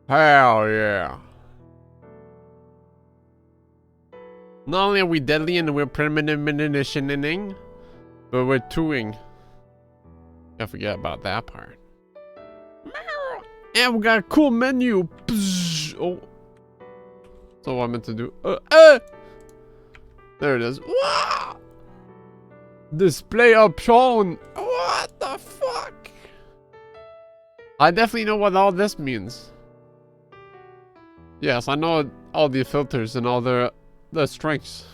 Hell yeah. Not only are we deadly and we're premonitioning, but we're twoing. Can't forget about that part. And we got a cool menu. Oh. That's all I meant to do. There it is. Wow. Display option. What the fuck? I definitely know what all this means. Yes, I know all the filters and all the strengths.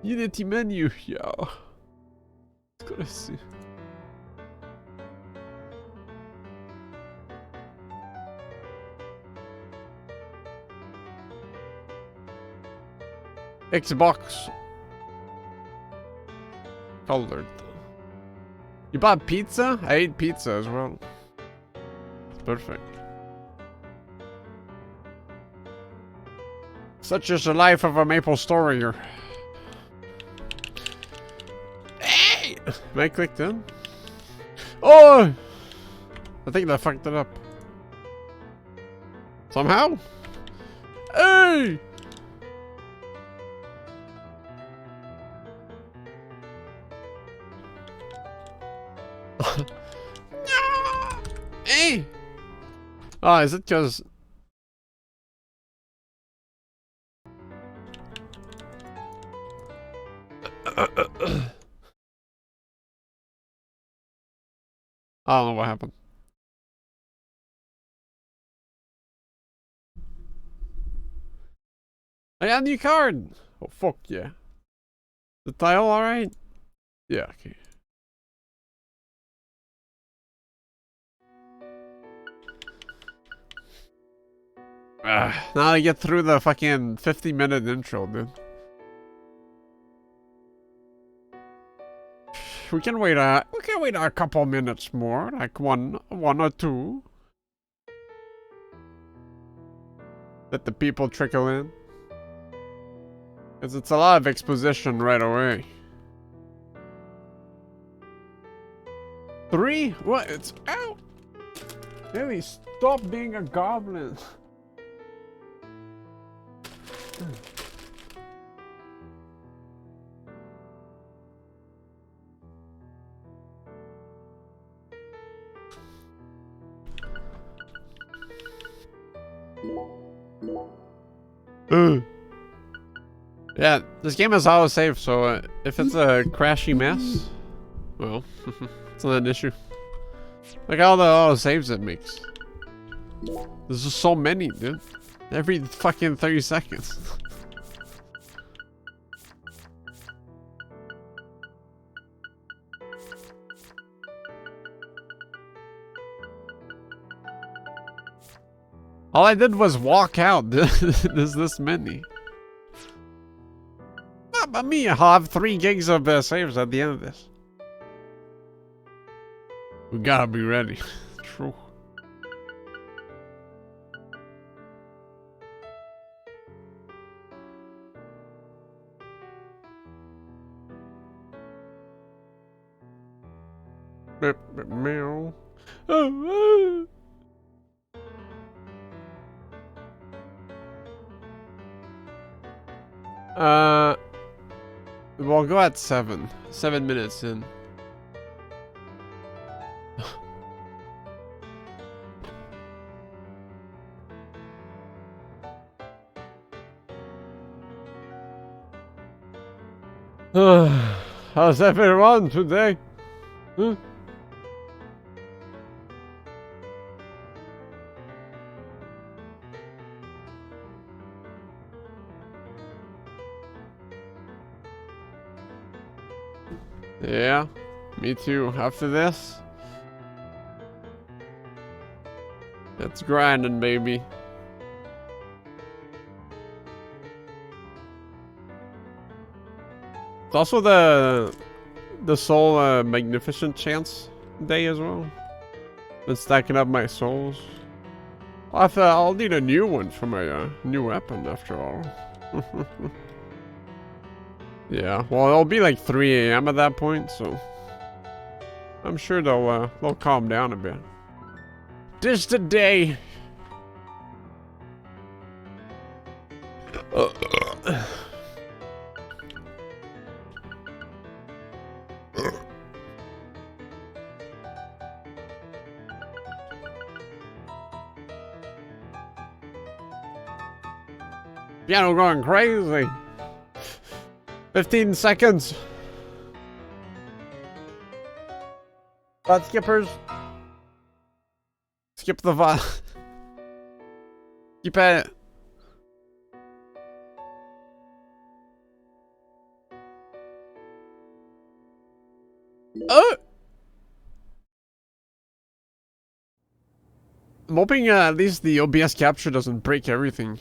Unity menu, yo. Let's go to see. Xbox. Colored. You bought pizza? I ate pizza as well. It's perfect. Such is the life of a maple story. Hey! Am I clicked in? Oh! I think that fucked it up. Somehow? Hey! Hey! Oh, is it because... I don't know what happened. I got a new card! Oh, fuck yeah. The tile alright? Yeah, okay. Now I get through the fucking 50-minute intro, dude. We can wait a couple minutes more, like one or two. Let the people trickle in. Cause it's a lot of exposition right away. 3? What? It's out! Really, stop being a goblin. Yeah, this game is auto save, so if it's a crashy mess, well, it's not an issue. Look at all the auto saves it makes. There's just so many, dude. Every fucking 30 seconds. All I did was walk out. There's this many. But me, I'll have 3 gigs of saves at the end of this. We gotta be ready. True. Meow. Oh, we'll go at 7. 7 minutes in. How's everyone today? Huh? Yeah, me too. After this, it's grinding, baby. It's also the soul magnificent chance day as well. Been stacking up my souls. I'll need a new one for my new weapon after all. Yeah, well, it'll be like 3 AM at that point, so I'm sure they'll calm down a bit. This the day Piano going crazy. 15 seconds. But skippers. Skip the vi. Keep it. Oh! I'm hoping at least the OBS capture doesn't break everything.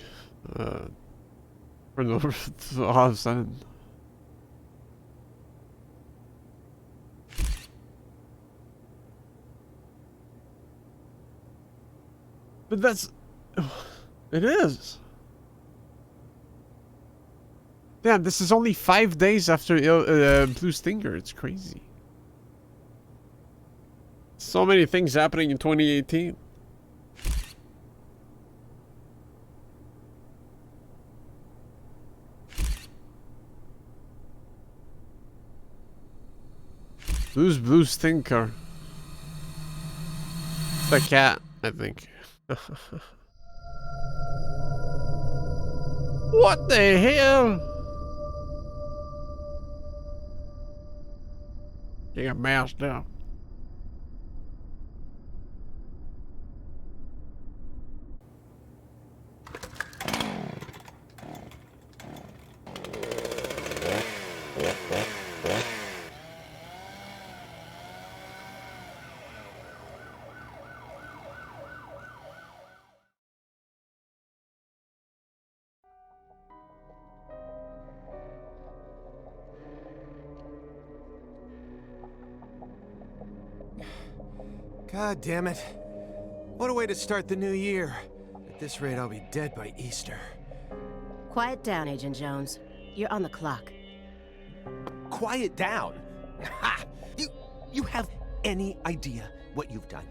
For no all of a sudden. But that's... It is. Damn, this is only 5 days after Blue Stinger. It's crazy. So many things happening in 2018. Blue Stinker. The cat, I think. What the hell? You got moused up. God damn it. What a way to start the new year. At this rate, I'll be dead by Easter. Quiet down, Agent Jones. You're on the clock. Quiet down? Ha! You have any idea what you've done?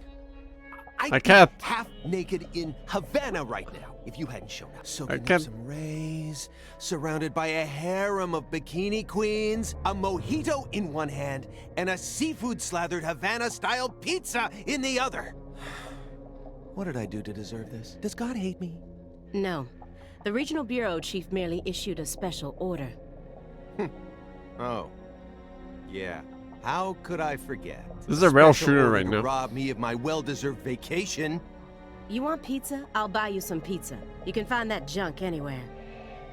I can't. Half naked in Havana right now if you hadn't shown up. Soaking up some rays, surrounded by a harem of bikini queens, a mojito in one hand, and a seafood-slathered Havana-style pizza in the other. What did I do to deserve this? Does God hate me? No. The Regional Bureau Chief merely issued a special order. Oh. Yeah. How could I forget? This is a rail shooter right now. Rob me of my well-deserved vacation. You want pizza? I'll buy you some pizza. You can find that junk anywhere.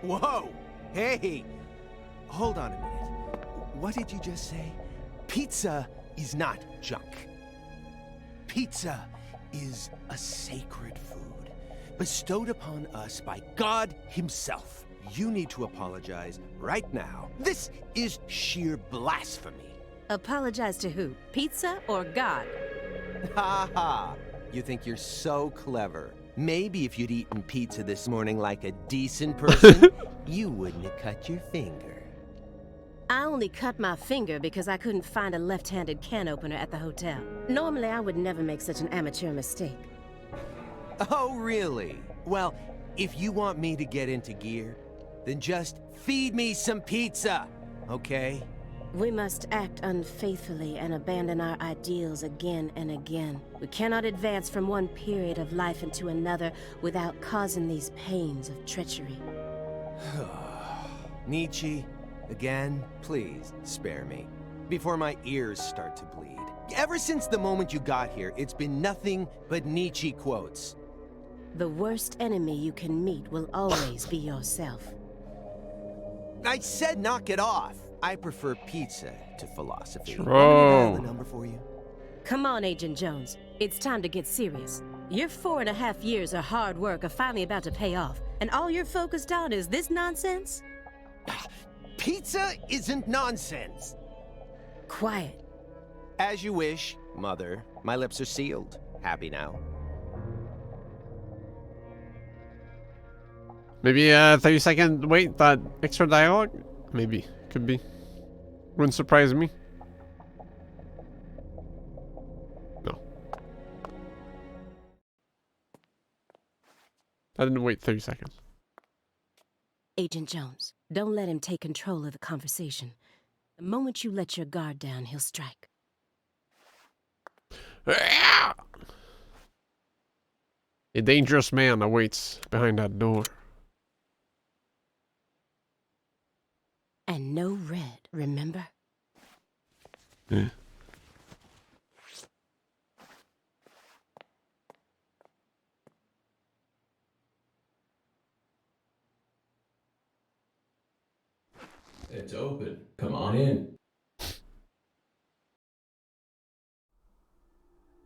Whoa! Hey! Hold on a minute. What did you just say? Pizza is not junk. Pizza is a sacred food bestowed upon us by God Himself. You need to apologize right now. This is sheer blasphemy. Apologize to who? Pizza or God? Ha ha! You think you're so clever. Maybe if you'd eaten pizza this morning like a decent person, you wouldn't have cut your finger. I only cut my finger because I couldn't find a left-handed can opener at the hotel. Normally, I would never make such an amateur mistake. Oh, really? Well, if you want me to get into gear, then just feed me some pizza, okay? We must act unfaithfully and abandon our ideals again and again. We cannot advance from one period of life into another without causing these pains of treachery. Nietzsche, again, please spare me, before my ears start to bleed. Ever since the moment you got here, it's been nothing but Nietzsche quotes. The worst enemy you can meet will always be yourself. I said knock it off. I prefer pizza to philosophy. Bro. Want me to dial the number for you? Come on, Agent Jones. It's time to get serious. Your 4.5 years of hard work are finally about to pay off, and all you're focused on is this nonsense? Pizza isn't nonsense. Quiet. As you wish, Mother. My lips are sealed. Happy now. Maybe a 30-second wait, that extra dialogue? Maybe. Could be. Wouldn't surprise me. No. I didn't wait 30 seconds. Agent Jones, don't let him take control of the conversation. The moment you let your guard down, he'll strike. A dangerous man awaits behind that door. And no red, remember? Yeah. It's open. Come on in.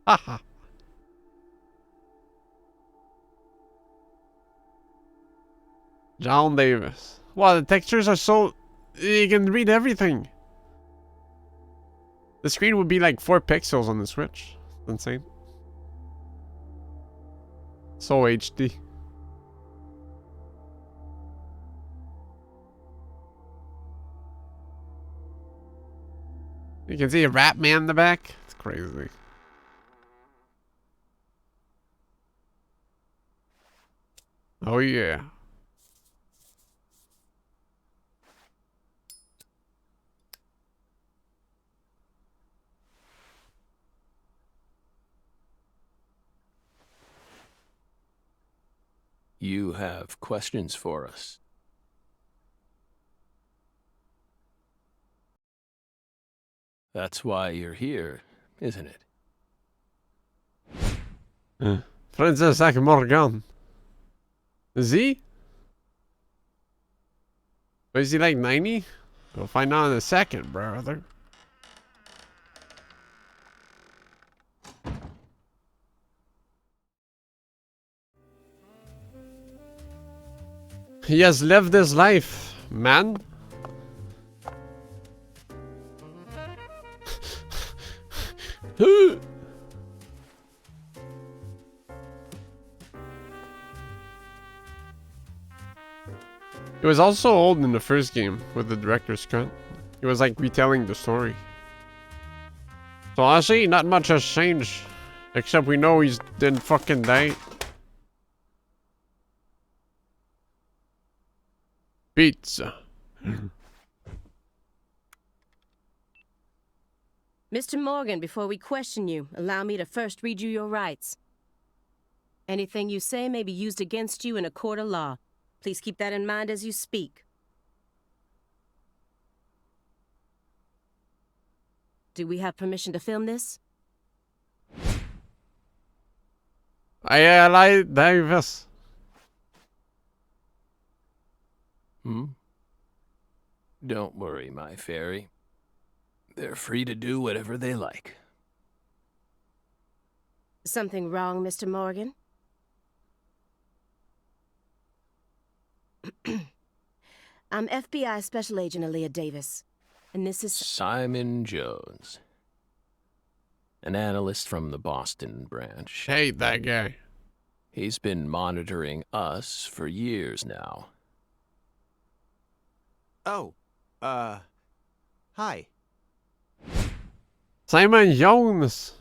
Haha. John Davis. Wow, the textures are so... You can read everything. The screen would be like 4 pixels on the Switch. Insane. So HD. You can see a rat man in the back. It's crazy. Oh yeah. You have questions for us. That's why you're here, isn't it? Francis Morgan. Is he? Or is he like 90? We'll find out in a second, brother. He has lived his life, man. He was also old in the first game with the director's cut. He was like retelling the story. So honestly, not much has changed. Except we know he's didn't fucking die. Pizza. Mr. Morgan, before we question you, allow me to first read you your rights. Anything you say may be used against you in a court of law. Please keep that in mind as you speak. Do we have permission to film this? I like Davis. Don't worry, my fairy. They're free to do whatever they like. Something wrong, Mr. Morgan? I'm FBI Special Agent Aaliyah Davis, and this is... Simon Jones. An analyst from the Boston branch. Hate that guy. He's been monitoring us for years now. Oh, hi. Simon Jones.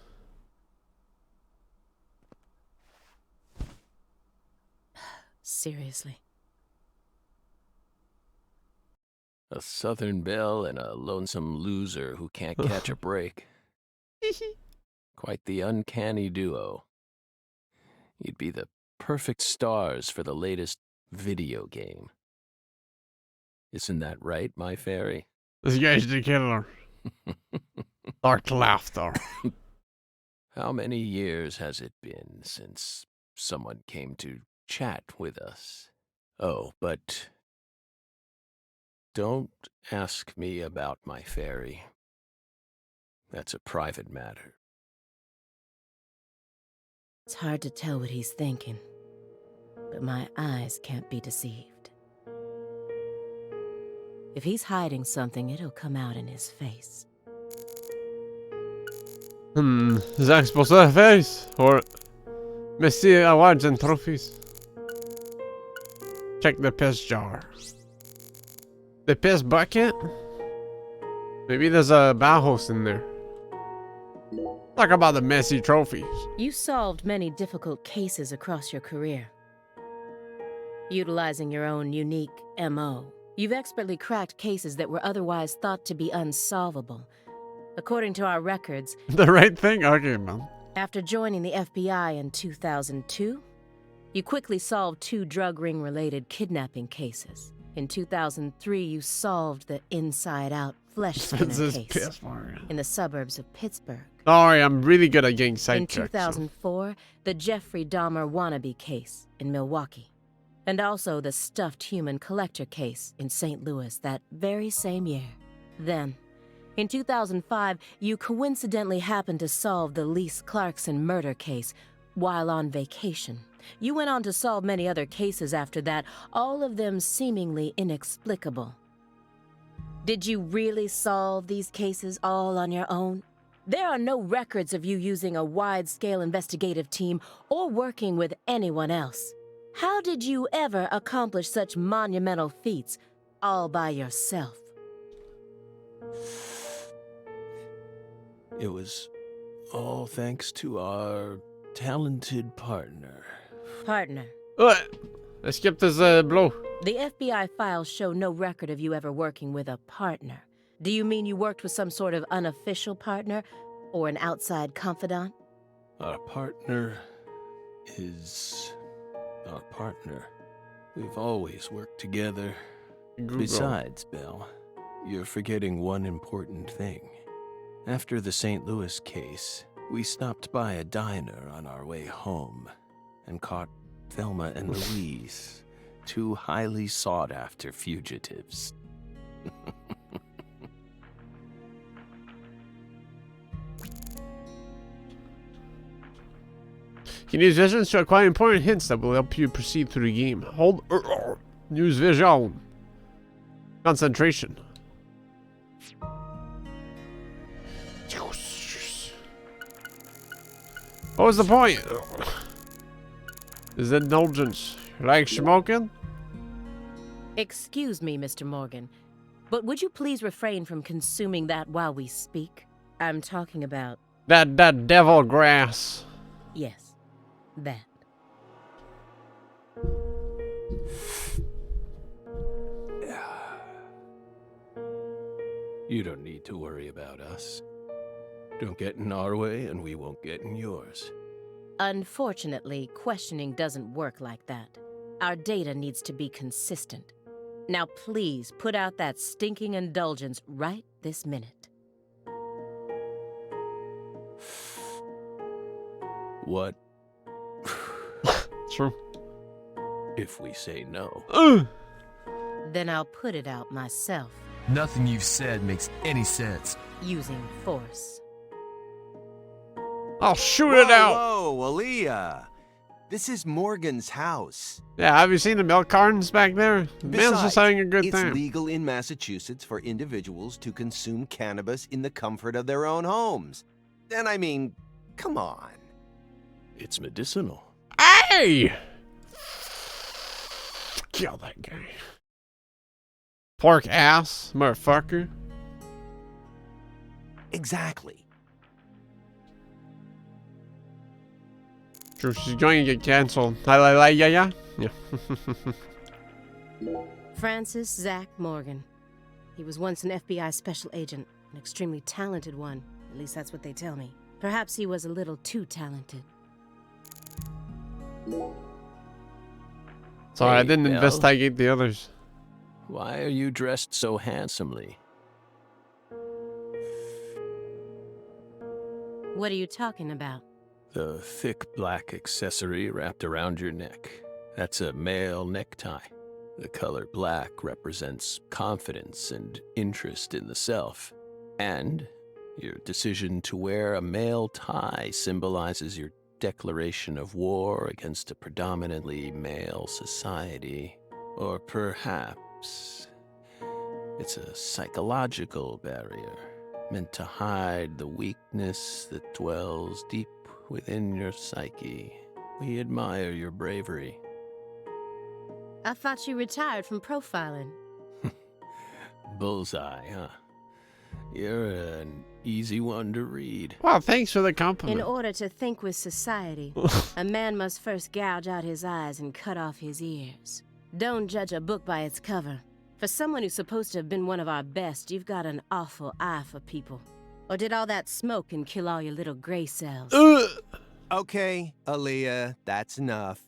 Seriously. A Southern belle and a lonesome loser who can't catch a break. Quite the uncanny duo. You'd be the perfect stars for the latest video game. Isn't that right, my fairy? This guy's the killer. Dark laughter. How many years has it been since someone came to chat with us? Oh, but don't ask me about my fairy. That's a private matter. It's hard to tell what he's thinking, but my eyes can't be deceived. If he's hiding something, it'll come out in his face. Is that supposed to have a face? Or Messier awards and trophies? Check the piss jar. The piss bucket? Maybe there's a Bauhaus in there. Talk about the messy trophies. You solved many difficult cases across your career. Utilizing your own unique MO, you've expertly cracked cases that were otherwise thought to be unsolvable. According to our records, The right thing? Okay, man. after joining the FBI in 2002, you quickly solved 2 drug ring-related kidnapping cases. In 2003, you solved the inside-out flesh skinner This is case piss, Mario. in the suburbs of Pittsburgh. Don't worry, I'm really good at getting In sidetracked. So. 2004, the Jeffrey Dahmer wannabe case in Milwaukee. And also the stuffed human collector case in St. Louis that very same year. Then, in 2005, you coincidentally happened to solve the Lise Clarkson murder case while on vacation. You went on to solve many other cases after that, all of them seemingly inexplicable. Did you really solve these cases all on your own? There are no records of you using a wide-scale investigative team or working with anyone else. How did you ever accomplish such monumental feats all by yourself? It was all thanks to our talented partner. Partner. What? I skipped this blow. The FBI files show no record of you ever working with a partner. Do you mean you worked with some sort of unofficial partner or an outside confidant? Our partner is our partner. We've always worked together. Google. Besides, Belle, you're forgetting one important thing. After the St. Louis case, we stopped by a diner on our way home and caught Thelma and Louise, 2 highly sought-after fugitives. You can use visions to acquire important hints that will help you proceed through the game. Hold. Use vision. Concentration. What was the point? Is indulgence. Like smoking? Excuse me, Mr. Morgan, but would you please refrain from consuming that while we speak? I'm talking about, That devil grass. yes, that. You don't need to worry about us. Don't get in our way and we won't get in yours. Unfortunately, questioning doesn't work like that. Our data needs to be consistent. Now please put out that stinking indulgence right this minute. What True. if we say no? Then I'll put it out myself, Nothing you've said makes any sense. using force. I'll shoot it out. Whoa, Aaliyah. This is Morgan's house. Yeah, have you seen the milk cartons back there? The man's just Besides, having a good it's time. legal in Massachusetts for individuals to consume cannabis in the comfort of their own homes. And I mean, come on. It's medicinal. Hey! Kill that guy. Pork ass, motherfucker. Exactly. True, she's going to get canceled. Yeah. Francis Zach Morgan. He was once an FBI special agent, an extremely talented one. At least that's what they tell me. Perhaps he was a little too talented. Sorry, I Hey, didn't Belle. investigate the others. Why are you dressed so handsomely? What are you talking about? The thick black accessory wrapped around your neck. That's a male necktie. The color black represents confidence and interest in the self. And your decision to wear a male tie symbolizes your declaration of war against a predominantly male society. Or perhaps it's a psychological barrier meant to hide the weakness that dwells deep within your psyche. We admire your bravery. I thought you retired from profiling. Bullseye, huh? You're an easy one to read. Wow, thanks for the In compliment. order to think with society, a man must first gouge out his eyes and cut off his ears. Don't judge a book by its cover. For someone who's supposed to have been one of our best, you've got an awful eye for people. Or did all that smoke and kill all your little gray cells? Okay, Aaliyah, that's enough.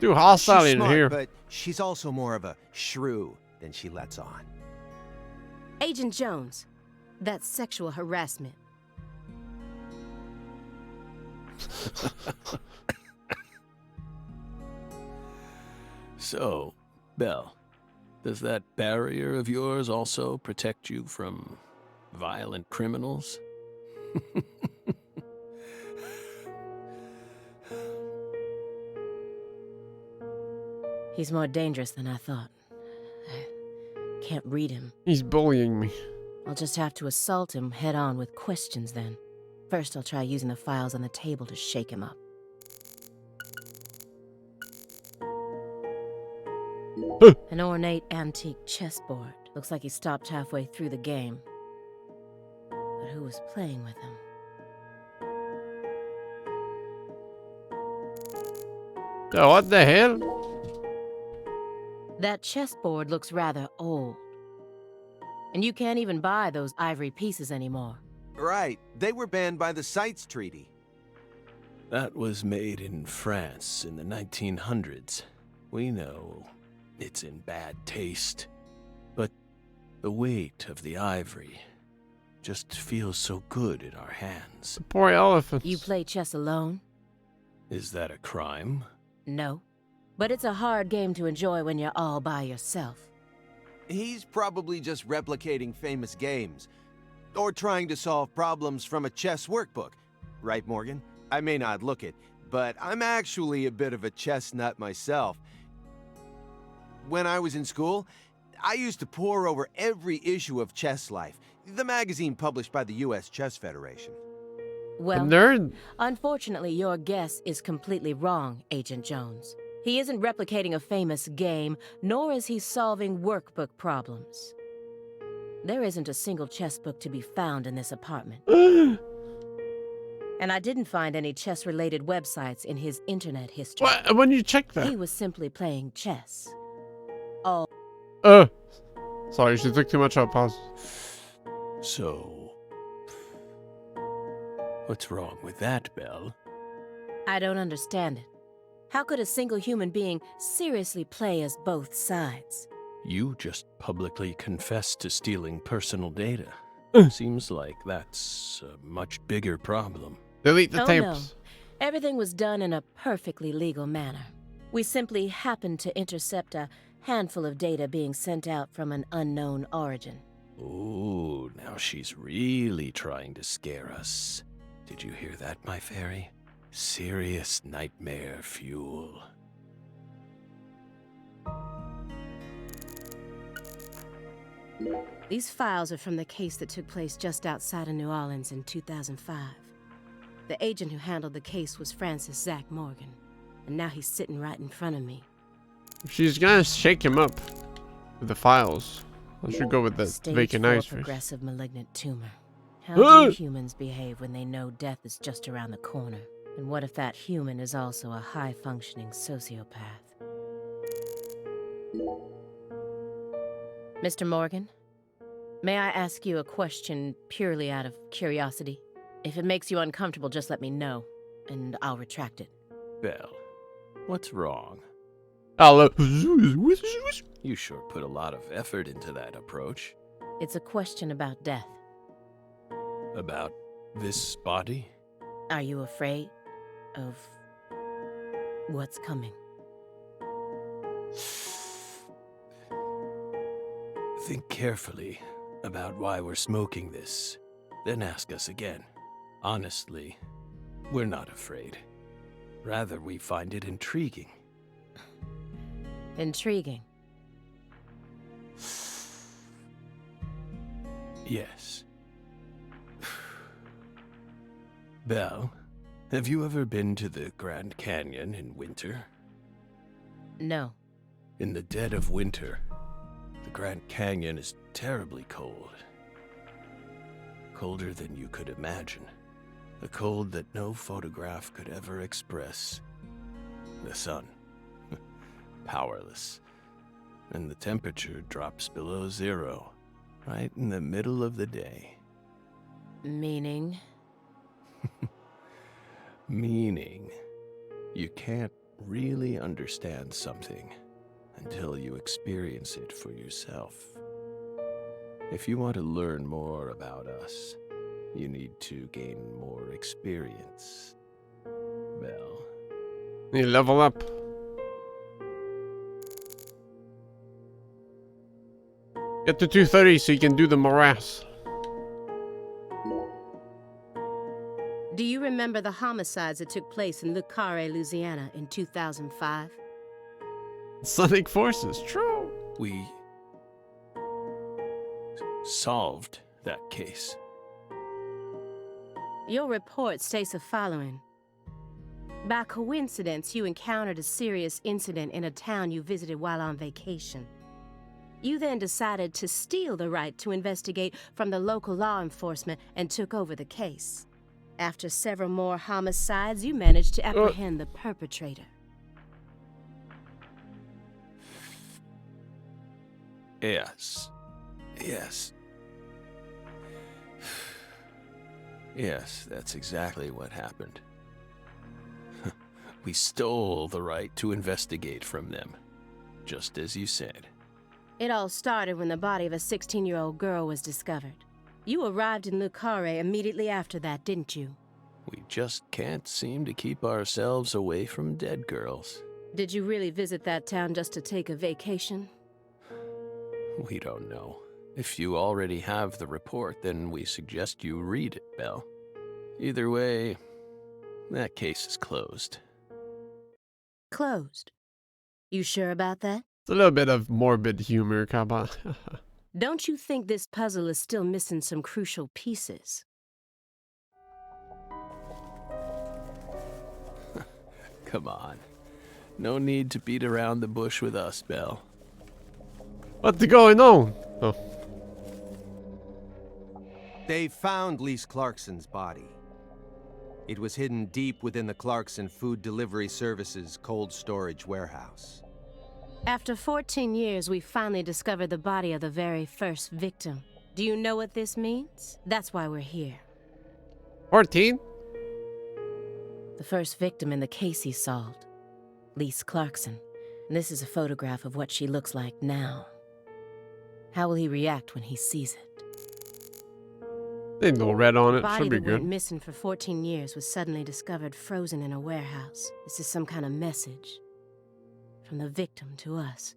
Too hostile She's in smart, here. but she's also more of a shrew than she lets on. Agent Jones, that's sexual harassment. So, Belle, does that barrier of yours also protect you from violent criminals? He's more dangerous than I thought. I can't read him. He's bullying me. I'll just have to assault him head-on with questions then. First, I'll try using the files on the table to shake him up. An ornate antique chessboard. Looks like he stopped halfway through the game. But who was playing with him? Oh, what the hell? That chessboard looks rather old. And you can't even buy those ivory pieces anymore. Right, they were banned by the CITES Treaty. That was made in France in the 1900s. We know it's in bad taste, but the weight of the ivory just feels so good in our hands. Poor elephants. You play chess alone? Is that a crime? No. But it's a hard game to enjoy when you're all by yourself. He's probably just replicating famous games. Or trying to solve problems from a chess workbook. Right, Morgan? I may not look it, but I'm actually a bit of a chess nut myself. When I was in school, I used to pore over every issue of Chess Life, the magazine published by the U.S. Chess Federation. Well, Nerd. unfortunately, your guess is completely wrong, Agent Jones. He isn't replicating a famous game, nor is he solving workbook problems. There isn't a single chess book to be found in this apartment. And I didn't find any chess-related websites in his internet history. What? When you check that? He was simply playing chess. Sorry, she took too much of a pause. So, what's wrong with that, Belle? I don't understand it. How could a single human being seriously play as both sides? You just publicly confessed to stealing personal data. Seems like that's a much bigger problem. Delete the Oh, tapes. no. Everything was done in a perfectly legal manner. We simply happened to intercept a handful of data being sent out from an unknown origin. Ooh, now she's really trying to scare us. Did you hear that, my fairy? Serious nightmare fuel. These files are from the case that took place just outside of New Orleans in 2005. The agent who handled the case was Francis Zach Morgan, and now he's sitting right in front of me. She's gonna shake him up with the files. I should go with the Stage vacant 4 eyes first. progressive malignant tumor. How do humans behave when they know death is just around the corner? And what if that human is also a high-functioning sociopath? Mr. Morgan, may I ask you a question purely out of curiosity? If it makes you uncomfortable, just let me know, and I'll retract it. Belle, what's wrong? You sure put a lot of effort into that approach. It's a question about death. About this body? Are you afraid of what's coming? Think carefully about why we're smoking this, then ask us again. Honestly, we're not afraid. Rather, we find it intriguing. Intriguing. Yes. Belle, have you ever been to the Grand Canyon in winter? No. In the dead of winter, the Grand Canyon is terribly cold. Colder than you could imagine. A cold that no photograph could ever express. The sun. powerless. And the temperature drops below 0, right in the middle of the day. Meaning? Meaning, you can't really understand something until you experience it for yourself. If you want to learn more about us, you need to gain more experience, Belle. You level up. Get to 230 so you can do the morass. Do you remember the homicides that took place in Le Carré, Louisiana in 2005? Sonic Forces, true. We solved that case. Your report states the following. By coincidence, you encountered a serious incident in a town you visited while on vacation. You then decided to steal the right to investigate from the local law enforcement and took over the case. After several more homicides, you managed to apprehend the perpetrator. Yes. Yes, that's exactly what happened. We stole the right to investigate from them, just as you said. It all started when the body of a 16-year-old girl was discovered. You arrived in Le Carré immediately after that, didn't you? We just can't seem to keep ourselves away from dead girls. Did you really visit that town just to take a vacation? We don't know. If you already have the report, then we suggest you read it, Belle. Either way, that case is closed. Closed. You sure about that? It's a little bit of morbid humor, come on. Don't you think this puzzle is still missing some crucial pieces? Come on. No need to beat around the bush with us, Belle. What's going on? Oh. They found Lise Clarkson's body. It was hidden deep within the Clarkson Food Delivery Services cold storage warehouse. After 14 years, we finally discovered the body of the very first victim. Do you know what this means? That's why we're here. 14? The first victim in the case he solved. Lise Clarkson. And this is a photograph of what she looks like now. How will he react when he sees it? Ain't no red on The it, body should be that went good. missing for 14 years was suddenly discovered frozen in a warehouse. This is some kind of message from the victim to us.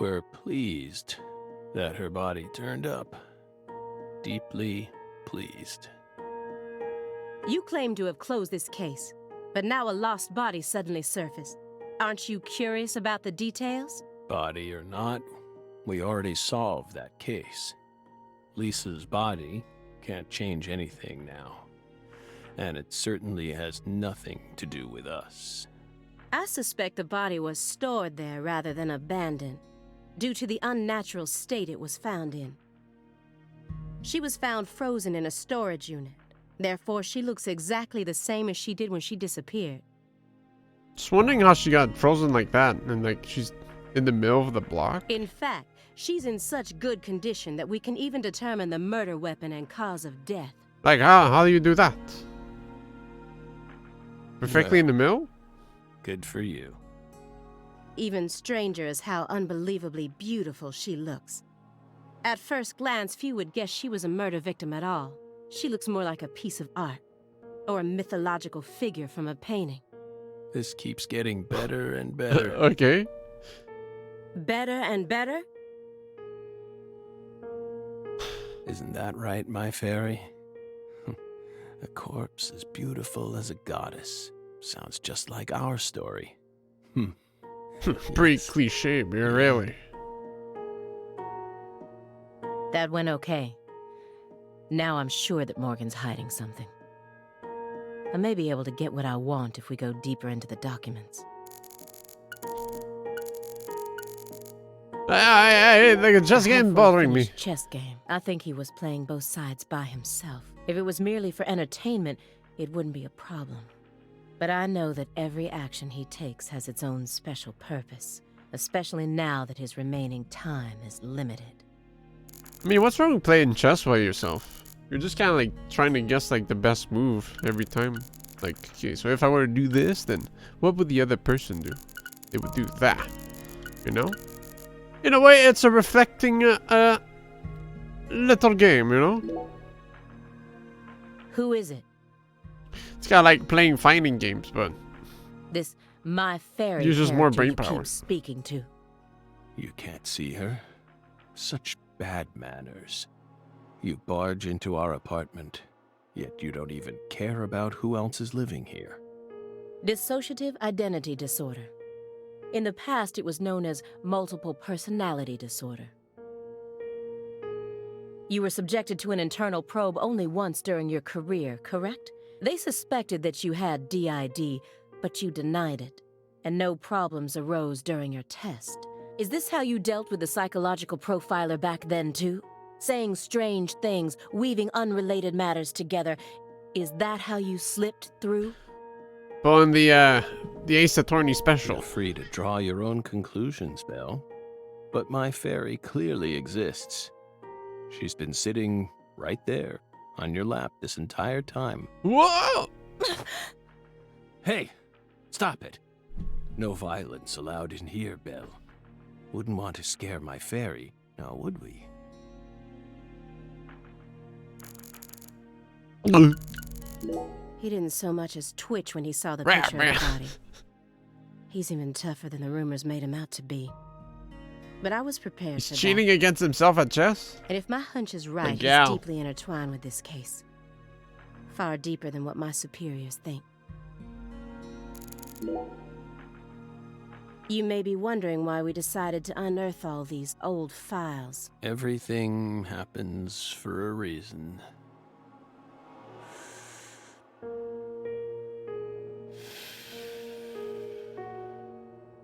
We're pleased that her body turned up. Deeply pleased. You claim to have closed this case, but now a lost body suddenly surfaced. Aren't you curious about the details? Body or not, we already solved that case. Lisa's body can't change anything now. And it certainly has nothing to do with us. I suspect the body was stored there rather than abandoned, due to the unnatural state it was found in. She was found frozen in a storage unit. Therefore, she looks exactly the same as she did when she disappeared. Just wondering how she got frozen like that, and like she's in the middle of the block. In fact, she's in such good condition that we can even determine the murder weapon and cause of death. Like how do you do that? Perfectly in the middle? Good for you. Even stranger is how unbelievably beautiful she looks. At first glance, few would guess she was a murder victim at all. She looks more like a piece of art, or a mythological figure from a painting. This keeps getting better and better. Okay. Better and better? Isn't that right, my fairy? A corpse as beautiful as a goddess. Sounds just like our story. Pretty cliche, but really. That went okay. Now I'm sure that Morgan's hiding something. I may be able to get what I want if we go deeper into the documents. Like it's just getting bothering me. Chess game. I think he was playing both sides by himself. If it was merely for entertainment, it wouldn't be a problem. But I know that every action he takes has its own special purpose, especially now that his remaining time is limited. I mean, what's wrong with playing chess by yourself? You're just kind of like trying to guess like the best move every time. Like, okay, so if I were to do this, then what would the other person do? They would do that, you know? In a way, it's a reflecting little game, you know? Who is it? It's kind of like playing fighting games, but This my fairy uses more brain character you power. keep speaking to. You can't see her? Such bad manners. You barge into our apartment, yet you don't even care about who else is living here. Dissociative identity disorder. In the past, it was known as multiple personality disorder. You were subjected to an internal probe only once during your career, correct? They suspected that you had DID, but you denied it, and no problems arose during your test. Is this how you dealt with the psychological profiler back then, too? Saying strange things, weaving unrelated matters together. Is that how you slipped through? But in the Ace Attorney special. Feel free to draw your own conclusions, Belle. But my fairy clearly exists. She's been sitting right there on your lap this entire time. Whoa! Hey, stop it. No violence allowed in here, Belle. Wouldn't want to scare my fairy, now would we? He didn't so much as twitch when he saw the Rah, picture of the rah. body. He's even tougher than the rumors made him out to be. But I was prepared He's for cheating that. against himself at chess? And if my hunch is right, he's gal. deeply intertwined with this case. Far deeper than what my superiors think. You may be wondering why we decided to unearth all these old files. Everything happens for a reason.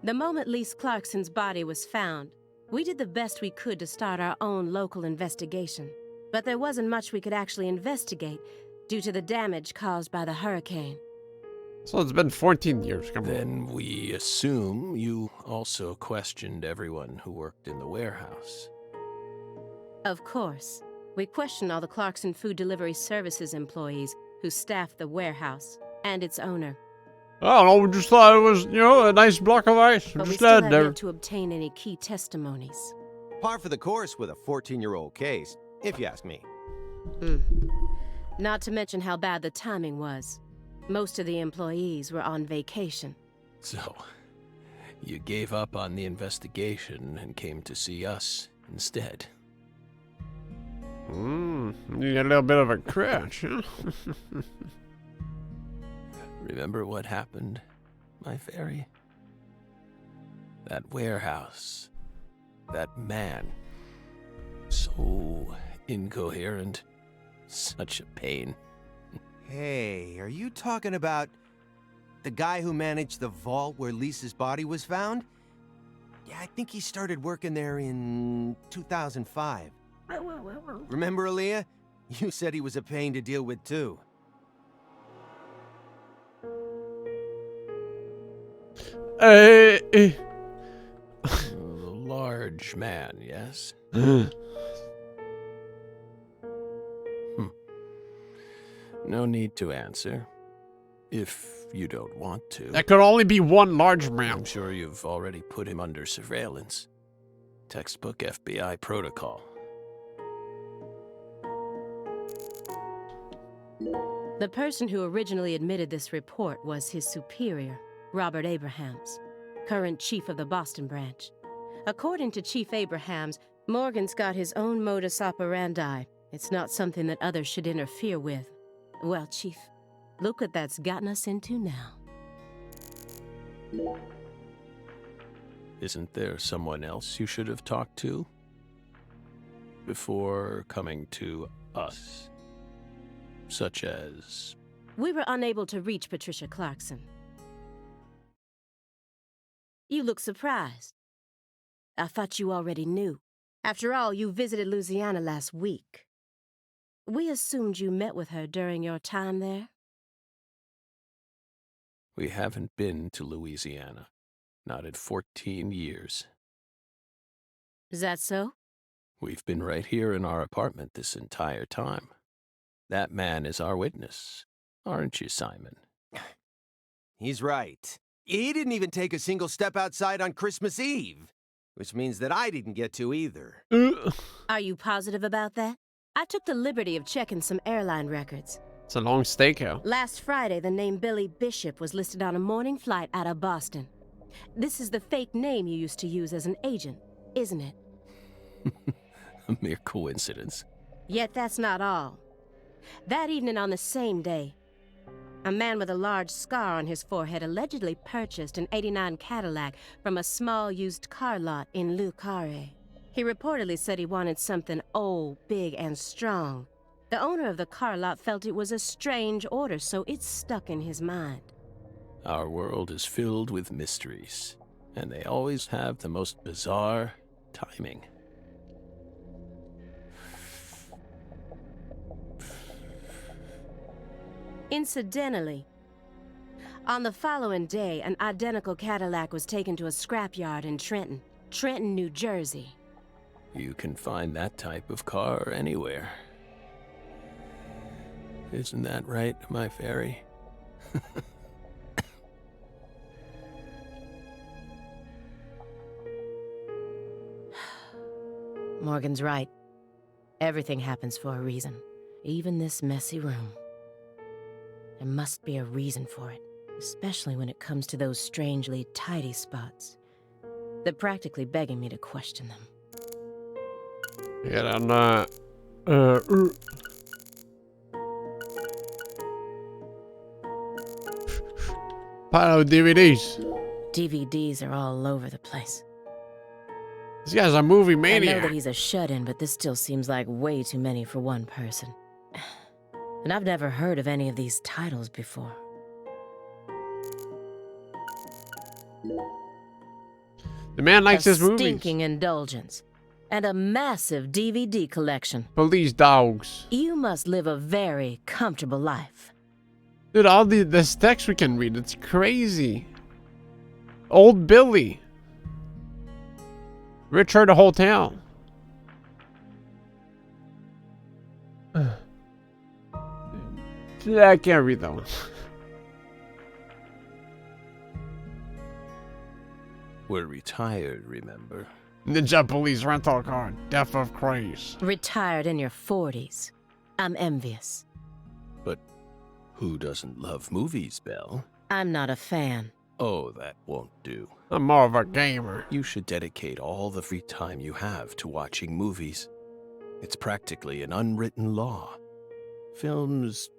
The moment Lise Clarkson's body was found, we did the best we could to start our own local investigation. But there wasn't much we could actually investigate due to the damage caused by the hurricane. So it's been 14 years, come on. Then we assume you also questioned everyone who worked in the warehouse. Of course, we questioned all the Clarkson Food Delivery Services employees who staffed the warehouse and its owner. I don't know, we just thought it was, you know, a nice block of ice. But we Just still had have there. yet to obtain any key testimonies. Par for the course with a 14-year-old case, if you ask me. Not to mention how bad the timing was. Most of the employees were on vacation. So, you gave up on the investigation and came to see us instead. You got a little bit of a crash, huh? Remember what happened, my fairy? That warehouse. That man. So incoherent. Such a pain. Hey, are you talking about the guy who managed the vault where Lisa's body was found? Yeah, I think he started working there in 2005. Remember, Aaliyah? You said he was a pain to deal with, too. Hey. A large man, yes? No need to answer. If you don't want to. That could only be one large man. I'm sure you've already put him under surveillance. Textbook FBI protocol. The person who originally admitted this report was his superior, Robert Abrahams, current chief of the Boston branch. According to Chief Abrahams, Morgan's got his own modus operandi. It's not something that others should interfere with. Well, Chief, look what that's gotten us into now. Isn't there someone else you should have talked to? Before coming to us? Such as... We were unable to reach Patricia Clarkson. You look surprised. I thought you already knew. After all, you visited Louisiana last week. We assumed you met with her during your time there. We haven't been to Louisiana. Not in 14 years. Is that so? We've been right here in our apartment this entire time. That man is our witness. Aren't you, Simon? He's right. He didn't even take a single step outside on Christmas Eve. Which means that I didn't get to either. Are you positive about that? I took the liberty of checking some airline records. It's a long stakeout. Last Friday, the name Billy Bishop was listed on a morning flight out of Boston. This is the fake name you used to use as an agent, isn't it? A mere coincidence. Yet that's not all. That evening on the same day, a man with a large scar on his forehead allegedly purchased an '89 Cadillac from a small used car lot in Le Carré. He reportedly said he wanted something old, big, and strong. The owner of the car lot felt it was a strange order, so it stuck in his mind. Our world is filled with mysteries, and they always have the most bizarre timing. Incidentally, on the following day, an identical Cadillac was taken to a scrapyard in Trenton, New Jersey. You can find that type of car anywhere. Isn't that right, my fairy? Morgan's right. Everything happens for a reason, even this messy room. There must be a reason for it, especially when it comes to those strangely tidy spots. They're practically begging me to question them. Yeah, I'm pile of DVDs. DVDs are all over the place. This guy's a movie I know maniac. that he's a shut-in, but this still seems like way too many for one person. And I've never heard of any of these titles before. The man likes his movies. Stinking indulgence. And a massive DVD collection. Police dogs. You must live a very comfortable life. Dude, all this text we can read, it's crazy. Old Billy. Richard Hotel. Yeah, I can't read that one. We're retired, remember? Ninja Police rental car. Death of Craze. Retired in your 40s. I'm envious. But who doesn't love movies, Belle? I'm not a fan. Oh, that won't do. I'm more of a gamer. You should dedicate all the free time you have to watching movies. It's practically an unwritten law. Films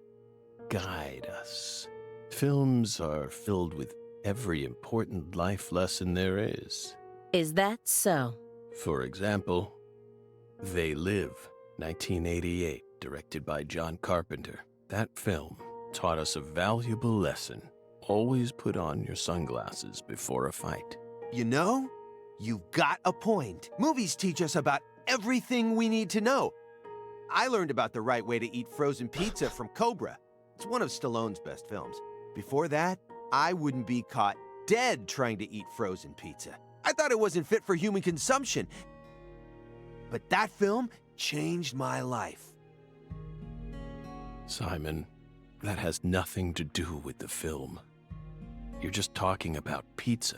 guide us. Films are filled with every important life lesson there is. Is that so? For example, They Live, 1988, directed by John Carpenter. That film taught us a valuable lesson. Always put on your sunglasses before a fight. You know, you've got a point. Movies teach us about everything we need to know. I learned about the right way to eat frozen pizza from Cobra. It's one of Stallone's best films. Before that, I wouldn't be caught dead trying to eat frozen pizza. I thought it wasn't fit for human consumption. But that film changed my life. Simon, that has nothing to do with the film. You're just talking about pizza.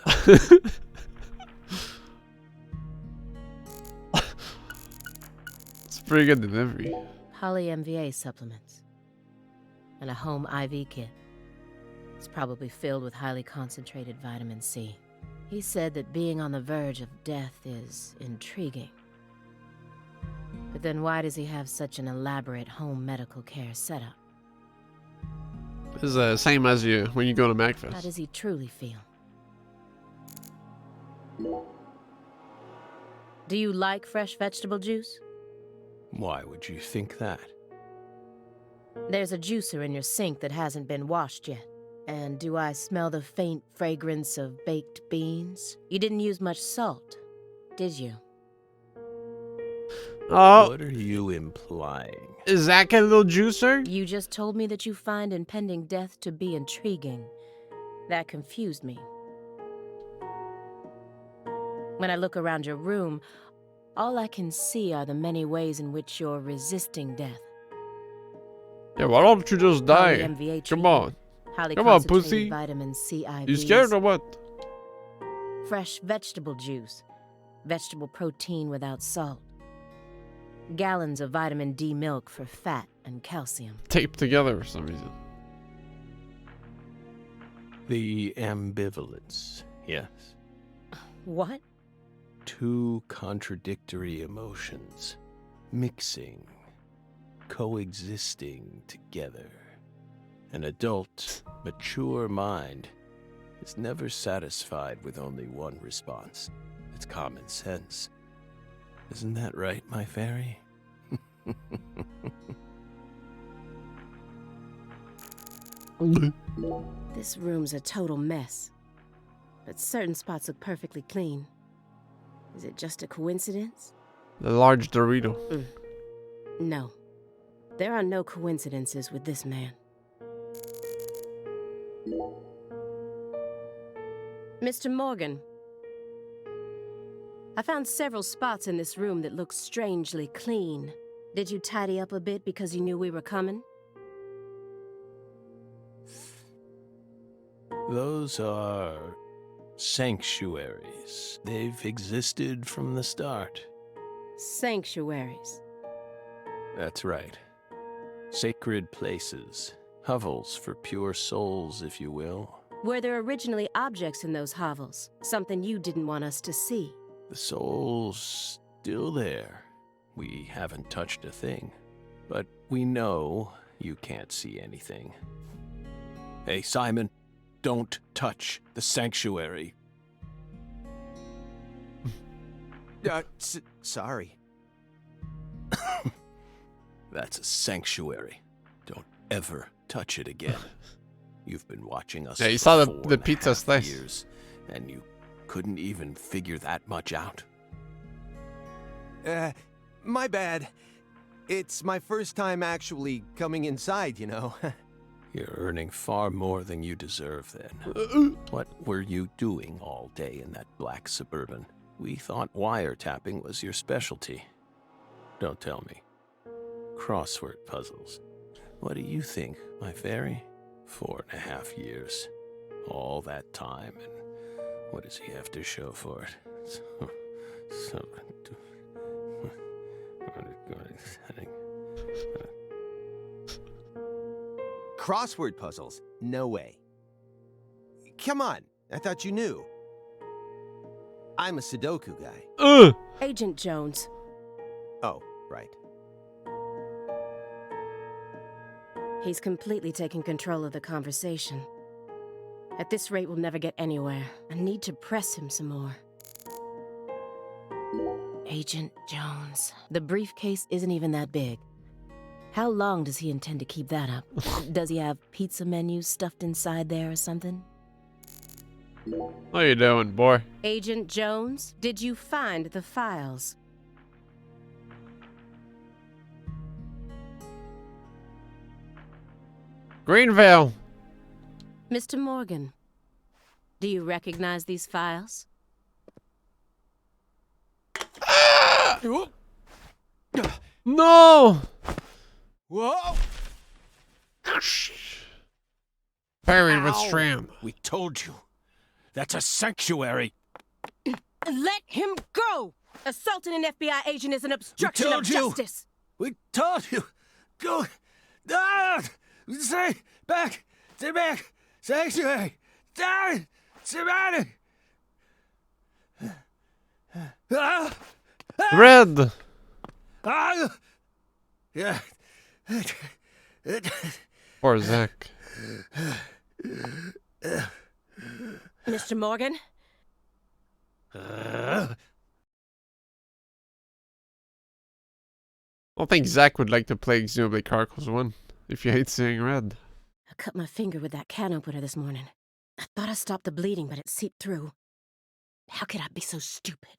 It's pretty good delivery. Poly-MVA supplements. And a home IV kit. It's probably filled with highly concentrated vitamin C. He said that being on the verge of death is intriguing. But then why does he have such an elaborate home medical care setup? This is the same as you when you go to How MacFest. does he truly feel? Do you like fresh vegetable juice? Why would you think that? There's a juicer in your sink that hasn't been washed yet. And do I smell the faint fragrance of baked beans? You didn't use much salt, did you? Oh, What are you implying? is that a little juicer? You just told me that you find impending death to be intriguing. That confused me. When I look around your room, all I can see are the many ways in which you're resisting death. Yeah, why don't you just die? Poly-MVA Come on. highly Come on, concentrated pussy. vitamin C IVs, You scared or what? fresh vegetable juice, vegetable protein without salt, gallons of vitamin D milk for fat and calcium. Taped together for some reason. The ambivalence, yes. What? Two contradictory emotions, mixing, coexisting together. An adult, mature mind is never satisfied with only one response. It's common sense. Isn't that right, my fairy? This room's a total mess, but certain spots look perfectly clean. Is it just a coincidence? The large Dorito. No. There are no coincidences with this man. Mr. Morgan, I found several spots in this room that look strangely clean. Did you tidy up a bit because you knew we were coming? Those are sanctuaries. They've existed from the start. Sanctuaries. That's right. Sacred places. Hovels for pure souls, if you will. Were there originally objects in those hovels? Something you didn't want us to see? The soul's still there. We haven't touched a thing. But we know you can't see anything. Hey, Simon, don't touch the sanctuary. Sorry. That's a sanctuary. Don't ever touch it again. You've been watching us Yeah, you for saw the 4.5 pizza slice. years, and you couldn't even figure that much out. My bad. It's my first time actually coming inside, you know. You're earning far more than you deserve then. What were you doing all day in that black Suburban? We thought wiretapping was your specialty. Don't tell me. Crossword puzzles. What do you think, my fairy? 4.5 years. All that time, and what does he have to show for it? Crossword puzzles? No way. Come on, I thought you knew. I'm a Sudoku guy. Agent Jones, Oh, right. he's completely taken control of the conversation. At this rate, we'll never get anywhere. I need to press him some more. Agent Jones. The briefcase isn't even that big. How long does he intend to keep that up? Does he have pizza menus stuffed inside there or something? How you doing, boy? Agent Jones, did you find the files? Greenville. Mr. Morgan, do you recognize these files? No. Whoa! Buried with STRAM. We told you. That's a sanctuary. Let him go! Assaulting an FBI agent is an obstruction of told you. justice. We told you. Go. Ah! Stay back. Stay back. Sanctuary. Down. Savannah. Ah! Red. Ah! Yeah. Poor Zach. Mr. Morgan? I don't think Zach would like to play Xenoblade Chronicles 1 if you hate seeing red. I cut my finger with that can opener this morning. I thought I stopped the bleeding, but it seeped through. How could I be so stupid?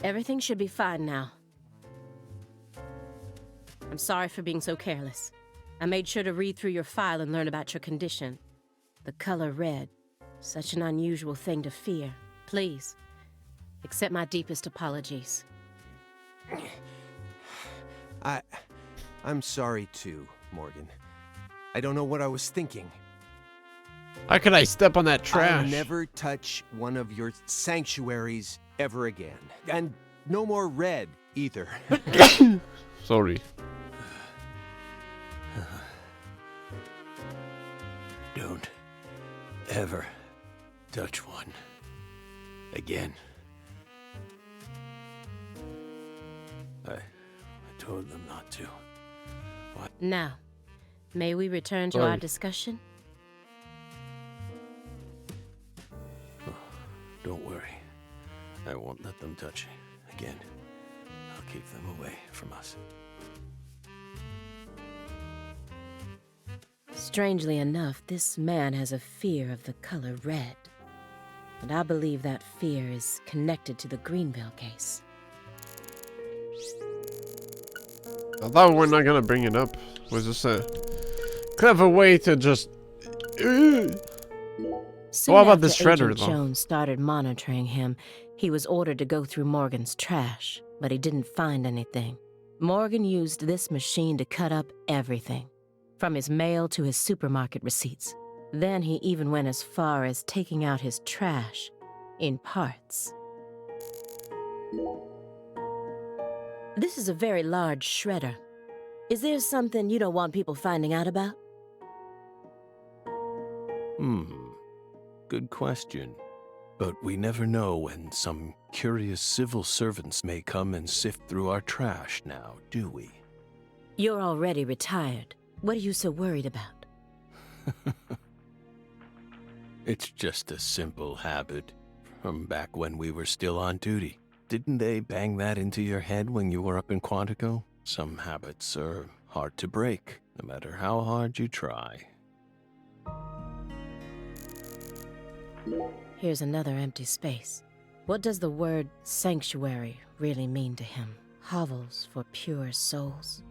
Everything should be fine now. I'm sorry for being so careless. I made sure to read through your file and learn about your condition. The color red. Such an unusual thing to fear. Please, accept my deepest apologies. I'm sorry too, Morgan. I don't know what I was thinking. How could I step on that trash? I'll never touch one of your sanctuaries ever again. And no more red, either. Sorry. Don't ever touch one again. I told them not to. What? Now, may we return to our discussion? Oh, don't worry. I won't let them touch it again. I'll keep them away from us. Strangely enough, this man has a fear of the color red. And I believe that fear is connected to the Greenville case. I thought we were not gonna bring it up. Was this a clever way to just... Soon What about the after shredder, Agent though? Jones started monitoring him, he was ordered to go through Morgan's trash, but he didn't find anything. Morgan used this machine to cut up everything, from his mail to his supermarket receipts. Then he even went as far as taking out his trash in parts. This is a very large shredder. Is there something you don't want people finding out about? Good question. But we never know when some curious civil servants may come and sift through our trash now, do we? You're already retired. What are you so worried about? It's just a simple habit from back when we were still on duty. Didn't they bang that into your head when you were up in Quantico? Some habits are hard to break, no matter how hard you try. Here's another empty space. What does the word sanctuary really mean to him? Hovels for pure souls?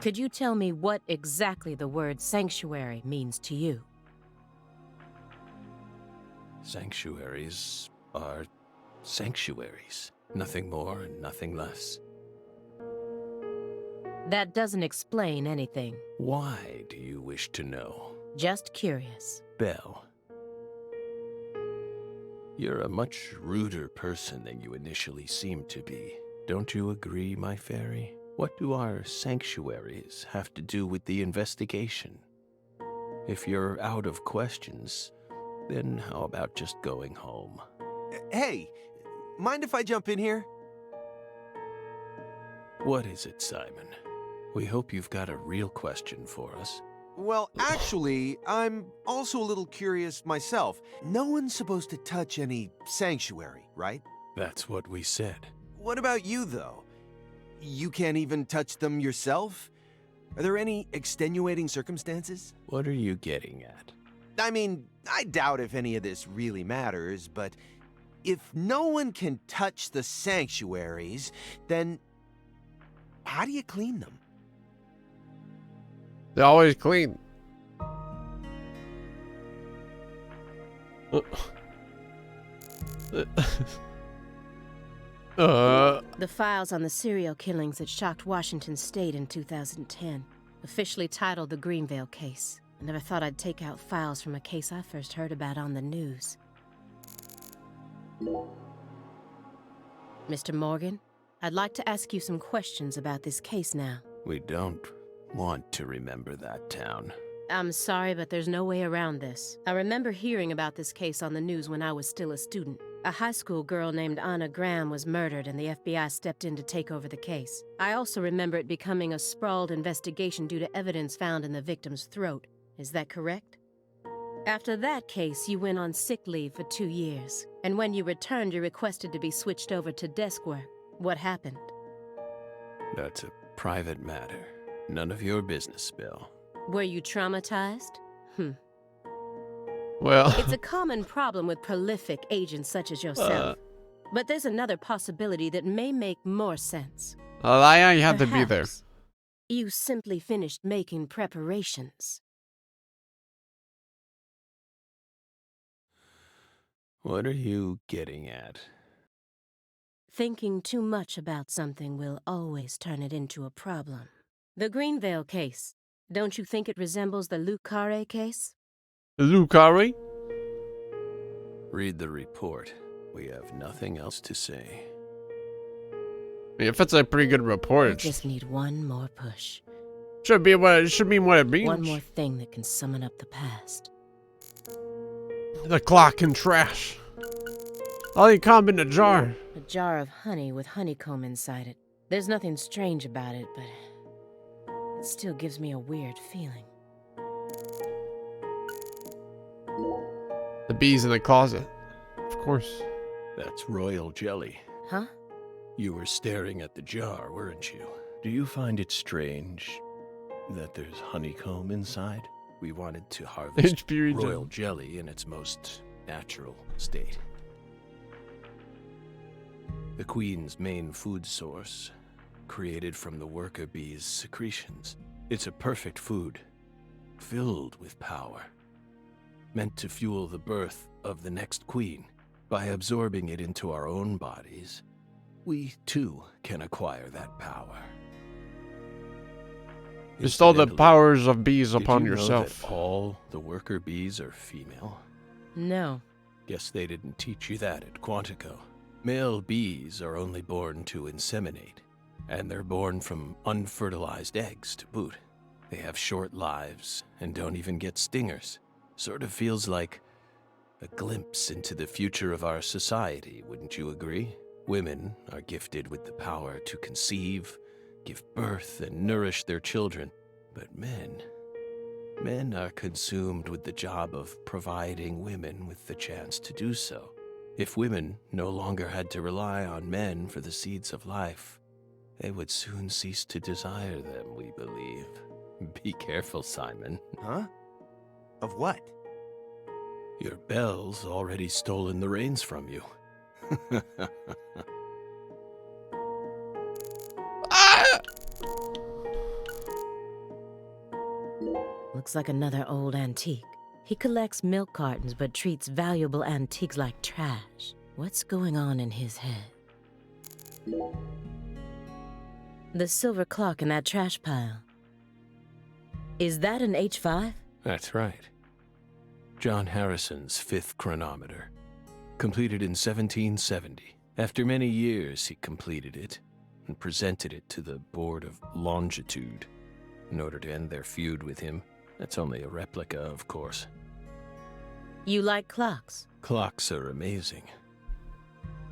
Could you tell me what exactly the word sanctuary means to you? Sanctuaries are sanctuaries. Nothing more and nothing less. That doesn't explain anything. Why do you wish to know? Just curious. Belle, you're a much ruder person than you initially seemed to be. Don't you agree, my fairy? What do our sanctuaries have to do with the investigation? If you're out of questions, then how about just going home? Hey, mind if I jump in here? What is it, Simon? We hope you've got a real question for us. Well, actually, I'm also a little curious myself. No one's supposed to touch any sanctuary, right? That's what we said. What about you, though? You can't even touch them yourself? Are there any extenuating circumstances? What are you getting at? I mean, I doubt if any of this really matters, but if no one can touch the sanctuaries, then how do you clean them? They're always clean. The files on the serial killings that shocked Washington State in 2010, officially titled the Greenville case. I never thought I'd take out files from a case I first heard about on the news. Mr. Morgan, I'd like to ask you some questions about this case now. We don't want to remember that town. I'm sorry, but there's no way around this. I remember hearing about this case on the news when I was still a student. A high school girl named Anna Graham was murdered and the FBI stepped in to take over the case. I also remember it becoming a sprawled investigation due to evidence found in the victim's throat. Is that correct? After that case, you went on sick leave for 2 years. And when you returned, you requested to be switched over to desk work. What happened? That's a private matter. None of your business, Bill. Were you traumatized? Well, It's a common problem with prolific agents such as yourself. But there's another possibility that may make more sense. Alaya, you had to be there. Perhaps you simply finished making preparations. What are you getting at? Thinking too much about something will always turn it into a problem. The Greenvale case. Don't you think it resembles the Luke Carre case? Lucari? Read the report. We have nothing else to say. If it's a pretty good I report, just need one more push. should be what it means. One more thing that can summon up the past. The clock and trash. Honeycomb in a jar. A jar of honey with honeycomb inside it. There's nothing strange about it, but it still gives me a weird feeling. The bees in the closet. Of course. That's royal jelly. Huh? You were staring at the jar, weren't you? Do you find it strange that there's honeycomb inside? We wanted to harvest HP region. royal jelly in its most natural state. The queen's main food source, created from the worker bee's secretions. It's a perfect food, filled with power, meant to fuel the birth of the next queen. By absorbing it into our own bodies, we too can acquire that power. Bestow the Incidentally, powers of bees did upon you know yourself. that all the worker bees are female? No. Guess they didn't teach you that at Quantico. Male bees are only born to inseminate, and they're born from unfertilized eggs to boot. They have short lives and don't even get stingers. Sort of feels like a glimpse into the future of our society, wouldn't you agree? Women are gifted with the power to conceive, give birth, and nourish their children. But men are consumed with the job of providing women with the chance to do so. If women no longer had to rely on men for the seeds of life, they would soon cease to desire them, we believe. Be careful, Simon. Huh? Of what? Your Belle's already stolen the reins from you. Ah! Looks like another old antique. He collects milk cartons but treats valuable antiques like trash. What's going on in his head? The silver clock in that trash pile. Is that an H5? That's right. John Harrison's 5th chronometer. Completed in 1770. After many years, he completed it and presented it to the Board of Longitude in order to end their feud with him. That's only a replica, of course. You like clocks? Clocks are amazing.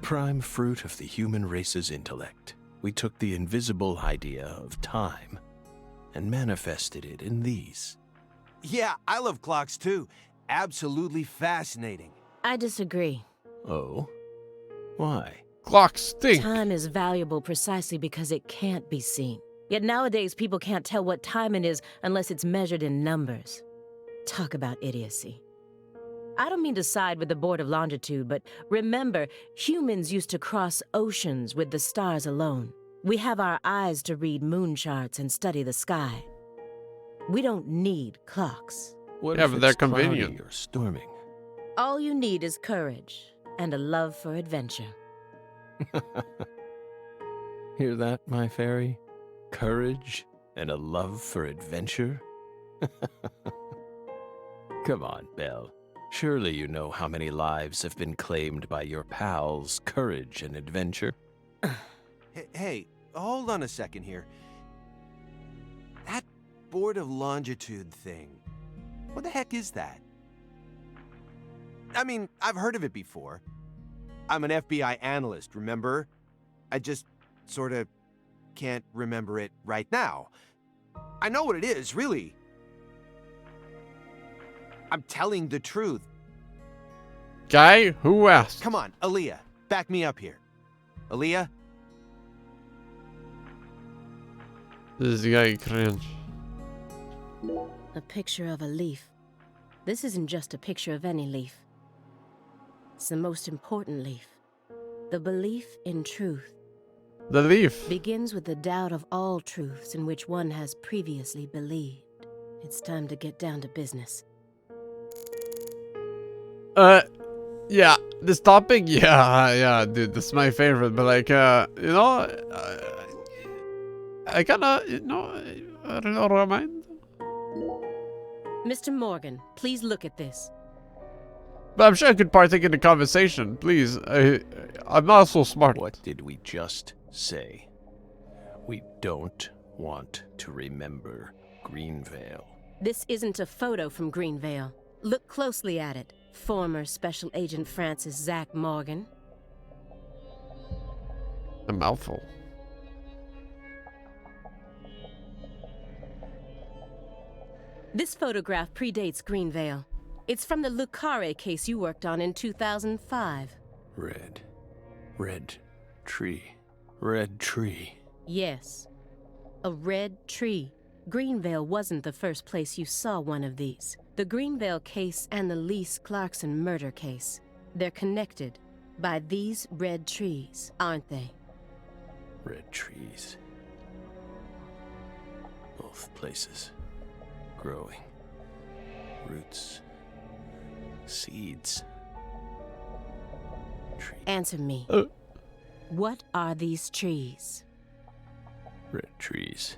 Prime fruit of the human race's intellect. We took the invisible idea of time and manifested it in these. Yeah, I love clocks too. Absolutely fascinating. I disagree. Oh? Why? Clocks stink. Time is valuable precisely because it can't be seen. Yet nowadays people can't tell what time it is unless it's measured in numbers. Talk about idiocy. I don't mean to side with the Board of Longitude, but remember, humans used to cross oceans with the stars alone. We have our eyes to read moon charts and study the sky. We don't need clocks. What Yeah, if but they're it's cloudy convenient. or storming? All you need is courage and a love for adventure. Hear that, my fairy? Courage and a love for adventure? Come on, Belle. Surely you know how many lives have been claimed by your pals' courage and adventure. Hey, hold on a second here. That Board of Longitude thing. What the heck is that? I mean, I've heard of it before. I'm an FBI analyst, remember? I just sort of can't remember it right now. I know what it is, really. I'm telling the truth. Guy, who asked? Come on, Aaliyah, back me up here. Aaliyah? This is the guy cringe. A picture of a leaf. This isn't just a picture of any leaf. It's the most important leaf. The belief in truth. The leaf. begins with the doubt of all truths in which one has previously believed. It's time to get down to business. Yeah, this topic, yeah, dude, this is my favorite, but like, you know, I kinda, you know, I don't mind. Mr. Morgan, please look at this. But I'm sure I could partake in the conversation, please. I'm not so smart. What did we just say? We don't want to remember Greenvale. This isn't a photo from Greenvale. Look closely at it. Former Special Agent Francis Zach Morgan. A mouthful. This photograph predates Greenvale. It's from the Lucare case you worked on in 2005. Red tree. Yes. A red tree. Greenvale wasn't the first place you saw one of these. The Greenvale case and the Lise Clarkson murder case. They're connected by these red trees, aren't they? Red trees. Both places. Growing. Roots. Seeds. Tree. Answer me. What are these trees? Red trees.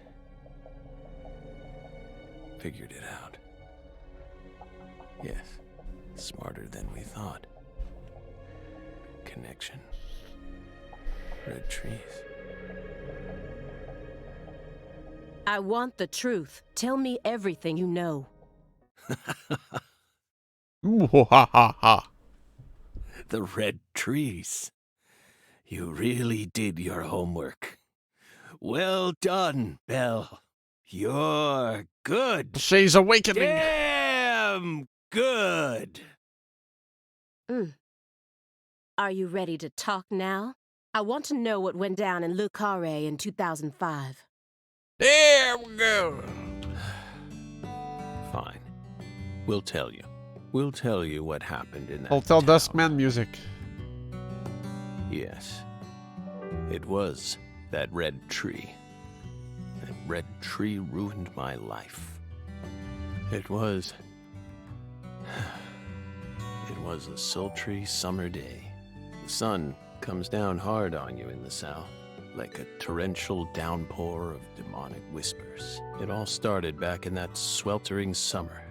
Figured it out. Yes. Smarter than we thought. Connection. Red trees. I want the truth. Tell me everything you know. The red trees. You really did your homework. Well done, Belle. You're good. She's awakening. Damn good. Are you ready to talk now? I want to know what went down in Le Carré in 2005. There we go. Fine. We'll tell you. We'll tell you what happened in that Hotel town. Duskman music. Yes. It was that red tree. That red tree ruined my life. It was a sultry summer day. The sun comes down hard on you in the south, like a torrential downpour of demonic whispers. It all started back in that sweltering summer.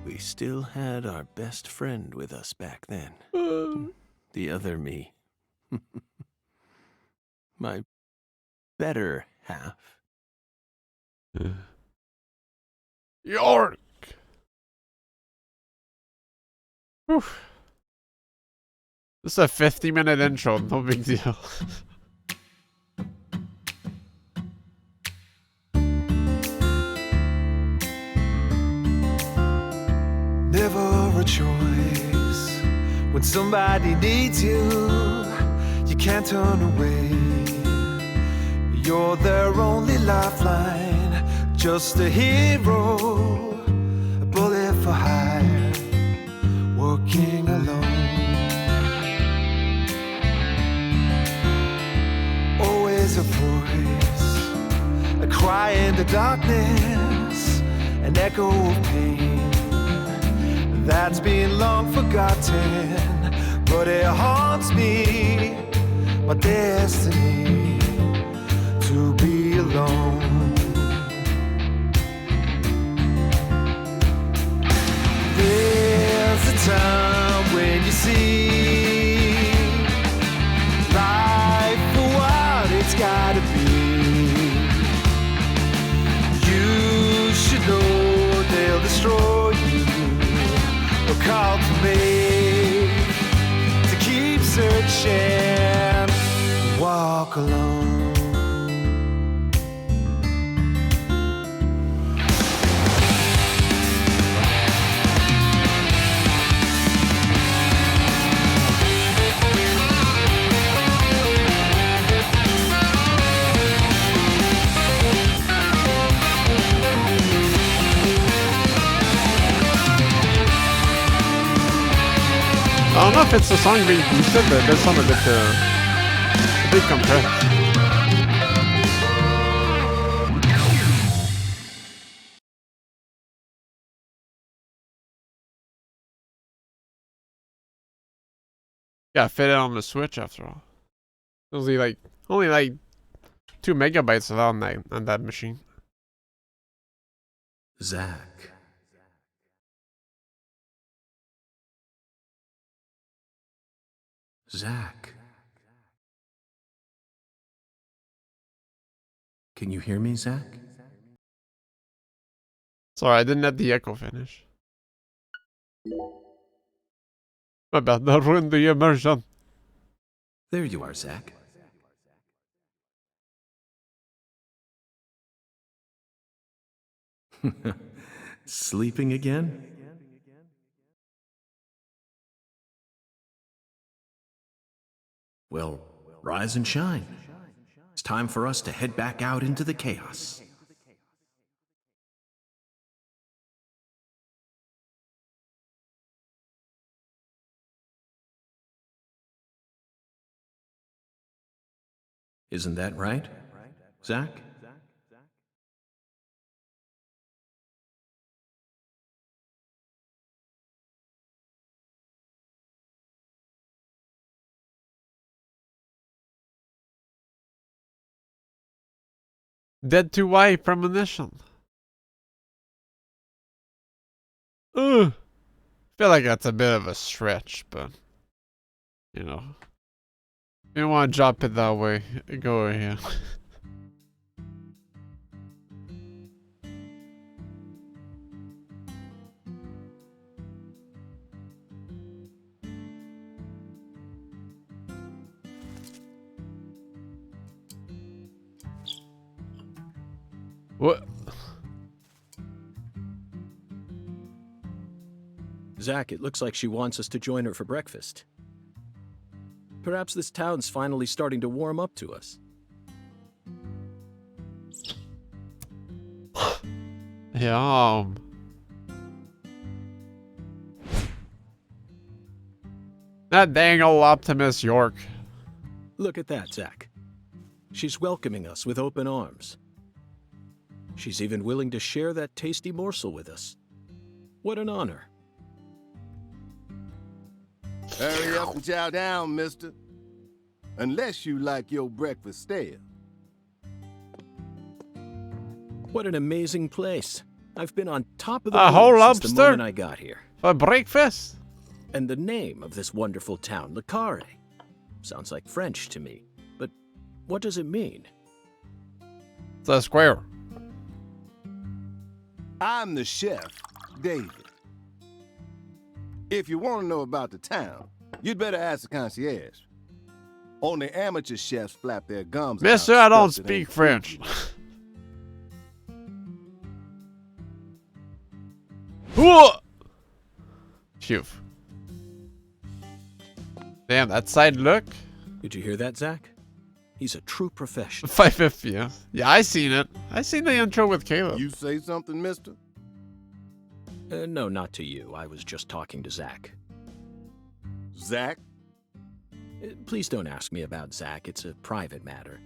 We still had our best friend with us back then. The other me. My better half. York. Whew. This is a 50-minute intro, no big deal. Never a choice. When somebody needs you, you can't turn away. You're their only lifeline, just a hero, a bullet for hire, working alone. Always a voice, a cry in the darkness, an echo of pain that's been long forgotten, but it haunts me, my destiny to be alone. There's a time when you see life for what it's gotta be. You should know they'll destroy you. A call to me to keep searching, walk alone. I don't know if it's the song being boosted, but it does sound a bit compressed. Yeah, fit it on the Switch after all. Only like 2 megabytes of on that machine. Zach. Zach. Can you hear me, Zach? Sorry, I didn't let the echo finish. My bad, that ruined the immersion. There you are, Zach. Sleeping again? Well, rise and shine. It's time for us to head back out into the chaos. Isn't that right, Zach? Dead to Y Premonition. Ugh. Feel like that's a bit of a stretch, but you know. If you want to drop it that way, go ahead. What? Zach, it looks like she wants us to join her for breakfast. Perhaps this town's finally starting to warm up to us. Yeah. That dang old Optimus York. Look at that, Zach. She's welcoming us with open arms. She's even willing to share that tasty morsel with us. What an honor. Hurry up and chow down, mister. Unless you like your breakfast stale. What an amazing place. I've been on top of the A whole world since the lobster? moment I got here. For breakfast? And the name of this wonderful town, Le Carre. Sounds like French to me. But what does it mean? It's a square. I'm the chef, David. If you want to know about the town, you'd better ask the concierge. Only amateur chefs flap their gums. Mister, about I don't stuff that ain't speak French. Phew. Damn, that side look. Did you hear that, Zach? He's a true professional. 550, yeah. Yeah, I seen it. I seen the intro with Caleb. You say something, mister? No, not to you. I was just talking to Zach. Zach? Please don't ask me about Zach. It's a private matter.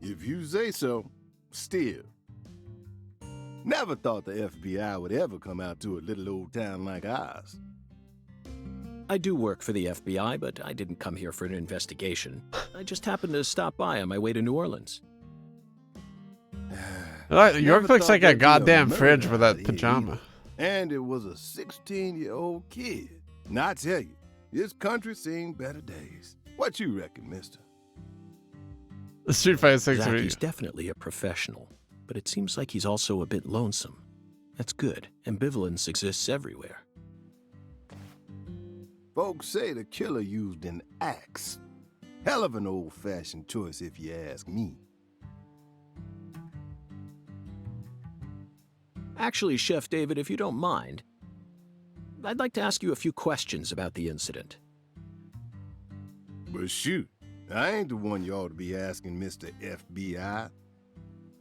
If you say so, still. Never thought the FBI would ever come out to a little old town like ours. I do work for the FBI, but I didn't come here for an investigation. I just happened to stop by on my way to New Orleans. York looks like a there'd be goddamn murder fridge with out that here pajama. either. And it was a 16-year-old kid. And I tell you, this country's seen better days. What you reckon, mister? The Street Fighter 6 Zach, video. he's definitely a professional, but it seems like he's also a bit lonesome. That's good. Ambivalence exists everywhere. Folks say the killer used an axe. Hell of an old-fashioned choice if you ask me. Actually, Chef David, if you don't mind, I'd like to ask you a few questions about the incident. But shoot, I ain't the one you ought to be asking, Mr. FBI.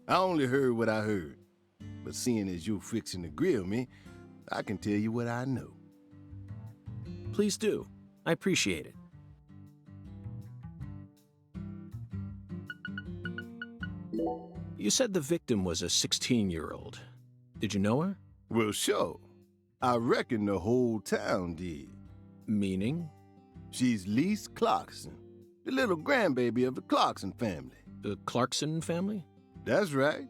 I only heard what I heard. But seeing as you're fixing to grill me, I can tell you what I know. Please do. I appreciate it. You said the victim was a 16-year-old. Did you know her? Well, sure. I reckon the whole town did. Meaning? She's Lise Clarkson, the little grandbaby of the Clarkson family. The Clarkson family? That's right.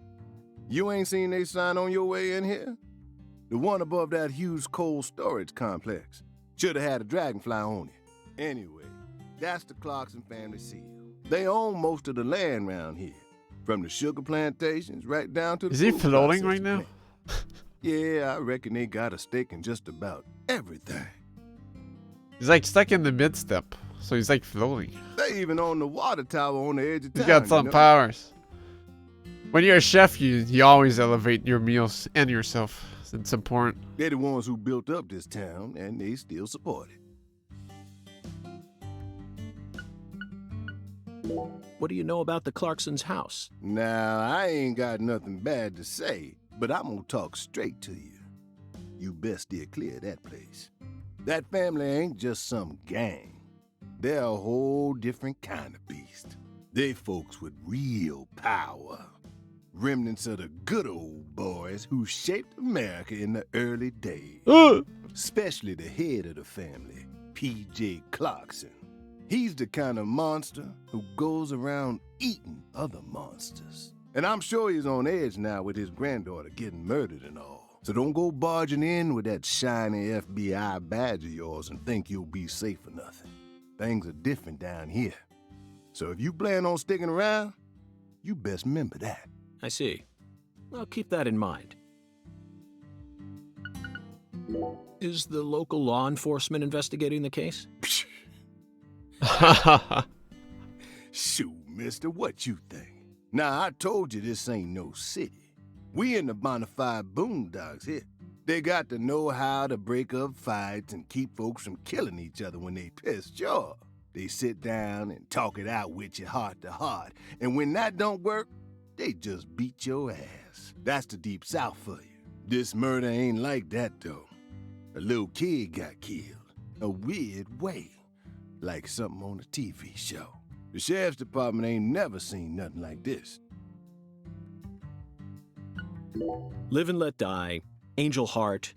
You ain't seen they sign on your way in here? The one above that huge cold storage complex. Should have had a dragonfly on it. Anyway, that's the Clarkson family seal. They own most of the land around here. From the sugar plantations right down to the Is he food floating right processing now? plant. Yeah, I reckon they got a stake in just about everything. He's like stuck in the mid step, so he's like floating. They even own the water tower on the edge of He's town. got some you know? powers. When you're a chef, you always elevate your meals and yourself. It's important. They're the ones who built up this town, and they still support it. What do you know about the Clarksons' house? Now, I ain't got nothing bad to say, but I'm gonna talk straight to you. You best steer clear of that place. That family ain't just some gang. They're a whole different kind of beast. They folks with real power. Remnants of the good old boys who shaped America in the early days. Especially the head of the family, P.J. Clarkson. He's the kind of monster who goes around eating other monsters. And I'm sure he's on edge now with his granddaughter getting murdered and all. So don't go barging in with that shiny FBI badge of yours and think you'll be safe or nothing. Things are different down here. So if you plan on sticking around, you best remember that. I see. I'll keep that in mind. Is the local law enforcement investigating the case? Shoot, mister, what you think? Now, I told you this ain't no city. We in the bonafide boondocks here. They got to know how to break up fights and keep folks from killing each other when they pissed you off. They sit down and talk it out with you heart to heart. And when that don't work, they just beat your ass. That's the deep south for you. This murder ain't like that, though. A little kid got killed. A weird way. Like something on a TV show. The sheriff's department ain't never seen nothing like this. Live and Let Die, Angel Heart,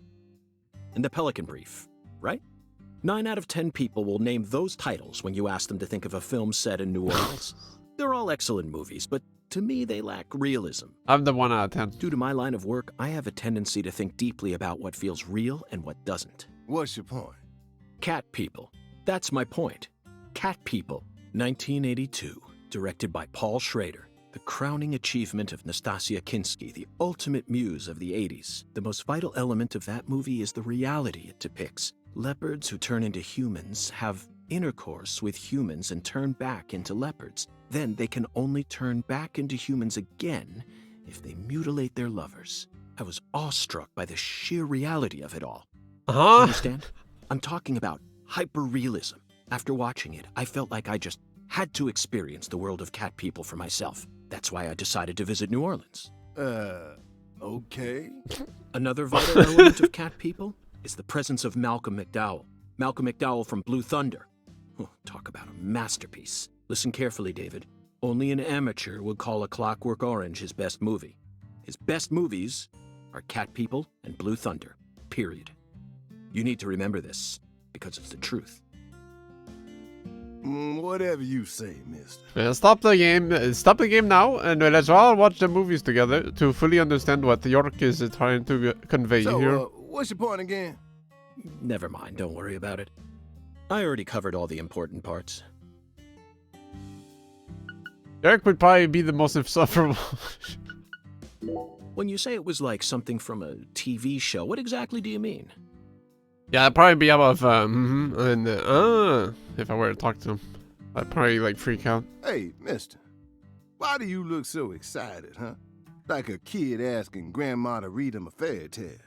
and The Pelican Brief, right? 9 out of 10 people will name those titles when you ask them to think of a film set in New Orleans. They're all excellent movies, but to me they lack realism. I'm the 1 out of 10. Due to my line of work, I have a tendency to think deeply about what feels real and what doesn't. What's your point? Cat People. That's my point. Cat People, 1982, directed by Paul Schrader. The crowning achievement of Nastasia Kinski, the ultimate muse of the 80s. The most vital element of that movie is the reality it depicts. Leopards who turn into humans have intercourse with humans and turn back into leopards. Then they can only turn back into humans again if they mutilate their lovers. I was awestruck by the sheer reality of it all. Understand? I'm talking about hyper-realism. After watching it, I felt like I just had to experience the world of Cat People for myself. That's why I decided to visit New Orleans. Okay. Another vital element of Cat People is the presence of Malcolm McDowell. Malcolm McDowell from Blue Thunder. Oh, talk about a masterpiece. Listen carefully, David. Only an amateur would call A Clockwork Orange his best movie. His best movies are Cat People and Blue Thunder. Period. You need to remember this, because it's the truth. Whatever you say, mister. Stop the game. Stop the game now, and let's all watch the movies together to fully understand what York is trying to convey So, here. what's your point again? Never mind, don't worry about it. I already covered all the important parts. York would probably be the most insufferable. When you say it was like something from a TV show, what exactly do you mean? Yeah, I'd probably be out of if I were to talk to him, I'd probably like freak out. Hey, mister. Why do you look so excited, huh? Like a kid asking grandma to read him a fairy tale.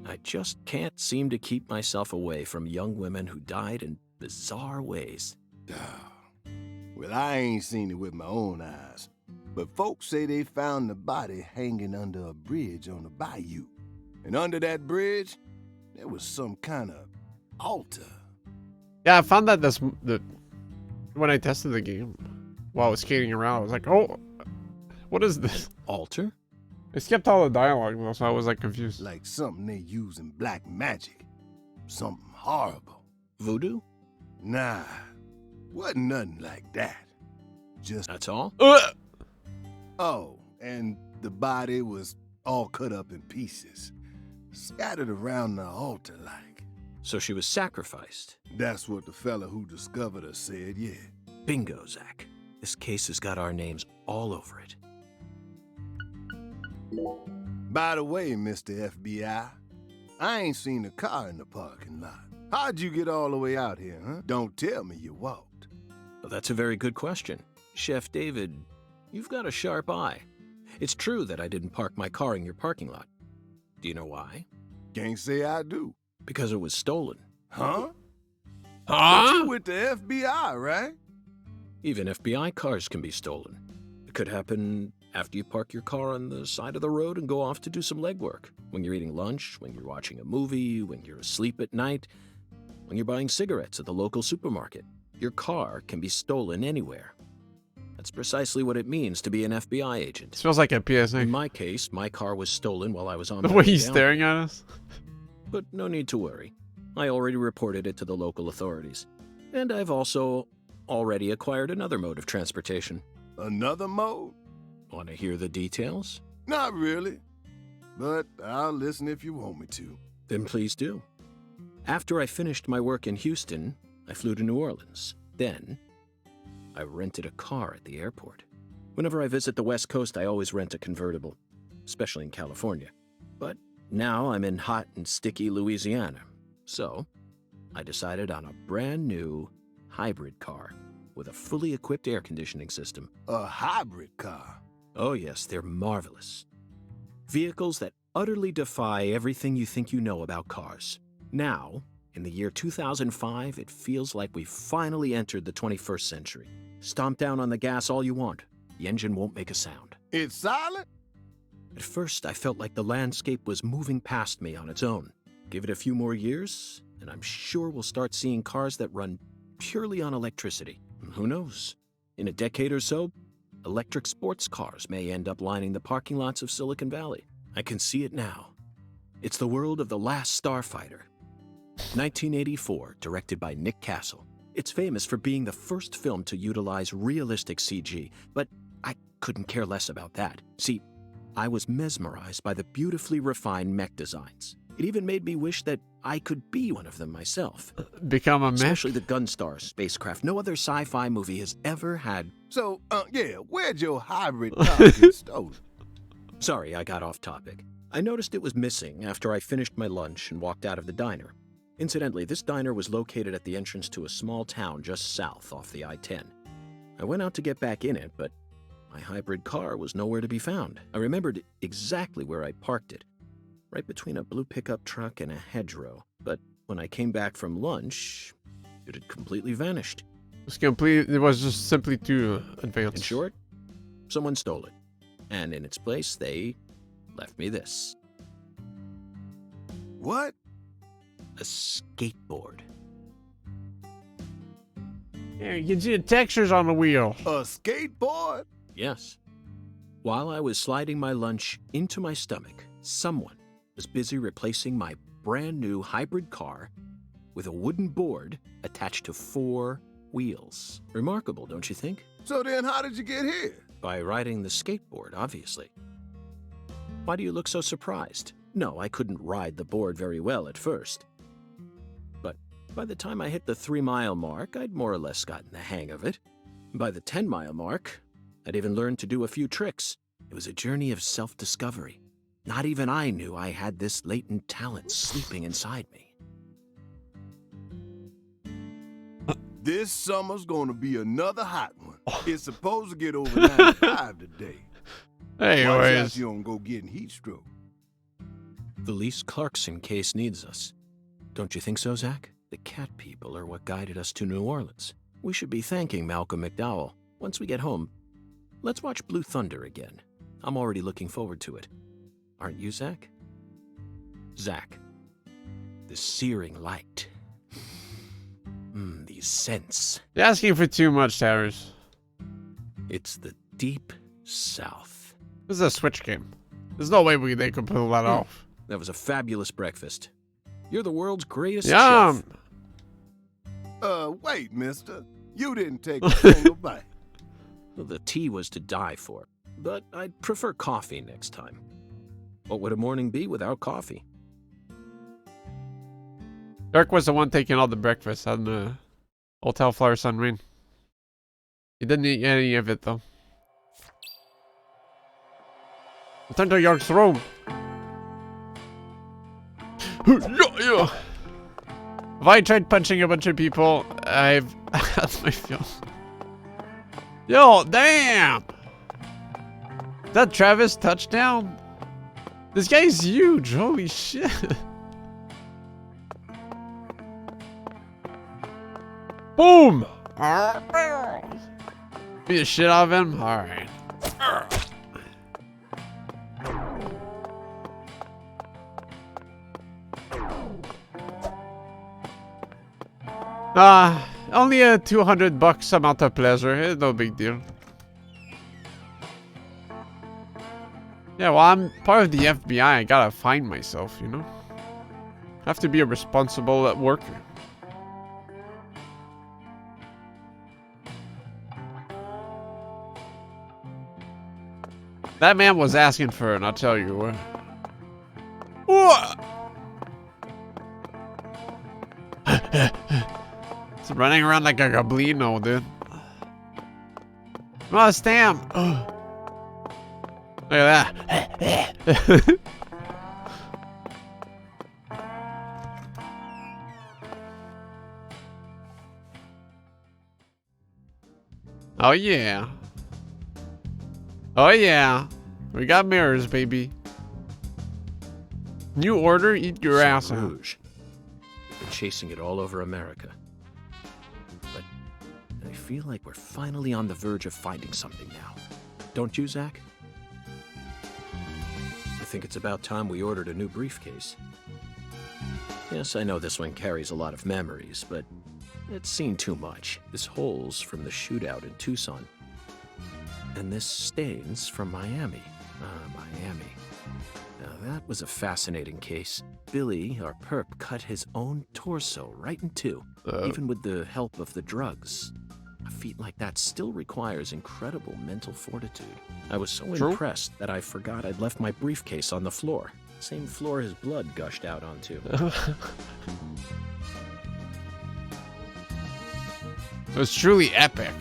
I just can't seem to keep myself away from young women who died in bizarre ways. Well, I ain't seen it with my own eyes, but folks say they found the body hanging under a bridge on the bayou. And under that bridge, there was some kind of altar. Yeah, I found that when I tested the game while I was skating around, I was like, oh, what is this? Altar? It skipped all the dialogue though, so I was like confused. Like something they use in black magic. Something horrible. Voodoo? Nah, wasn't nothing like that. Just, That's all? oh, and the body was all cut up in pieces, scattered around the altar like. So she was sacrificed. That's what the fella who discovered her said, yeah. Bingo, Zach. This case has got our names all over it. By the way, Mr. FBI, I ain't seen a car in the parking lot. How'd you get all the way out here, huh? Don't tell me you walked. Well, that's a very good question. Chef David, you've got a sharp eye. It's true that I didn't park my car in your parking lot. Do you know why? Can't say I do. Because it was stolen. Huh? But you with the FBI, right? Even FBI cars can be stolen. It could happen after you park your car on the side of the road and go off to do some legwork. When you're eating lunch, when you're watching a movie, when you're asleep at night, when you're buying cigarettes at the local supermarket. Your car can be stolen anywhere. That's precisely what it means to be an FBI agent. This feels like a PSA. In my case, my car was stolen while I was on The my way way he's down. staring at us. But no need to worry. I already reported it to the local authorities. And I've also already acquired another mode of transportation. Another mode? Want to hear the details? Not really. But I'll listen if you want me to. Then please do. After I finished my work in Houston, I flew to New Orleans. Then, I rented a car at the airport. Whenever I visit the West Coast, I always rent a convertible, especially in California. But now I'm in hot and sticky Louisiana. So, I decided on a brand new hybrid car with a fully equipped air conditioning system. A hybrid car? Oh yes, they're marvelous. Vehicles that utterly defy everything you think you know about cars. Now, in the year 2005, it feels like we've finally entered the 21st century. Stomp down on the gas all you want. The engine won't make a sound. It's silent? At first, I felt like the landscape was moving past me on its own. Give it a few more years, and I'm sure we'll start seeing cars that run purely on electricity. Who knows? In a decade or so, electric sports cars may end up lining the parking lots of Silicon Valley. I can see it now. It's the world of The Last Starfighter. 1984, directed by Nick Castle. It's famous for being the first film to utilize realistic CG, but I couldn't care less about that. See, I was mesmerized by the beautifully refined mech designs. It even made me wish that I could be one of them myself. Become a mech? Especially the Gunstar spacecraft. No other sci-fi movie has ever had... So, yeah, where'd your hybrid car get stolen? Sorry, I got off topic. I noticed it was missing after I finished my lunch and walked out of the diner. Incidentally, this diner was located at the entrance to a small town just south off the I-10. I went out to get back in it, but my hybrid car was nowhere to be found. I remembered exactly where I parked it, right between a blue pickup truck and a hedgerow. But when I came back from lunch, it had completely vanished. It was just simply too advanced. In short, someone stole it. And in its place, they left me this. What? A skateboard. Yeah, you can see the textures on the wheel. A skateboard? Yes. While I was sliding my lunch into my stomach, someone was busy replacing my brand new hybrid car with a wooden board attached to 4 wheels. Remarkable, don't you think? So then how did you get here? By riding the skateboard, obviously. Why do you look so surprised? No, I couldn't ride the board very well at first. But by the time I hit the 3-mile mark, I'd more or less gotten the hang of it. By the 10-mile mark, I'd even learned to do a few tricks. It was a journey of self-discovery. Not even I knew I had this latent talent sleeping inside me. This summer's gonna be another hot one. It's supposed to get over 95 today. Watch out Anyways. you don't go getting heat stroke. The Lise Clarkson case needs us. Don't you think so, Zach? The cat people are what guided us to New Orleans. We should be thanking Malcolm McDowell. Once we get home, let's watch Blue Thunder again. I'm already looking forward to it. Aren't you, Zach? Zach, the searing light. These scents. You're asking for too much, Towers. It's the deep south. This is a Switch game. There's no way they could pull that off. That was a fabulous breakfast. You're the world's greatest Yum! chef. Wait, mister. You didn't take a single bite. Well, the tea was to die for, but I'd prefer coffee next time. What would a morning be without coffee? Dirk was the one taking all the breakfast on the Hotel Flower Sunrain. He didn't eat any of it, though. Return to York's room. Have I tried punching a bunch of people? That's my feel. Yo, damn! Is that Travis touchdown? This guy's huge. Holy shit. Boom! Beat the shit out of him? Alright. Only a $200 amount of pleasure. It's no big deal. Yeah, well, I'm part of the FBI. I gotta find myself, you know? I have to be a responsible worker. That man was asking for it, I'll tell you what. It's running around like a goblino, dude. Oh, Stam! Look at that. Oh, yeah. Oh, yeah. We got mirrors, baby. New order, eat your ass out. Rouge. We've been chasing it all over America. But I feel like we're finally on the verge of finding something now. Don't you, Zach? I think it's about time we ordered a new briefcase. Yes, I know this one carries a lot of memories, but it's seen too much. This hole's from the shootout in Tucson. And this stain's from Miami. Miami. Now that was a fascinating case. Billy, our perp, cut his own torso right in two, even with the help of the drugs. A feat like that still requires incredible mental fortitude. I was so impressed that I forgot I'd left my briefcase on the floor. Same floor his blood gushed out onto. It was truly epic.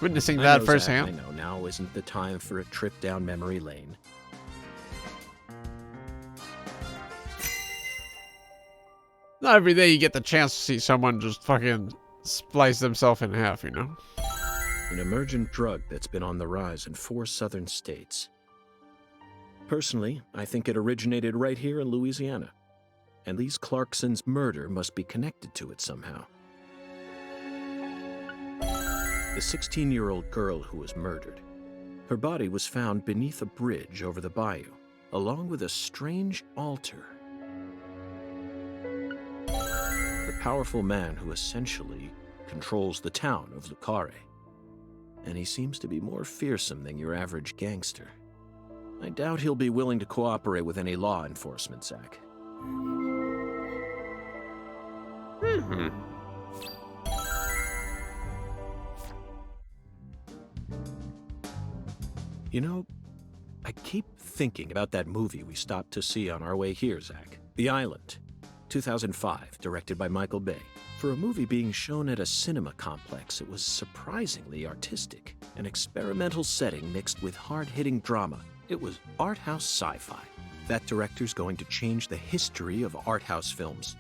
Witnessing I that know, firsthand. Zach, I know, now isn't the time for a trip down memory lane. Not every day you get the chance to see someone just fucking splice themselves in half, you know? An emergent drug that's been on the rise in 4 southern states. Personally, I think it originated right here in Louisiana. And Lise Clarkson's murder must be connected to it somehow. The 16-year-old girl who was murdered. Her body was found beneath a bridge over the bayou, along with a strange altar. The powerful man who essentially controls the town of Lucare. And he seems to be more fearsome than your average gangster. I doubt he'll be willing to cooperate with any law enforcement, Zach. You know, I keep thinking about that movie we stopped to see on our way here, Zach. The Island, 2005, directed by Michael Bay. For a movie being shown at a cinema complex, it was surprisingly artistic. An experimental setting mixed with hard-hitting drama. It was art house sci-fi. That director's going to change the history of art house films.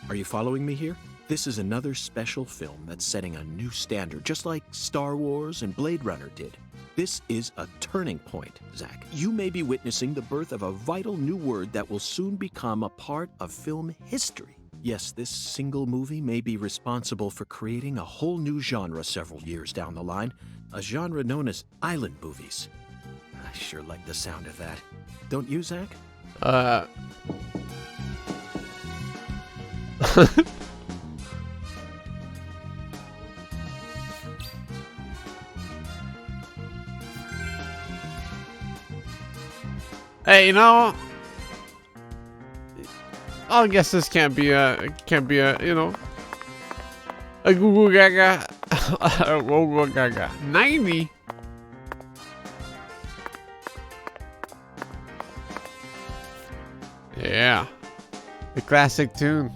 Are you following me here? This is another special film that's setting a new standard, just like Star Wars and Blade Runner did. This is a turning point, Zach. You may be witnessing the birth of a vital new word that will soon become a part of film history. Yes, this single movie may be responsible for creating a whole new genre several years down the line, a genre known as island movies. I sure like the sound of that. Don't you, Zach? Hey, you know, I guess this can't be a, you know, A Google Gaga. A Google Gaga. 90. Yeah. The classic tune.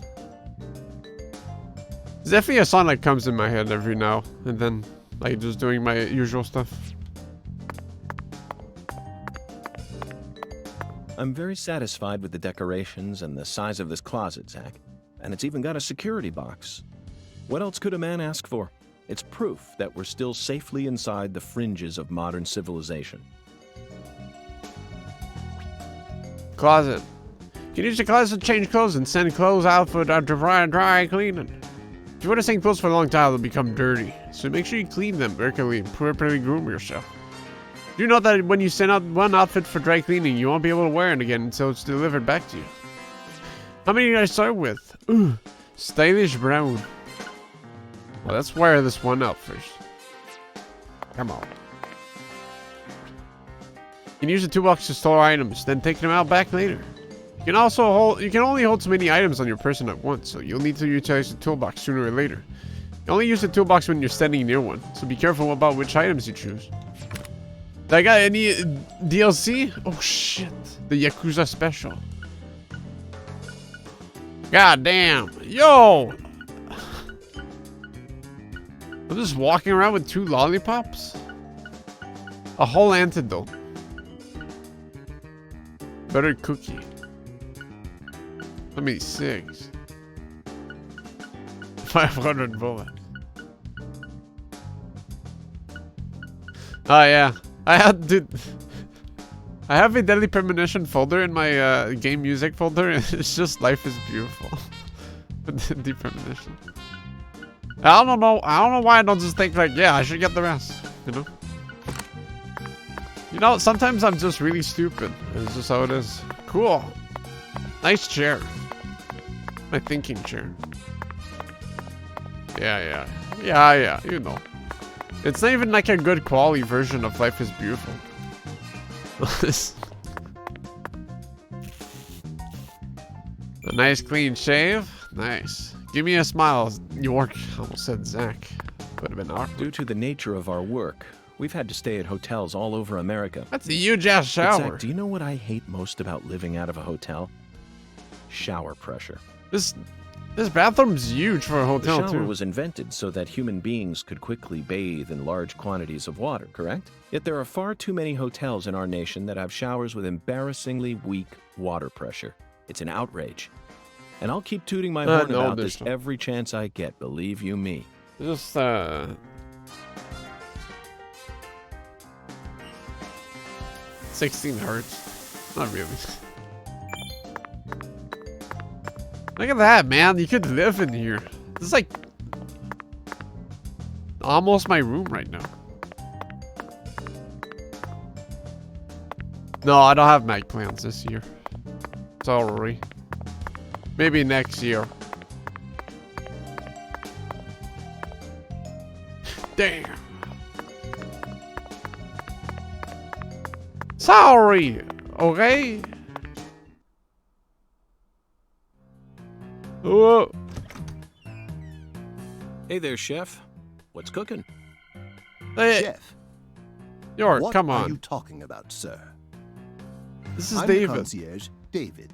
There's definitely a song that comes in my head every now and then. Like just doing my usual stuff. I'm very satisfied with the decorations and the size of this closet, Zach. And it's even got a security box. What else could a man ask for? It's proof that we're still safely inside the fringes of modern civilization. Closet. You can use your closet to change clothes and send clothes out for dry cleaning. If you wear the same clothes for a long time, they'll become dirty. So make sure you clean them regularly and properly groom yourself. Do you know that when you send out one outfit for dry cleaning, you won't be able to wear it again until it's delivered back to you? How many did I start with? Ooh, stylish brown. Well, let's wear this one out first. Come on. You can use the toolbox to store items, then take them out back later. You can also only hold so many items on your person at once, so you'll need to utilize the toolbox sooner or later. You only use the toolbox when you're standing near one, so be careful about which items you choose. Did I got any DLC? Oh shit, the Yakuza special. God damn, yo! I'm just walking around with 2 lollipops? A whole antidote. Better cookie. Let me 6. 500 bullets. Oh yeah, I have a Deadly Premonition folder in my game music folder, and it's just Life is Beautiful. Deadly Premonition. I don't know why I don't just think like, yeah, I should get the rest, you know? You know, sometimes I'm just really stupid. It's just how it is. Cool. Nice chair. My thinking chair. Yeah, you know. It's not even like a good quality version of Life is Beautiful. A nice clean shave. Nice. Give me a smile, York. Almost said Zach. Would have been awkward. Due to the nature of our work, we've had to stay at hotels all over America. That's a huge ass shower. Zach, do you know what I hate most about living out of a hotel? Shower pressure. This bathroom's huge for a hotel, The shower too. was invented so that human beings could quickly bathe in large quantities of water, correct? Yet there are far too many hotels in our nation that have showers with embarrassingly weak water pressure. It's an outrage. And I'll keep tooting my horn about this every chance I get, believe you me. Just, 16 hertz. Not really. Look at that, man. You could live in here. This is like almost my room right now. No, I don't have Mac plans this year. Sorry. Maybe next year. Damn. Sorry. Okay. Whoa. Hey there, chef. What's cooking? Hey, Chef, York, what come are on. you talking about, sir? This is I'm the David. concierge, David.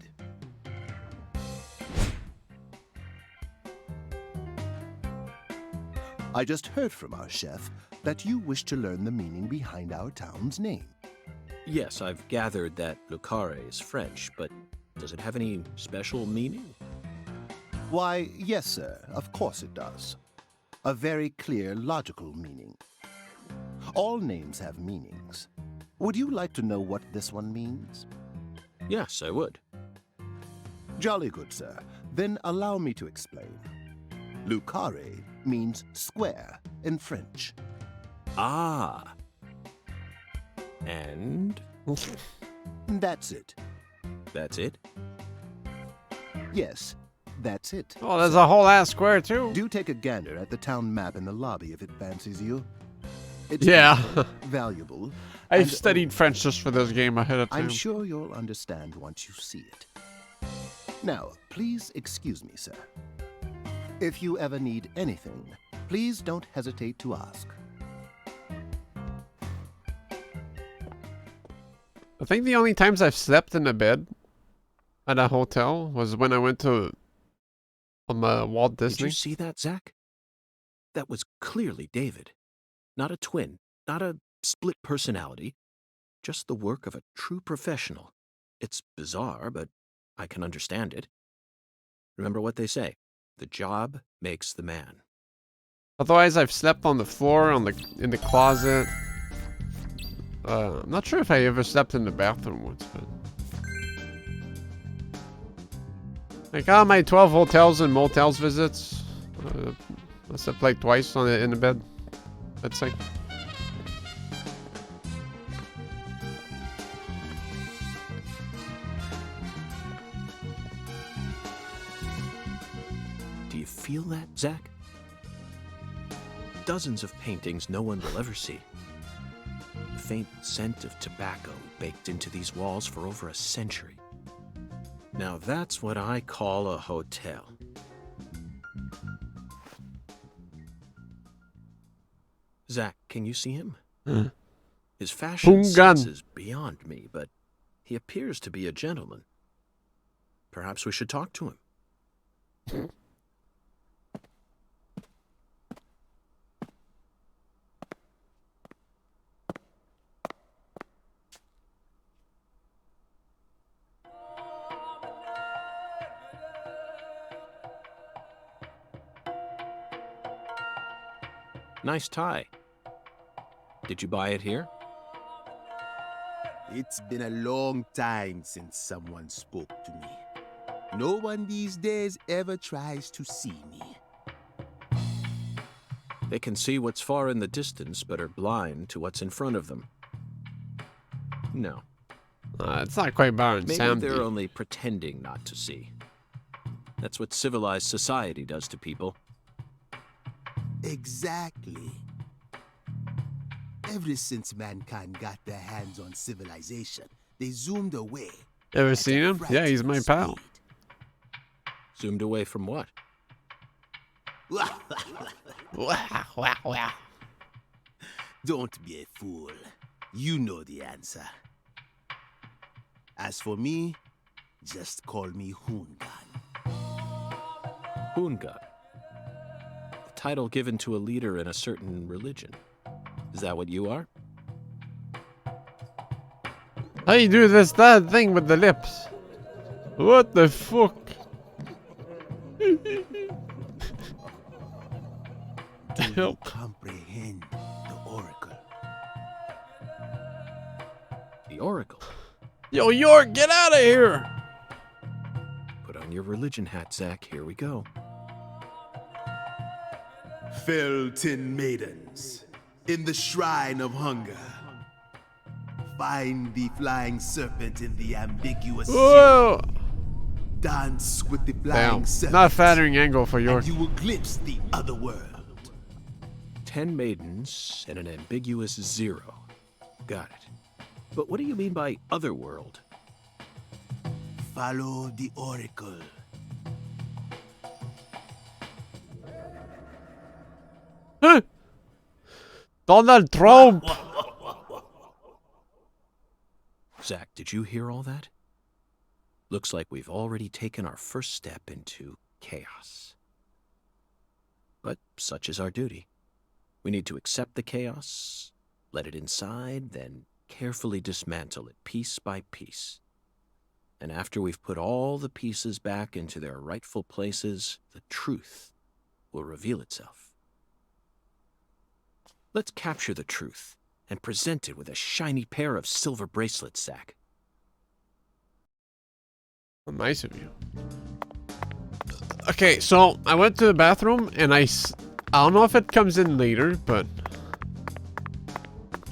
I just heard from our chef that you wish to learn the meaning behind our town's name. Yes, I've gathered that Lucare is French, but does it have any special meaning? Why, yes, sir, of course it does. A very clear, logical meaning. All names have meanings. Would you like to know what this one means? Yes, I would. Jolly good, sir. Then allow me to explain. Lucare means square in French. Ah. And That's it. that's it? Yes, that's it. Oh, there's a whole ass square too. Do take a gander at the town map in the lobby if it fancies you. It's Yeah. valuable. I and studied old. French just for this game ahead of time. I'm sure you'll understand once you see it. Now, please excuse me, sir. If you ever need anything, please don't hesitate to ask. I think the only times I've slept in a bed at a hotel was when I went to Walt Did Disney. you see that, Zach? That was clearly David. Not a twin, not a split personality, just the work of a true professional. It's bizarre, but I can understand it. Remember what they say, the job makes the man. Otherwise, I've slept on the floor, in the closet. I'm not sure if I ever slept in the bathroom once, but like all my 12 hotels and motels visits, I slept like twice in the bed, I'd say. Do you feel that, Zach? Dozens of paintings no one will ever see. The faint scent of tobacco baked into these walls for over a century. Now that's what I call a hotel. Zach, can you see him? His fashion sense is beyond me, but he appears to be a gentleman. Perhaps we should talk to him. Nice tie. Did you buy it here? It's been a long time since someone spoke to me. No one these days ever tries to see me. They can see what's far in the distance, but are blind to what's in front of them. No. It's not quite Baron Maybe Samedi. they're only pretending not to see. That's what civilized society does to people. Exactly. Ever since mankind got their hands on civilization, they zoomed away. Ever at seen a him? Yeah, he's my frightening pal. Zoomed away from what? speed. Wow. Don't be a fool. You know the answer. As for me, just call me Hoongan. Hoongan. The title given to a leader in a certain religion. Is that what you are? How you do that thing with the lips? What the fuck? Do you comprehend the oracle? The Oracle. Yo, York, get out of here! Put on your religion hat, Zach. Here we go. Felton maidens, in the shrine of hunger, find the flying serpent in the ambiguous Whoa! sea. Dance with the flying Damn, serpent, not a flattering angle for York. and you will glimpse the other world. 10 maidens and an ambiguous 0. Got it. But what do you mean by otherworld? Follow the oracle. Huh? Donald Trump! Zach, did you hear all that? Looks like we've already taken our first step into chaos. But such is our duty. We need to accept the chaos, let it inside, then carefully dismantle it piece by piece. And after we've put all the pieces back into their rightful places, the truth will reveal itself. Let's capture the truth and present it with a shiny pair of silver bracelets, Zach. Nice of you. Okay, so I went to the bathroom and I don't know if it comes in later, but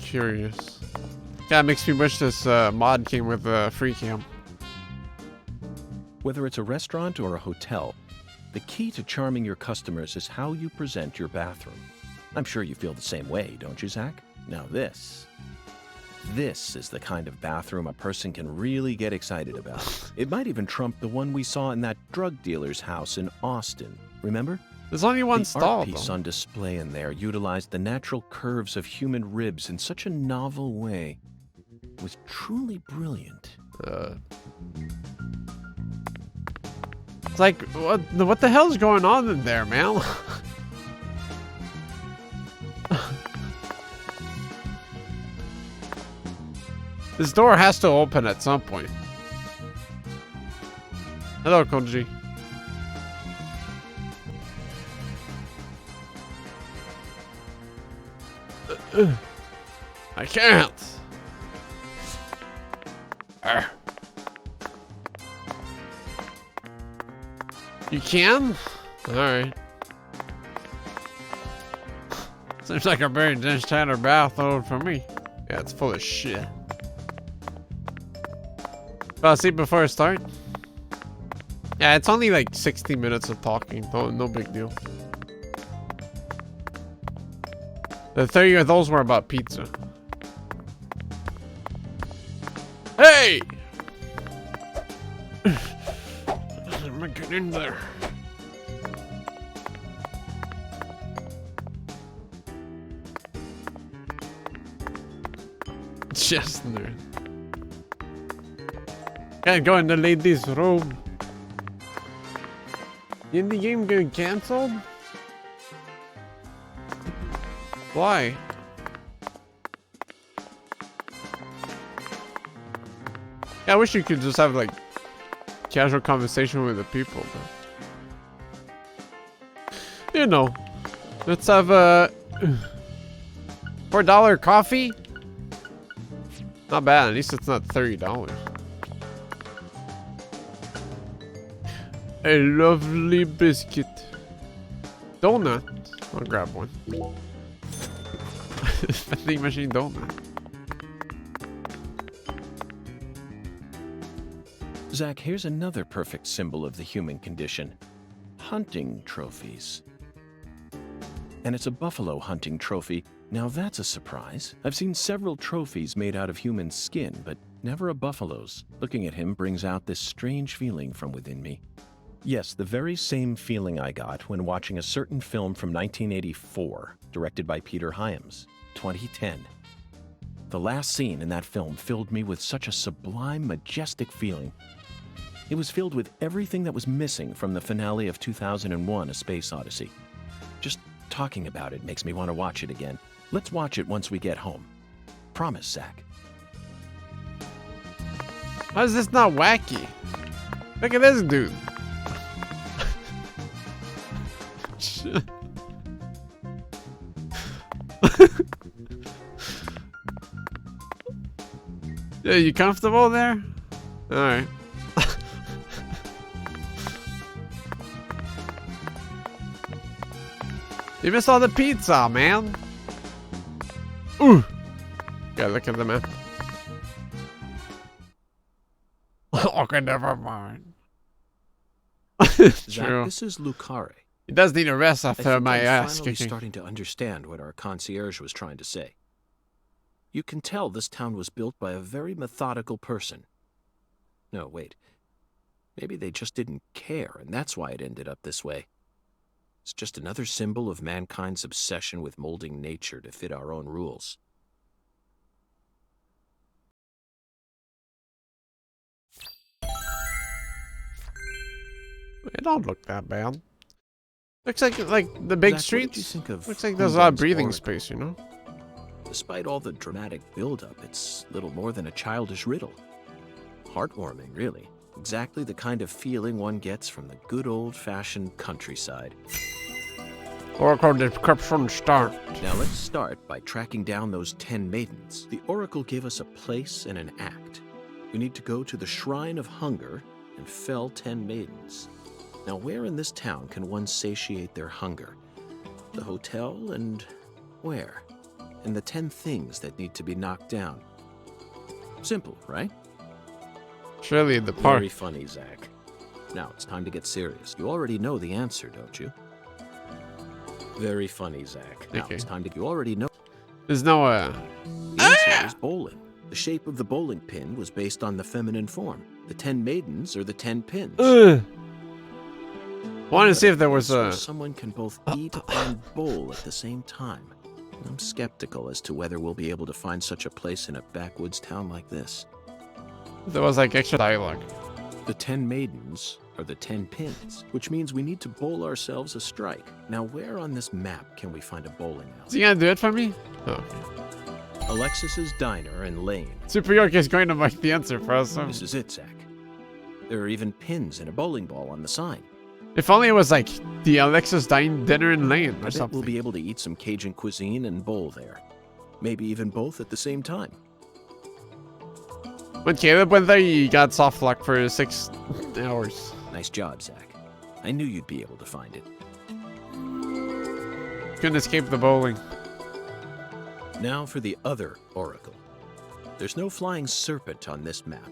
curious. Yeah, it makes me wish this mod came with a free cam. Whether it's a restaurant or a hotel, the key to charming your customers is how you present your bathroom. I'm sure you feel the same way, don't you, Zach? Now this is the kind of bathroom a person can really get excited about. It might even trump the one we saw in that drug dealer's house in Austin. Remember? There's only one The stall, art piece though. on display in there utilized the natural curves of human ribs in such a novel way. It was truly brilliant. It's like, what the hell's going on in there, man? This door has to open at some point. Hello, Koji. I can't. Arr. You can? Alright. Seems like a very dense standard bathroom for me. Yeah, it's full of shit. I'll see before I start. Yeah, it's only like 60 minutes of talking. No big deal. The 30 of those were about pizza. Hey! Let me get in there. Just in there. Can't go in the ladies' room. Didn't the game get cancelled? Why? Yeah, I wish you could just have like casual conversation with the people, but you know, let's have a $4 coffee. Not bad. At least it's not $30. A lovely biscuit. Donut. I'll grab one. Vending machine donut. Zach, here's another perfect symbol of the human condition. Hunting trophies. And it's a buffalo hunting trophy. Now that's a surprise. I've seen several trophies made out of human skin, but never a buffalo's. Looking at him brings out this strange feeling from within me. Yes, the very same feeling I got when watching a certain film from 1984, directed by Peter Hyams, 2010. The last scene in that film filled me with such a sublime, majestic feeling. It was filled with everything that was missing from the finale of 2001: A Space Odyssey. Just talking about it makes me want to watch it again. Let's watch it once we get home. Promise, Zach. How is this not wacky? Look at this dude. Yeah, you comfortable there? Alright. You missed all the pizza, man. Ooh. Yeah, look at the map. Okay, never mind. Zach, True. this is Lucare. He does need a rest I after think my I'm ass finally kicking. starting to understand what our concierge was trying to say. You can tell this town was built by a very methodical person. No, wait. Maybe they just didn't care, and that's why it ended up this way. It's just another symbol of mankind's obsession with molding nature to fit our own rules. It don't look that bad. Looks like the big Zach, streets. what did you think of Looks like there's a lot of Hugon's breathing oracle? space, you know. Despite all the dramatic build-up, it's little more than a childish riddle. Heartwarming, really. Exactly the kind of feeling one gets from the good old-fashioned countryside. Oracle description start. Now let's start by tracking down those 10 maidens. The oracle gave us a place and an act. We need to go to the Shrine of Hunger and fell 10 maidens. Now where in this town can one satiate their hunger? The hotel and where? And the 10 things that need to be knocked down. Simple, right? Surely the park. Very funny, Zach. Now it's time to get serious. You already know the answer, don't you? Very funny, Zach. Now Okay. it's time to... You already know... There's no The answer is bowling. The shape of the bowling pin was based on the feminine form. The 10 maidens are the 10 pins. Wanted to see if there was Where a... someone can both eat and bowl at the same time. I'm skeptical as to whether we'll be able to find such a place in a backwoods town like this. There was like extra dialogue. The 10 maidens are the 10 pins, which means we need to bowl ourselves a strike. Now, where on this map can we find a bowling Is alley? he gonna do it for me? Oh. Alexis's Diner and Lane. Super York is going to make the answer for us. This is it, Zach. There are even pins and a bowling ball on the sign. If only it was like the Alexis Dinner in Lane I or bet something. we'll be able to eat some Cajun cuisine and bowl there. Maybe even both at the same time. When Caleb went there, he got soft lock for 6 hours. Nice job, Zach. I knew you'd be able to find it. Couldn't escape the bowling. Now for the other oracle. There's no flying serpent on this map.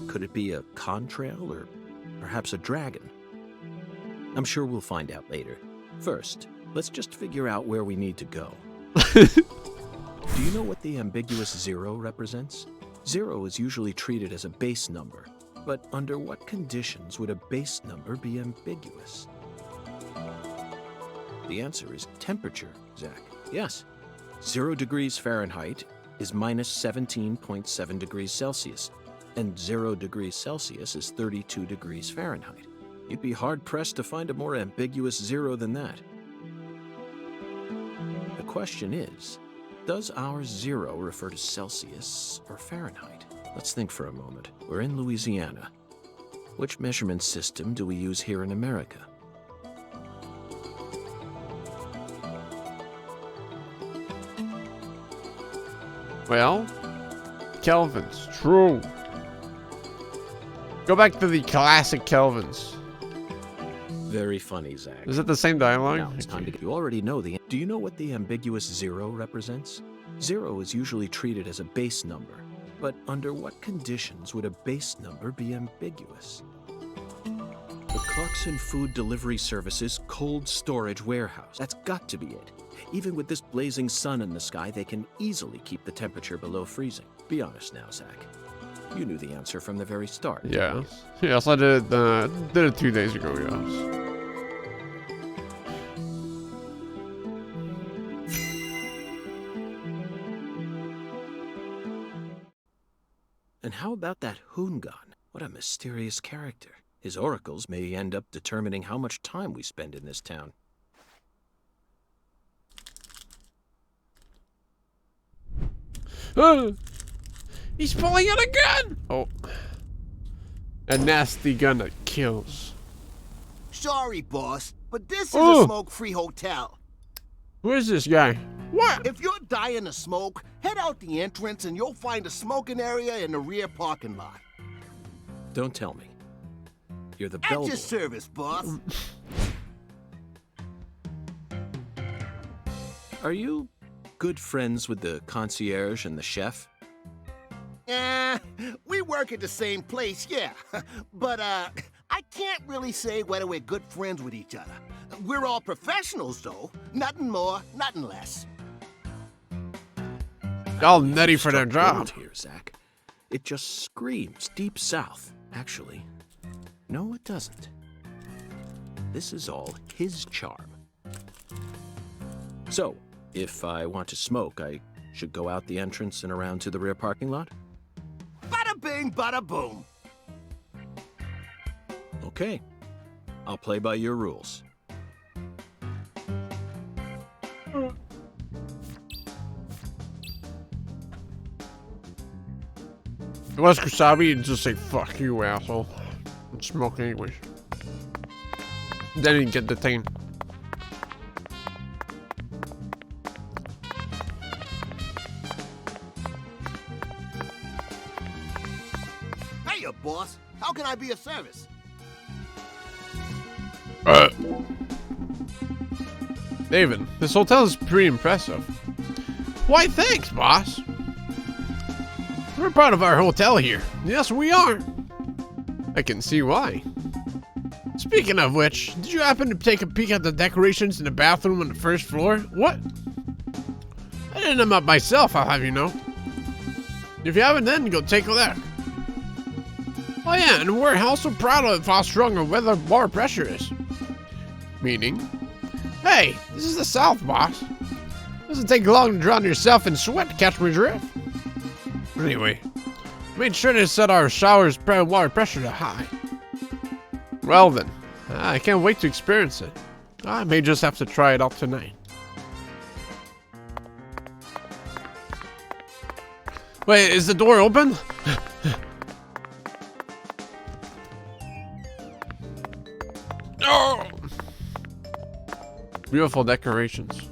Could it be a contrail or perhaps a dragon? I'm sure we'll find out later. First, let's just figure out where we need to go. Do you know what the ambiguous 0 represents? 0 is usually treated as a base number, but under what conditions would a base number be ambiguous? The answer is temperature, Zach. Yes. 0 degrees Fahrenheit is minus 17.7 degrees Celsius, and 0 degrees Celsius is 32 degrees Fahrenheit. You'd be hard-pressed to find a more ambiguous 0 than that. The question is, does our 0 refer to Celsius or Fahrenheit? Let's think for a moment. We're in Louisiana. Which measurement system do we use here in America? Well, Kelvins. True. Go back to the classic Kelvins. Very funny, Zach. Is it the same dialogue? Now it's time to get. You already know the. Do you know what the ambiguous 0 represents? 0 is usually treated as a base number, but under what conditions would a base number be ambiguous? The Clarkson Food Delivery Services cold storage warehouse. That's got to be it. Even with this blazing sun in the sky, they can easily keep the temperature below freezing. Be honest now, Zach. You knew the answer from the very start. Yeah. Yes, I did it 2 days ago, yes. And how about that Hoongan? What a mysterious character. His oracles may end up determining how much time we spend in this town. He's pulling out a gun! Oh. A nasty gun that kills. Sorry, boss, but this is Oh. a smoke-free hotel. Who is this guy? What? If you're dying of smoke, head out the entrance and you'll find a smoking area in the rear parking lot. Don't tell me. You're the At bellboy. your service, boss. Are you good friends with the concierge and the chef? We work at the same place, yeah. But, I can't really say whether we're good friends with each other. We're all professionals, though. Nothing more, nothing less. All nutty for their Struck job. gold here, Zach. It just screams deep south, actually. No, it doesn't. This is all his charm. So, if I want to smoke, I should go out the entrance and around to the rear parking lot? Bada bing, bada boom. Okay. I'll play by your rules. If it was Kusabi, he'd just say, fuck you, asshole. I'm smoking anyways. Then he'd get detained. Hiya, boss. How can I be of service? David, this hotel is pretty impressive. Why, thanks, boss. We're proud of our hotel here. Yes, we are. I can see why. Speaking of which, did you happen to take a peek at the decorations in the bathroom on the first floor? What? I did them up myself, I'll have you know. If you haven't, then go take a look. Oh yeah, and we're also proud of how strong a weather bar pressure is. Meaning? Hey, this is the South, boss. Doesn't take long to drown yourself in sweat to catch my drift. Anyway, made sure to set our showers water pressure to high. Well then, I can't wait to experience it. I may just have to try it out tonight. Wait, is the door open? Oh! Beautiful decorations.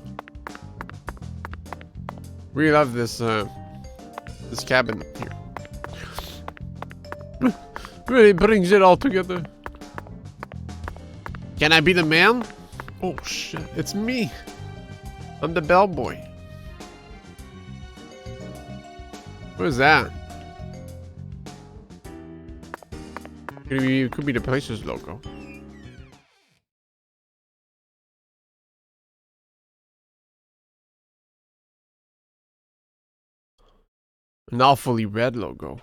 We love this this cabin here. Really brings it all together. Can I be the man? Oh shit, it's me. I'm the bellboy. What is that? It could be the place's logo. An awfully red logo.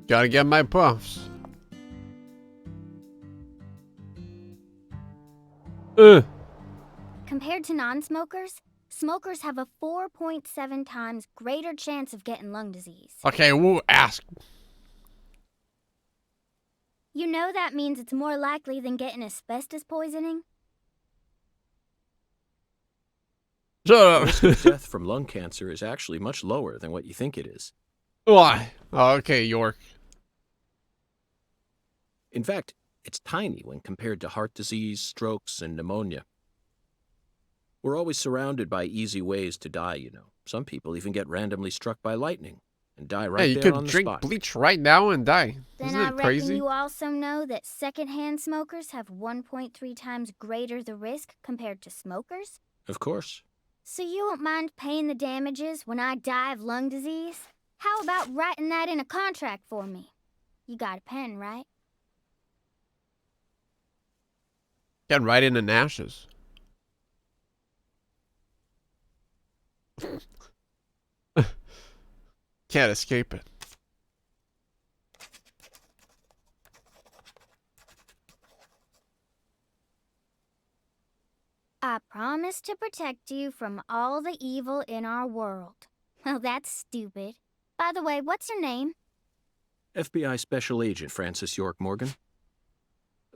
Gotta get my puffs. Compared to non-smokers, smokers have a 4.7 times greater chance of getting lung disease. Okay, we'll ask. You know that means it's more likely than getting asbestos poisoning? The risk of death from lung cancer is actually much lower than what you think it is. Why? Oh, okay, York. In fact, it's tiny when compared to heart disease, strokes, and pneumonia. We're always surrounded by easy ways to die, you know. Some people even get randomly struck by lightning and die right you there could on the drink spot. bleach right now and die. Then Isn't I it reckon crazy? you also know that secondhand smokers have 1.3 times greater the risk compared to smokers? Of course. So you won't mind paying the damages when I die of lung disease? How about writing that in a contract for me? You got a pen, right? Get right in the ashes. Can't escape it. I promise to protect you from all the evil in our world. Well, that's stupid. By the way, what's your name? FBI Special Agent Francis York Morgan.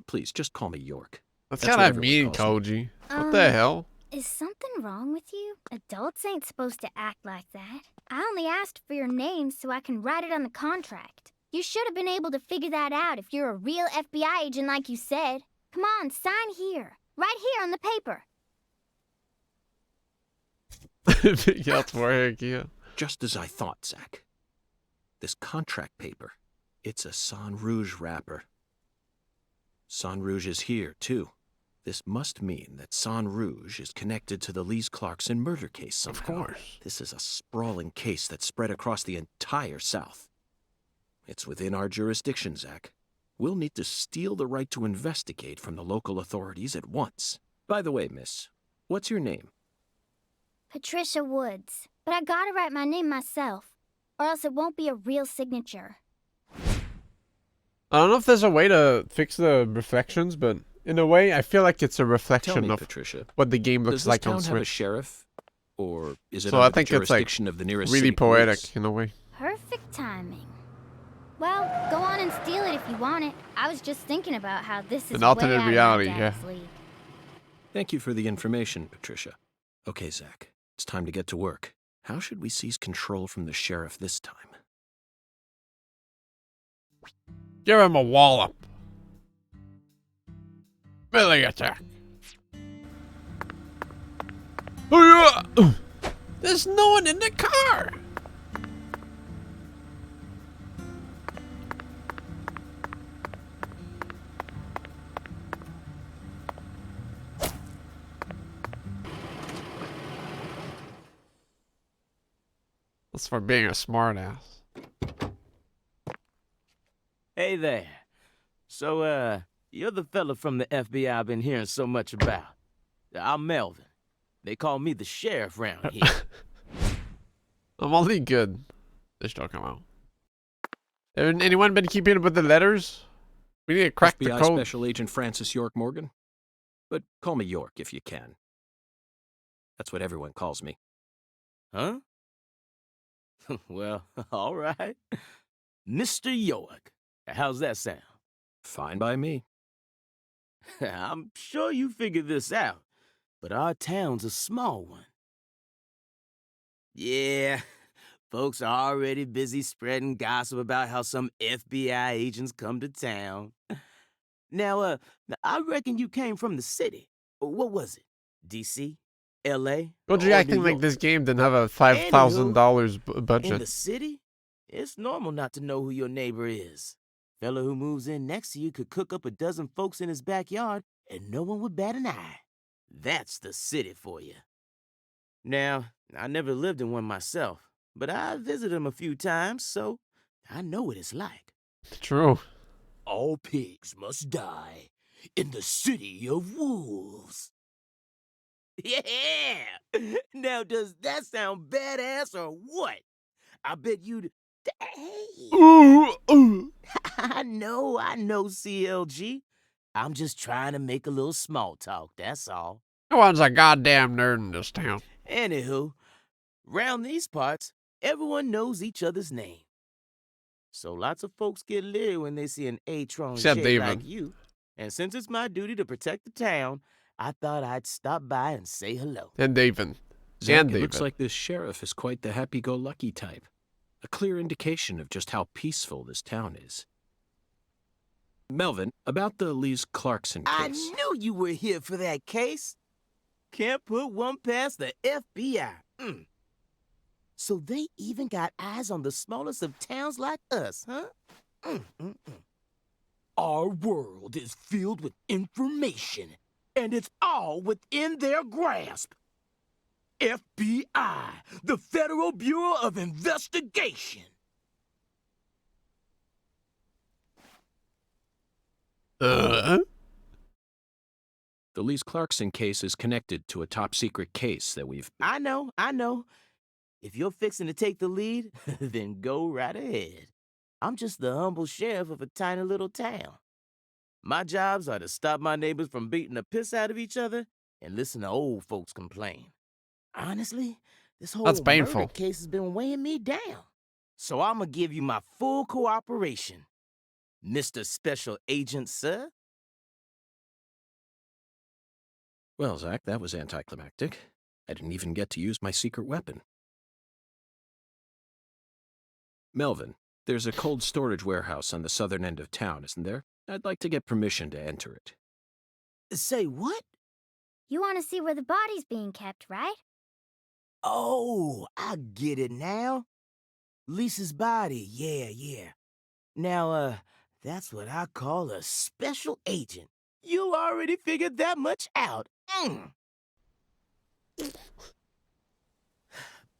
Please, just call me York. That's That's kind what of everyone mean, calls Koji. What the hell? Is something wrong with you? Adults ain't supposed to act like that. I only asked for your name so I can write it on the contract. You should have been able to figure that out if you're a real FBI agent like you said. Come on, sign here. Right here on the paper. Just as I thought, Zach. This contract paper, it's a Sang Rouge wrapper. Sang Rouge is here, too. This must mean that Sang Rouge is connected to the Lise Clarkson murder case somehow. Of course. This is a sprawling case that spread across the entire South. It's within our jurisdiction, Zach. We'll need to steal the right to investigate from the local authorities at once. By the way, miss, what's your name? Patricia Woods. But I gotta write my name myself, or else it won't be a real signature. I don't know if there's a way to fix the reflections, but in a way, I feel like it's a Tell reflection me, of Patricia, what the game does looks this like town on have a Switch. sheriff? Or is it So I under the think it's like jurisdiction of the nearest really city poetic police? in a way. Perfect timing. Well, go on and steal it if you want it. I was just thinking about how this is An way alternate out of my reality, dad's yeah. league. Thank you for the information, Patricia. Okay, Zach, it's time to get to work. How should we seize control from the sheriff this time? Give him a wallop. Melee attack. There's no one in the car. That's for being a smartass. Hey there. So, you're the fella from the FBI I've been hearing so much about. I'm Melvin. They call me the sheriff round here. I'm only good. This don't come out. Haven't anyone been keeping up with the letters? We need to crack the FBI code. Special Agent Francis York Morgan. But call me York if you can. That's what everyone calls me. Huh? Well, all right. Mr. York. How's that sound? Fine by me. I'm sure you figured this out, but our town's a small one. Yeah, folks are already busy spreading gossip about how some FBI agents come to town. Now, I reckon you came from the city. What was it? D.C.? L.A.? Don't you or acting New like York? this game didn't have a $5,000 In budget? the city, it's normal not to know who your neighbor is. Fella who moves in next to you could cook up a dozen folks in his backyard and no one would bat an eye. That's the city for you. Now, I never lived in one myself, but I visited them a few times, so I know what it's like. True. All pigs must die in the city of wolves. Yeah! Now, does that sound badass or what? I bet you'd... Hey! Ooh. I know, CLG. I'm just trying to make a little small talk, that's all. No one's a goddamn nerd in this town. Anywho, round these parts, everyone knows each other's name. So lots of folks get leery when they see an A-tron Except shape David. like you. And since it's my duty to protect the town, I thought I'd stop by and say hello. And David. Zach, And it David. looks like this sheriff is quite the happy-go-lucky type. A clear indication of just how peaceful this town is. Melvin, about the Lise Clarkson case. I knew you were here for that case. Can't put one past the FBI. So they even got eyes on the smallest of towns like us, huh? Our world is filled with information, and it's all within their grasp. FBI, the Federal Bureau of Investigation. The Lise Clarkson case is connected to a top-secret case that we've... I know. If you're fixing to take the lead, then go right ahead. I'm just the humble sheriff of a tiny little town. My jobs are to stop my neighbors from beating the piss out of each other and listen to old folks complain. Honestly, this whole That's painful. murder case has been weighing me down. So I'm gonna give you my full cooperation, Mr. Special Agent, sir. Well, Zach, that was anticlimactic. I didn't even get to use my secret weapon. Melvin, there's a cold storage warehouse on the southern end of town, isn't there? I'd like to get permission to enter it. Say what? You want to see where the body's being kept, right? Oh, I get it now. Lisa's body, yeah. Now, that's what I call a special agent. You already figured that much out.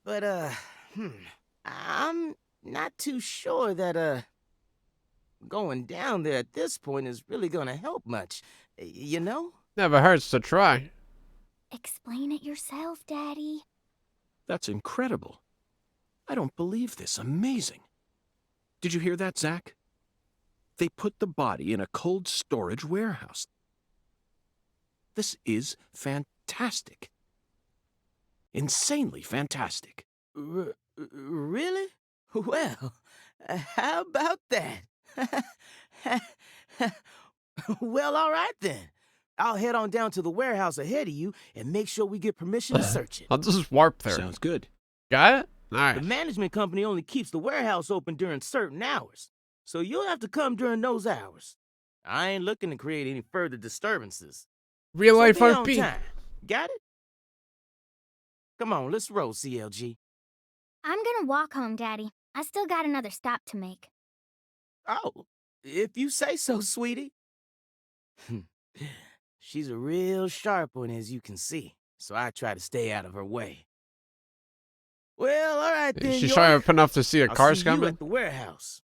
But, I'm not too sure that, going down there at this point is really gonna help much, you know? Never hurts to try. Explain it yourself, Daddy. That's incredible. I don't believe this. Amazing. Did you hear that, Zach? They put the body in a cold storage warehouse. This is fantastic. Insanely fantastic. Really? Well, how about that? Well, all right then. I'll head on down to the warehouse ahead of you and make sure we get permission to search it. I'll just warp there. Sounds good. Got it? The Alright. management company only keeps the warehouse open during certain hours, so you'll have to come during those hours. I ain't looking to create any further disturbances. Real So life be on RP. time. Got it? Come on, let's roll, CLG. I'm gonna walk home, Daddy. I still got another stop to make. Oh, if you say so, sweetie. She's a real sharp one, as you can see, so I try to stay out of her way. Well, all right then. She's York. sharp enough to see a I'll car's see you coming. at the warehouse.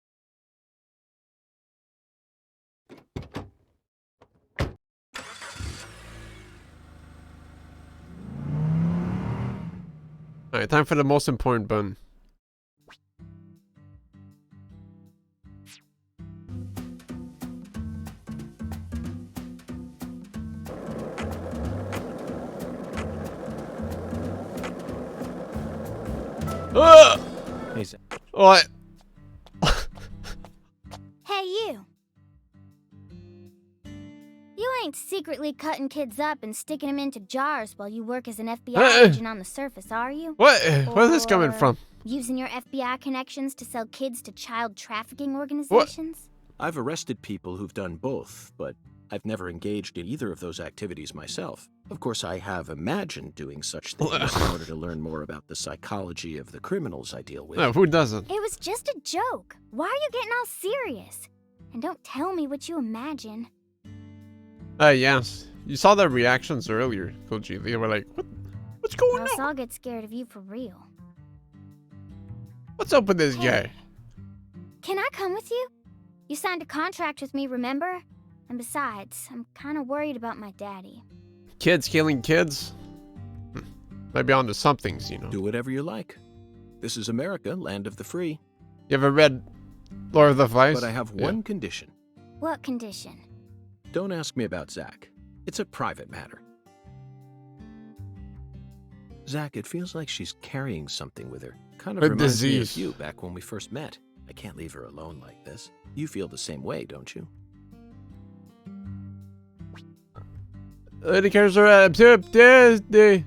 Alright, time for the most important button. Hey, Zach. What? Hey, you. You ain't secretly cutting kids up and sticking them into jars while you work as an FBI agent on the surface, are you? What? Where's this coming Or from? Using your FBI connections to sell kids to child trafficking organizations? I've arrested people who've done both, but I've never engaged in either of those activities myself. Of course, I have imagined doing such things in order to learn more about the psychology of the criminals I deal with. No, who doesn't? It was just a joke. Why are you getting all serious? And don't tell me what you imagine. Yes. You saw their reactions earlier, Koji. They were like, what's going Else on? I'll get scared of you for real. What's up with this guy? Can I come with you? You signed a contract with me, remember? And besides, I'm kind of worried about my daddy. Kids killing kids? Might be onto some things, you know. Do whatever you like. This is America, land of the free. You ever read Lord of the Flies? But I have one condition. What condition? Don't ask me about Zach. It's a private matter. Zach, it feels like she's carrying something with her. Kind of A reminds me of disease. you back when we first met. I can't leave her alone like this. You feel the same way, don't you? The cares are Disney.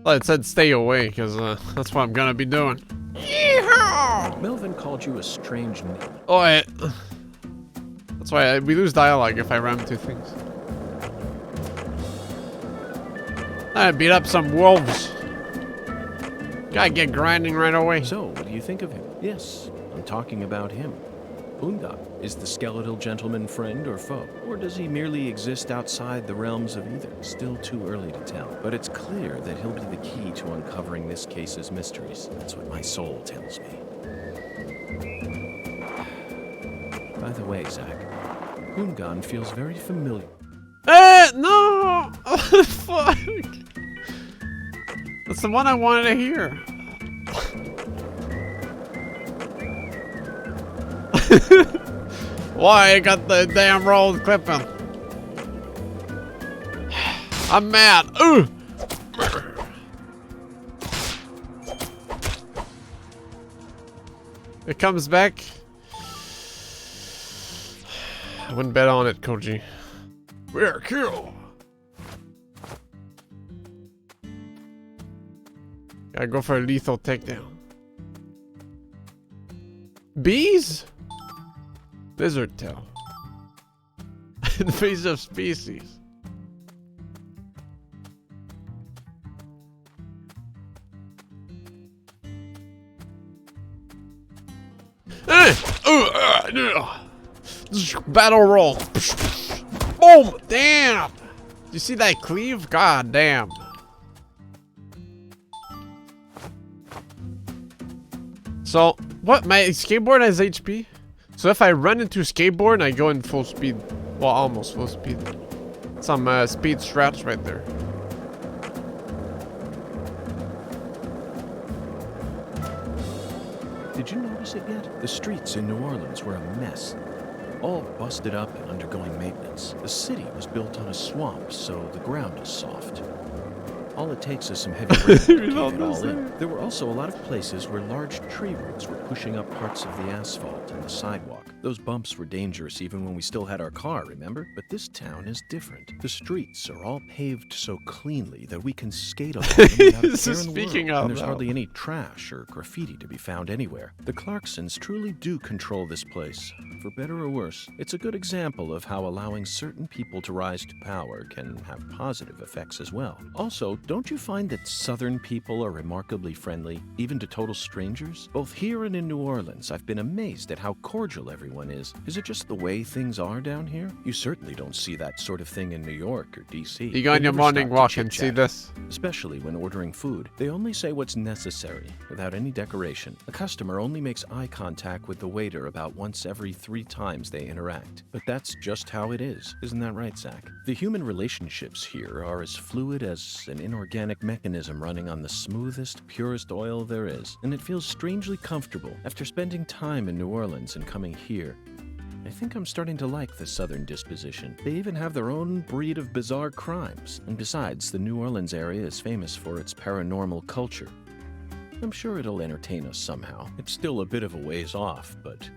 Well, it said stay away, because that's what I'm gonna be doing. Yeehaw! Melvin called you a strange name. Oh, that's why we lose dialogue if I ram two things. I beat up some wolves. Gotta get grinding right away. So, what do you think of him? Yes, I'm talking about him. Unga, is the skeletal gentleman friend or foe? Or does he merely exist outside the realms of either? Still too early to tell. But it's clear that he'll be the key to uncovering this case's mysteries. That's what my soul tells me. By the way, Zach, Ungan feels very familiar. No! Fuck! That's the one I wanted to hear. Why I got the damn roll clipping? I'm mad. Ooh! It comes back. I wouldn't bet on it, Koji. We're kill. Gotta go for a lethal takedown. Bees? Lizard tail. Invasive species. Battle roll. Boom! Damn! You see that cleave? God damn. So, what? My skateboard has HP? So if I run into skateboard, I go in full speed. Well, almost full speed. Some speed strats right there. Did you notice it yet? The streets in New Orleans were a mess. All busted up and undergoing maintenance. The city was built on a swamp, so the ground is soft. All it takes is some heavy rain to cave it all in. There were also a lot of places where large tree roots were pushing up parts of the asphalt and the sidewalk. Those bumps were dangerous even when we still had our car, remember? But this town is different. The streets are all paved so cleanly that we can skate along them without a care in the world. And there's hardly any trash or graffiti to be found anywhere. The Clarksons truly do control this place, for better or worse. It's a good example of how allowing certain people to rise to power can have positive effects as well. Also, don't you find that Southern people are remarkably friendly, even to total strangers? Both here and in New Orleans, I've been amazed at how cordial everyone is. Is it just the way things are down here? You certainly don't see that sort of thing in New York or D.C. You go on your morning walk and see this. Especially when ordering food. They only say what's necessary, without any decoration. A customer only makes eye contact with the waiter about once every 3 times they interact. But that's just how it is. Isn't that right, Zach? The human relationships here are as fluid as an inorganic mechanism running on the smoothest, purest oil there is. And it feels strangely comfortable. After spending time in New Orleans and coming here, I think I'm starting to like the Southern disposition. They even have their own breed of bizarre crimes. And besides, the New Orleans area is famous for its paranormal culture. I'm sure it'll entertain us somehow. It's still a bit of a ways off, but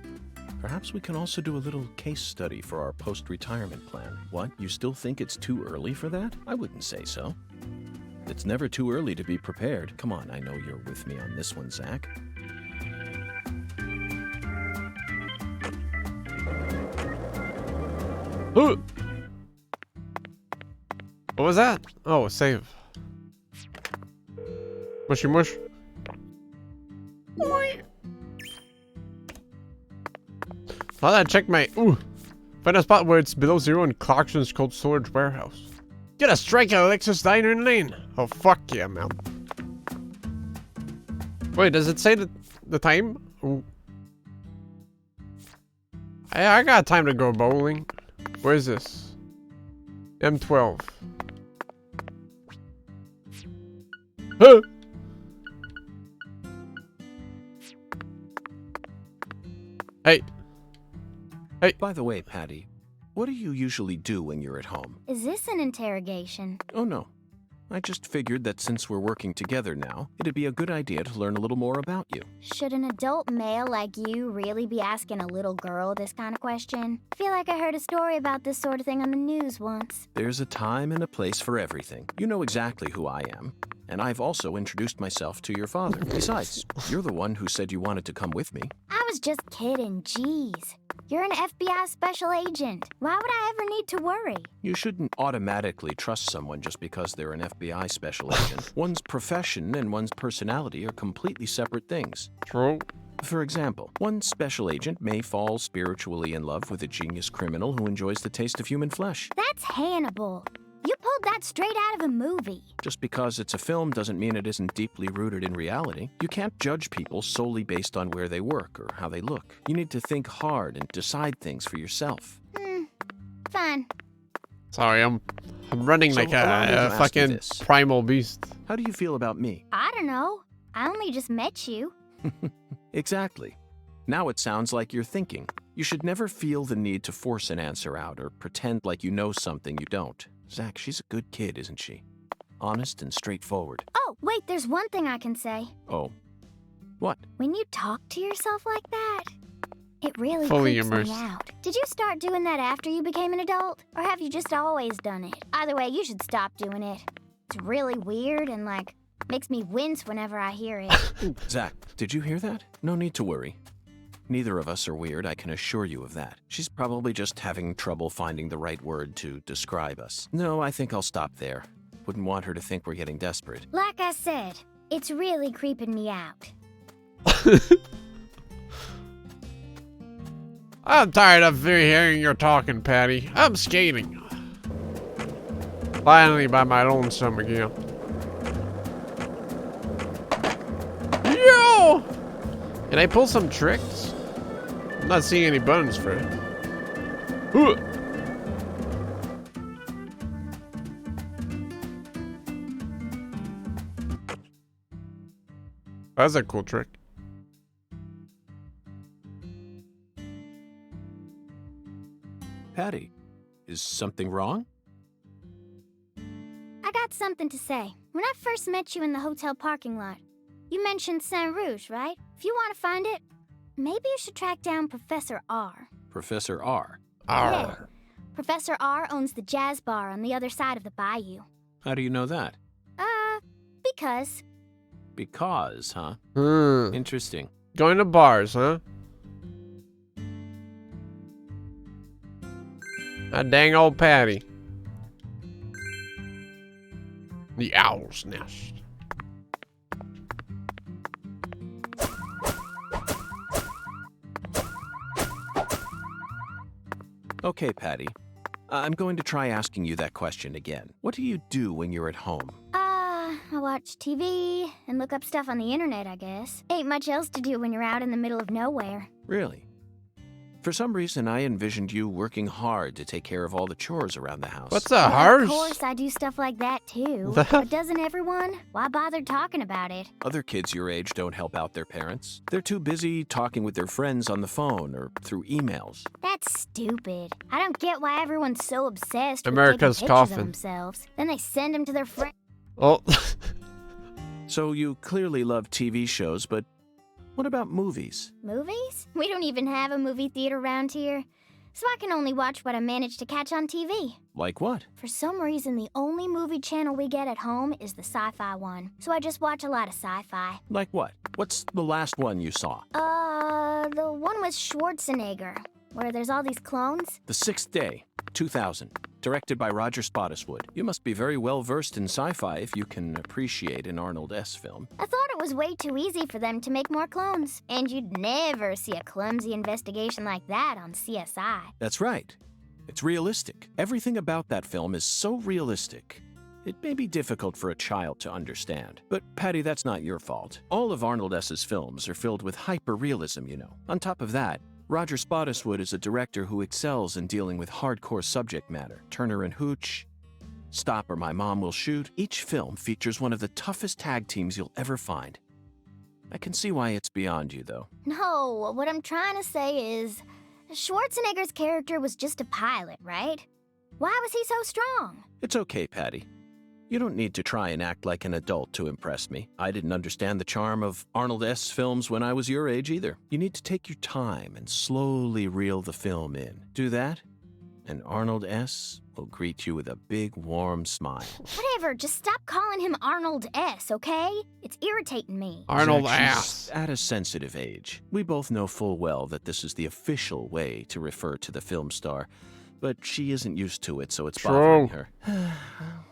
perhaps we can also do a little case study for our post-retirement plan. What, you still think it's too early for that? I wouldn't say so. It's never too early to be prepared. Come on, I know you're with me on this one, Zach. What was that? Oh, save. Mushy mush. Thought I'd check my... Ooh. Find a spot where it's below 0 in Clarkson's cold storage warehouse. Get a strike at Alexis Diner in Lane. Oh, fuck yeah, man. Wait, does it say the time? Ooh. I got time to go bowling. Where is this? M12. Huh? Hey. Hey. By the way, Patty, what do you usually do when you're at home? Is this an interrogation? Oh, no. I just figured that since we're working together now, it'd be a good idea to learn a little more about you. Should an adult male like you really be asking a little girl this kind of question? I feel like I heard a story about this sort of thing on the news once. There's a time and a place for everything. You know exactly who I am. And I've also introduced myself to your father. Besides, you're the one who said you wanted to come with me. I was just kidding, jeez. You're an FBI special agent. Why would I ever need to worry? You shouldn't automatically trust someone just because they're an FBI special agent. One's profession and one's personality are completely separate things. True. For example, one special agent may fall spiritually in love with a genius criminal who enjoys the taste of human flesh. That's Hannibal. You pulled that straight out of a movie. Just because it's a film doesn't mean it isn't deeply rooted in reality. You can't judge people solely based on where they work or how they look. You need to think hard and decide things for yourself. Fine. Sorry, I'm running like a fucking primal beast. How do you feel about me? I don't know. I only just met you. Exactly. Now it sounds like you're thinking. You should never feel the need to force an answer out or pretend like you know something you don't. Zach, she's a good kid, isn't she? Honest and straightforward. Oh, wait, there's one thing I can say. Oh. What? When you talk to yourself like that, it really Fully creeps immersed. me out. Did you start doing that after you became an adult? Or have you just always done it? Either way, you should stop doing it. It's really weird and, like, makes me wince whenever I hear it. Zach, did you hear that? No need to worry. Neither of us are weird, I can assure you of that. She's probably just having trouble finding the right word to describe us. No, I think I'll stop there. Wouldn't want her to think we're getting desperate. Like I said, it's really creeping me out. I'm tired of hearing your talking, Patty. I'm skating. Finally by my lonesome again. Yo! Can I pull some tricks? I'm not seeing any buttons for it. That's a cool trick. Patty, is something wrong? I got something to say. When I first met you in the hotel parking lot, you mentioned Saint Rouge, right? If you want to find it, maybe you should track down Professor R. Professor R. Yeah. Professor R owns the jazz bar on the other side of the bayou. How do you know that? Because. Because, huh? Interesting. Going to bars, huh? That dang old Patty. The owl's nest. Okay, Patty. I'm going to try asking you that question again. What do you do when you're at home? I watch TV and look up stuff on the internet, I guess. Ain't much else to do when you're out in the middle of nowhere. Really? For some reason, I envisioned you working hard to take care of all the chores around the house. What's a Yeah, hearse? Of course, I do stuff like that too. But doesn't everyone? Why bother talking about it? Other kids your age don't help out their parents. They're too busy talking with their friends on the phone or through emails. That's stupid. I don't get why everyone's so obsessed America's with taking pictures coffin. of themselves. Then they send them to their friends. Oh. So you clearly love TV shows, but what about movies? Movies? We don't even have a movie theater around here. So I can only watch what I manage to catch on TV. Like what? For some reason, the only movie channel we get at home is the sci-fi one. So I just watch a lot of sci-fi. Like what? What's the last one you saw? The one with Schwarzenegger, where there's all these clones. The Sixth Day, 2000. Directed by Roger Spottiswoode. You must be very well versed in sci-fi if you can appreciate an Arnold S. film. I thought it was way too easy for them to make more clones. And you'd never see a clumsy investigation like that on CSI. That's right. It's realistic. Everything about that film is so realistic. It may be difficult for a child to understand. But, Patty, that's not your fault. All of Arnold S.'s films are filled with hyper-realism, you know. On top of that, Roger Spottiswoode is a director who excels in dealing with hardcore subject matter. Turner and Hooch, Stop or My Mom Will Shoot. Each film features one of the toughest tag teams you'll ever find. I can see why it's beyond you, though. No, what I'm trying to say is, Schwarzenegger's character was just a pilot, right? Why was he so strong? It's okay, Patty. You don't need to try and act like an adult to impress me. I didn't understand the charm of Arnold S. films when I was your age either. You need to take your time and slowly reel the film in. Do that, and Arnold S. will greet you with a big, warm smile. Whatever, just stop calling him Arnold S., okay? It's irritating me. Arnold Zach, she's ass. at a sensitive age. We both know full well that this is the official way to refer to the film star, but she isn't used to it, so it's bothering her.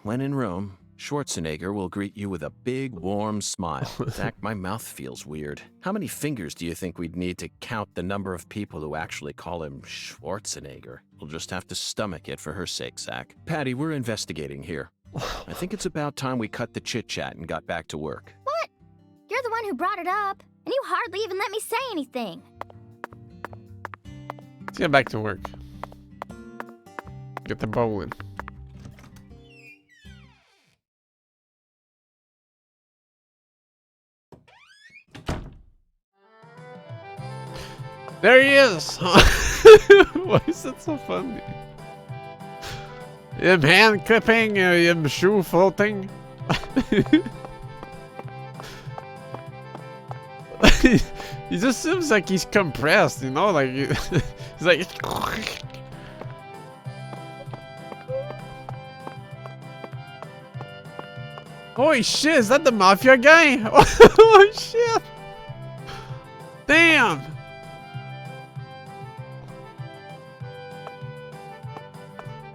When in Rome, Schwarzenegger will greet you with a big, warm smile. Zach, my mouth feels weird. How many fingers do you think we'd need to count the number of people who actually call him Schwarzenegger? We'll just have to stomach it for her sake, Zach. Patty, we're investigating here. I think it's about time we cut the chit-chat and got back to work. What? You're the one who brought it up, and you hardly even let me say anything. Let's get back to work. Get the bowling. There he is! Why is that so funny? Him hand clipping, him shoe floating. He just seems like he's compressed, you know? Like, he's like... Holy shit, is that the mafia guy? Oh shit! Damn!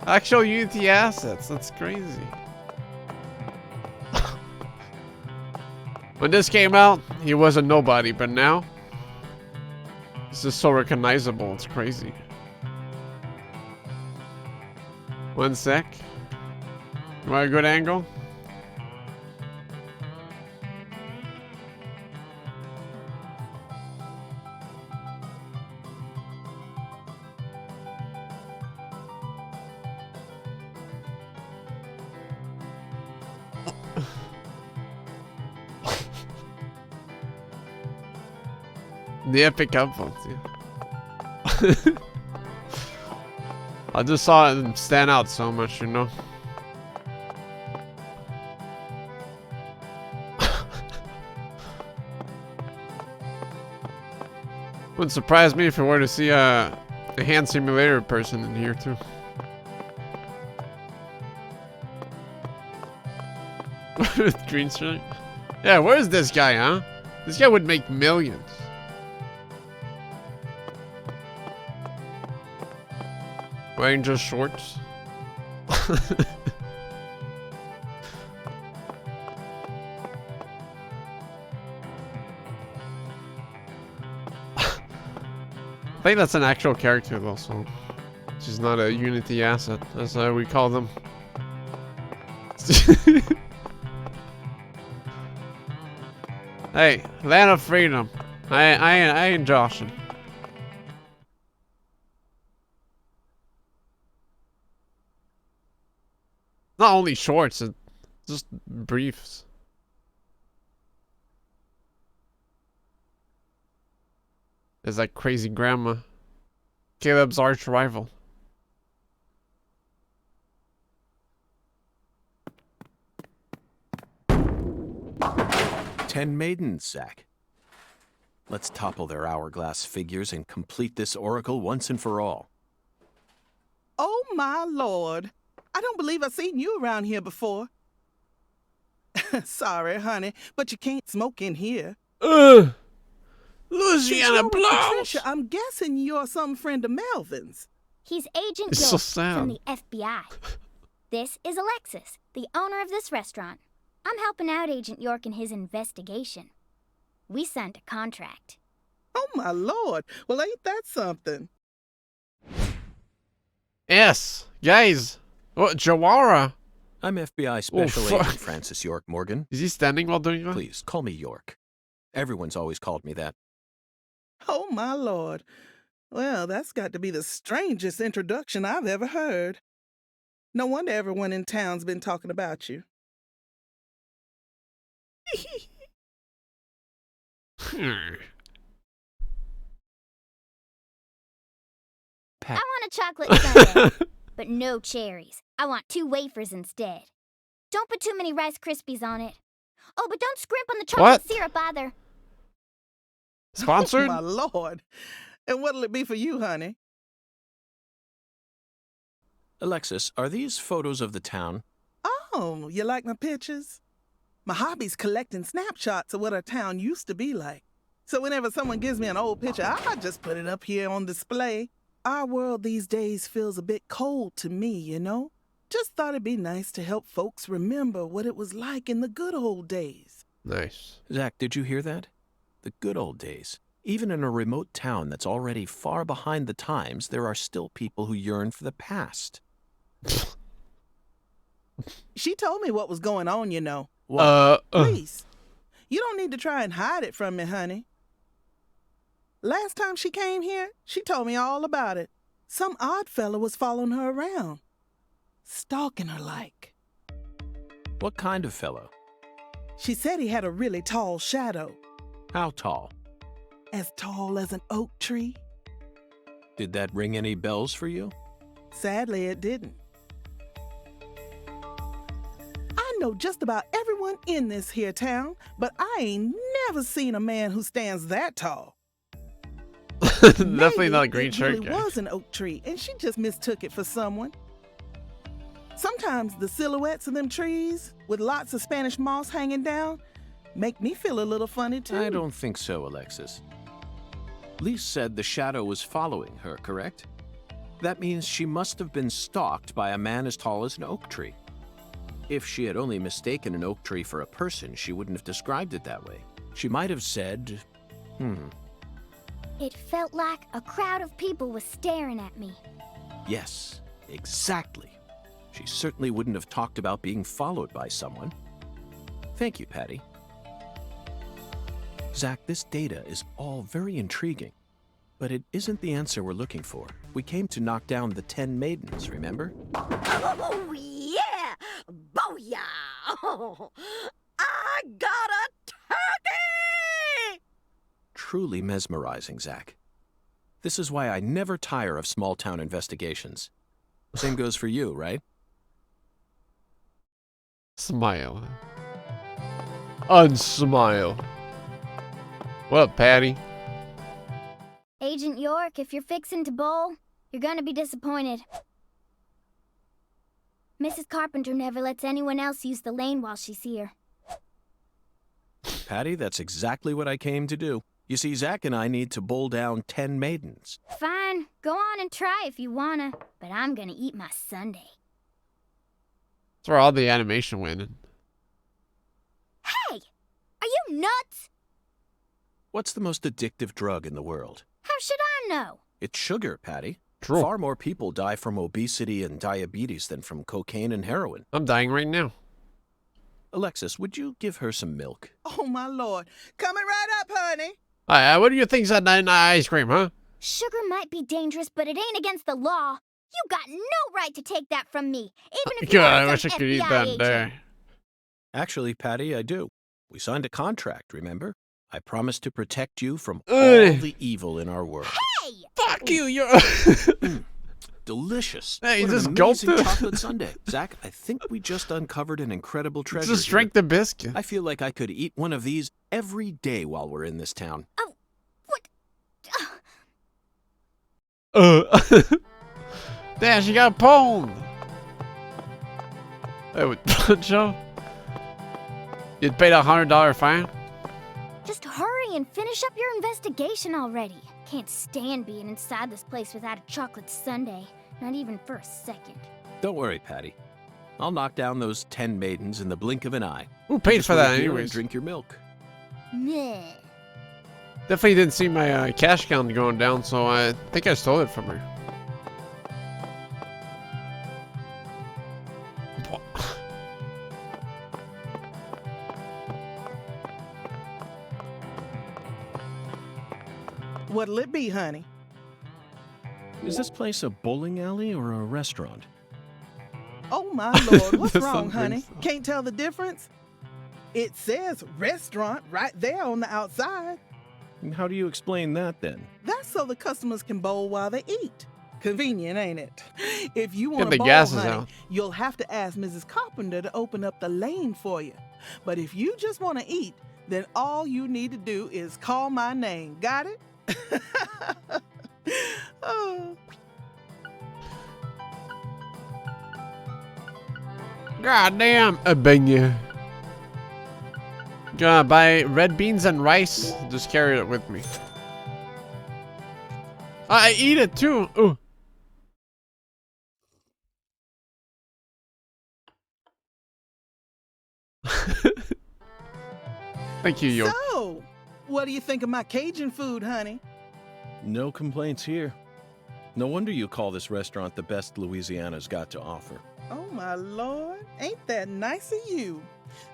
Actual Unity assets, that's crazy. When this came out, he was a nobody, but now he's just so recognizable, it's crazy. One sec. You want a good angle? The epic upvotes, yeah. I just saw it stand out so much, you know. Wouldn't surprise me if we were to see a hand simulator person in here too. With green shirt. Yeah, where's this guy, huh? This guy would make millions. Wearing just shorts. I think that's an actual character though, so she's not a Unity asset, as we call them. Hey, land of freedom. I ain't joshing. Not only shorts, it's just briefs. There's that crazy grandma. Caleb's arch rival. "10 maidens, Zach. Let's topple their hourglass figures and complete this oracle once and for all." Oh, my Lord. I don't believe I've seen you around here before. Sorry, honey, but you can't smoke in here. Louisiana Since you're with Blouse. Patricia, I'm guessing you're some friend of Melvin's. He's Agent It's so York sad. from the FBI. This is Alexis, the owner of this restaurant. I'm helping out Agent York in his investigation. We signed a contract. Oh, my Lord. Well, ain't that something? Yes, guys. Oh, Jawara. I'm FBI Special fuck. Agent Francis York Morgan. Is he standing while doing that? Please, call me York. Everyone's always called me that. Oh, my Lord. Well, that's got to be the strangest introduction I've ever heard. No wonder everyone in town's been talking about you. I want a chocolate sundae, but no cherries. I want 2 wafers instead. Don't put too many Rice Krispies on it. Oh, but don't scrimp on the chocolate What? syrup either. Sponsored? Oh, my Lord. And what'll it be for you, honey? Alexis, are these photos of the town? Oh, you like my pictures? My hobby's collecting snapshots of what our town used to be like. So whenever someone gives me an old picture, I just put it up here on display. Our world these days feels a bit cold to me, you know? Just thought it'd be nice to help folks remember what it was like in the good old days. Nice. Zach, did you hear that? The good old days. Even in a remote town that's already far behind the times, there are still people who yearn for the past. She told me what was going on, you know. Please, you don't need to try and hide it from me, honey. Last time she came here, she told me all about it. Some odd fella was following her around, stalking her like. What kind of fellow? She said he had a really tall shadow, How tall? as tall as an oak tree. Did that ring any bells for you? Sadly, it didn't. I know just about everyone in this here town, but I ain't never seen a man who stands that tall. Definitely Maybe not a green it shirt really guy. was an oak tree, and she just mistook it for someone. Sometimes the silhouettes of them trees, with lots of Spanish moss hanging down, make me feel a little funny, too. I don't think so, Alexis. Lise said the shadow was following her, correct? That means she must have been stalked by a man as tall as an oak tree. If she had only mistaken an oak tree for a person, she wouldn't have described it that way. She might have said, It felt like a crowd of people was staring at me. yes, exactly. She certainly wouldn't have talked about being followed by someone. Thank you, Patty. Zach, this data is all very intriguing, but it isn't the answer we're looking for. We came to knock down the 10 maidens, remember? Oh, yeah! Booyah! Oh, I got a turkey! Truly mesmerizing, Zach. This is why I never tire of small-town investigations. Same goes for you, right? Smile. Unsmile. What up, Patty? Agent York, if you're fixing to bowl, you're gonna be disappointed. Mrs. Carpenter never lets anyone else use the lane while she's here. Patty, that's exactly what I came to do. You see, Zach and I need to bowl down 10 maidens. Fine, go on and try if you wanna, but I'm gonna eat my sundae. That's where all the animation went. Hey! Are you nuts? What's the most addictive drug in the world? How should I know? It's sugar, Patty. True. Far more people die from obesity and diabetes than from cocaine and heroin. I'm dying right now. Alexis, would you give her some milk? Oh, my Lord. Coming right up, honey. What do you think's that ice cream, huh? Sugar might be dangerous, but it ain't against the law. You got no right to take that from me, even if God, you're I wish some I could eat FBI that agent. there. Actually, Patty, I do. We signed a contract, remember? I promised to protect you from all Ugh. the evil in our world. Hey! Fuck you, you're... Delicious. Hey, What just an gulped amazing it. chocolate sundae. Zach, I think we just uncovered an incredible treasure. Just here. drink the biscuit. I feel like I could eat one of these every day while we're in this town. Oh, what? Damn, she got pwned. Hey, what, Joe? You'd paid $100 fine? Just hurry and finish up your investigation already. Can't stand being inside this place without a chocolate sundae. Not even for a second. Don't worry, Patty. I'll knock down those 10 maidens in the blink of an eye. Who paid Just for wait that here and anyways? drink your milk. Meh. Definitely didn't see my cash count going down, so I think I stole it from her. What'll it be, honey? Is this place a bowling alley or a restaurant? Oh my lord, what's This wrong, don't honey? think so. Can't tell the difference? It says restaurant right there on the outside. And how do you explain that then? That's so the customers can bowl while they eat. Convenient, ain't it? If you Get want the to bowl, gases honey, out. you'll have to ask Mrs. Carpenter to open up the lane for you. But if you just want to eat, then all you need to do is call my name. Got it? Oh. God damn, a banger. Gonna buy red beans and rice. Just carry it with me. I eat it too. Ooh. Thank you, Yo. So, what do you think of my Cajun food, honey? No complaints here. No wonder you call this restaurant the best Louisiana's got to offer. Oh my lord, ain't that nice of you?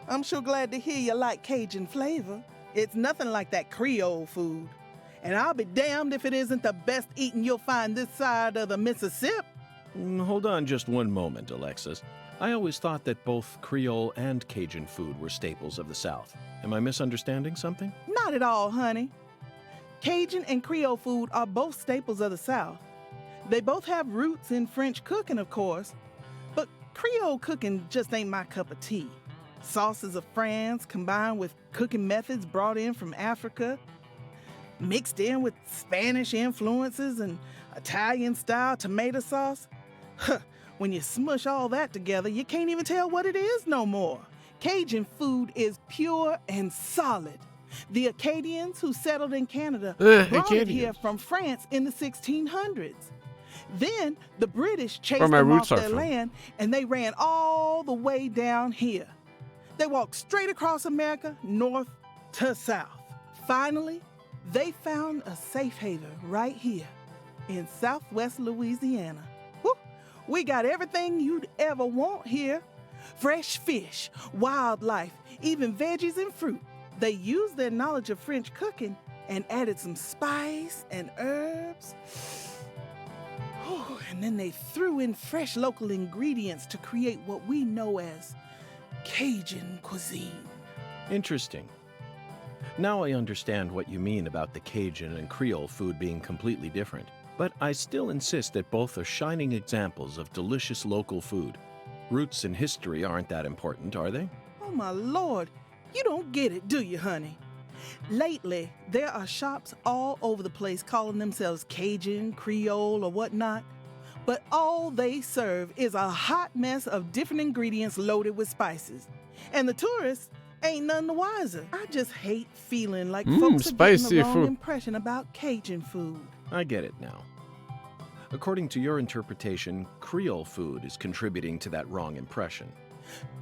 I'm sure glad to hear you like Cajun flavor. It's nothing like that Creole food. And I'll be damned if it isn't the best eating you'll find this side of the Mississippi. Hold on just one moment, Alexis. I always thought that both Creole and Cajun food were staples of the South. Am I misunderstanding something? Not at all, honey. Cajun and Creole food are both staples of the South. They both have roots in French cooking, of course, but Creole cooking just ain't my cup of tea. Sauces of France combined with cooking methods brought in from Africa, mixed in with Spanish influences and Italian-style tomato sauce. When you smush all that together, you can't even tell what it is no more. Cajun food is pure and solid. The Acadians who settled in Canada brought it here from France in the 1600s. Then the British chased them off their land and they ran all the way down here. They walked straight across America, north to south. Finally, they found a safe haven right here in southwest Louisiana. Whew, we got everything you'd ever want here. Fresh fish, wildlife, even veggies and fruit. They used their knowledge of French cooking and added some spice and herbs. And then they threw in fresh local ingredients to create what we know as Cajun cuisine. Interesting. Now I understand what you mean about the Cajun and Creole food being completely different. But I still insist that both are shining examples of delicious local food. Roots and history aren't that important, are they? Oh my lord, you don't get it, do you, honey? Lately, there are shops all over the place calling themselves Cajun, Creole, or whatnot. But all they serve is a hot mess of different ingredients loaded with spices. And the tourists ain't none the wiser. I just hate feeling like folks are getting the wrong impression about Cajun food. I get it now. According to your interpretation, Creole food is contributing to that wrong impression.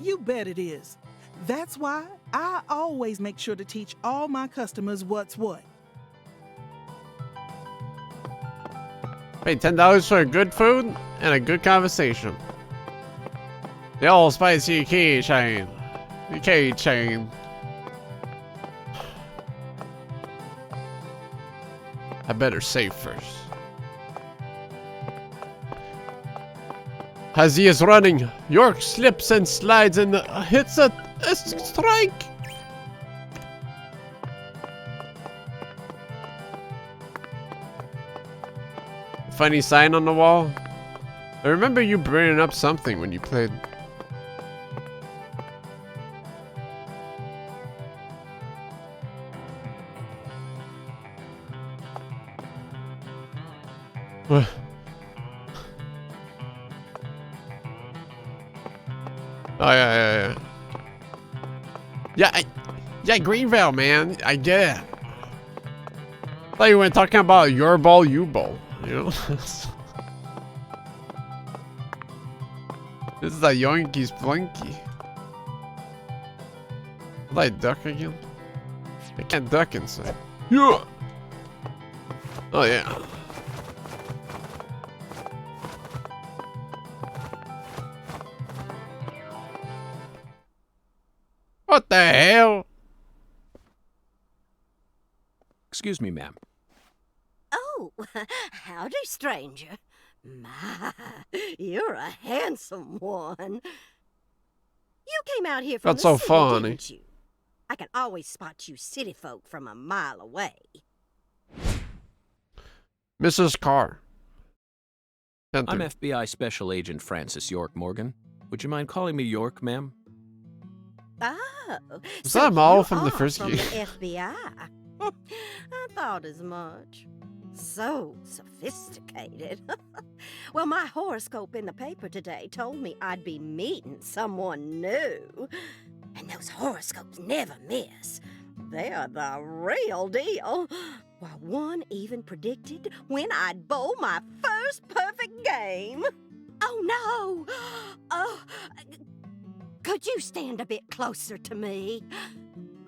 You bet it is. That's why I always make sure to teach all my customers what's what. Pay $10 for good food and a good conversation. The all spicy keychain. The keychain. I better save first. As he is running, York slips and slides and hits a strike. Funny sign on the wall. I remember you bringing up something when you played. What? Oh yeah. Yeah, Greenville, man. I get it. I thought you were talking about your ball, you bowl. You know. This is a Yoinky's Blinky. Will I duck again? I can't duck inside. Yeah. Oh yeah. What the hell? Excuse me, ma'am. Oh, howdy, stranger. My, you're a handsome one. You came out here from That's the so city, funny. didn't you? I can always spot you city folk from a mile away. Mrs. Carr. Enter. I'm FBI Special Agent Francis York Morgan. Would you mind calling me York, ma'am? Oh, Is so that Maul you from the are first from game? the FBI. I thought as much. So sophisticated. Well, my horoscope in the paper today told me I'd be meeting someone new. And those horoscopes never miss. They're the real deal. Well, one even predicted when I'd bowl my first perfect game. Oh, no. Oh, could you stand a bit closer to me?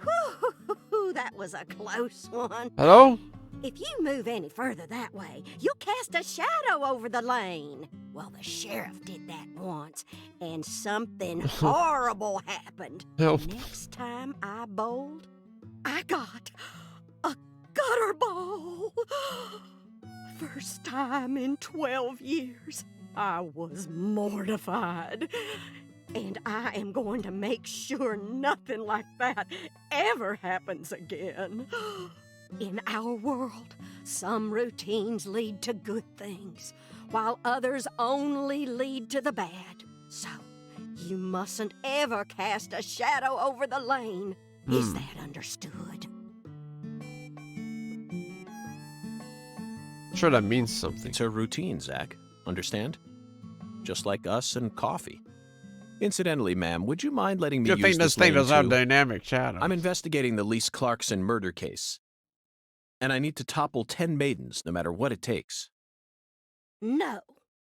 Whew, that was a close one. Hello? If you move any further that way, you'll cast a shadow over the lane. Well, the sheriff did that once, and something horrible happened. Help. Next time I bowled, I got a gutter ball. First time in 12 years. I was mortified. And I am going to make sure nothing like that ever happens again. In our world, some routines lead to good things, while others only lead to the bad. So, you mustn't ever cast a shadow over the lane. Is that understood? Sure, that means something. It's a routine, Zach. Understand? Just like us and coffee. Incidentally, ma'am, would you mind letting me Good use thing this this thing lane does have too? dynamic shadows. I'm investigating the Lise Clarkson murder case. And I need to topple 10 maidens, no matter what it takes. No,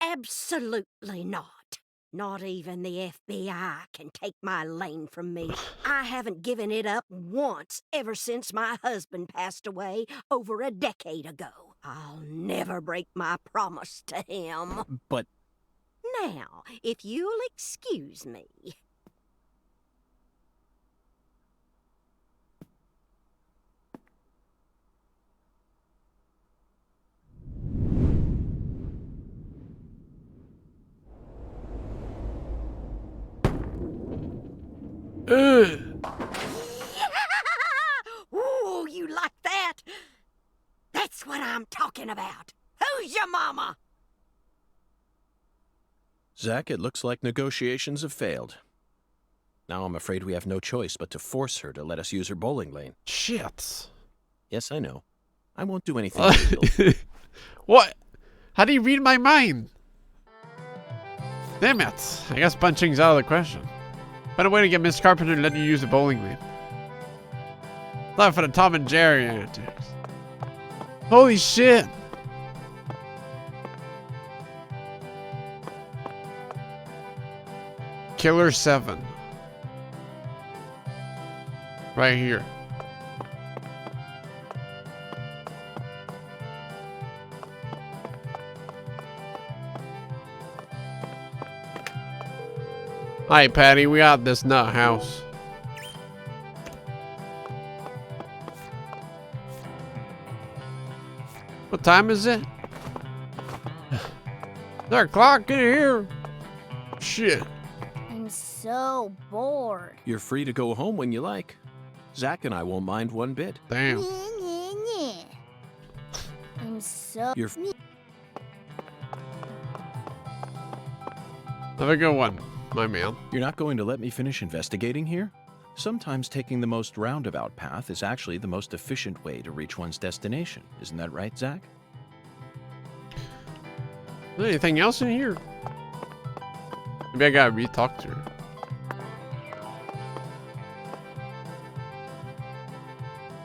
absolutely not. Not even the FBI can take my lane from me. I haven't given it up once ever since my husband passed away over a decade ago. I'll never break my promise to him. But Now, if you'll excuse me. Ooh, you like that? That's what I'm talking about. Who's your mama? Zach, it looks like negotiations have failed. Now I'm afraid we have no choice but to force her to let us use her bowling lane. Shit. Yes, I know. I won't do anything illegal. What? How do you read my mind? Damn it. I guess punching's out of the question. Find a way to get Miss Carpenter to let you use the bowling lane. Time for the Tom and Jerry antics. Holy shit. Killer 7. Right here. Hi, Patty. We got this nut house. What time is it? Is there a clock in here? Shit. I'm so bored. You're free to go home when you like. Zach and I won't mind one bit. Damn. I'm so... You're Have a good one, my man. You're not going to let me finish investigating here? Sometimes taking the most roundabout path is actually the most efficient way to reach one's destination. Isn't that right, Zach? Anything else in here? Maybe I gotta re-talk to her.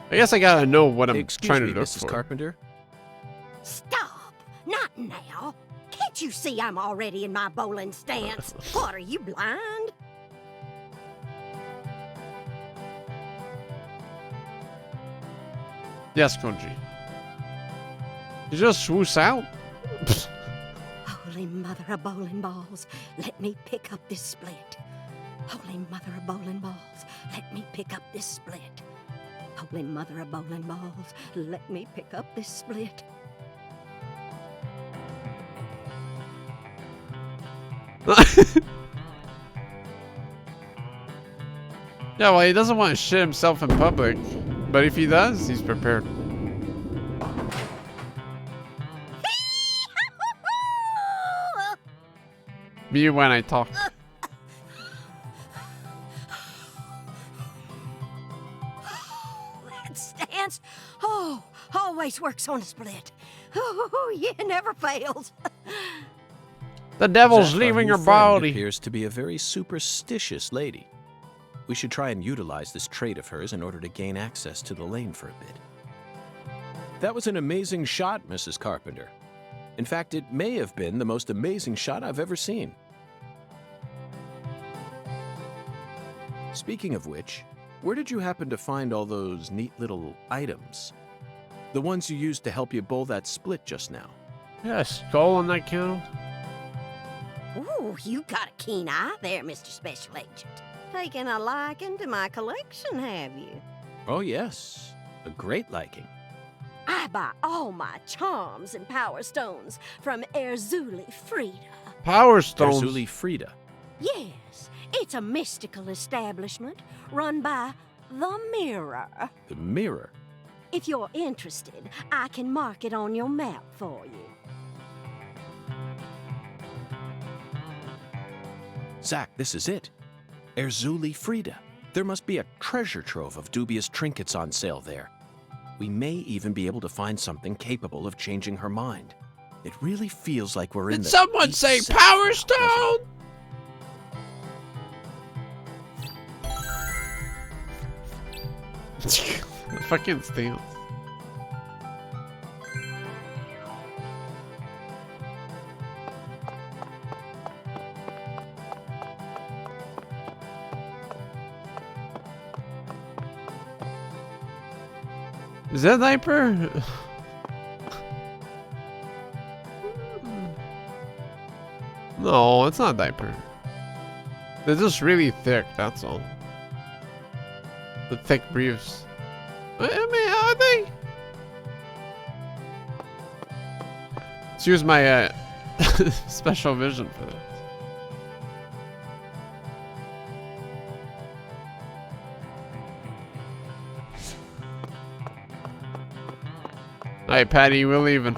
I guess I gotta know what I'm trying to look Mrs. for. Carpenter? Stop! Not now. Can't you see I'm already in my bowling stance? What, are you blind? Yes, Kunji. You just swoosh out? Holy mother of bowling balls, let me pick up this split. Holy mother of bowling balls, let me pick up this split. Holy mother of bowling balls, let me pick up this split. Yeah, well, he doesn't want to shit himself in public, but if he does, he's prepared. Me when I talk. That stance, oh, always works on a split. Oh, yeah, never fails. The devil's Zach, our leaving new her friend body. appears to be a very superstitious lady. We should try and utilize this trait of hers in order to gain access to the lane for a bit. That was an amazing shot, Mrs. Carpenter. In fact, it may have been the most amazing shot I've ever seen. Speaking of which, where did you happen to find all those neat little items? The ones you used to help you bowl that split just now. Yeah, skull on that counter. Ooh, you got a keen eye there, Mr. Special Agent. Taking a liking to my collection, have you? Oh yes, a great liking. I buy all my charms and power stones from Erzuli Frida. Power stones. Erzuli Frida. Yes, it's a mystical establishment run by the Mirror. The Mirror. If you're interested, I can mark it on your map for you. Zach, this is it. Erzuli Frida. There must be a treasure trove of dubious trinkets on sale there. We may even be able to find something capable of changing her mind. It really feels like we're in Did the someone deep say south Power now, Stone? The fucking stance. Is that diaper? No, it's not diaper. They're just really thick, that's all. The thick briefs. I mean, are they? Let's use my special vision for this. Alright, Patty, we're leaving.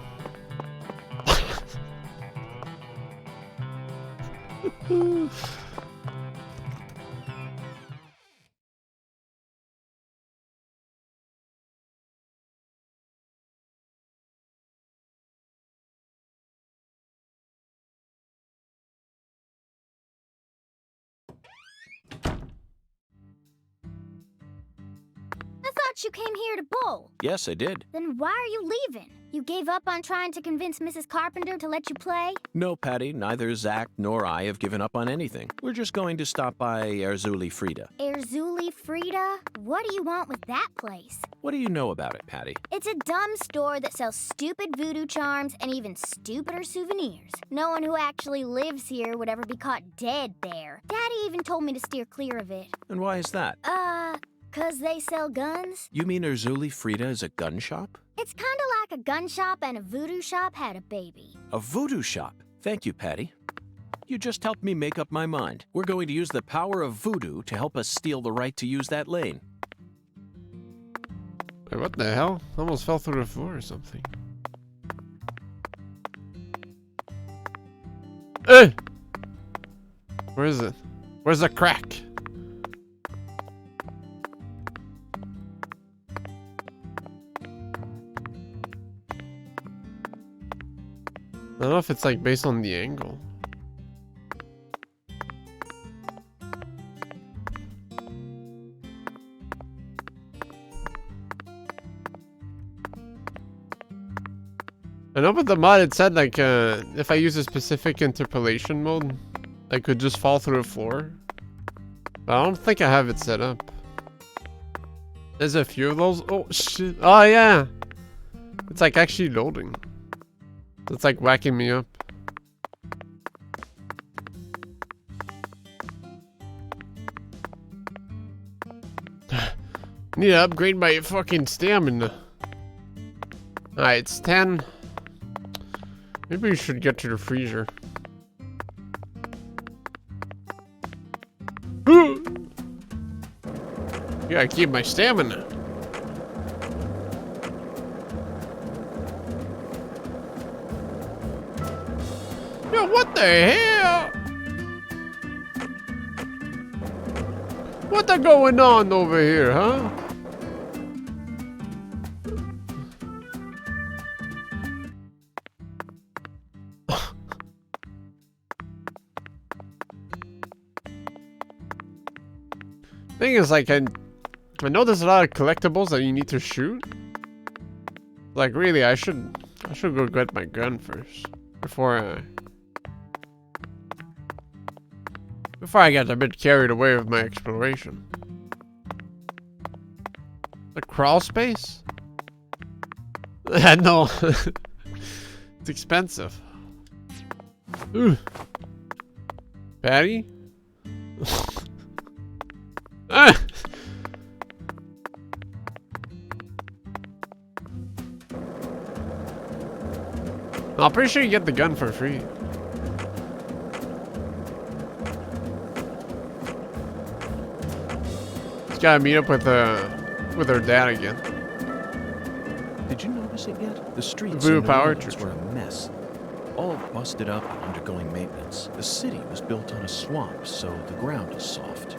I thought you came here to bowl. Yes, I did. Then why are you leaving? You gave up on trying to convince Mrs. Carpenter to let you play? No, Patty, neither Zach nor I have given up on anything. We're just going to stop by Erzuli Frida. Erzuli Frida? What do you want with that place? What do you know about it, Patty? It's a dumb store that sells stupid voodoo charms and even stupider souvenirs. No one who actually lives here would ever be caught dead there. Daddy even told me to steer clear of it. And why is that? 'Cause they sell guns? You mean Erzuli Frida is a gun shop? It's kinda like a gun shop and a voodoo shop had a baby. A voodoo shop. Thank you, Patty. You just helped me make up my mind. We're going to use the power of voodoo to help us steal the right to use that lane. Wait, what the hell? Almost fell through the floor or something. Hey! Where is it? Where's the crack? I don't know if it's like based on the angle. I know, but the mod it said like if I use a specific interpolation mode, I could just fall through the floor. But I don't think I have it set up. There's a few of those. Oh shit! Oh yeah, it's like actually loading. It's like whacking me up. Need to upgrade my fucking stamina. Alright, it's 10. Maybe we should get to the freezer. Yeah, I keep my stamina. Yo, what the hell? What the going on over here, huh? Thing is, like, I know there's a lot of collectibles that you need to shoot. Like, really, I should go get my gun first before I get a bit carried away with my exploration. The crawl space? I know. It's expensive. Ooh. Patty? Ah! I'm pretty sure you get the gun for free. Just gotta meet up with her dad again. Did you notice it yet? The streets Voodoo in New Power Orleans Church. were a mess. All busted up and undergoing maintenance. The city was built on a swamp, so the ground is soft.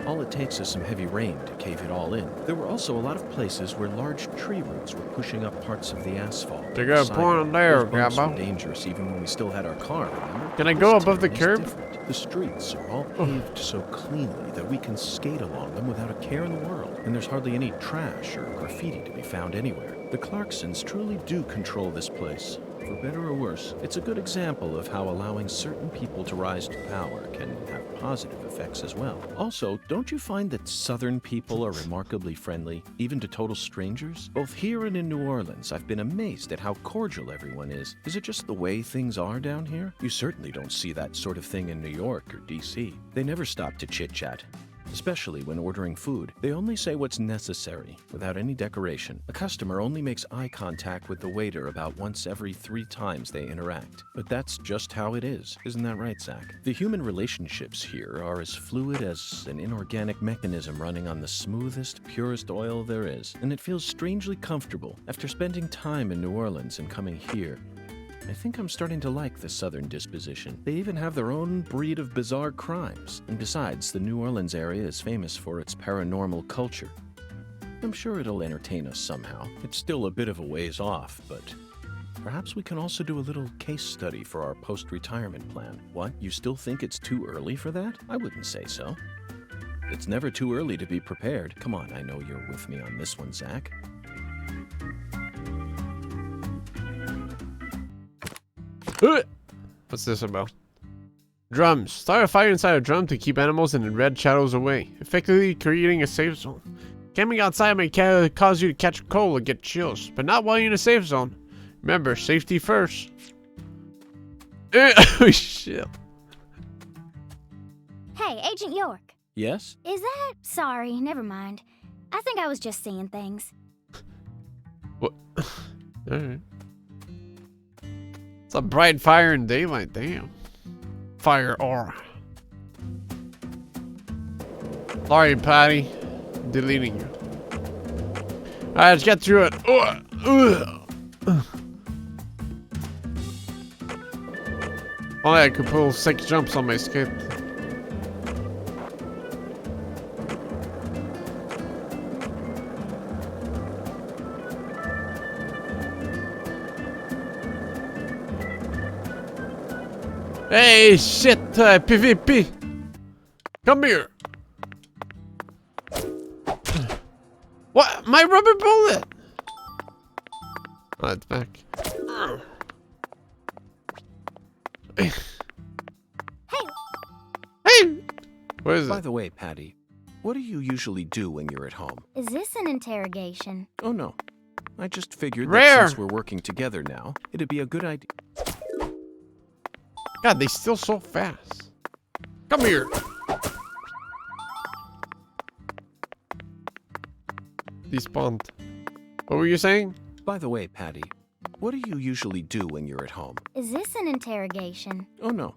All it takes is some heavy rain to cave it all in. There were also a lot of places where large tree roots were pushing up parts of the asphalt. They got a point there, Those bumps Gabbo. were dangerous even when we still had our car, remember? Can I go This above the terrain is curb? different. The streets are all paved so cleanly that we can skate along them without a care in the world. And there's hardly any trash or graffiti to be found anywhere. The Clarksons truly do control this place. For better or worse, it's a good example of how allowing certain people to rise to power can have positive effects as well. Also, don't you find that Southern people are remarkably friendly, even to total strangers? Both here and in New Orleans, I've been amazed at how cordial everyone is. Is it just the way things are down here? You certainly don't see that sort of thing in New York or DC. They never stop to chit-chat. Especially when ordering food. They only say what's necessary, without any decoration. A customer only makes eye contact with the waiter about once every 3 times they interact. But that's just how it is. Isn't that right, Zach? The human relationships here are as fluid as an inorganic mechanism running on the smoothest, purest oil there is. And it feels strangely comfortable. After spending time in New Orleans and coming here, I think I'm starting to like the Southern disposition. They even have their own breed of bizarre crimes. And besides, the New Orleans area is famous for its paranormal culture. I'm sure it'll entertain us somehow. It's still a bit of a ways off, but perhaps we can also do a little case study for our post-retirement plan. What? You still think it's too early for that? I wouldn't say so. It's never too early to be prepared. Come on, I know you're with me on this one, Zach. What's this about? Drums. Start a fire inside a drum to keep animals and red shadows away, effectively creating a safe zone. Camping outside may cause you to catch a cold or get chills, but not while you're in a safe zone. Remember, safety first. Oh shit. Hey, Agent York. Yes? Is that... Sorry, never mind. I think I was just seeing things. What? Alright. It's a bright fire in daylight, damn. fire aura. Sorry, Patty. Deleting you. Alright, let's get through it. Only I could pull 6 jumps on my skate. Hey, shit, PvP. Come here. What? My rubber bullet. Oh, it's back. Hey. Hey. What is it? By the way, Patty, what do you usually do when you're at home? Is this an interrogation? Oh, no. I just figured Rare. that since we're working together now, it'd be a good idea. God, they steal so fast. Come here. Despawned. What were you saying? By the way, Patty, what do you usually do when you're at home? Is this an interrogation? Oh, no.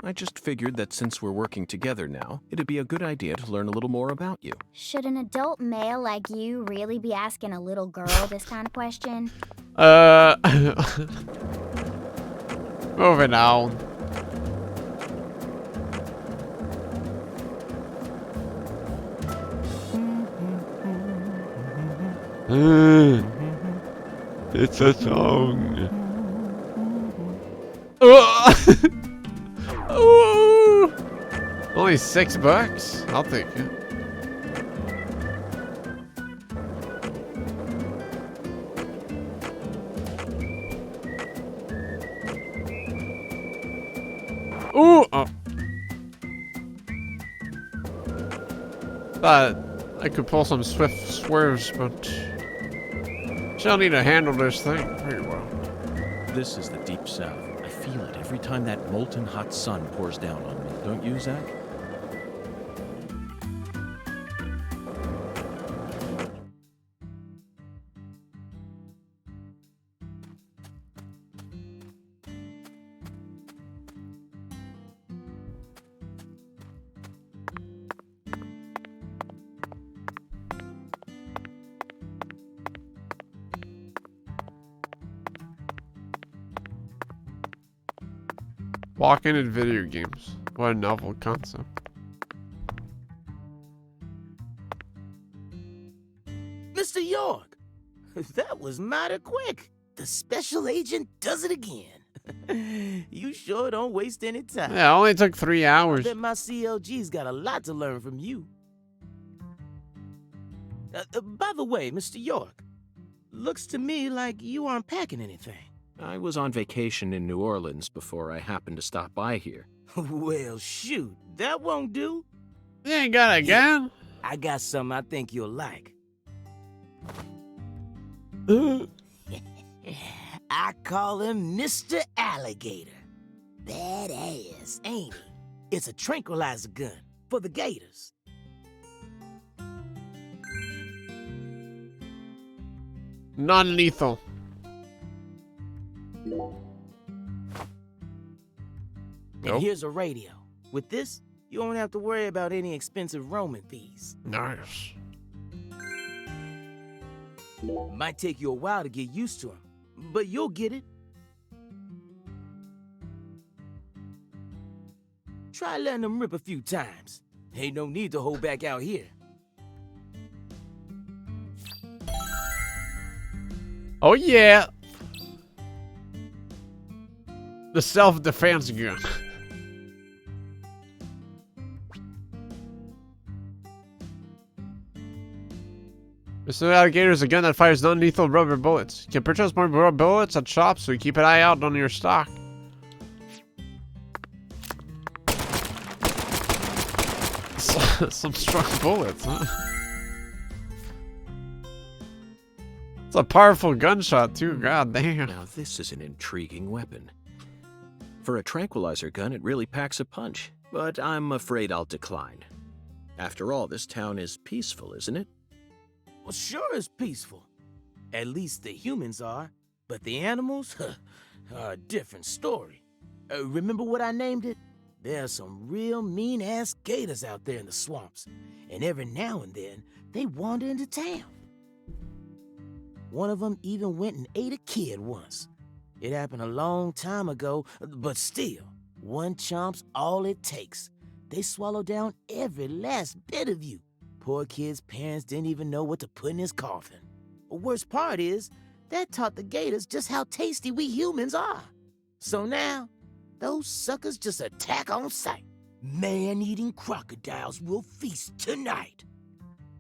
I just figured that since we're working together now, it'd be a good idea to learn a little more about you. Should an adult male like you really be asking a little girl this kind of question? Moving on. It's a song. Ooh. Only $6? I'll take it. Ooh! Oh. Thought I could pull some swift swerves, but she'll need to handle this thing very well. This is the Deep South. I feel it every time that molten hot sun pours down on me. Don't you, Zach? Walking in video games. What a novel concept. Mr. York, that was mighty quick. The special agent does it again. You sure don't waste any time. Yeah, it only took 3 hours. I bet my CLG's got a lot to learn from you. By the way, Mr. York, looks to me like you aren't packing anything. I was on vacation in New Orleans before I happened to stop by here. Well, shoot, that won't do. You ain't got a gun? I got something I think you'll like. I call him Mr. Alligator. Badass, ain't he? It's a tranquilizer gun for the gators. Non-lethal. And here's a radio. With this, you won't have to worry about any expensive roaming fees. Nice. Might take you a while to get used to them, but you'll get it. Try letting them rip a few times. Ain't no need to hold back out here. Oh yeah. The self-defense gun. Mr. Alligator is a gun that fires non-lethal rubber bullets. You can purchase more rubber bullets at shops, so you keep an eye out on your stock. Some strong bullets, huh? It's a powerful gunshot, too. God damn. Now, this is an intriguing weapon. For a tranquilizer gun, it really packs a punch, but I'm afraid I'll decline. After all, this town is peaceful, isn't it? Well, sure it's peaceful. At least the humans are, but the animals are a different story. Remember what I named it? There are some real mean-ass gators out there in the swamps, and every now and then, they wander into town. One of them even went and ate a kid once. It happened a long time ago, but still, one chomp's all it takes. They swallow down every last bit of you. Poor kid's parents didn't even know what to put in his coffin. The worst part is, that taught the gators just how tasty we humans are. So now, those suckers just attack on sight. Man-eating crocodiles will feast tonight.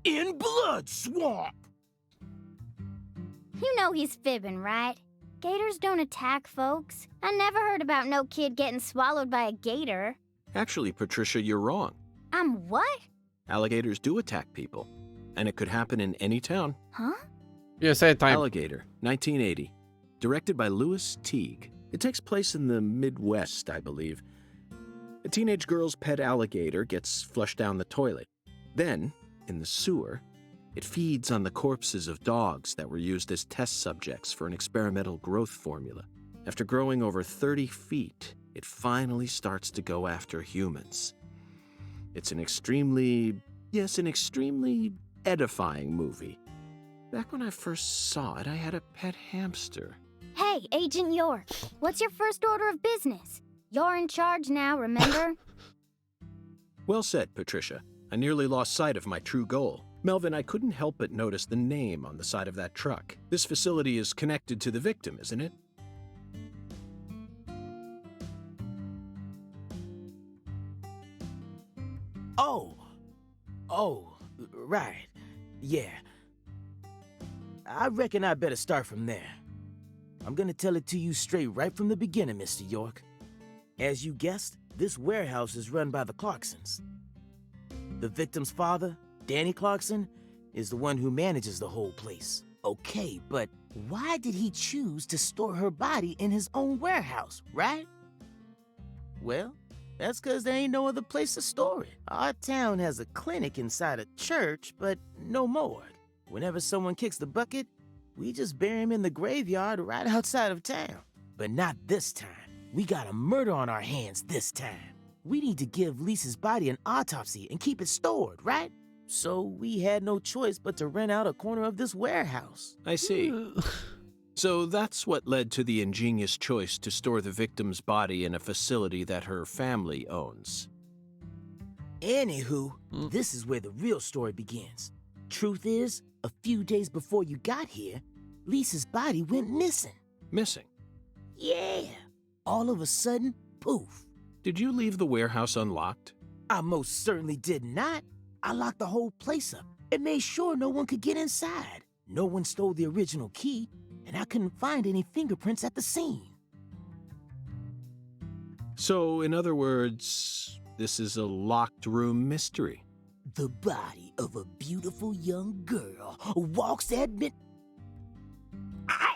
In Blood Swamp! You know he's fibbing, right? Gators don't attack folks. I never heard about no kid getting swallowed by a gator. Actually, Patricia, you're wrong. I'm what? Alligators do attack people, and it could happen in any town. Huh? Yeah, say it time. Alligator, 1980. Directed by Louis Teague. It takes place in the Midwest, I believe. A teenage girl's pet alligator gets flushed down the toilet. Then, in the sewer, it feeds on the corpses of dogs that were used as test subjects for an experimental growth formula. After growing over 30 feet, it finally starts to go after humans. It's an extremely edifying movie. Back when I first saw it, I had a pet hamster. Hey, Agent York, what's your first order of business? You're in charge now, remember? Well said, Patricia. I nearly lost sight of my true goal. Melvin, I couldn't help but notice the name on the side of that truck. This facility is connected to the victim, isn't it? Oh, right. Yeah. I reckon I better start from there. I'm gonna tell it to you straight right from the beginning, Mr. York. As you guessed, this warehouse is run by the Clarksons. The victim's father, Danny Clarkson, is the one who manages the whole place. Okay, but why did he choose to store her body in his own warehouse, right? Well, that's because there ain't no other place to store it. Our town has a clinic inside a church, but no more. Whenever someone kicks the bucket, we just bury him in the graveyard right outside of town. But not this time. We got a murder on our hands this time. We need to give Lisa's body an autopsy and keep it stored, right? So we had no choice but to rent out a corner of this warehouse. I see. So that's what led to the ingenious choice to store the victim's body in a facility that her family owns. Anywho, this is where the real story begins. Truth is, a few days before you got here, Lisa's body went missing. Missing? Yeah. All of a sudden, poof. Did you leave the warehouse unlocked? I most certainly did not. I locked the whole place up and made sure no one could get inside. No one stole the original key, and I couldn't find any fingerprints at the scene. So, in other words, this is a locked room mystery. The body of a beautiful young girl walks at mid...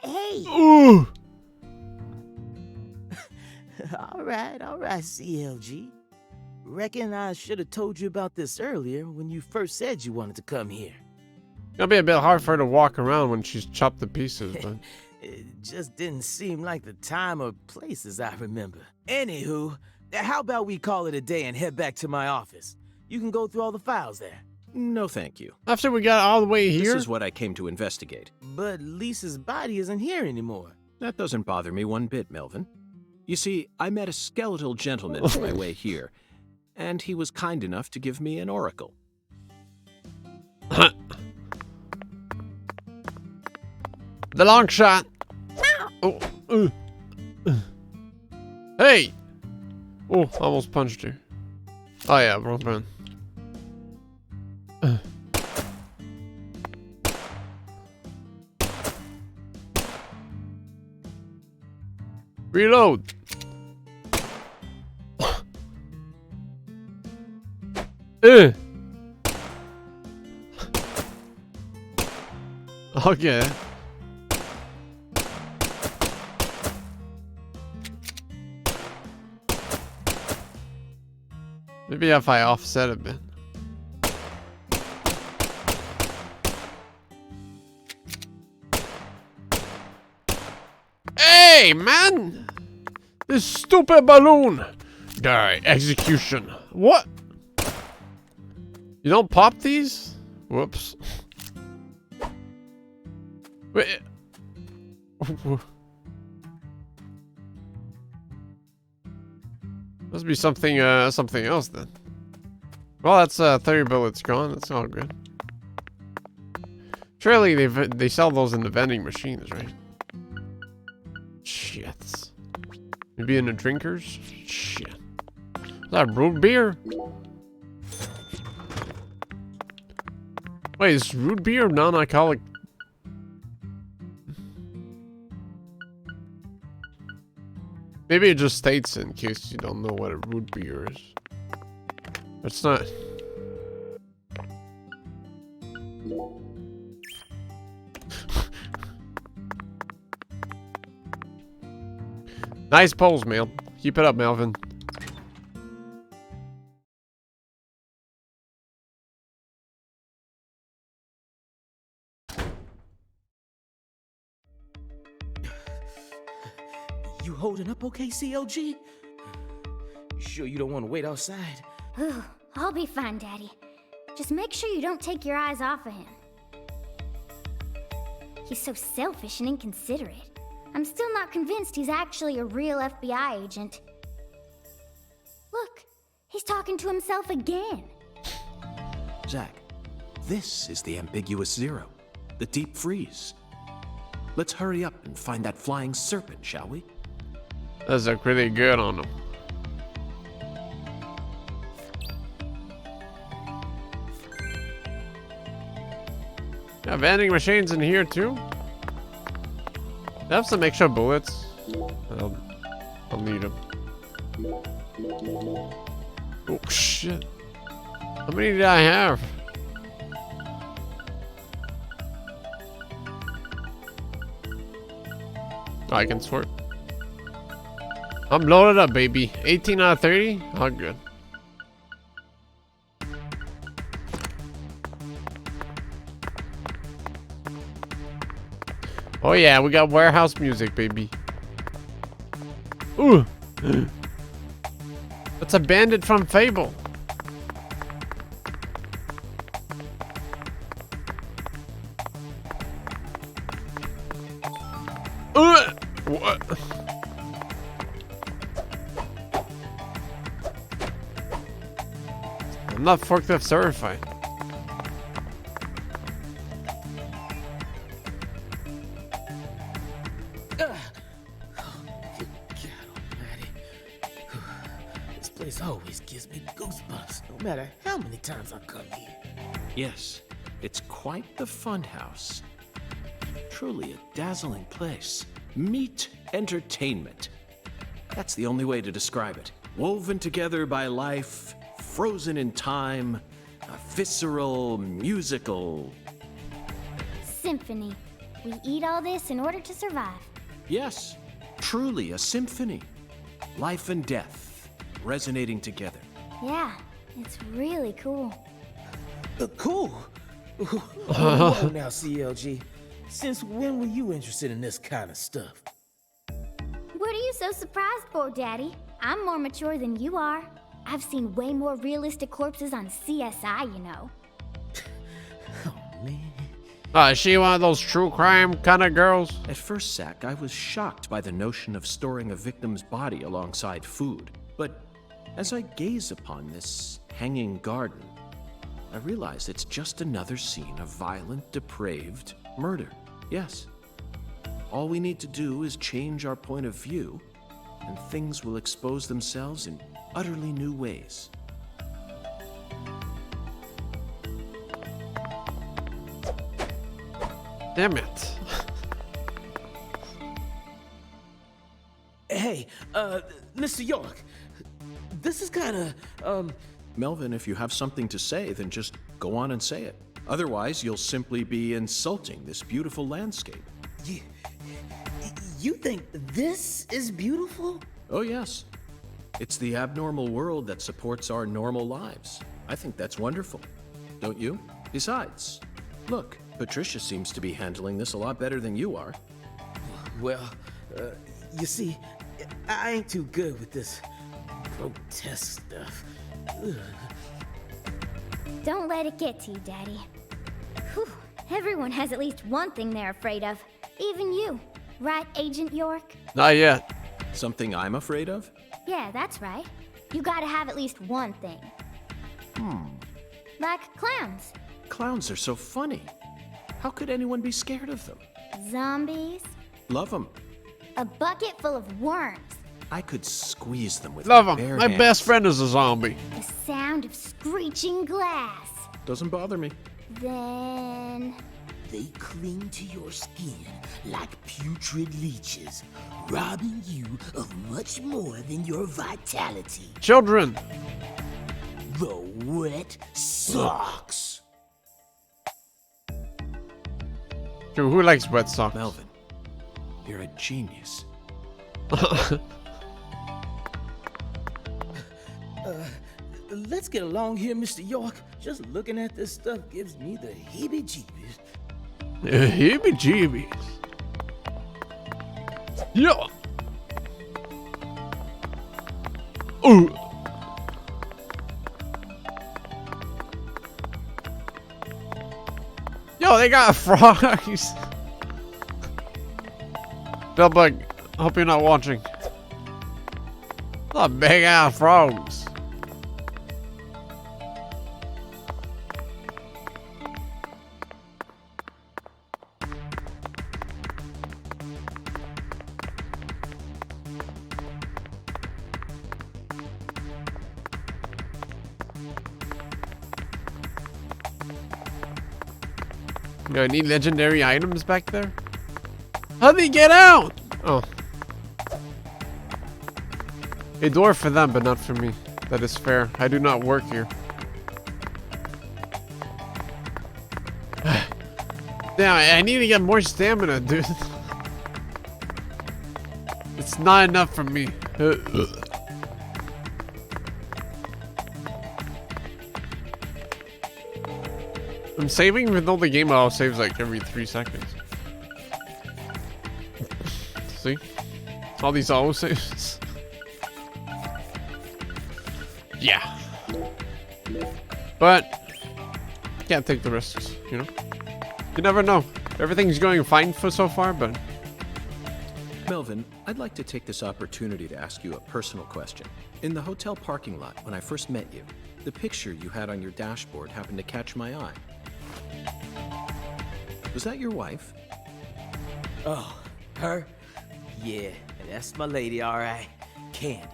Hey! Ooh! All right, CLG. Reckon I should have told you about this earlier when you first said you wanted to come here. It'll be a bit hard for her to walk around when she's chopped to pieces, but... It just didn't seem like the time or place as I remember. Anywho, how about we call it a day and head back to my office? You can go through all the files there. No, thank you. After we got all the way here? This is what I came to investigate. But Lisa's body isn't here anymore. That doesn't bother me one bit, Melvin. You see, I met a skeletal gentleman on my way here, and he was kind enough to give me an oracle. The long shot. Oh, hey! Oh, almost punched her. Oh yeah, wrong button. Reload. Okay. Maybe if I offset a bit. Hey, man! This stupid balloon guy. Execution. What? You don't pop these? Whoops. Wait. Must be something something else then. Well, that's 30 bullets gone. That's all good. Surely they sell those in the vending machines, right? Shit. Maybe in the drinkers? Shit. Is that root beer? Wait, is root beer non-alcoholic? Maybe it just states in case you don't know what a root beer is. It's not. Nice pose, man. Keep it up, Melvin. You holding up okay, CLG? You sure you don't want to wait outside? Ooh, I'll be fine, Daddy. Just make sure you don't take your eyes off of him. He's so selfish and inconsiderate. I'm still not convinced he's actually a real FBI agent. Look, he's talking to himself again. Zach, this is the ambiguous zero, the deep freeze. Let's hurry up and find that flying serpent, shall we? Those are pretty good on them. Yeah, vending machines in here too. I have some extra bullets. I'll need them. Oh shit! How many did I have? Oh, I can sort. I'm loaded up, baby. 18 out of 30. Oh, good. Oh yeah, we got warehouse music, baby. Ooh. That's a bandit from Fable. What? I'm not forklift certified. This place always gives me goosebumps, no matter how many times I come here. Yes, it's quite the fun house. Truly a dazzling place. Meet entertainment. That's the only way to describe it. Woven together by life, frozen in time, a visceral, musical... Symphony. We eat all this in order to survive. Yes, truly a symphony. Life and death, resonating together. Yeah, it's really cool. Cool? Whoa now, CLG. Since when were you interested in this kind of stuff? What are you so surprised for, Daddy? I'm more mature than you are. I've seen way more realistic corpses on CSI, you know. Oh, man. Is she one of those true crime kind of girls? At first, Zach, I was shocked by the notion of storing a victim's body alongside food. But as I gaze upon this hanging garden, I realize it's just another scene of violent, depraved murder. Yes. All we need to do is change our point of view, and things will expose themselves in utterly new ways. Damn it. Hey, Mr. York, this is kind of, Melvin, if you have something to say, then just go on and say it. Otherwise, you'll simply be insulting this beautiful landscape. You think this is beautiful? Oh, yes. It's the abnormal world that supports our normal lives. I think that's wonderful. Don't you? Besides, look, Patricia seems to be handling this a lot better than you are. Well, you see, I ain't too good with this grotesque stuff. Ugh. Don't let it get to you, Daddy. Whew. Everyone has at least one thing they're afraid of. Even you. Right, Agent York? Not yet. Something I'm afraid of? Yeah, that's right. You gotta have at least one thing. Like clowns. Clowns are so funny. How could anyone be scared of them? Zombies. Love them. A bucket full of worms. I could squeeze them with Love my him. bare My hands. best friend is a zombie. The sound of screeching glass. Doesn't bother me. Then... They cling to your skin like putrid leeches, robbing you of much more than your vitality. Children. The wet socks. Dude, who likes wet socks? Melvin, you're a genius. Let's get along here, Mr. York. Just looking at this stuff gives me the heebie-jeebies. Heebie-jeebies. Yeah. Ooh. Yo, they got frogs. Bill Bug, I hope you're not watching. The big ass frogs. Yo, I need legendary items back there. How'd they get out? Oh. A door for them, but not for me. That is fair. I do not work here. Damn, I need to get more stamina, dude. It's not enough for me. I'm saving even though the game auto saves like every 3 seconds. See? All these auto saves. Yeah. But can't take the risks, you know? You never know. Everything's going fine for so far, but Melvin, I'd like to take this opportunity to ask you a personal question. In the hotel parking lot, when I first met you, the picture you had on your dashboard happened to catch my eye. Was that your wife? Oh, her? Yeah, that's my lady, all right. Candy.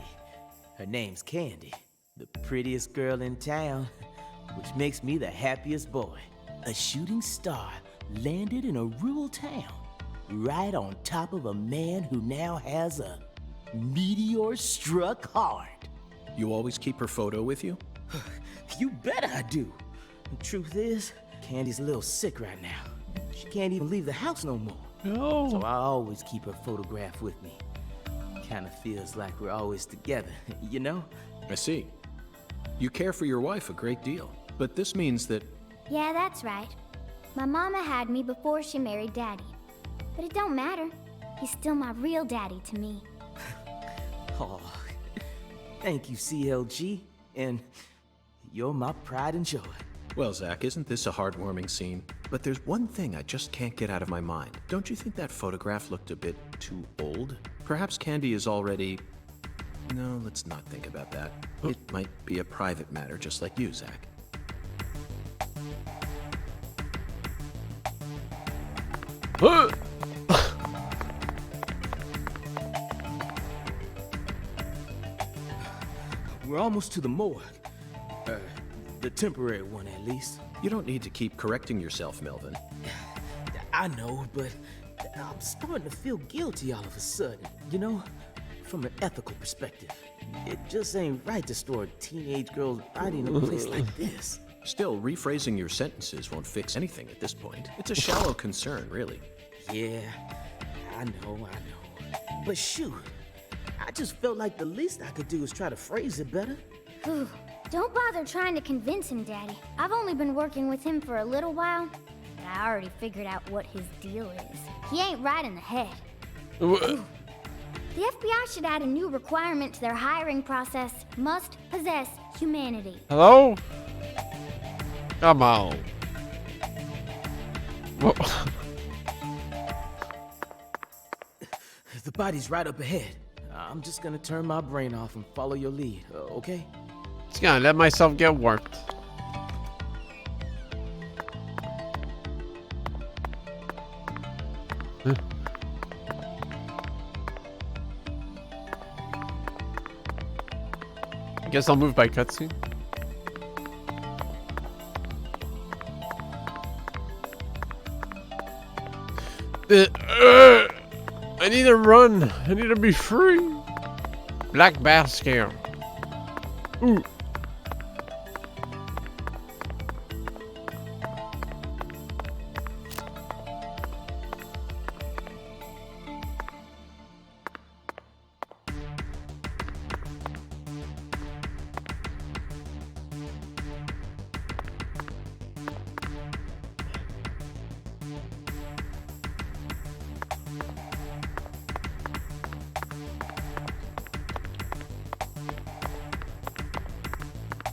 Her name's Candy. The prettiest girl in town, which makes me the happiest boy. A shooting star landed in a rural town, right on top of a man who now has a meteor-struck heart. You always keep her photo with you? You bet I do. The truth is, Candy's a little sick right now. She can't even leave the house no more. no. So I always keep her photograph with me. Kinda feels like we're always together, you know? I see. You care for your wife a great deal, but this means that... Yeah, that's right. My mama had me before she married Daddy. But it don't matter. He's still my real daddy to me. Oh, thank you, CLG. And you're my pride and joy. Well, Zach, isn't this a heartwarming scene? But there's one thing I just can't get out of my mind. Don't you think that photograph looked a bit too old? Perhaps Candy is already... No, let's not think about that. It might be a private matter, just like you, Zach. We're almost to the morgue. The temporary one, at least. You don't need to keep correcting yourself, Melvin. I know, but I'm starting to feel guilty all of a sudden, you know? From an ethical perspective. It just ain't right to store a teenage girl's body in a place like this. Still, rephrasing your sentences won't fix anything at this point. It's a shallow concern, really. Yeah, I know. But shoot, I just felt like the least I could do is try to phrase it better. Whew. Don't bother trying to convince him, Daddy. I've only been working with him for a little while, but I already figured out what his deal is. He ain't right in the head. Ooh. The FBI should add a new requirement to their hiring process. Must possess humanity. Hello? Come on. Whoa. The body's right up ahead. I'm just gonna turn my brain off and follow your lead, okay? Just gonna let myself get warped. Huh. I guess I'll move by cutscene. I need to run. I need to be free. Black bass scare. Ooh.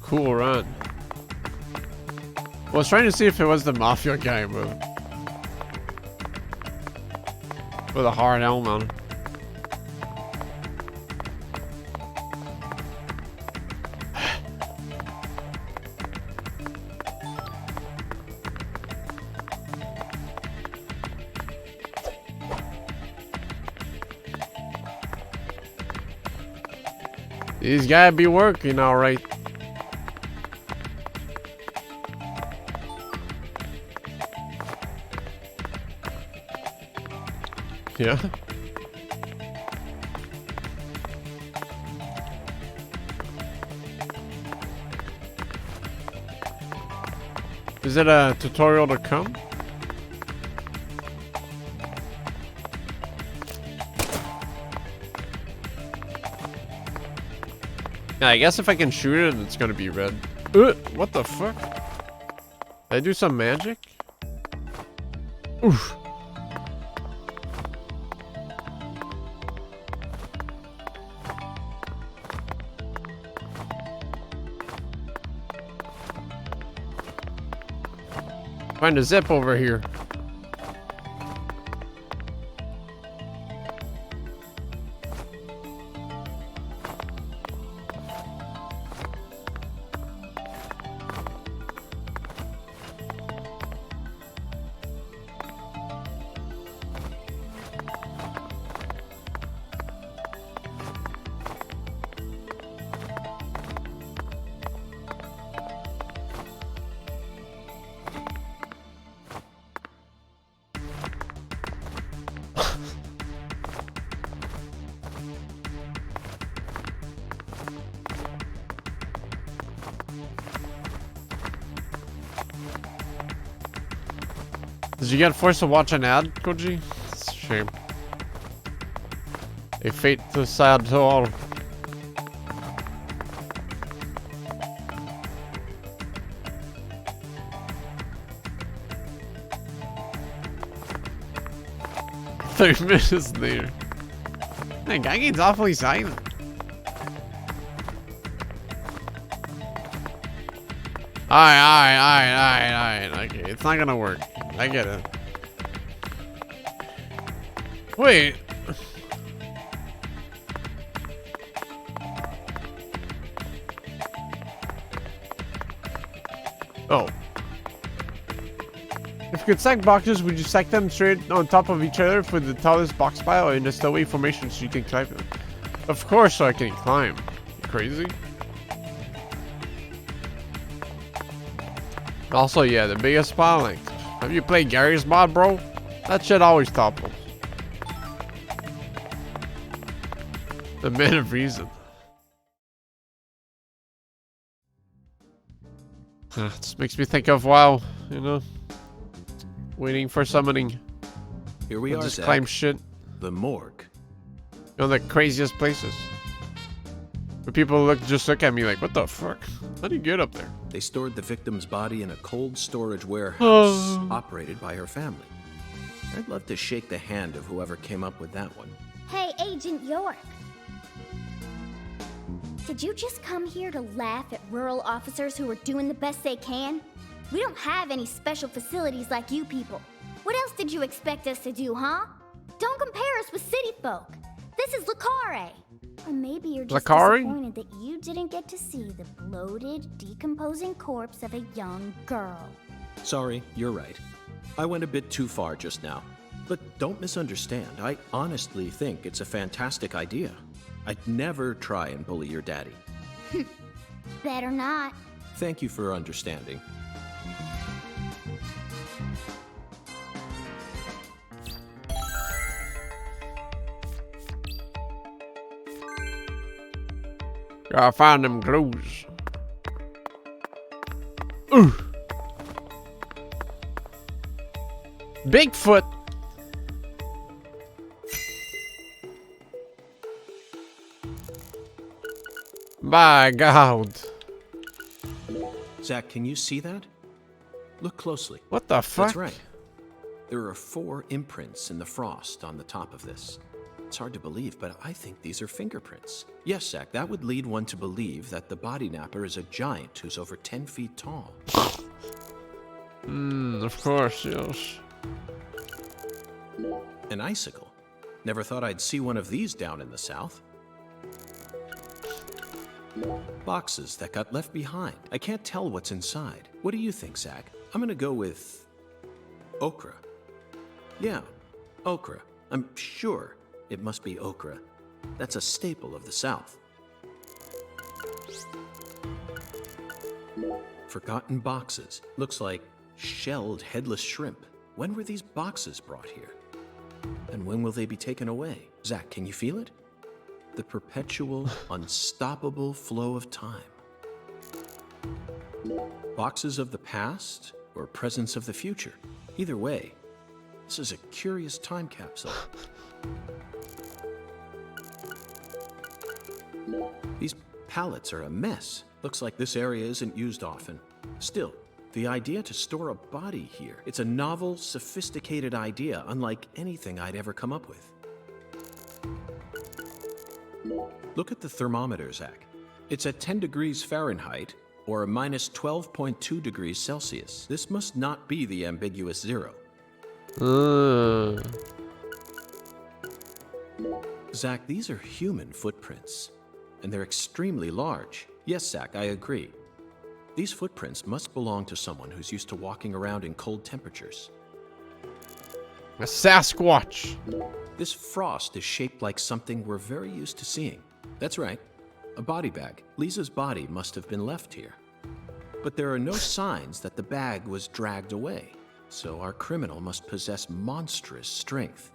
Cool run. I was trying to see if it was the mafia guy, but with a hard helm on. These gotta be working all right. Yeah. Is it a tutorial to come? Yeah, I guess if I can shoot it, it's gonna be red. What the fuck? Did I do some magic? Oof. Find a zip over here. Did you get forced to watch an ad, Koji? It's a shame. A fate too sad to all. "30 minutes later." Man, Geigen's awfully silent. Alright. Okay, it's not gonna work. I get it. Wait. Oh. If you could stack boxes, would you stack them straight on top of each other for the tallest box pile in a stowaway formation so you can climb them? Of course, so I can climb. You crazy? Also, yeah, the biggest pile length. Have you played Gary's mod, bro? That shit always topples. The man of reason. This makes me think of WoW, you know? Waiting for summoning. Here we are, just Zach. climb shit. The morgue. You know, the craziest places. Where people just look at me like, what the fuck? How do you get up there? They stored the victim's body in a cold storage warehouse operated by her family. I'd love to shake the hand of whoever came up with that one. Hey, Agent York. Did you just come here to laugh at rural officers who are doing the best they can? We don't have any special facilities like you people. What else did you expect us to do, huh? Don't compare us with city folk. This is Lacare. Or maybe you're just disappointed that you didn't get to see the bloated, decomposing corpse of a young girl. Sorry, you're right. I went a bit too far just now. But don't misunderstand. I honestly think it's a fantastic idea. I'd never try and bully your daddy. Better not. Thank you for understanding. Gotta find them clues. Ooh. Bigfoot. My God. Zach, can you see that? Look closely. What the fuck? That's right. There are 4 imprints in the frost on the top of this. It's hard to believe, but I think these are fingerprints. Yes, Zach, that would lead one to believe that the body napper is a giant who's over 10 feet tall. Of course, yes. An icicle. Never thought I'd see one of these down in the south. Boxes that got left behind. I can't tell what's inside. What do you think, Zach? I'm gonna go with okra. Yeah, okra. I'm sure it must be okra. That's a staple of the South. Forgotten boxes. Looks like shelled headless shrimp. When were these boxes brought here? And when will they be taken away? Zach, can you feel it? The perpetual, unstoppable flow of time. Boxes of the past or presence of the future. Either way, this is a curious time capsule. These pallets are a mess. Looks like this area isn't used often. Still, the idea to store a body here, it's a novel, sophisticated idea, unlike anything I'd ever come up with. Look at the thermometer, Zach. It's at 10 degrees Fahrenheit, or a minus 12.2 degrees Celsius. This must not be the ambiguous 0. Zach, these are human footprints, and they're extremely large. Yes, Zach, I agree. These footprints must belong to someone who's used to walking around in cold temperatures. A Sasquatch. This frost is shaped like something we're very used to seeing. That's right, a body bag. Lisa's body must have been left here. But there are no signs that the bag was dragged away, so our criminal must possess monstrous strength.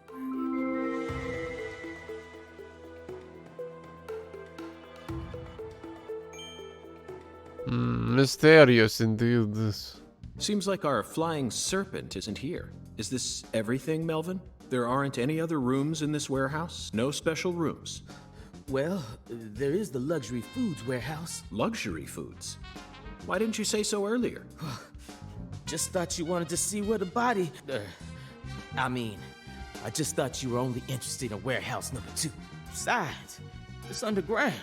Mysterious indeed, this. Seems like our flying serpent isn't here. Is this everything, Melvin? There aren't any other rooms in this warehouse? No special rooms? Well, there is the luxury foods warehouse. Luxury foods? Why didn't you say so earlier? Just thought you wanted to see where the body... I just thought you were only interested in warehouse number 2. Besides, it's underground,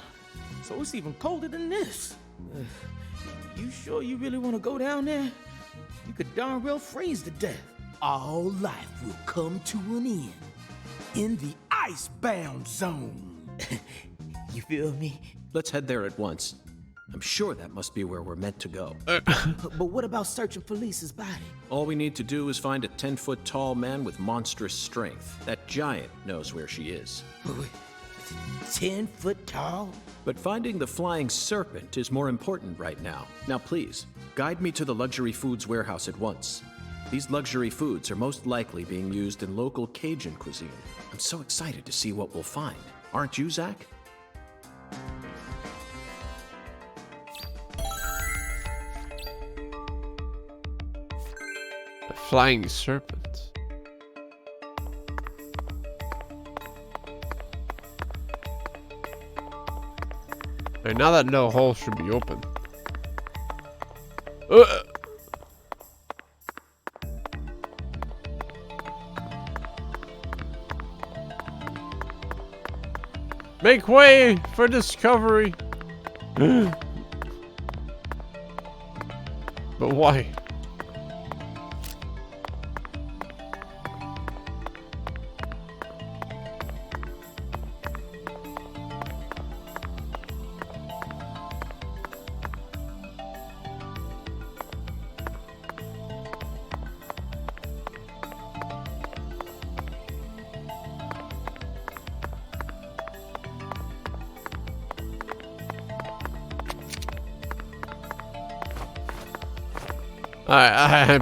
so it's even colder than this. You sure you really want to go down there? You could darn well freeze to death. All life will come to an end in the icebound zone. You feel me? Let's head there at once. I'm sure that must be where we're meant to go. But what about searching for Lisa's body? All we need to do is find a 10-foot tall man with monstrous strength. That giant knows where she is. 10 foot tall? But finding the flying serpent is more important right now. Now please, guide me to the luxury foods warehouse at once. These luxury foods are most likely being used in local Cajun cuisine. I'm so excited to see what we'll find. Aren't you, Zach? A flying serpent. Okay, now that no hole should be open. Make way for discovery. But why?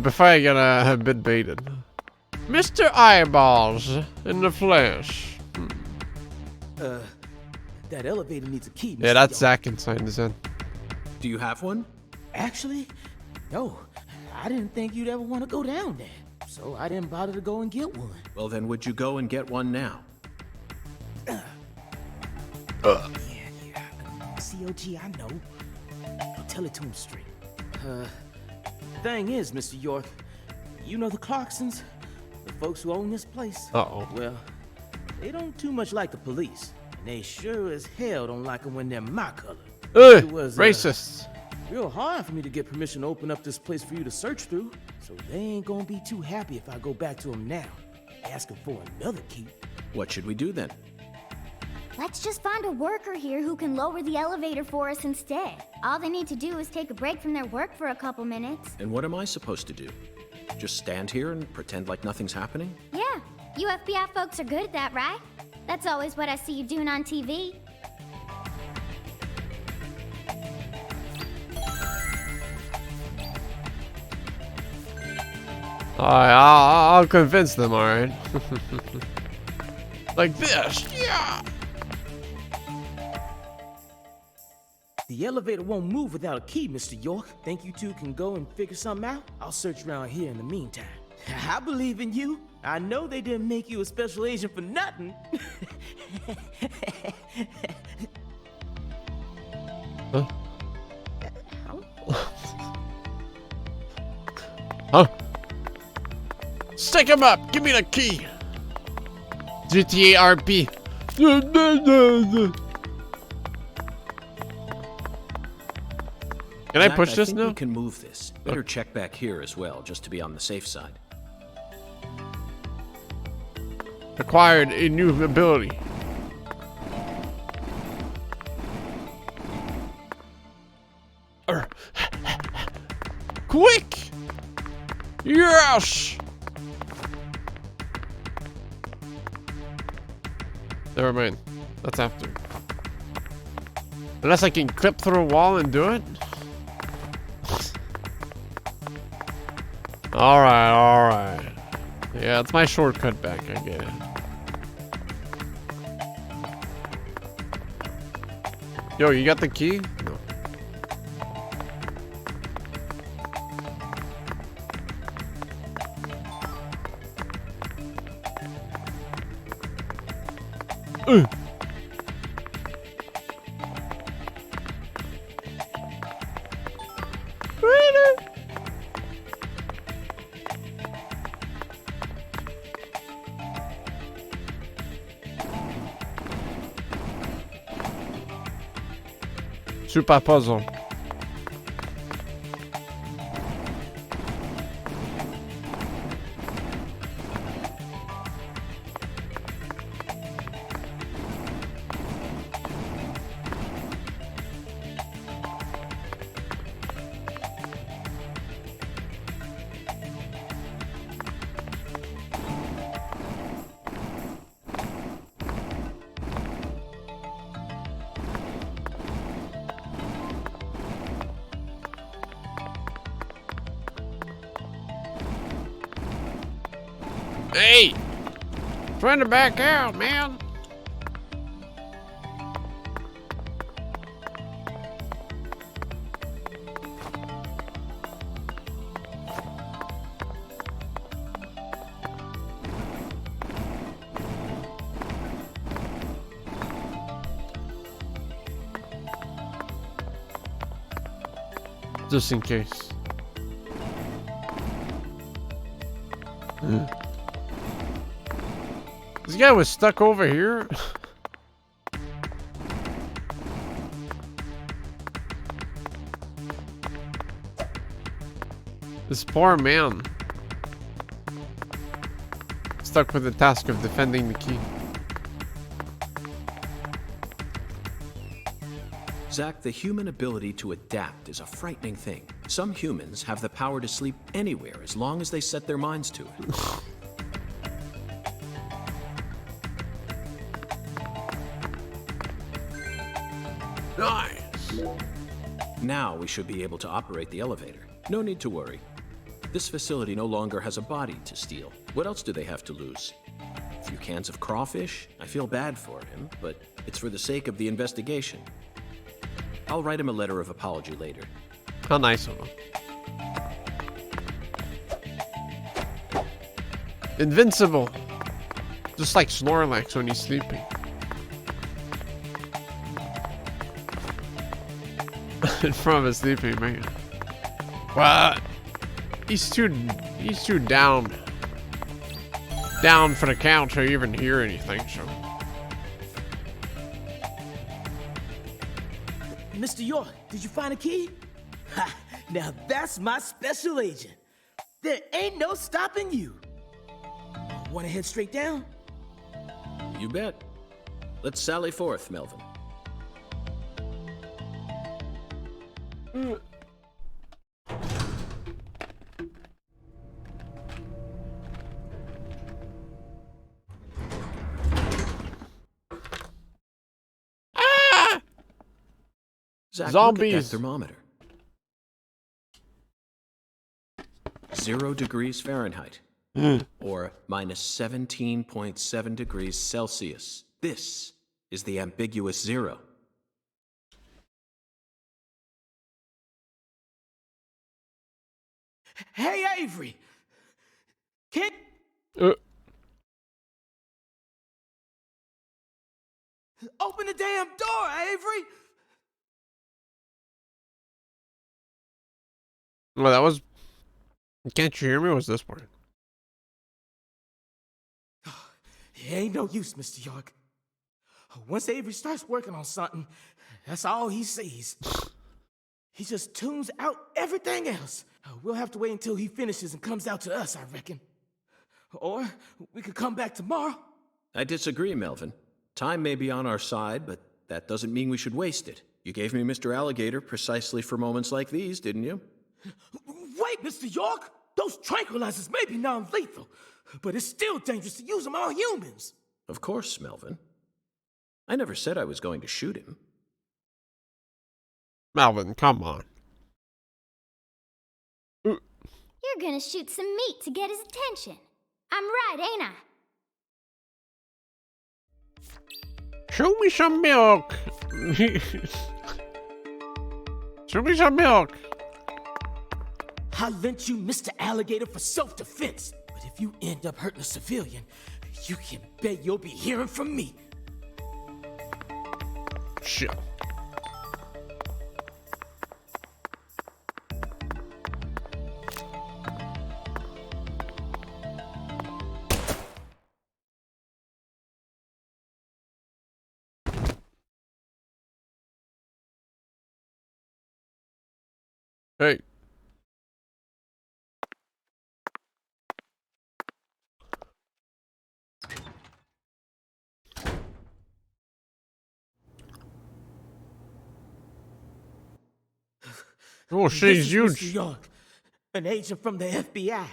Before I get a bit baited. Mr. Eyeballs in the flesh. That elevator needs a key. Yeah, that's Zach inside his head. Do you have one? Actually, no. I didn't think you'd ever want to go down there, so I didn't bother to go and get one. Well, then would you go and get one now? Yeah. COG, I know. I'll tell it to him straight. Thing is, Mr. York, you know the Clarksons? The folks who own this place? Uh-oh. Well, they don't too much like the police. And they sure as hell don't like them when they're my color. Ugh, It was, racists. Real hard for me to get permission to open up this place for you to search through. So they ain't gonna be too happy if I go back to them now, asking for another key. What should we do then? Let's just find a worker here who can lower the elevator for us instead. All they need to do is take a break from their work for a couple minutes. And what am I supposed to do? Just stand here and pretend like nothing's happening? Yeah, you FBI folks are good at that, right? That's always what I see you doing on TV. Alright, I'll convince them, alright? Like this, yeah! The elevator won't move without a key, Mr. York. Think you two can go and figure something out? I'll search around here in the meantime. I believe in you. I know they didn't make you a special agent for nothing. Huh? Huh? Stick him up! Give me the key! GTA RP. Can I push this now? now? We can move this. Better check back here as well, just to be on the safe side. Acquired a new ability. Quick! Yes! Never mind. That's after. Unless I can clip through a wall and do it? Alright, alright. Yeah, it's my shortcut back, I get it. Yo, you got the key? No. Super puzzle. Hey! Trying to back out, man. Just in case. This guy was stuck over here. This poor man. Stuck with the task of defending the key. Zach, the human ability to adapt is a frightening thing. Some humans have the power to sleep anywhere as long as they set their minds to it. Nice. Now we should be able to operate the elevator. No need to worry. This facility no longer has a body to steal. What else do they have to lose? A few cans of crawfish? I feel bad for him, but it's for the sake of the investigation. I'll write him a letter of apology later. How nice of him. Invincible. Just like Snorlax when he's sleeping. In front of a sleeping man. What? He's too down. Down for the count to even hear anything, so. Mr. York, did you find a key? Ha! Now that's my special agent. There ain't no stopping you. Wanna head straight down? You bet. Let's sally forth, Melvin. Zach, Zombies. look at that thermometer. 0 degrees Fahrenheit. Or minus 17.7 degrees Celsius. This is the ambiguous 0. Hey, Avery! Kid! Open the damn door, Avery! Well, that was... Can't you hear me? Or was this part? It ain't no use, Mr. York. Once Avery starts working on something, that's all he sees. He just tunes out everything else. We'll have to wait until he finishes and comes out to us, I reckon. Or we could come back tomorrow. I disagree, Melvin. Time may be on our side, but that doesn't mean we should waste it. You gave me Mr. Alligator precisely for moments like these, didn't you? Wait, Mr. York! Those tranquilizers may be non-lethal, but it's still dangerous to use them on humans. Of course, Melvin. I never said I was going to shoot him. Melvin, come on. You're gonna shoot some meat to get his attention. I'm right, ain't I? Show me some milk. Show me some milk. I lent you Mr. Alligator for self-defense, but if you end up hurting a civilian, you can bet you'll be hearing from me. Shit. Hey. Oh, she's huge. Mr. York, an agent from the FBI.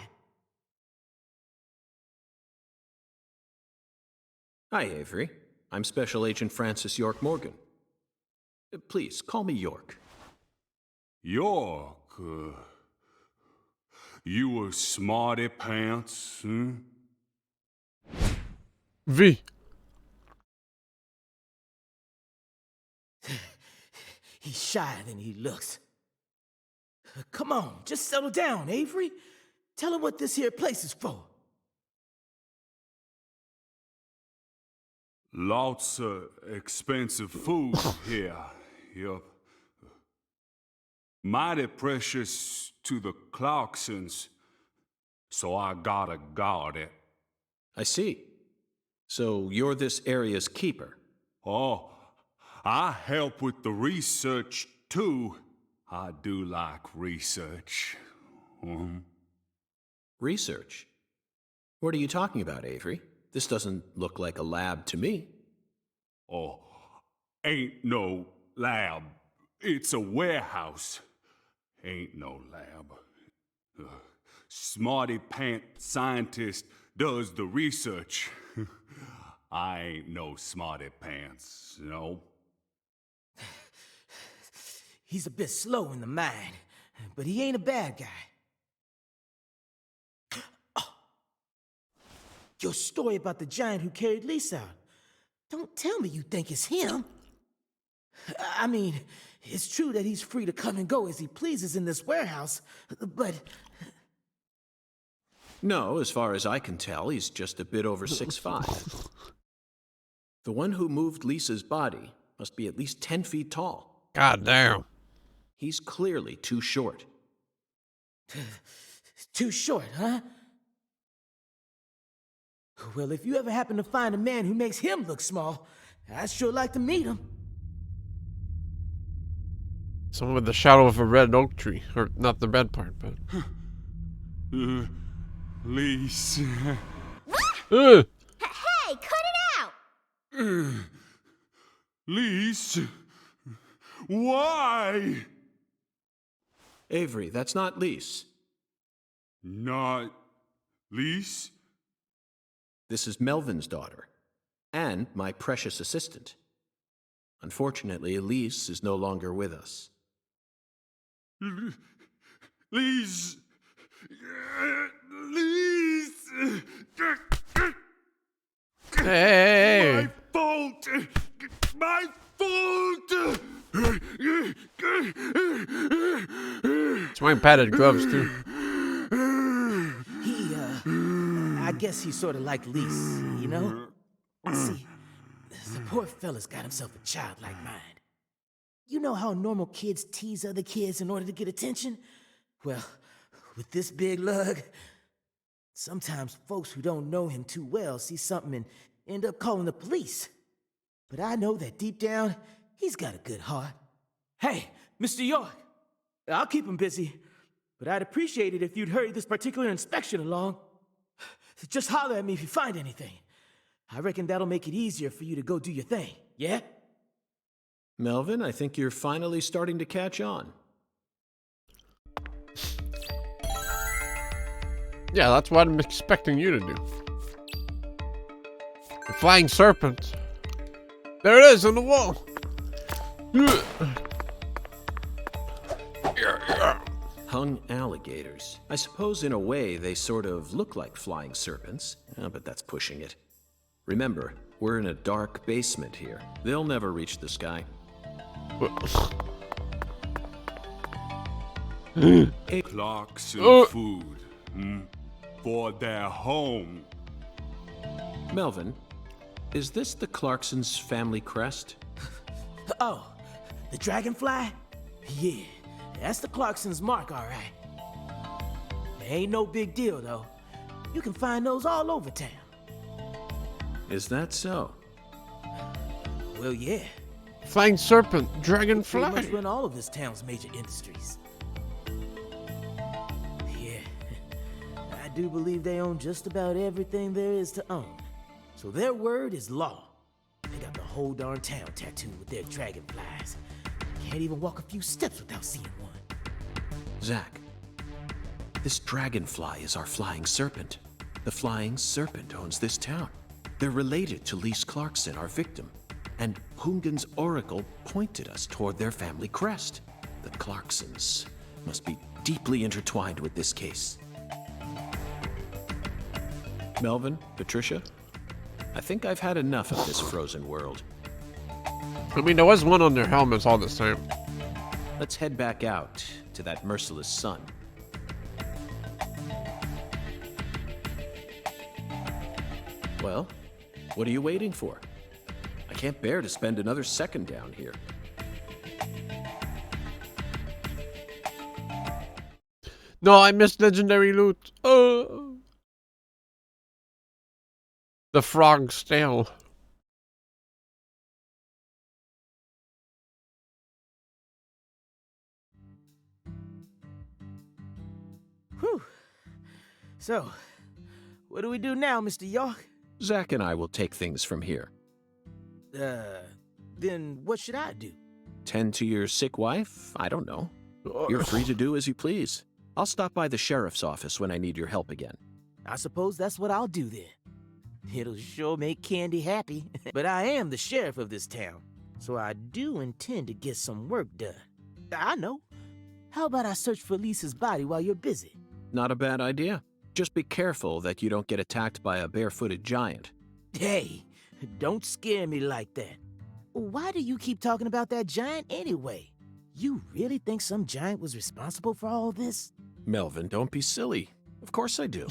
Hi, Avery. I'm Special Agent Francis York Morgan. Please, call me York. York, you a smarty pants, V. He's shyer than he looks. Come on, just settle down, Avery. Tell him what this here place is for. Lots of expensive food here. Yup. Mighty precious to the Clarksons, so I gotta guard it. I see. So you're this area's keeper? Oh, I help with the research, too. I do like research. Research? What are you talking about, Avery? This doesn't look like a lab to me. Oh, ain't no lab. It's a warehouse. Ain't no lab. Smarty pants scientist does the research. I ain't no smarty pants, you know? He's a bit slow in the mind, but he ain't a bad guy. Oh. Your story about the giant who carried Lisa out. Don't tell me you think it's him. I mean, it's true that he's free to come and go as he pleases in this warehouse, but... No, as far as I can tell, he's just a bit over 6'5". The one who moved Lisa's body must be at least 10 feet tall. God damn. He's clearly too short. Too short, huh? Well, if you ever happen to find a man who makes him look small, I'd sure like to meet him. Someone with the shadow of a red oak tree. Or not the red part, but... Lise. Hey, cut it out! Lise? Why? Avery, that's not Lise. Not Lise? This is Melvin's daughter, and my precious assistant. Unfortunately, Elise is no longer with us. Lise! Lise! Hey! My fault! My fault! He's wearing padded gloves, too. I guess he's sort of like Lise, you know? See, the poor fella's got himself a childlike mind. You know how normal kids tease other kids in order to get attention? Well, with this big lug, sometimes folks who don't know him too well see something and end up calling the police. But I know that deep down, he's got a good heart. Hey, Mr. York, I'll keep him busy, but I'd appreciate it if you'd hurry this particular inspection along. Just holler at me if you find anything. I reckon that'll make it easier for you to go do your thing, yeah? Melvin, I think you're finally starting to catch on. Yeah, that's what I'm expecting you to do. The flying serpent. There it is on the wall. Hung alligators. I suppose in a way they sort of look like flying serpents, but that's pushing it. Remember, we're in a dark basement here. They'll never reach the sky. Clocks and food for their home. Melvin, is this the Clarksons' family crest? Oh, the dragonfly? Yeah, that's the Clarksons' mark, all right. Ain't no big deal, though. You can find those all over town. Is that so? Well, yeah. Flying serpent, dragonfly. Pretty much run all of this town's major industries. Yeah, I do believe they own just about everything there is to own. So their word is law. They got the whole darn town tattooed with their dragonflies. Can't even walk a few steps without seeing one. Zach, this dragonfly is our flying serpent. The flying serpent owns this town. They're related to Lise Clarkson, our victim. And Hungan's oracle pointed us toward their family crest. The Clarksons must be deeply intertwined with this case. Melvin, Patricia, I think I've had enough of this frozen world. I mean, there was one on their helmets all the same. Let's head back out to that merciless sun. Well, what are you waiting for? I can't bear to spend another second down here. No, I missed legendary loot. Oh. The frog's tail. So, what do we do now, Mr. York? Zack and I will take things from here. Then what should I do? Tend to your sick wife? I don't know. You're free to do as you please. I'll stop by the sheriff's office when I need your help again. I suppose that's what I'll do then. It'll sure make Candy happy. But I am the sheriff of this town, so I do intend to get some work done. I know. How about I search for Lisa's body while you're busy? Not a bad idea. Just be careful that you don't get attacked by a barefooted giant. Hey, don't scare me like that. Why do you keep talking about that giant anyway? You really think some giant was responsible for all this? Melvin, don't be silly. Of course I do.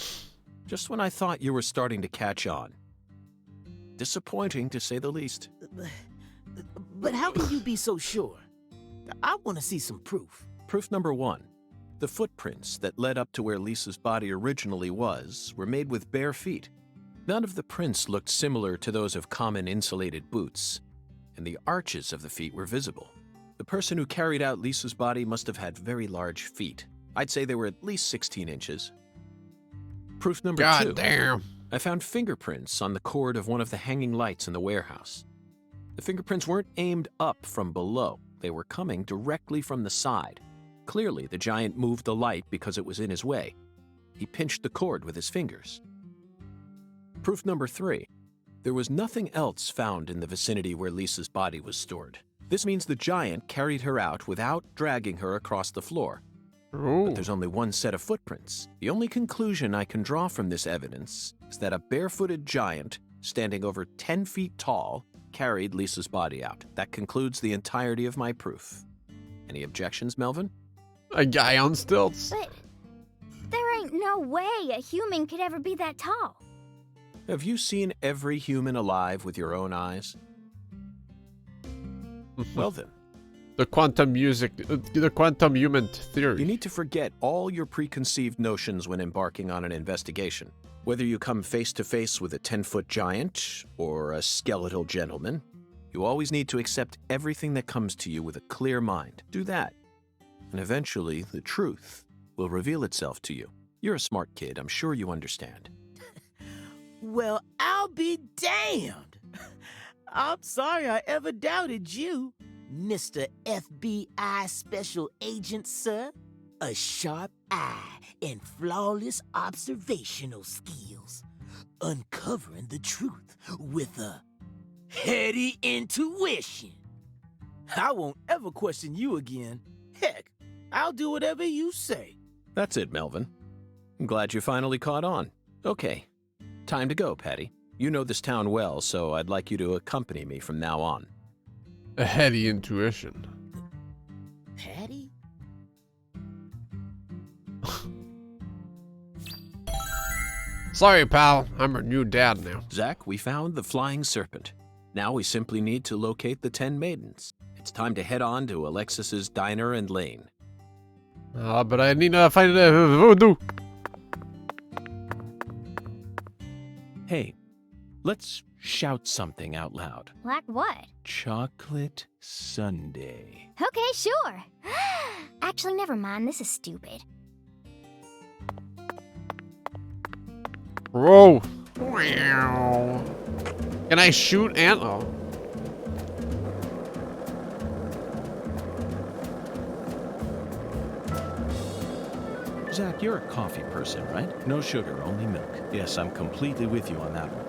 Just when I thought you were starting to catch on. Disappointing, to say the least. But how can you be so sure? I want to see some proof. Proof number 1. The footprints that led up to where Lisa's body originally was were made with bare feet. None of the prints looked similar to those of common insulated boots, and the arches of the feet were visible. The person who carried out Lisa's body must have had very large feet. I'd say they were at least 16 inches. Proof number 2. God damn. I found fingerprints on the cord of one of the hanging lights in the warehouse. The fingerprints weren't aimed up from below. They were coming directly from the side. Clearly, the giant moved the light because it was in his way. He pinched the cord with his fingers. Proof number 3. There was nothing else found in the vicinity where Lisa's body was stored. This means the giant carried her out without dragging her across the floor. Ooh. But there's only one set of footprints. The only conclusion I can draw from this evidence is that a barefooted giant, standing over 10 feet tall, carried Lisa's body out. That concludes the entirety of my proof. Any objections, Melvin? A guy on stilts. But there ain't no way a human could ever be that tall. Have you seen every human alive with your own eyes? Well then. The quantum human theory. You need to forget all your preconceived notions when embarking on an investigation. Whether you come face to face with a 10-foot giant or a skeletal gentleman, you always need to accept everything that comes to you with a clear mind. Do that, and eventually the truth will reveal itself to you. You're a smart kid, I'm sure you understand. Well, I'll be damned. I'm sorry I ever doubted you, Mr. FBI Special Agent, sir. A sharp eye and flawless observational skills. Uncovering the truth with a heady intuition. I won't ever question you again. Heck, I'll do whatever you say. That's it, Melvin. I'm glad you finally caught on. Okay, time to go, Patty. You know this town well, so I'd like you to accompany me from now on. A heady intuition. Patty? Sorry, pal. I'm her new dad now. Zack, we found the flying serpent. Now we simply need to locate the 10 maidens. It's time to head on to Alexis's Diner and Lane. But I need to find a voodoo. Hey, let's shout something out loud. Like what? Chocolate Sundae. Okay, sure. Actually, never mind. This is stupid. Whoa. Can I shoot ant? Oh. Zack, you're a coffee person, right? No sugar, only milk. Yes, I'm completely with you on that one.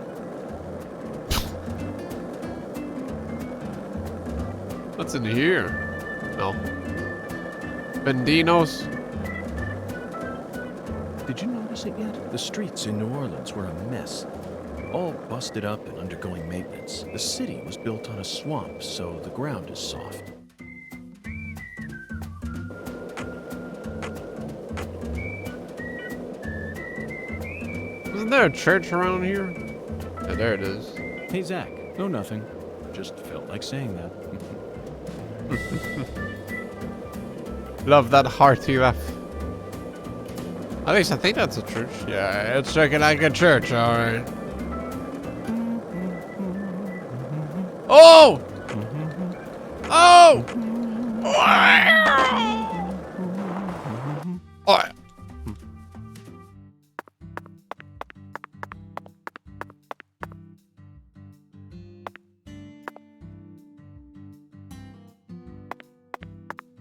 What's in here? No. Bendinos? Did you notice it yet? The streets in New Orleans were a mess. All busted up and undergoing maintenance. The city was built on a swamp, so the ground is soft. Isn't there a church around here? Yeah, there it is. Hey, Zack. No, nothing. Just felt like saying that. Love that hearty laugh. At least I think that's a church. Yeah, it's looking like a church, alright. Oh! Oh! Oh!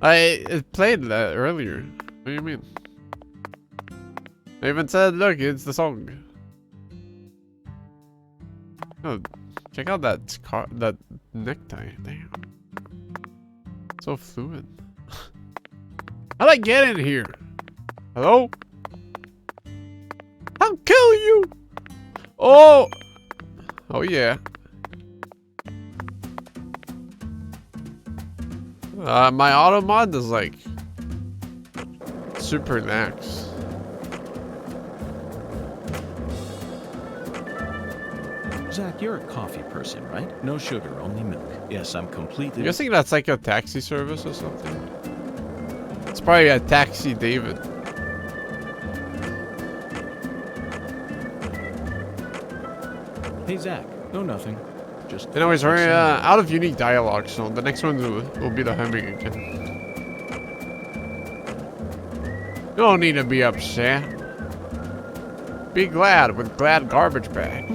It played that earlier. What do you mean? I even said, look, it's the song. Oh, check out that that necktie. Damn. So fluid. How'd I get in here? Hello? I'll kill you! Oh! Oh yeah. My auto mod is like super lax. Zach, you're a coffee person, right? No sugar, only milk. Yes, I'm completely... I'm guessing that's like a taxi service or something. It's probably a Taxi David. Hey, Zach. No, nothing. Just... Anyways, we're out of unique dialogue, so the next one will be the humming again. You don't need to be upset. Be glad with glad garbage bags.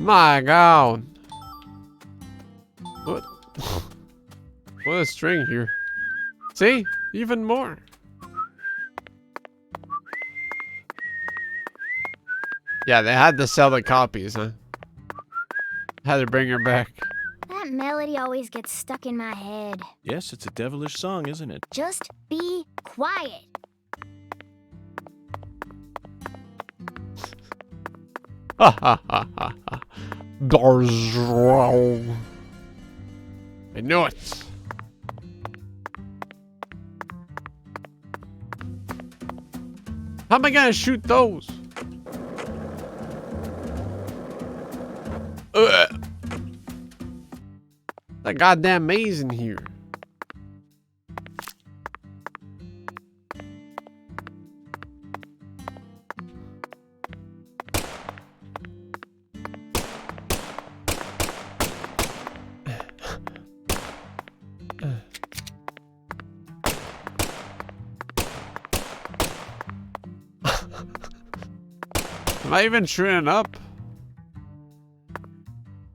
My God. What? What a string here. See? Even more. Yeah, they had to sell the copies, huh? Had to bring her back. That melody always gets stuck in my head. Yes, it's a devilish song, isn't it? Just be quiet. Ha ha ha ha ha. Doors wrong. I knew it. How am I gonna shoot those? That goddamn maze in here. Am I even shooting up?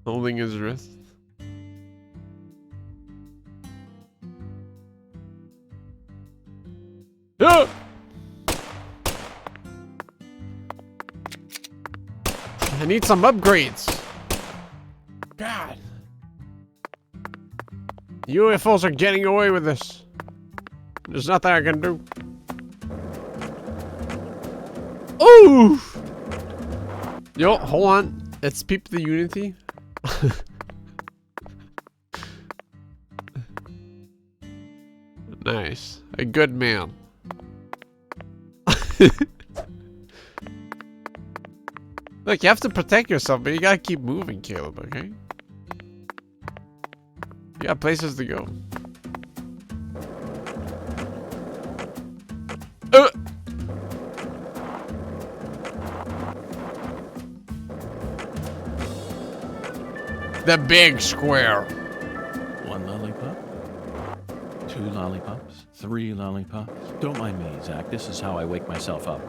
Holding his wrist. Ah! I need some upgrades. God. UFOs are getting away with this. There's nothing I can do. Ooh! Yo, hold on. Let's peep the Unity. Nice. A good man. Look, you have to protect yourself, but you gotta keep moving, Caleb, okay? You got places to go. The big square. 1 lollipop. 2 lollipops. 3 lollipops. Don't mind me, Zach. This is how I wake myself up.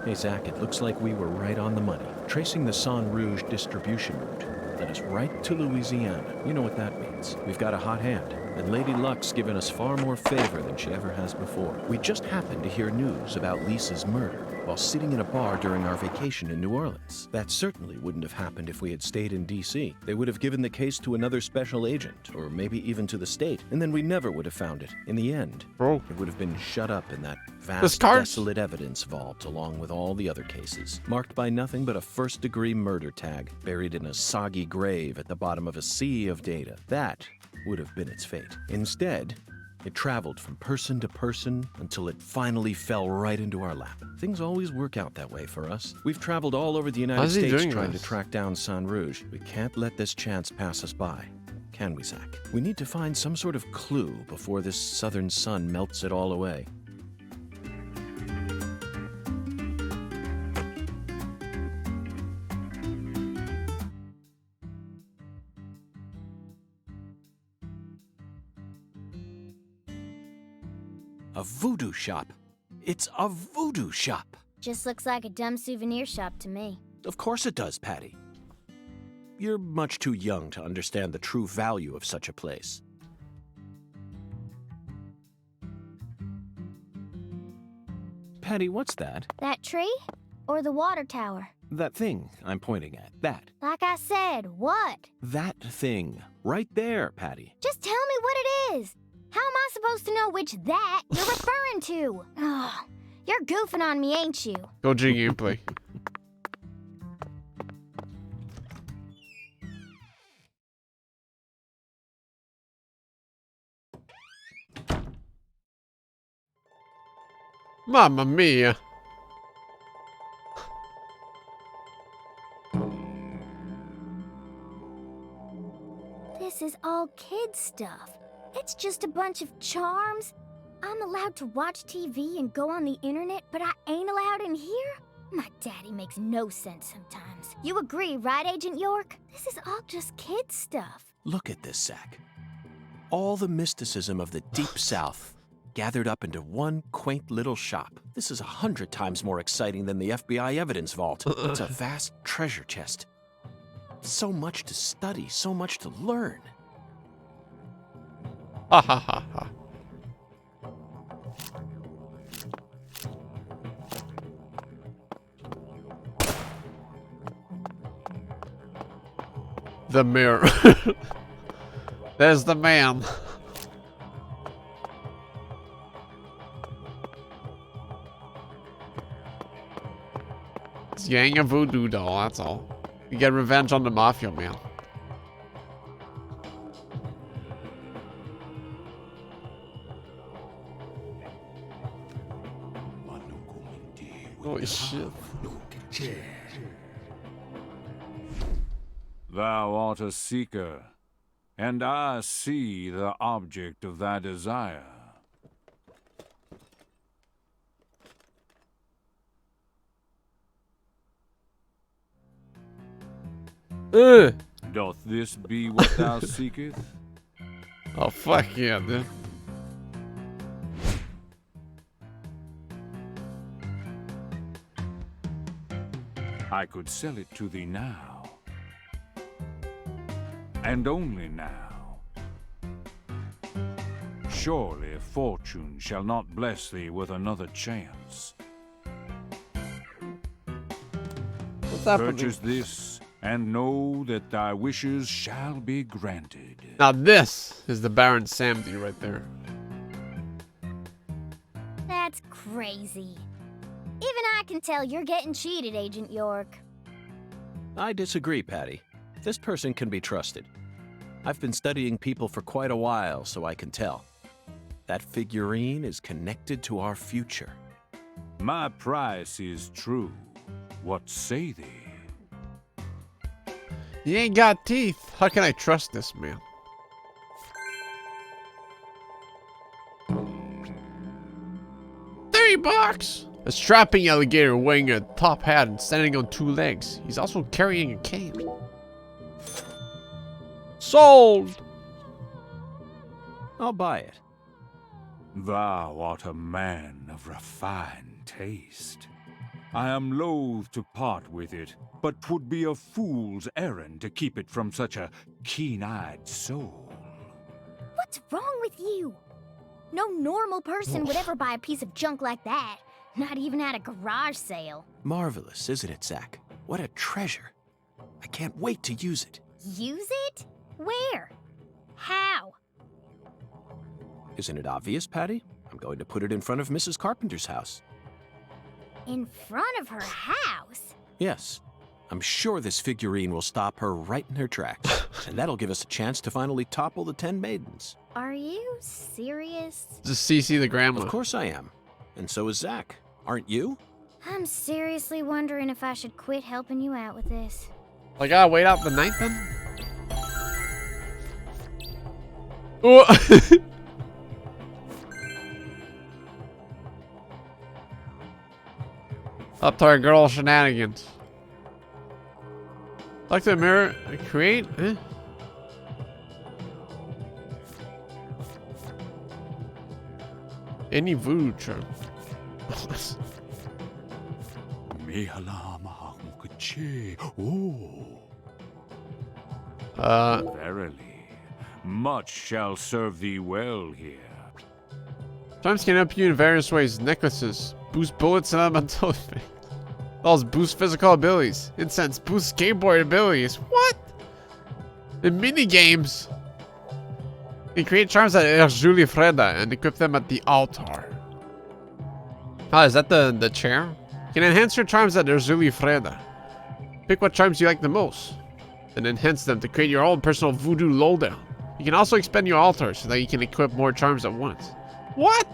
Hey, Zach, it looks like we were right on the money. Tracing the San Rouge distribution route led us right to Louisiana. You know what that means. We've got a hot hand, and Lady Luck's given us far more favor than she ever has before. We just happened to hear news about Lisa's murder while sitting in a bar during our vacation in New Orleans. That certainly wouldn't have happened if we had stayed in D.C. They would have given the case to another special agent, or maybe even to the state, and then we never would have found it. In the end, it would have been shut up in that vast, desolate evidence vault along with all the other cases, marked by nothing but a first-degree murder tag, buried in a soggy grave at the bottom of a sea of data. That would have been its fate. Instead, It traveled from person to person until it finally fell right into our lap. Things always work out that way for us. We've traveled all over the United States trying to track down San Rouge. We can't let this chance pass us by, can we, Zach? We need to find some sort of clue before this southern sun melts it all away. A voodoo shop. It's a voodoo shop. Just looks like a dumb souvenir shop to me. Of course it does, Patty. You're much too young to understand the true value of such a place. Patty, what's that? That tree? Or the water tower? That thing I'm pointing at. That. Like I said, what? That thing. Right there, Patty. Just tell me what it is. How am I supposed to know which that you're referring to? Oh, you're goofing on me, ain't you? Go G gameplay. Mamma mia. This is all kid stuff. It's just a bunch of charms. I'm allowed to watch TV and go on the internet, but I ain't allowed in here? My daddy makes no sense sometimes. You agree, right, Agent York? This is all just kid stuff. Look at this, Zach. All the mysticism of the Deep South gathered up into one quaint little shop. This is 100 times more exciting than the FBI evidence vault. It's a vast treasure chest. So much to study, so much to learn. Ha ha ha ha. The mirror. There's the man. It's Yang a voodoo doll, that's all. You get revenge on the mafia man. Holy shit. Thou art a seeker, and I see the object of thy desire. Doth this be what thou seekest? Oh, fuck yeah, dude. I could sell it to thee now, and only now. Surely fortune shall not bless thee with another chance. What's happening? Purchase this, and know that thy wishes shall be granted. Now this is the Baron Samdi right there. That's crazy. Even I can tell you're getting cheated, Agent York. I disagree, Patty. This person can be trusted. I've been studying people for quite a while, so I can tell. That figurine is connected to our future. My price is true. What say thee? He ain't got teeth. How can I trust this man? $30! A strapping alligator wearing a top hat and standing on 2 legs. He's also carrying a cane. Sold! I'll buy it. Thou art a man of refined taste. I am loath to part with it, but 'twould be a fool's errand to keep it from such a keen-eyed soul. What's wrong with you? No normal person would ever buy a piece of junk like that. Not even at a garage sale. Marvelous, isn't it, Zach? What a treasure. I can't wait to use it. Use it? Where? How? Isn't it obvious, Patty? I'm going to put it in front of Mrs. Carpenter's house. In front of her house? Yes. I'm sure this figurine will stop her right in her tracks. And that'll give us a chance to finally topple the 10 maidens. Are you serious? Just CC the grandma. Of course I am. And so is Zach. Aren't you? I'm seriously wondering if I should quit helping you out with this. I gotta wait out the night then? Oh. Up to our girl shenanigans. Like the mirror, create? Eh? Any voodoo charm. Verily, much shall serve thee well here. Charms can help you in various ways. Necklaces, boost bullets and elemental effects. Dolls boost physical abilities. Incense boost skateboard abilities. What? In mini games. You create charms at Erjuli Freda and equip them at the altar. Ah, is that the chair? You can enhance your charms at Erjuli Freda. Pick what charms you like the most and enhance them to create your own personal voodoo lowdown. You can also expand your altar so that you can equip more charms at once. What?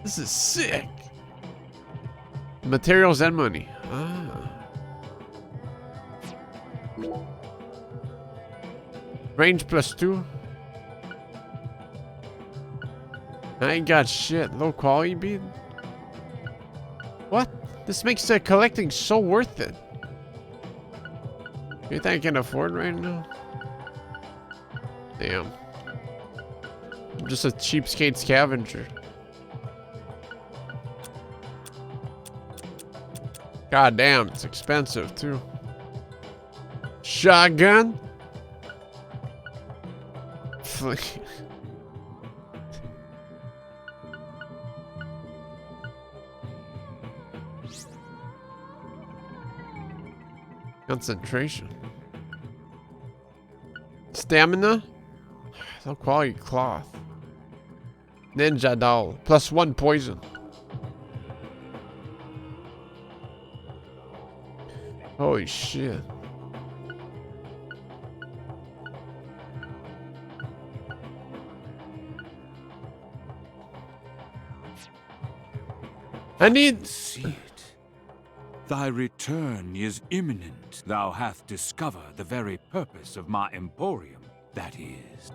This is sick. Materials and money. Ah. Range +2. I ain't got shit. Low quality bead. What? This makes collecting so worth it. You think I can afford right now? Damn. I'm just a cheapskate scavenger. God damn, it's expensive too. Shotgun? Concentration. Stamina? Low quality cloth. Ninja doll. +1 poison. Holy shit. I need... See it. Thy return is imminent. Thou hast discovered the very purpose of my emporium. That is.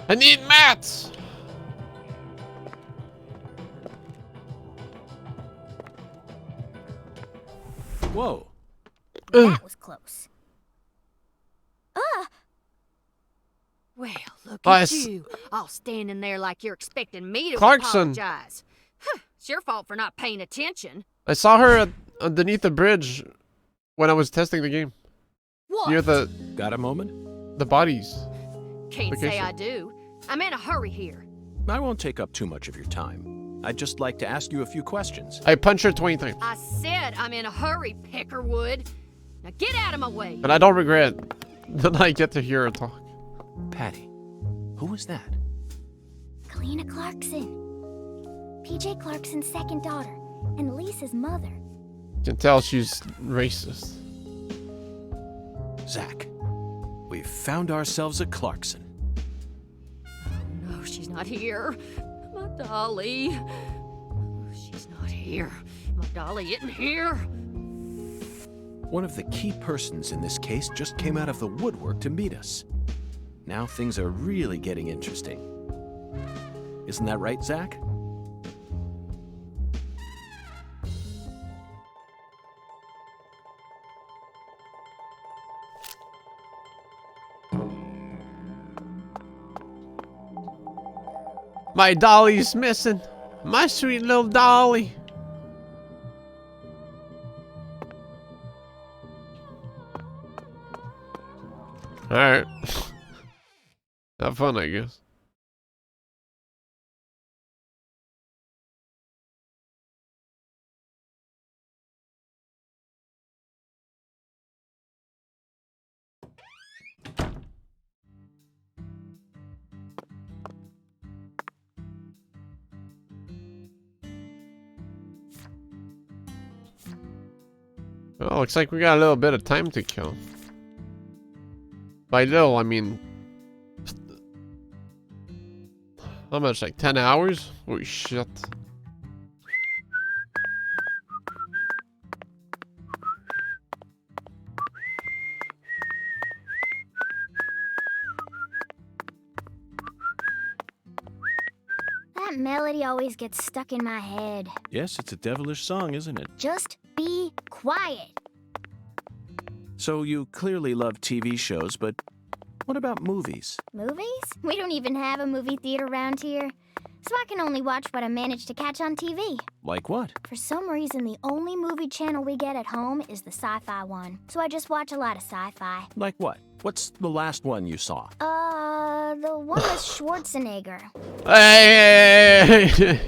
I need mats! Whoa. That was close. Well, look Oh, at you, all standing there like you're expecting me to Clarkson. apologize. Huh, it's your fault for not paying attention. I saw her underneath the bridge when I was testing the game. What? Near the... Got a moment? The bodies. Can't say location. I do. I'm in a hurry here. I won't take up too much of your time. I'd just like to ask you a few questions. I punched her 20 times. I said I'm in a hurry, Peckerwood. Now get out of my way. But I don't regret that I get to hear her talk. Patty, who was that? Kalina Clarkson. PJ Clarkson's second daughter, and Lisa's mother. You can tell she's racist. Zach, we've found ourselves a Clarkson. No, she's not here. My dolly. She's not here. My dolly isn't here. One of the key persons in this case just came out of the woodwork to meet us. Now things are really getting interesting. Isn't that right, Zach? My dolly's missing. My sweet little dolly. Alright. Have fun, I guess. Well, looks like we got a little bit of time to kill. By little, I mean How much? Like 10 hours? Holy shit. That melody always gets stuck in my head. Yes, it's a devilish song, isn't it? Just be quiet. So you clearly love TV shows, but what about movies? Movies? We don't even have a movie theater around here. So I can only watch what I manage to catch on TV. Like what? For some reason, the only movie channel we get at home is the sci-fi one. So I just watch a lot of sci-fi. Like what? What's the last one you saw? The one with Schwarzenegger. Hey!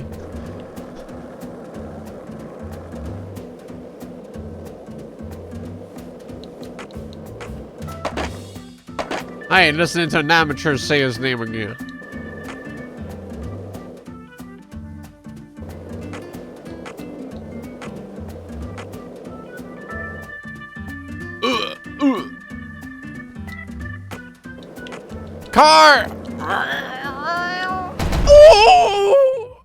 I ain't listening to an amateur say his name again. Car! Oh!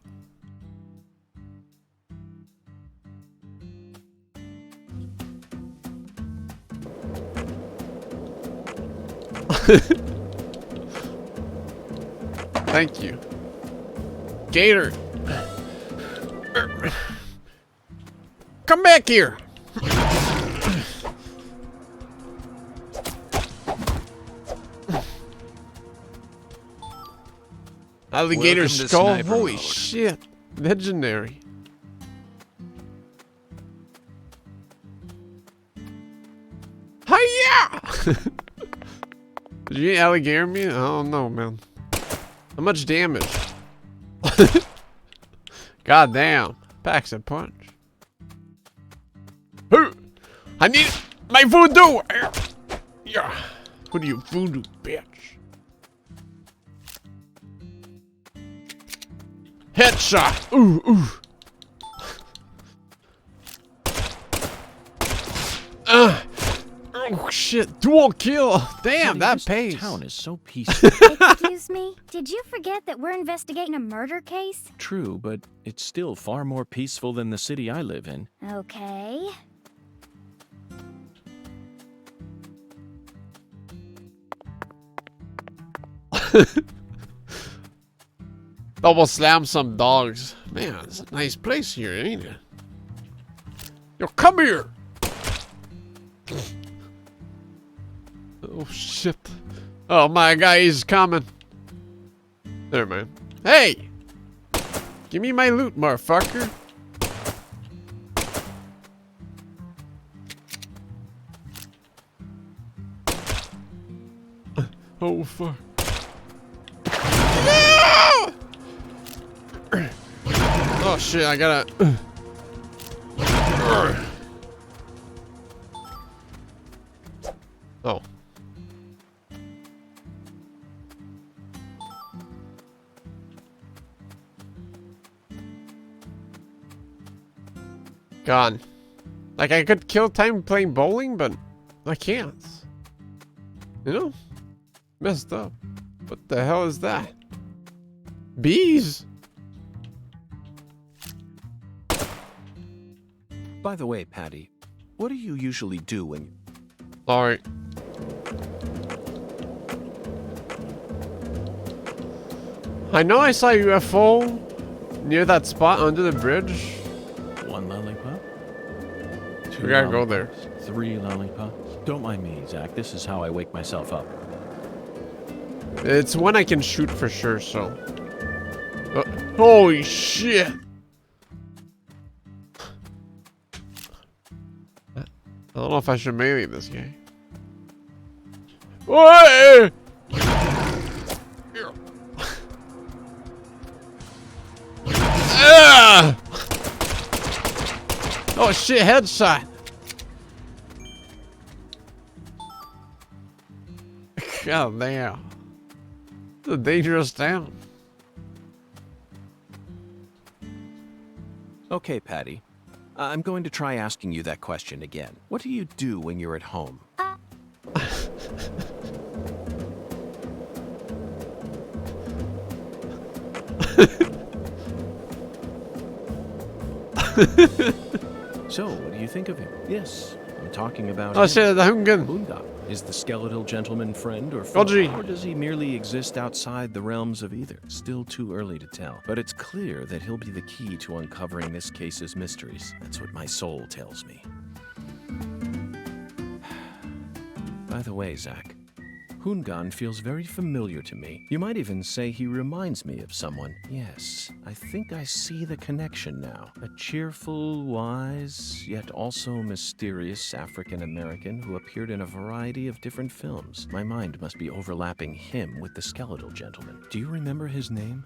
Thank you. Gator. Come back here. Alligator skull? Holy shit. Legendary. Hiya! Did you alligator me? I don't know, man. How much damage? God damn. Packs a punch. I need my voodoo! Yeah. Who do you voodoo, bitch? Headshot! Ooh, ooh. Oh shit, dual kill! Damn, that pays. This town is so peaceful. Excuse me? Did you forget that we're investigating a murder case? True, but it's still far more peaceful than the city I live in. Okay. Double slam some dogs. Man, it's a nice place here, ain't it? Yo, come here! Oh shit. Oh my god, he's coming. There, man. Hey! Give me my loot, motherfucker. Oh fuck. Oh shit, I gotta... Oh. Gone. Like, I could kill time playing bowling, but I can't. You know? Messed up. What the hell is that? Bees? By the way, Patty, what do you usually do when you... Sorry. I know I saw a UFO near that spot under the bridge. 1 lollipop? 2 We gotta go there. 3 lollipops? Don't mind me, Zach. This is how I wake myself up. It's one I can shoot for sure, so... holy shit! I don't know if I should melee this game. What? Oh shit, headshot! God damn. It's a dangerous town. Okay, Patty. I'm going to try asking you that question again. What do you do when you're at home? So, what do you think of him? Yes, I'm talking about Oh him. shit, the Hungan. Hungan. Is the skeletal gentleman friend or Godry. foe? Or does he merely exist outside the realms of either? Still too early to tell. But it's clear that he'll be the key to uncovering this case's mysteries. That's what my soul tells me. By the way, Zach, Hungan feels very familiar to me. You might even say he reminds me of someone. Yes, I think I see the connection now. A cheerful, wise, yet also mysterious African-American who appeared in a variety of different films. My mind must be overlapping him with the skeletal gentleman. Do you remember his name?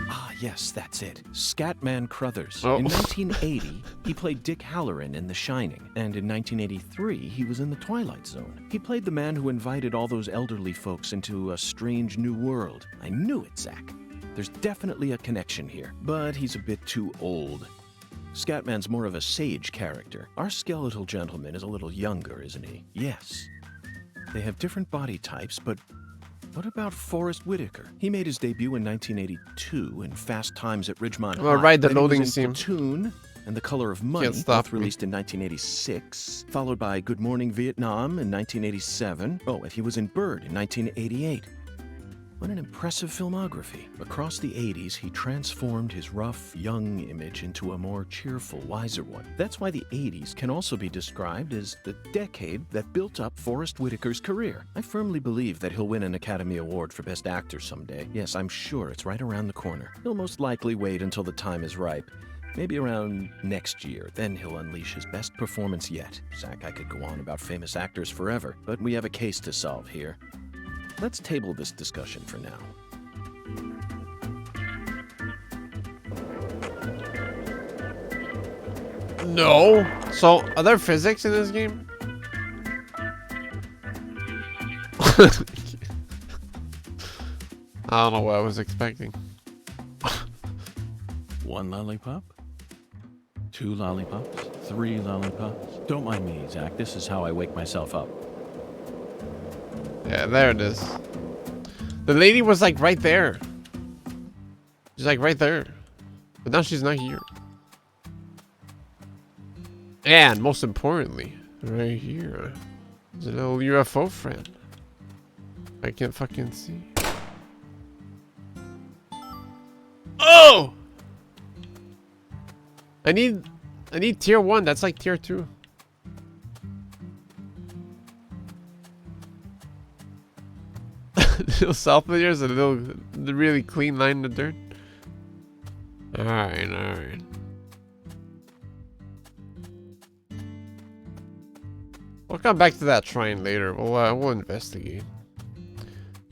Ah, yes, that's it. Scatman Crothers. Oh. In 1980, he played Dick Halloran in The Shining, and in 1983, he was in The Twilight Zone. He played the man who invited all those elderly folks into a strange new world. I knew it, Zach. There's definitely a connection here, but he's a bit too old. Scatman's more of a sage character. Our skeletal gentleman is a little younger, isn't he? Yes. They have different body types, but what about Forrest Whitaker? He made his debut in 1982 in Fast Times at Ridgemont I'm gonna High. ride the Then he was loading in scene. Platoon and The Color of Money, Can't stop both me. released in 1986, followed by Good Morning Vietnam in 1987. Oh, and he was in Bird in 1988. What an impressive filmography. Across the 80s, he transformed his rough, young image into a more cheerful, wiser one. That's why the 80s can also be described as the decade that built up Forrest Whitaker's career. I firmly believe that he'll win an Academy Award for Best Actor someday. Yes, I'm sure it's right around the corner. He'll most likely wait until the time is ripe. Maybe around next year, then he'll unleash his best performance yet. Zach, I could go on about famous actors forever, but we have a case to solve here. Let's table this discussion for now. No. So, are there physics in this game? I don't know what I was expecting. 1 lollipop? 2 lollipops? 3 lollipops? Don't mind me, Zach. This is how I wake myself up. Yeah, there it is. The lady was like right there. She's like right there. But now she's not here. And most importantly, right here, there's a little UFO friend. I can't fucking see. Oh! I need tier 1. That's like tier 2. Little south of yours, a little really clean line in the dirt. Alright, alright. We'll come back to that shrine later. We'll investigate.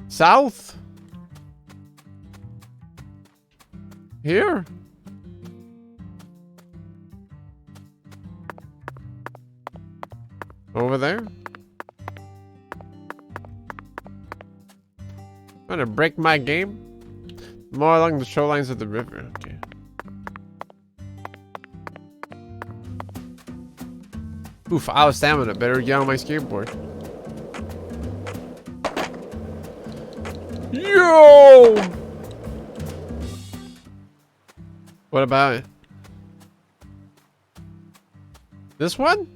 South? Here? Over there? Trying to break my game? More along the shorelines of the river. Okay. Oof, I was stamina. Better get on my skateboard. Yo! What about it? This one?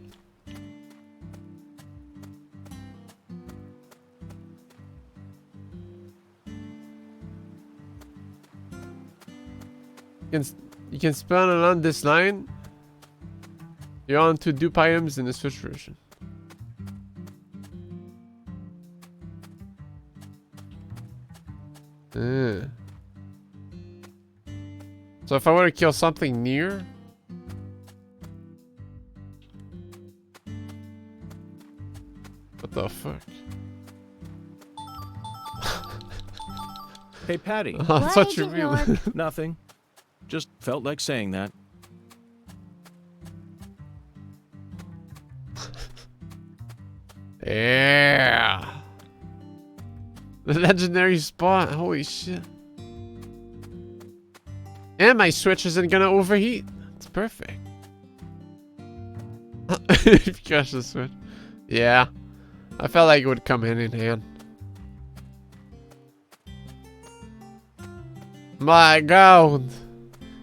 You can spell it on this line. You're on to dupe items in the Switch version. So if I want to kill something near, what the fuck? Hey, Patty. That's what you mean. Nothing. Just felt like saying that. Yeah. The legendary spot. Holy shit. And my Switch isn't gonna overheat. It's perfect. Gosh, the Switch. Yeah. I felt like it would come hand in hand. My God.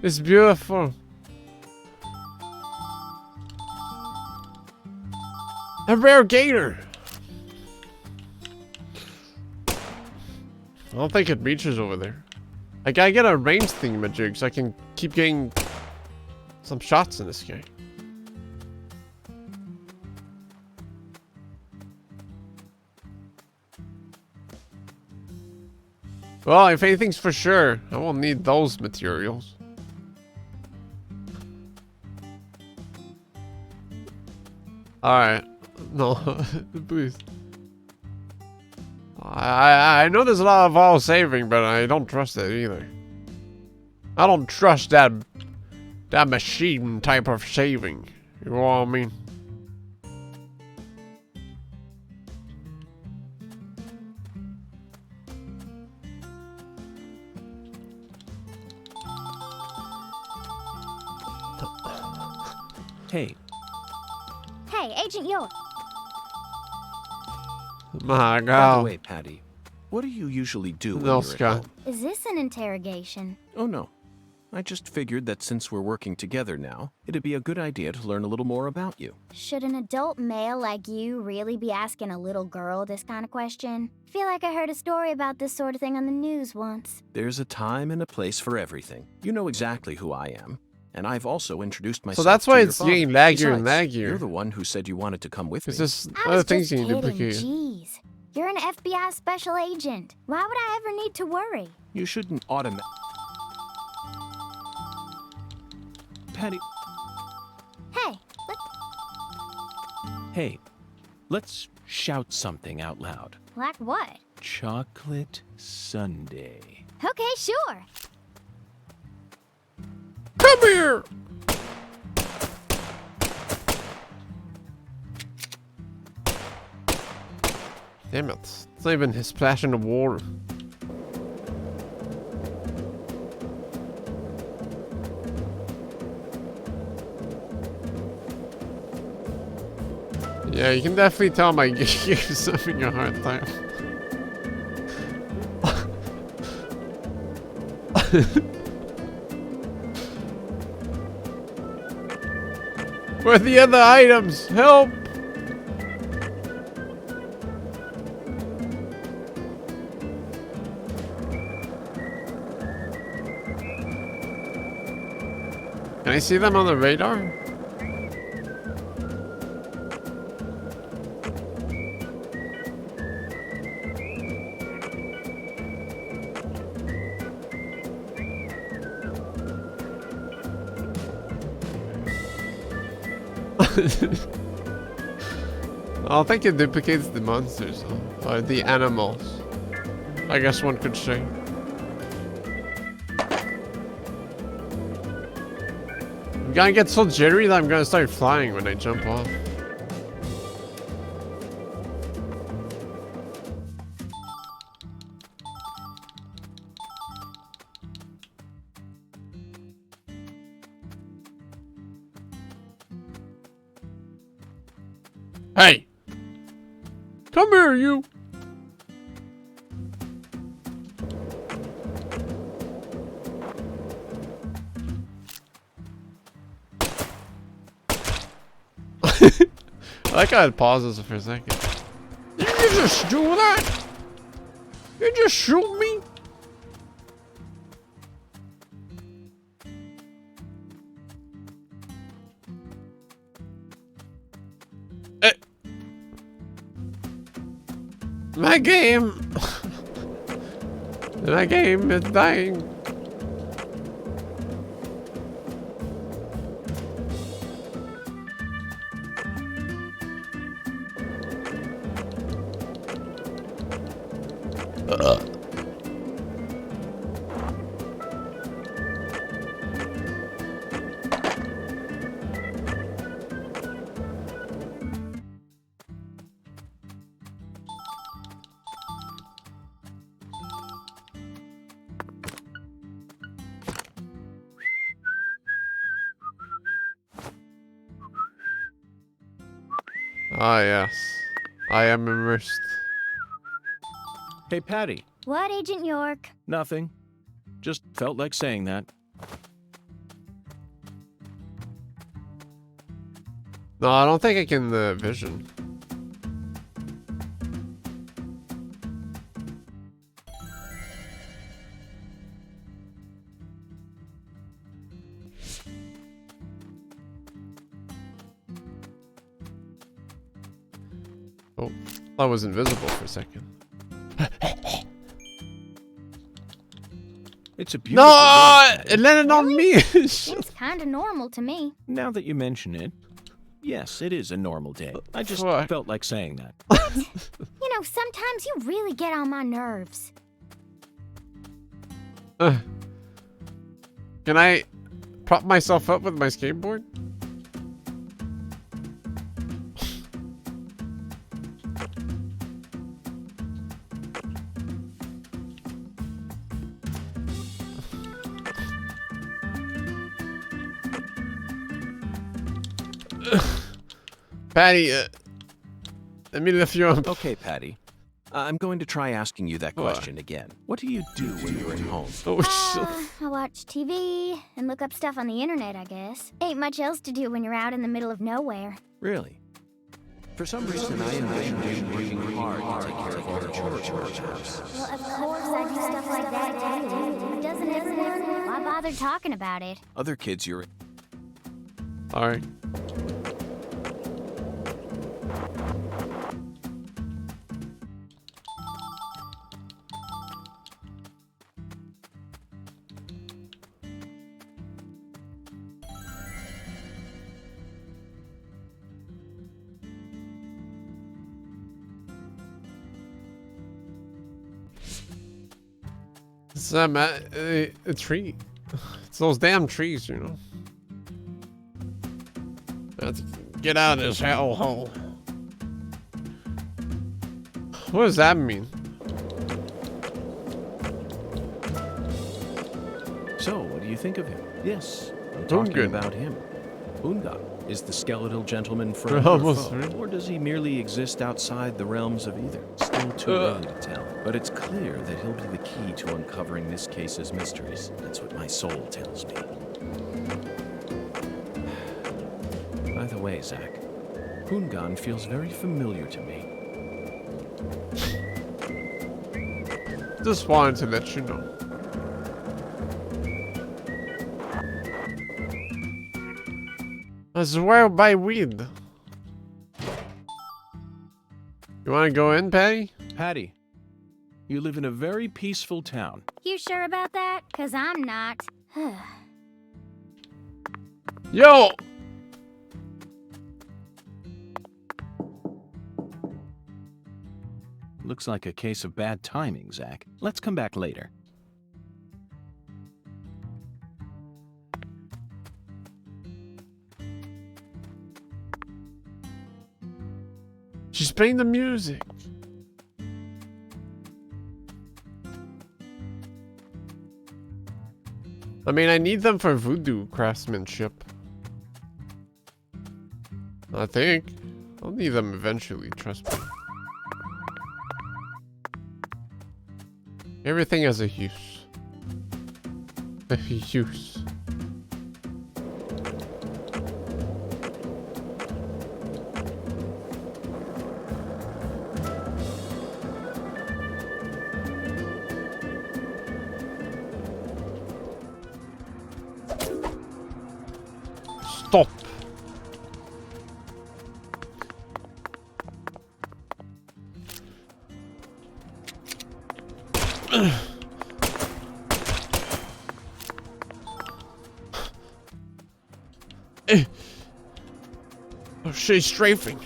It's beautiful. A rare gator. I don't think it reaches over there. I gotta get a range thingamajig so I can keep getting some shots in this game. Well, if anything's for sure, I won't need those materials. Alright. No, please. I know there's a lot of auto saving, but I don't trust it either. I don't trust that machine type of saving. You know what I mean? Hey. Hey, Agent York. My By the God. way, Patty, what do you usually do when No, you're at Scott. home? Is this an interrogation? Oh, no. I just figured that since we're working together now, it'd be a good idea to learn a little more about you. Should an adult male like you really be asking a little girl this kind of question? Feel like I heard a story about this sort of thing on the news once. There's a time and a place for everything. You know exactly who I am. And I've also introduced myself. So that's why to your it's father. getting laggier and Besides, laggier. You're the one who said you wanted to come with me. It's just I other was things just getting kidding, duplicated. jeez. You're an FBI special agent. Why would I ever need to worry? You shouldn't automatically. Patty. Hey, Hey, let's shout something out loud. like what? Chocolate Sundae. Okay, sure. Come here! Damn it. It's not even his splash in the water. Yeah, you can definitely tell my game's having a hard time. Where are the other items? Help! Can I see them on the radar? I don't think it duplicates the monsters, or the animals. I guess one could say. I'm gonna get so jittery that I'm gonna start flying when I jump off. Hey! Come here, you! I like how it pauses for a second. Did you just do that? You just shoot me? My game! My game is dying. Ah, yes. I am immersed. Hey, Patty. What, Agent York? Nothing. Just felt like saying that. No, I don't think I can vision. Oh, I was invisible for a second. It's a beautiful No, day. it landed on me. Seems kind of normal to me. Now that you mention it, yes, it is a normal day. I just Fuck. felt like saying that. You know, sometimes you really get on my nerves. Can I prop myself up with my skateboard? Patty, let me lift you up. Okay, Patty. I'm going to try asking you that question again. What do you do when you're at home? Oh, shit. I watch TV and look up stuff on the internet, I guess. Ain't much else to do when you're out in the middle of nowhere. Really? For some reason, I imagine you working hard to take care of all the chores. Well, of course I do stuff like that too. Doesn't everyone? Why bother talking about it? Other kids you're... Alright. It's a tree. It's those damn trees, you know. Let's get out of this hellhole. What does that mean? So, what do you think of him? Yes, I'm talking Ungan. about him. Ungan is the skeletal gentleman We're friend or almost foe, through. or does he merely exist outside the realms of either? Still too early to tell, but it's clear that he'll be the key to uncovering this case's mysteries. That's what my soul tells me. By the way, Zach, Ungan feels very familiar to me. Just wanted to let you know. I swear by weed. You want to go in, Patty? Patty, you live in a very peaceful town. You sure about that? 'Cause I'm not. Yo! Looks like a case of bad timing, Zach. Let's come back later. She's playing the music. I mean, I need them for voodoo craftsmanship. I think. I'll need them eventually, trust me. Everything has a use. A use. Stop. Oh, she's strafing.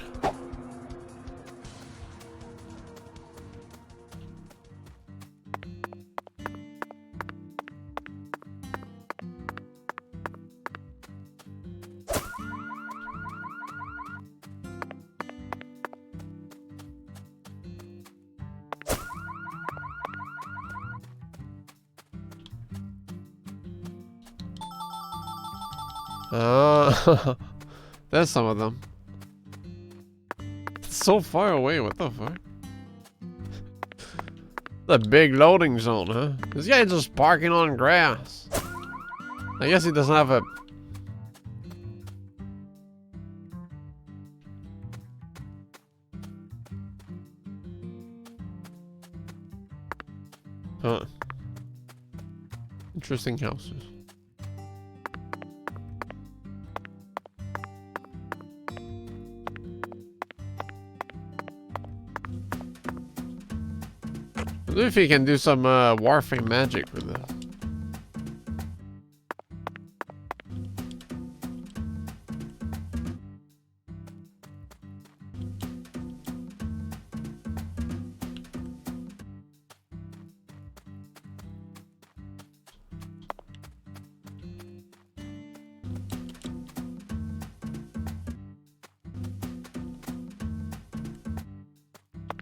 There's some of them. It's so far away, what the fuck? The big loading zone, huh? This guy's just parking on grass. I guess he doesn't have a... Huh. Interesting houses. I wonder if he can do some Warframe magic with this.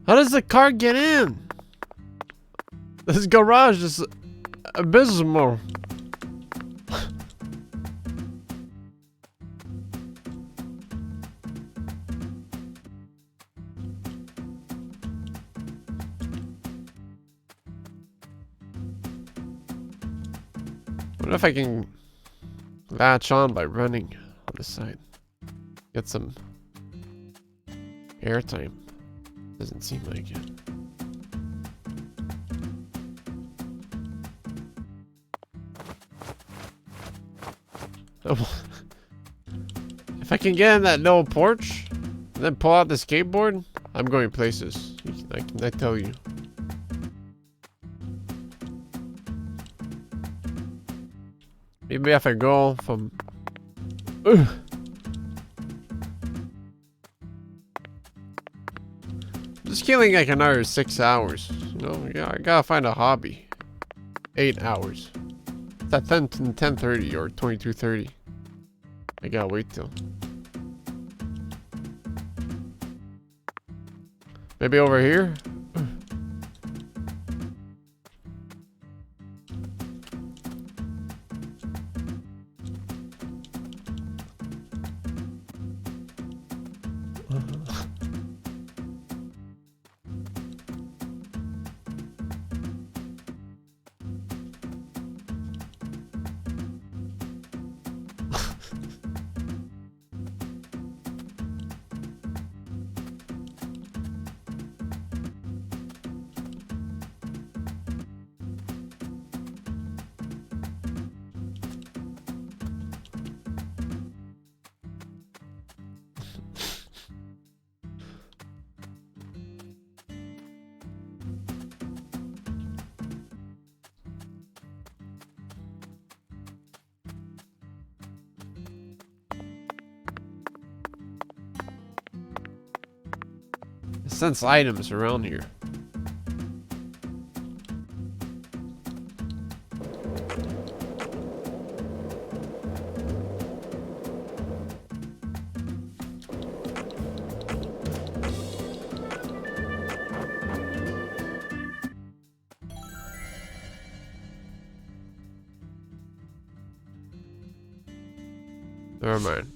How does the car get in? This garage is abysmal. What if I can latch on by running on the side? Get some airtime. Doesn't seem like it. If I can get in that little porch and then pull out the skateboard, I'm going places. I tell you. Maybe if I go from... Just killing like another 6 hours. You know, yeah, I gotta find a hobby. 8 hours. It's at 10:30 or 22:30. I gotta wait till. Maybe over here? Sense items around here. Never mind.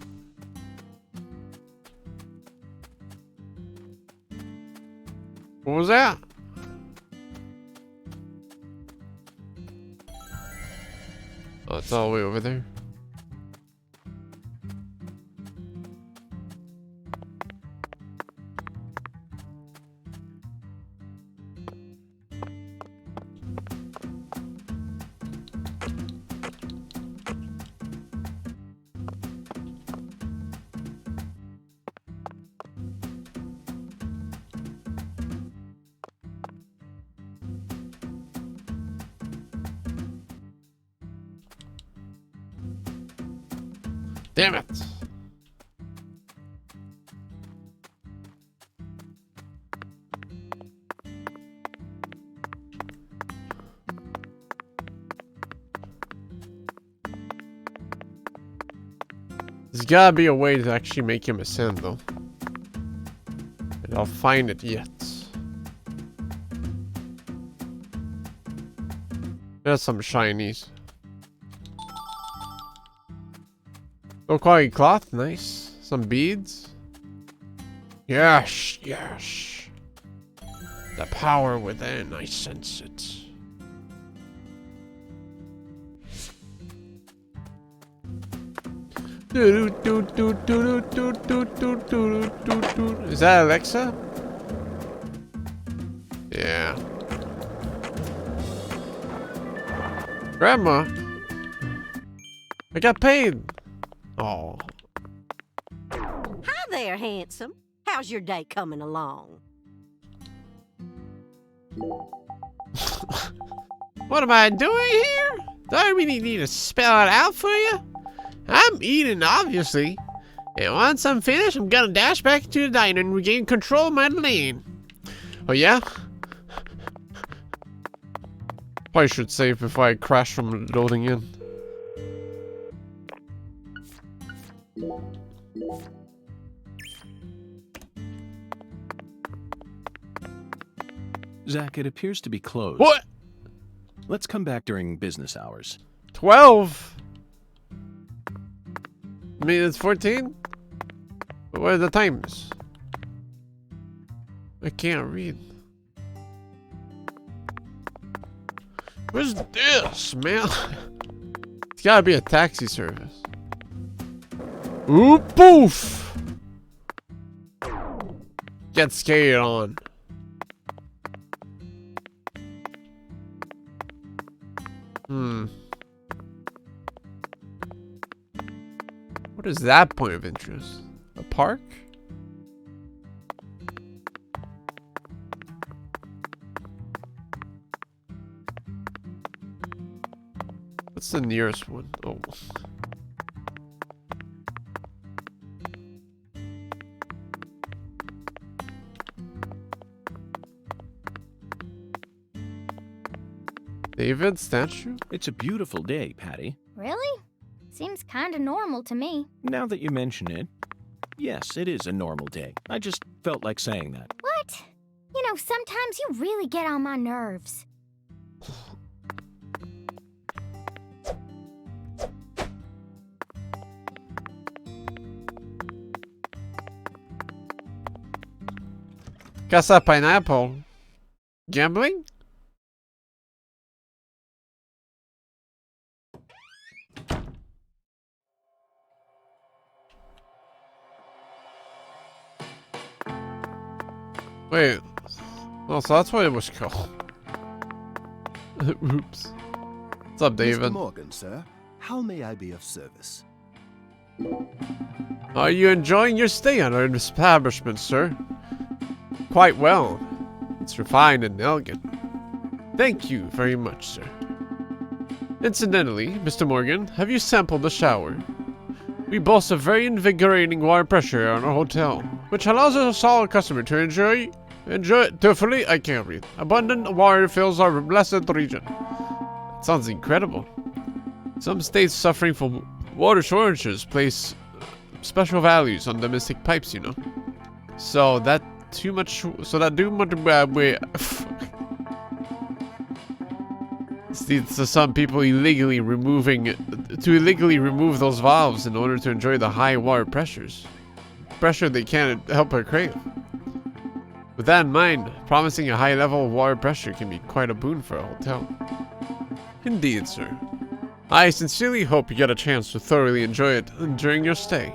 What was that? Oh, it's all the way over there. Damn it. There's gotta be a way to actually make him ascend though. And I'll find it yet. There's some shinies. Low quality cloth, nice. Some beads. Yes, yes. The power within, I sense it. Is that Alexa? Yeah. Grandma, I got paid. Oh. Hi there, handsome. How's your day coming along? What am I doing here? Do I really need to spell it out for you? I'm eating, obviously. And once I'm finished, I'm gonna dash back to the diner and regain control of my lane. Oh yeah? Probably should save before I crash from loading in. Zach, it appears to be closed. What? Let's come back during business hours. 12? I mean, it's 14? What are the times? I can't read. What's this, man? It's gotta be a taxi service. Ooh, poof! Get skated on. What is that point of interest? A park? What's the nearest one? Oh. David statue? It's a beautiful day, Patty. Really? Seems kinda normal to me. Now that you mention it, yes, it is a normal day. I just felt like saying that. What? You know, sometimes you really get on my nerves. Casa pineapple. Gambling? Wait. Oh, so that's what it was called. Oops. What's up, David? Mr. Morgan, sir. How may I be of service? Are you enjoying your stay at our establishment, sir? Quite well. It's refined and elegant. Thank you very much, sir. Incidentally, Mr. Morgan, have you sampled the shower? We boast a very invigorating water pressure in our hotel, which allows a solid customer to enjoy fully. I can't read. Abundant water fills our blessed region. That sounds incredible. Some states suffering from water shortages place special values on domestic pipes, you know. So that do much way. So some people illegally remove those valves in order to enjoy the high water pressures. Pressure they can't help but crave. With that in mind, promising a high level of water pressure can be quite a boon for a hotel. Indeed, sir. I sincerely hope you get a chance to thoroughly enjoy it during your stay.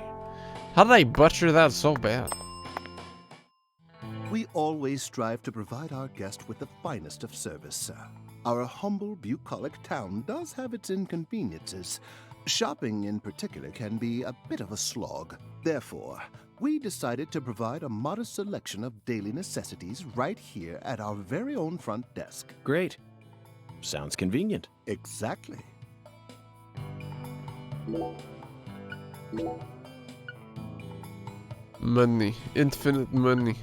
How did I butcher that so bad? We always strive to provide our guest with the finest of service, sir. Our humble, bucolic town does have its inconveniences. Shopping in particular can be a bit of a slog. Therefore, we decided to provide a modest selection of daily necessities right here at our very own front desk. Great. Sounds convenient. Exactly. Money. Infinite money.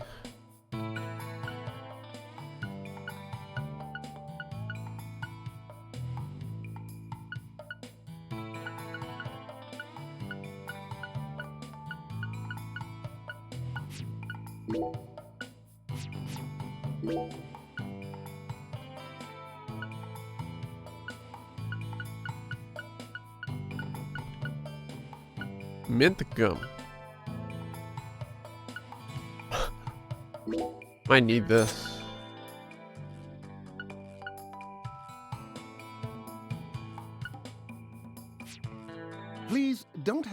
Mint gum. I need this.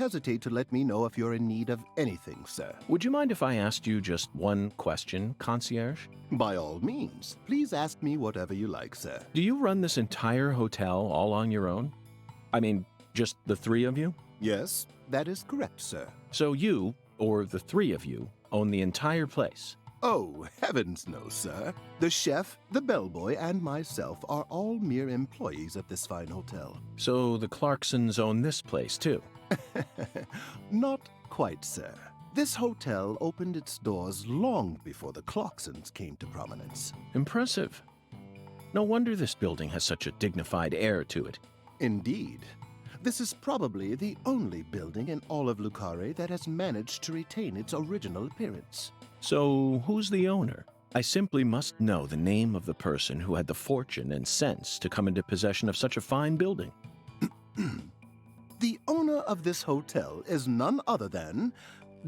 hesitate to let me know if you're in need of anything, sir. Would you mind if I asked you just one question, concierge? By all means, please ask me whatever you like, sir. Do you run this entire hotel all on your own? I mean, just the three of you? Yes, that is correct, sir. So you, or the three of you, own the entire place? Oh, heavens no, sir. The chef, the bellboy, and myself are all mere employees of this fine hotel. So the Clarksons own this place, too? Not quite, sir. This hotel opened its doors long before the Clarksons came to prominence. Impressive. No wonder this building has such a dignified air to it. Indeed. This is probably the only building in all of Lucare that has managed to retain its original appearance. So, who's the owner? I simply must know the name of the person who had the fortune and sense to come into possession of such a fine building. The owner of this hotel is none other than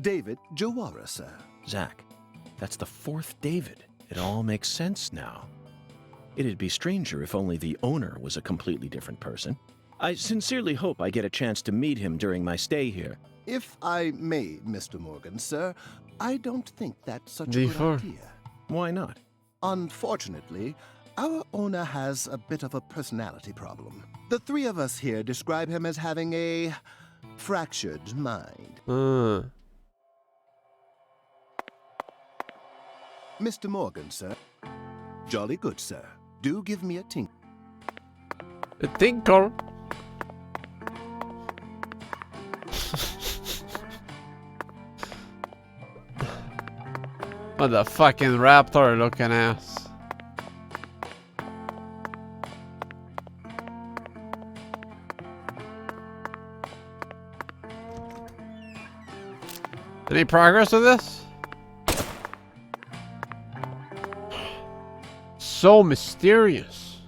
David Jawara, sir. Zach, that's the fourth David. It all makes sense now. It'd be stranger if only the owner was a completely different person. I sincerely hope I get a chance to meet him during my stay here. If I may, Mr. Morgan, sir, I don't think that's such a good idea. Why not? Unfortunately, our owner has a bit of a personality problem. The three of us here describe him as having a fractured mind. Mr. Morgan, sir. Jolly good, sir. Do give me a tinkle. A tinkle? What the fucking raptor looking ass. Any progress with this? So mysterious.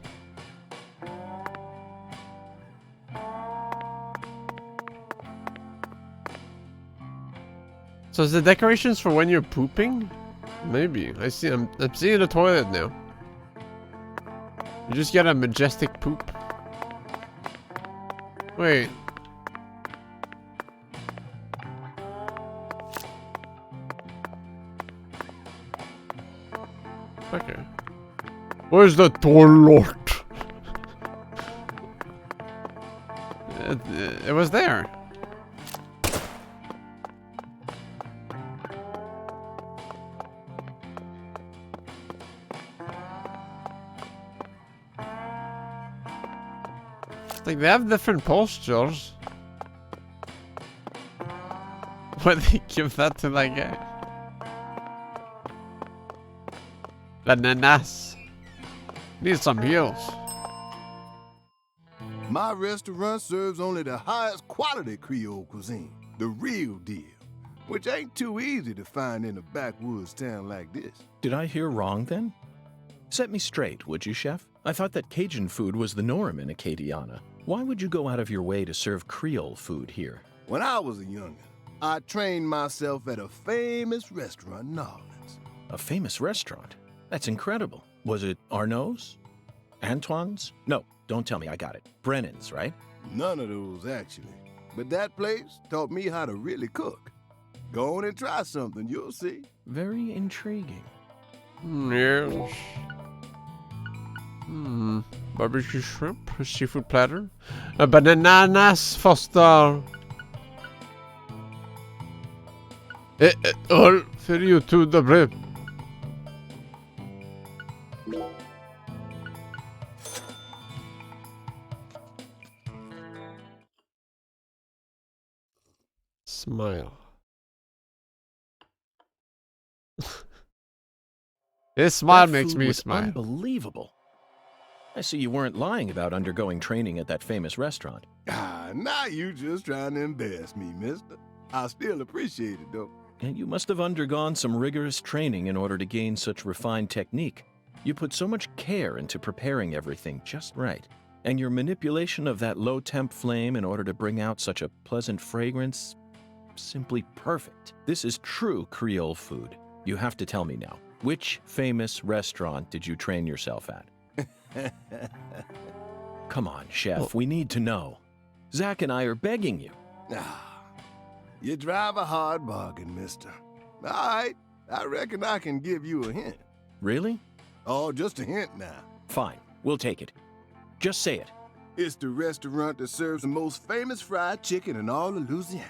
So is the decorations for when you're pooping? Maybe. I'm seeing a toilet now. You just get a majestic poop. Wait. Okay. Where's the toilet? It was there. Like, they have different postures. Why'd they give that to that guy? Bananas. Need some heels. My restaurant serves only the highest quality Creole cuisine. The real deal. Which ain't too easy to find in a backwoods town like this. Did I hear wrong then? Set me straight, would you, Chef? I thought that Cajun food was the norm in Acadiana. Why would you go out of your way to serve Creole food here? When I was a youngin', I trained myself at a famous restaurant in New Orleans. A famous restaurant? That's incredible. Was it Arnaud's? Antoine's? No, don't tell me I got it. Brennan's, right? None of those, actually. But that place taught me how to really cook. Go on and try something, you'll see. Very intriguing. Yes. Barbecue shrimp, a seafood platter, a bananas foster. All for you to the bread. Smile. This smile makes me smile. Unbelievable. I see you weren't lying about undergoing training at that famous restaurant. Ah, now you just trying to embarrass me, mister. I still appreciate it, though. And you must have undergone some rigorous training in order to gain such refined technique. You put so much care into preparing everything just right. And your manipulation of that low-temp flame in order to bring out such a pleasant fragrance, simply perfect. This is true Creole food. You have to tell me now, which famous restaurant did you train yourself at? Come on, Chef, we need to know. Zach and I are begging you. Ah, You drive a hard bargain, mister. All right, I reckon I can give you a hint. Really? Oh, just a hint now. Fine, we'll take it. Just say it. It's the restaurant that serves the most famous fried chicken in all of Louisiana.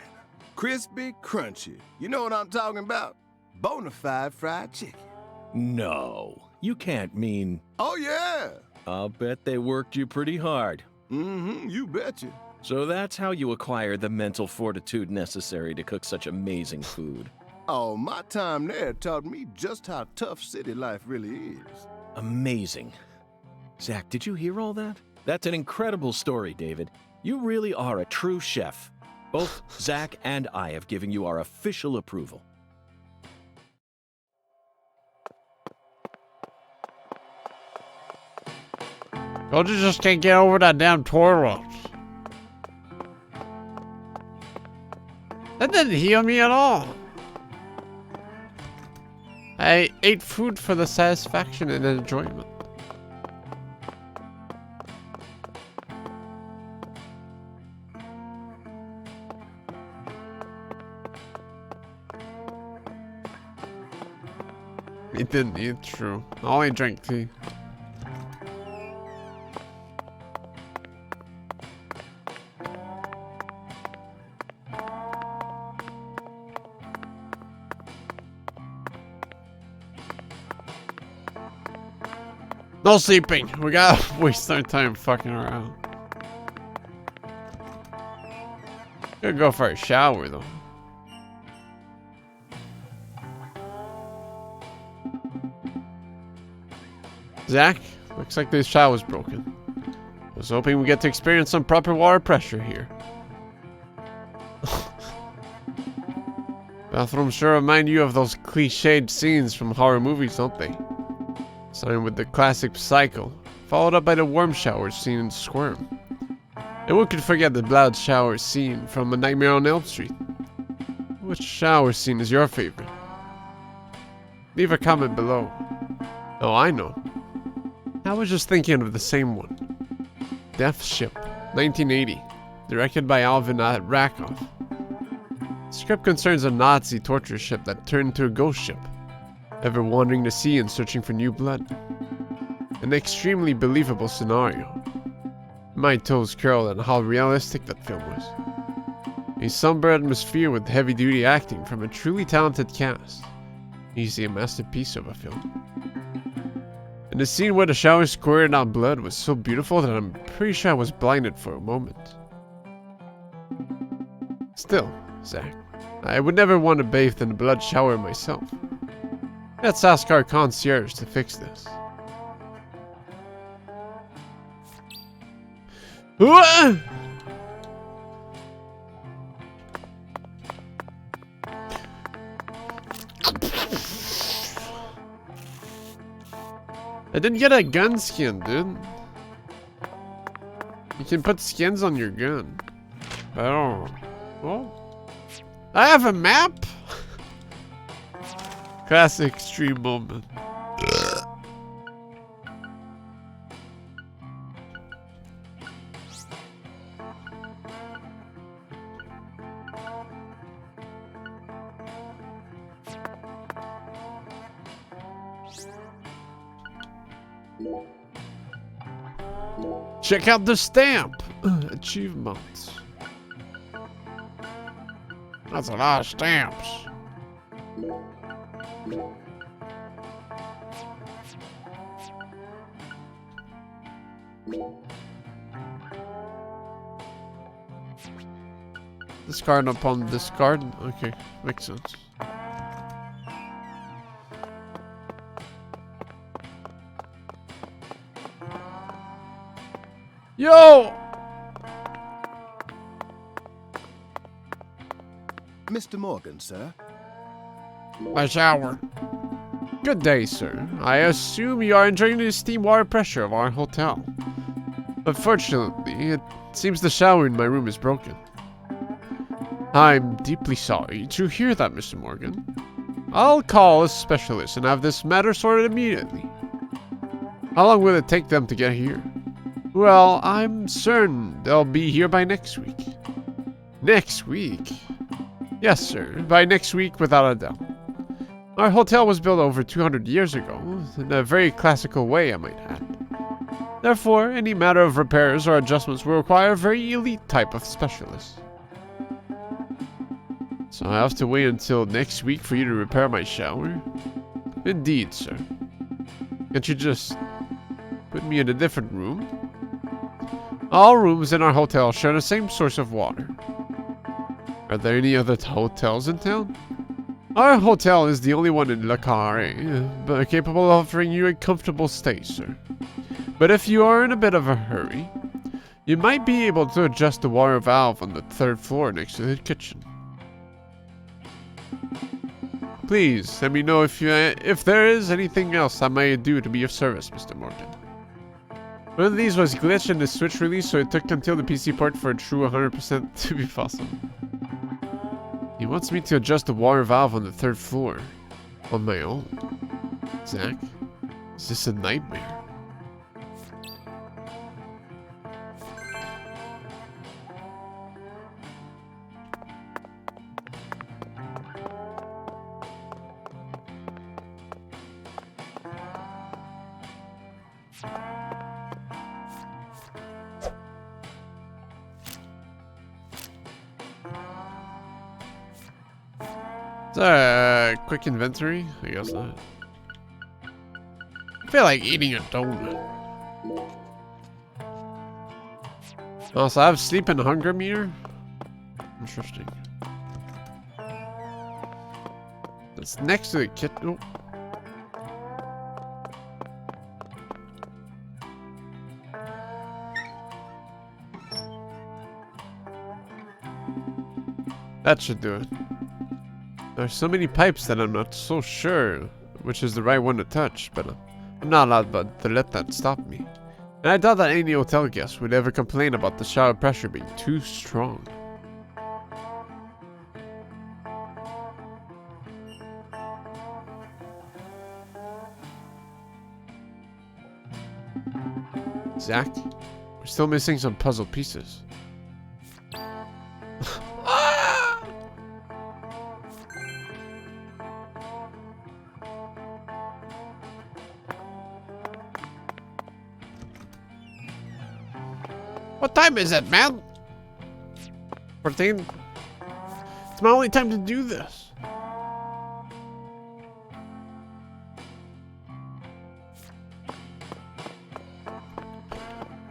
Crispy, crunchy. You know what I'm talking about? Bonafide fried chicken. No, you can't mean... Oh, yeah. I'll bet they worked you pretty hard. Mm-hmm, you betcha. So that's how you acquired the mental fortitude necessary to cook such amazing food. Oh, my time there taught me just how tough city life really is. Amazing. Zach, did you hear all that? That's an incredible story, David. You really are a true chef. Both Zach and I have given you our official approval. Told you just can't get over that damn toilet. That didn't heal me at all. I ate food for the satisfaction and enjoyment. It didn't eat, true. I only drank tea. No sleeping. We gotta waste our time fucking around. Gotta go for a shower though. Zach, looks like this shower's broken. Was hoping we get to experience some proper water pressure here. Bathrooms sure remind you of those cliched scenes from horror movies, don't they? Starting with the classic Psycho, followed up by the warm shower scene in Squirm. And who could forget the blood shower scene from A Nightmare on Elm Street? Which shower scene is your favorite? Leave a comment below. Oh, I know. I was just thinking of the same one. Death Ship, 1980, directed by Alvin Rakoff. The script concerns a Nazi torture ship that turned into a ghost ship, ever wandering the sea and searching for new blood. An extremely believable scenario. My toes curl at how realistic that film was. A somber atmosphere with heavy-duty acting from a truly talented cast. Easily a masterpiece of a film. And the scene where the shower squirted out blood was so beautiful that I'm pretty sure I was blinded for a moment. Still, Zach, I would never want to bathe in a blood shower myself. Let's ask our concierge to fix this. I didn't get a gun skin, dude. You can put skins on your gun. Oh. Well, I have a map? Classic extreme moment. Check out the stamp! Achievements. That's a lot of stamps. Discard upon discard? Okay, makes sense. Yo! Mr. Morgan, sir. My shower. Good day, sir. I assume you are enjoying the steam water pressure of our hotel. Unfortunately, it seems the shower in my room is broken. I'm deeply sorry to hear that, Mr. Morgan. I'll call a specialist and have this matter sorted immediately. How long will it take them to get here? Well, I'm certain they'll be here by next week. Next week? Yes, sir. By next week, without a doubt. Our hotel was built over 200 years ago, in a very classical way, I might add. Therefore, any matter of repairs or adjustments will require a very elite type of specialist. So I have to wait until next week for you to repair my shower? Indeed, sir. Can't you just put me in a different room? All rooms in our hotel share the same source of water. Are there any other hotels in town? Our hotel is the only one in Le Carré, but capable of offering you a comfortable stay, sir. But if you are in a bit of a hurry, you might be able to adjust the water valve on the 3rd floor next to the kitchen. Please, let me know if there is anything else I may do to be of service, Mr. Morgan. One of these was glitched in the Switch release, so it took until the PC port for a true 100% to be possible. He wants me to adjust the water valve on the 3rd floor. On my own. Zach, is this a nightmare? Is that a quick inventory? I guess not. I feel like eating a donut. Also, I have sleep and hunger meter. Interesting. That's next to the kit. Oh. That should do it. There's so many pipes that I'm not so sure which is the right one to touch, but I'm not allowed to let that stop me. And I doubt that any hotel guest would ever complain about the shower pressure being too strong. Zach, we're still missing some puzzle pieces. What time is it, man? 14? It's my only time to do this.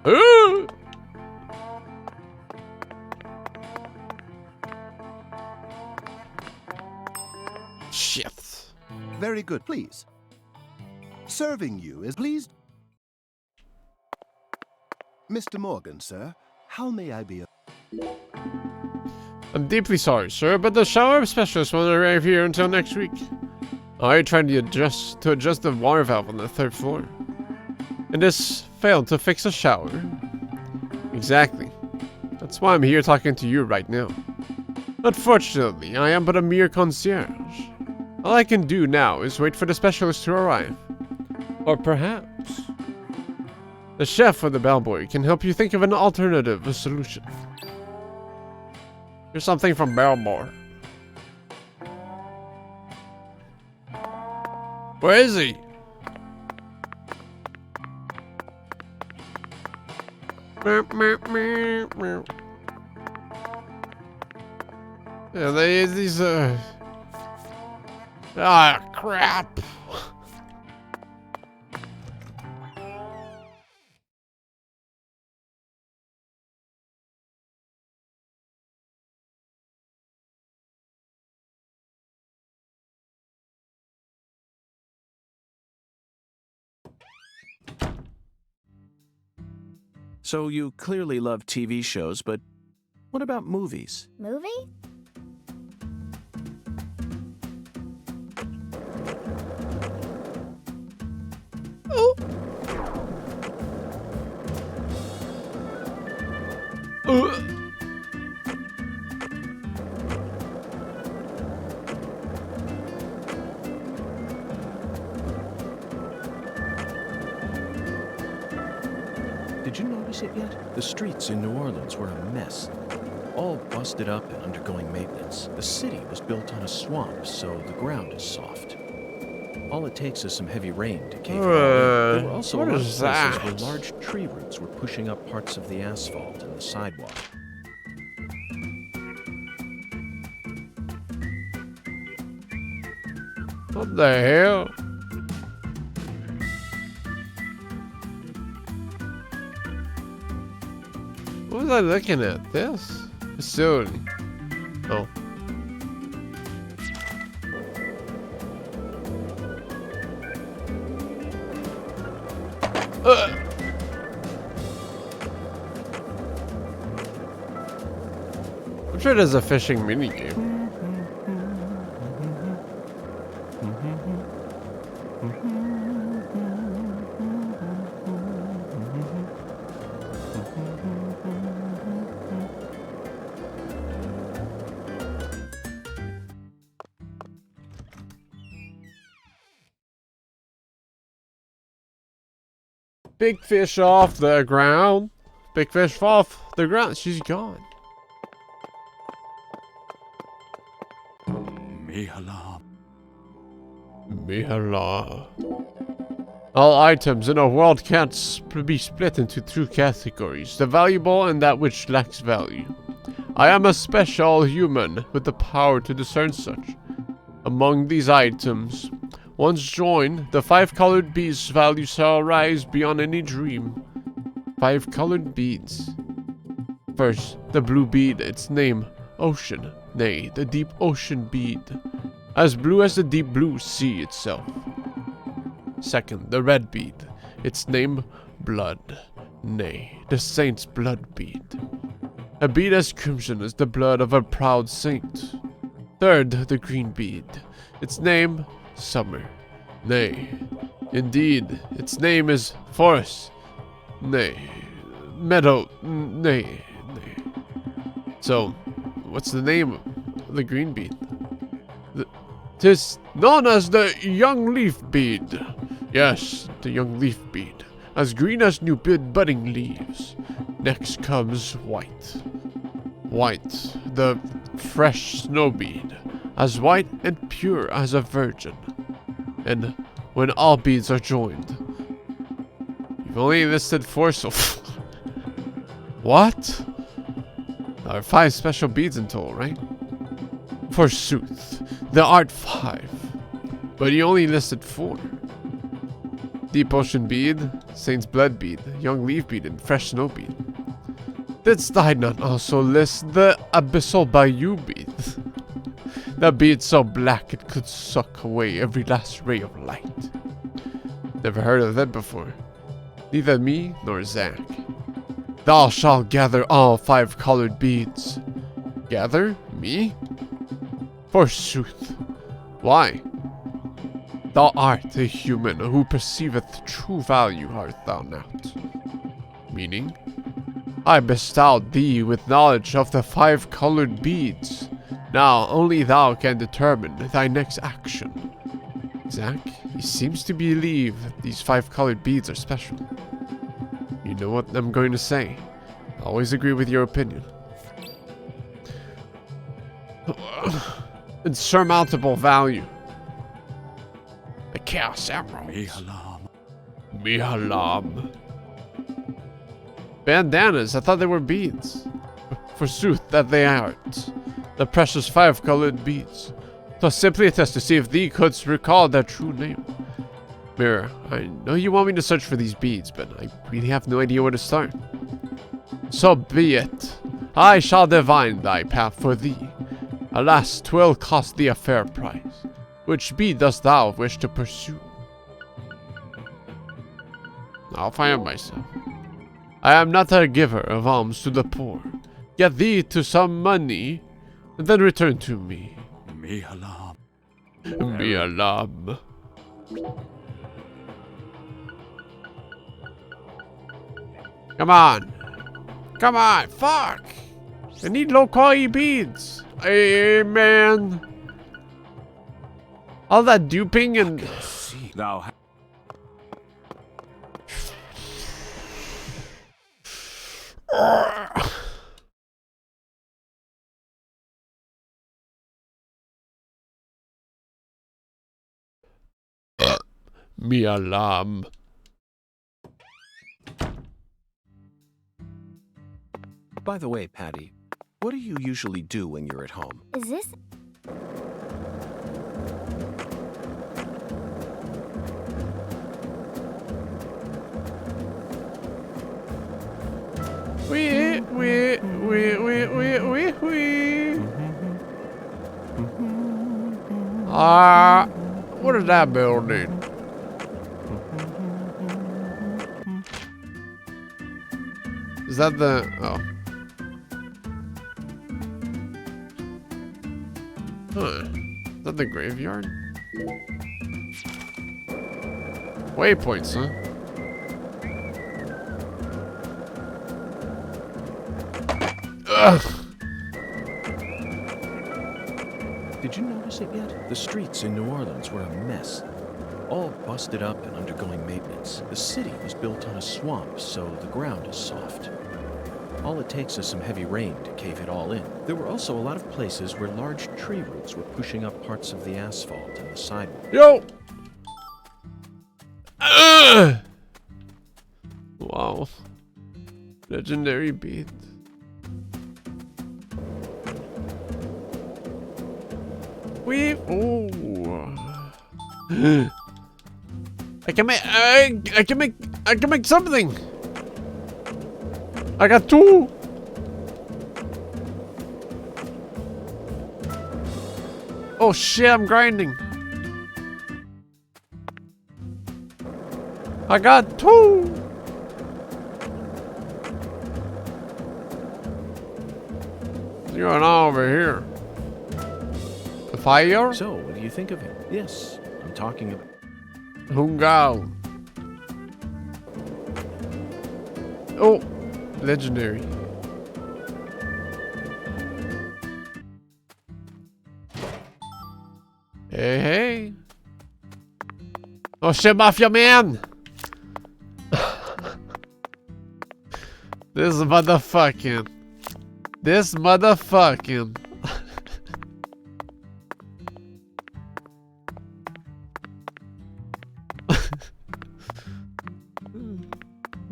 Ooh! Shit. Very good, please. Serving you is pleased. Mr. Morgan, sir, how may I be? I'm deeply sorry, sir, but the shower specialist won't arrive here until next week. I tried to adjust the water valve on the 3rd floor, and this failed to fix the shower. Exactly. That's why I'm here talking to you right now. Unfortunately, I am but a mere concierge. All I can do now is wait for the specialist to arrive. Or perhaps the chef or the bellboy can help you think of an alternative solution. Here's something from Bellboy. Where is he? Yeah, these ah, crap. So you clearly love TV shows, but what about movies? Movie? Did you notice it yet? The streets in New Orleans were a mess. all busted up and undergoing maintenance. The city was built on a swamp, so the ground is soft. All it takes is some heavy rain to cave it all in. There were also a lot of places where large tree roots were pushing up parts of the asphalt and the sidewalk. What the hell? What was I looking at? This? Facility. Oh. I'm sure there's a fishing minigame. Big fish off the ground. Big fish off the ground. She's gone. Mihala. Mihala. All items in a world can't be split into two categories, the valuable and that which lacks value. I am a special human with the power to discern such. Among these items, once joined, the 5 colored beads' value shall rise beyond any dream. 5 colored beads. First, the blue bead, its name, ocean, nay, the deep ocean bead, as blue as the deep blue sea itself. Second, the red bead, its name, blood, nay, the saint's blood bead, a bead as crimson as the blood of a proud saint. Third, the green bead, its name, summer, nay, indeed, its name is forest, nay, meadow, nay. So, what's the name of the green bead? Tis known as the young leaf bead. Yes, the young leaf bead, as green as new budding leaves. Next comes white. White, the fresh snow bead, as white and pure as a virgin. And when all beads are joined, you've only listed 4 so far. What? There are 5 special beads in total, right? Forsooth, there are 5, but you only listed 4. Deep ocean bead, saint's blood bead, young leaf bead, and fresh snow bead. Didst thou not also list the abyssal bayou bead? The bead so black it could suck away every last ray of light. Never heard of that before. Neither me nor Zach. Thou shalt gather all 5 colored beads. Gather? Me? Forsooth. Why? Thou art a human who perceiveth true value, art thou not? Meaning? I bestowed thee with knowledge of the 5 colored beads. Now only thou can determine thy next action. Zach, he seems to believe that these 5 colored beads are special. You know what I'm going to say. I always agree with your opinion. Insurmountable value. The Chaos Emeralds. Mihalam. Mihalam. Bandanas, I thought they were beads. Forsooth, that they aren't. The precious 5 colored beads. 'Twas simply a test to see if thee couldst recall their true name. Mirror, I know you want me to search for these beads, but I really have no idea where to start. So be it. I shall divine thy path for thee. Alas, 'twill cost thee a fair price. Which bead dost thou wish to pursue? I'll find myself. I am not a giver of alms to the poor. Get thee to some money, and then return to me. Mihalam. Mihalam. Come on. Come on, fuck. I need low-quality beads. Hey, man. All that duping and... Thou Me alarm. By the way, Patty, what do you usually do when you're at home? Is this... Wee. What is that building? Is that the... Oh. Huh. Is that the graveyard? Waypoints, huh? Ugh. Did you notice it yet? The streets in New Orleans were a mess. All busted up and undergoing maintenance. The city was built on a swamp, so the ground is soft. All it takes is some heavy rain to cave it all in. There were also a lot of places where large tree roots were pushing up parts of the asphalt and the sidewalk. Yo! Wow. Legendary beat. I can make something. I got 2. Oh shit, I'm grinding. I got 2. What's going on over here? The fire? So, what do you think of him? Yes, I'm talking about... Hungao. Oh, legendary. Hey, hey. Oh shit, Mafia Man! This motherfucking.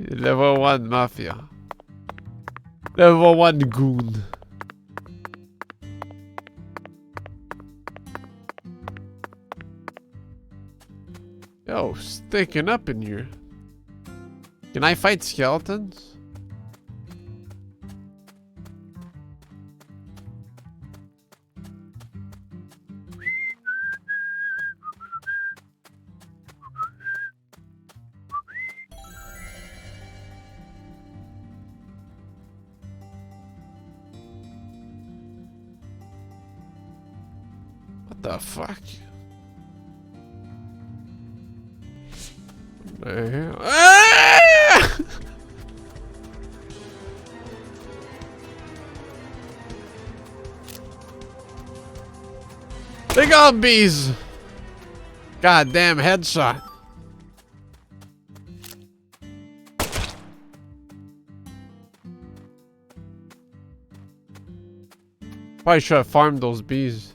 Level 1 Mafia. Level 1 Goon. Yo, sticking up in here. Can I fight skeletons? What the fuck? Ah! They got bees. Goddamn headshot. Probably should have farmed those bees.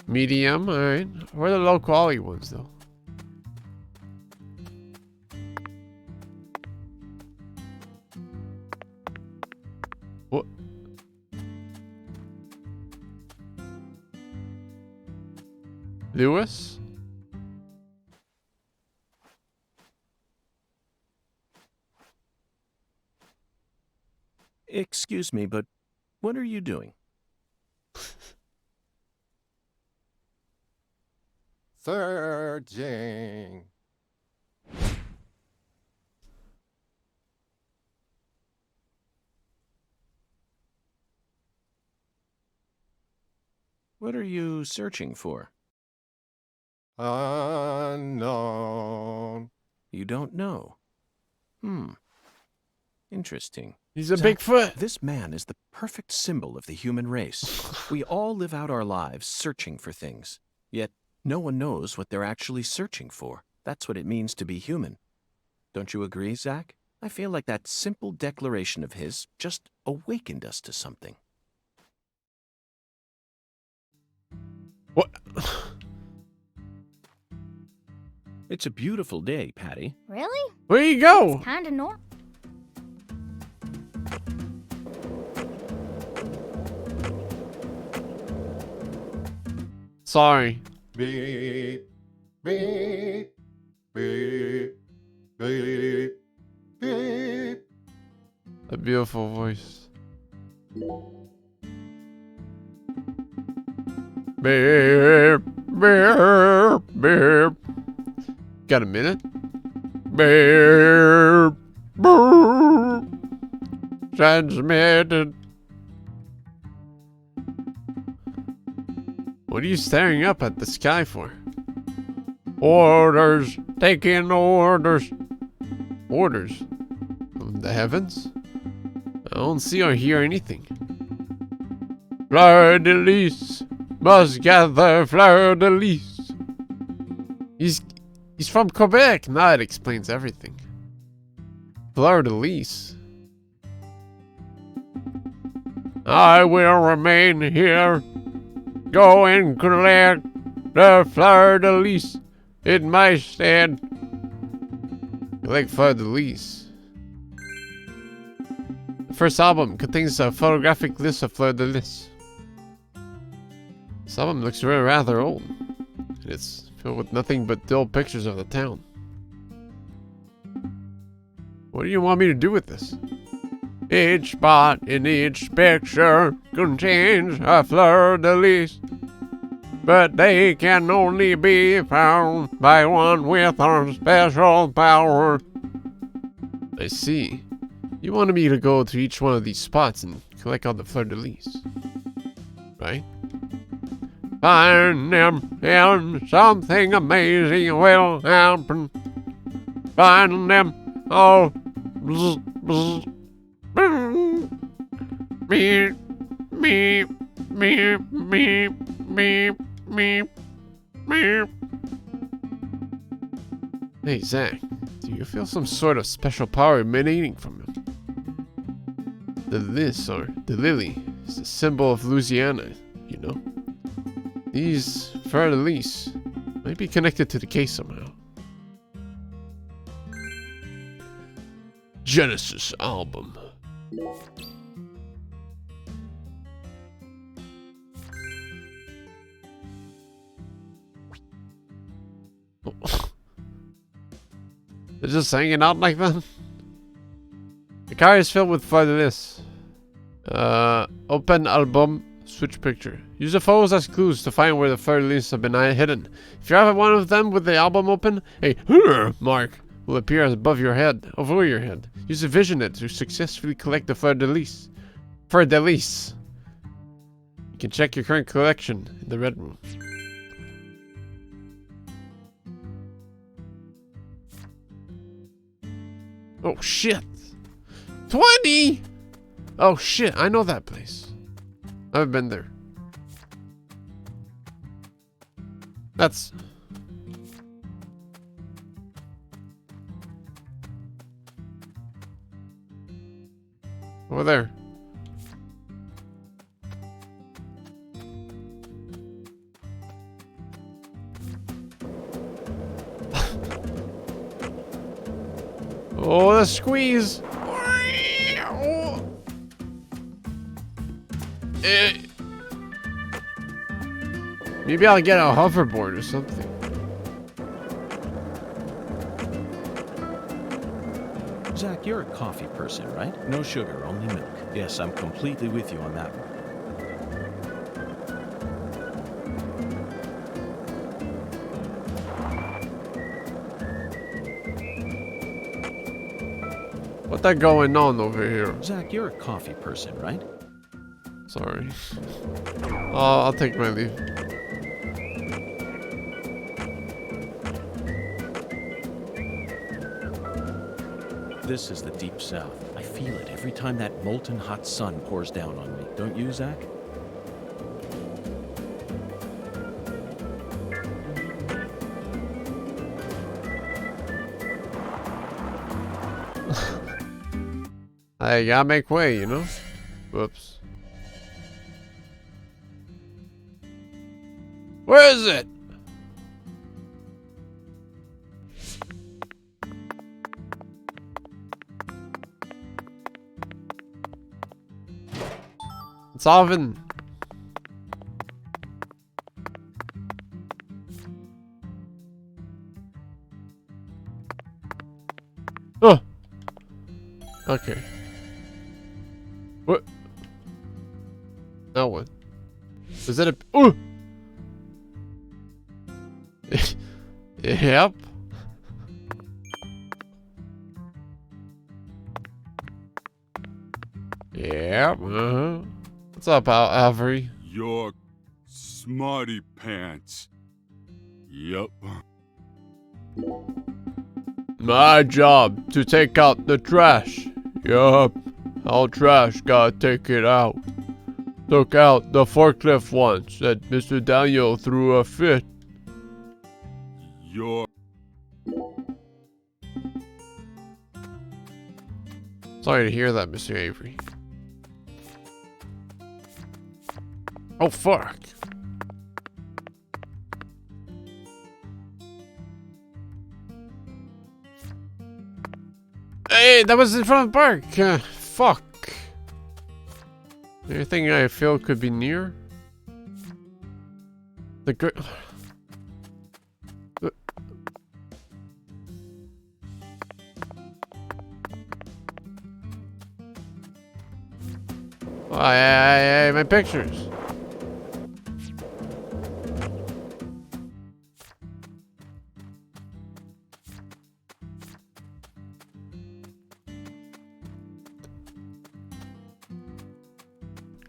Medium, alright. Where are the low quality ones though? What? Lewis? Excuse me, but what are you doing? Searching. What are you searching for? Unknown. You don't know. Interesting. He's a Zach, Bigfoot. This man is the perfect symbol of the human race. We all live out our lives searching for things, yet no one knows what they're actually searching for. That's what it means to be human. Don't you agree, Zach? I feel like that simple declaration of his just awakened us to something. What? It's a beautiful day, Patty. Really? Where you go? Kinda normal. Sorry. Beep, beep, beep, beep, beep. A beautiful voice. Beep, beep, beep. Got a minute? Beep, beep. Transmitted. What are you staring up at the sky for? Orders. Taking orders. Orders? From the heavens? I don't see or hear anything. Fleur de lis. Must gather fleur de lis. He's from Quebec. Now it explains everything. Fleur de lis. I will remain here. Go and collect the fleur de lis in my stand. Collect fleur de lis. The first album contains a photographic list of fleur de lis. This album looks rather old. It's filled with nothing but dull pictures of the town. What do you want me to do with this? Each spot in each picture contains a fleur de lis, but they can only be found by one with a special power. I see. You wanted me to go to each one of these spots and collect all the fleur de lis, right? Find them and something amazing will happen. Find them all. Bzz, bzz. Beep, beep, beep, beep, beep, beep, beep. Hey, Zach, do you feel some sort of special power emanating from him? The lis, or the lily, is the symbol of Louisiana, you know? These fleur de lis might be connected to the case somehow. Genesis album. They're just hanging out like that? The car is filled with fleur de lis. Open album, switch picture. Use the photos as clues to find where the fleur de lis have been hidden. If you have one of them with the album open, a mark will appear above your head, over your head. Use the vision net to successfully collect the fleur de lis. Fleur de lis. You can check your current collection in the red room. Oh shit! 20! Oh shit, I know that place. I've been there. That's... over there. Oh, the squeeze! Maybe I'll get a hoverboard or something. Zach, you're a coffee person, right? No sugar, only milk. Yes, I'm completely with you on that one. What that going on over here? Zach, you're a coffee person, right? Sorry. I'll take my leave. This is the deep south. I feel it every time that molten hot sun pours down on me. Don't you, Zach? I gotta make way, you know? Whoops. Where is it? It's Alvin. Oh. Okay. What? Now what? Is that a? Oh. Yep. Yep. What's up, Avery? Your smarty pants. Yup. My job to take out the trash. Yup. All trash, gotta take it out. Took out the forklift once that Mr. Daniel threw a fit. Your Sorry to hear that, Mr. Avery. Oh, fuck. Hey, that was in front of the park. Fuck. Anything I feel could be near? The gr- Oh, hey, my pictures.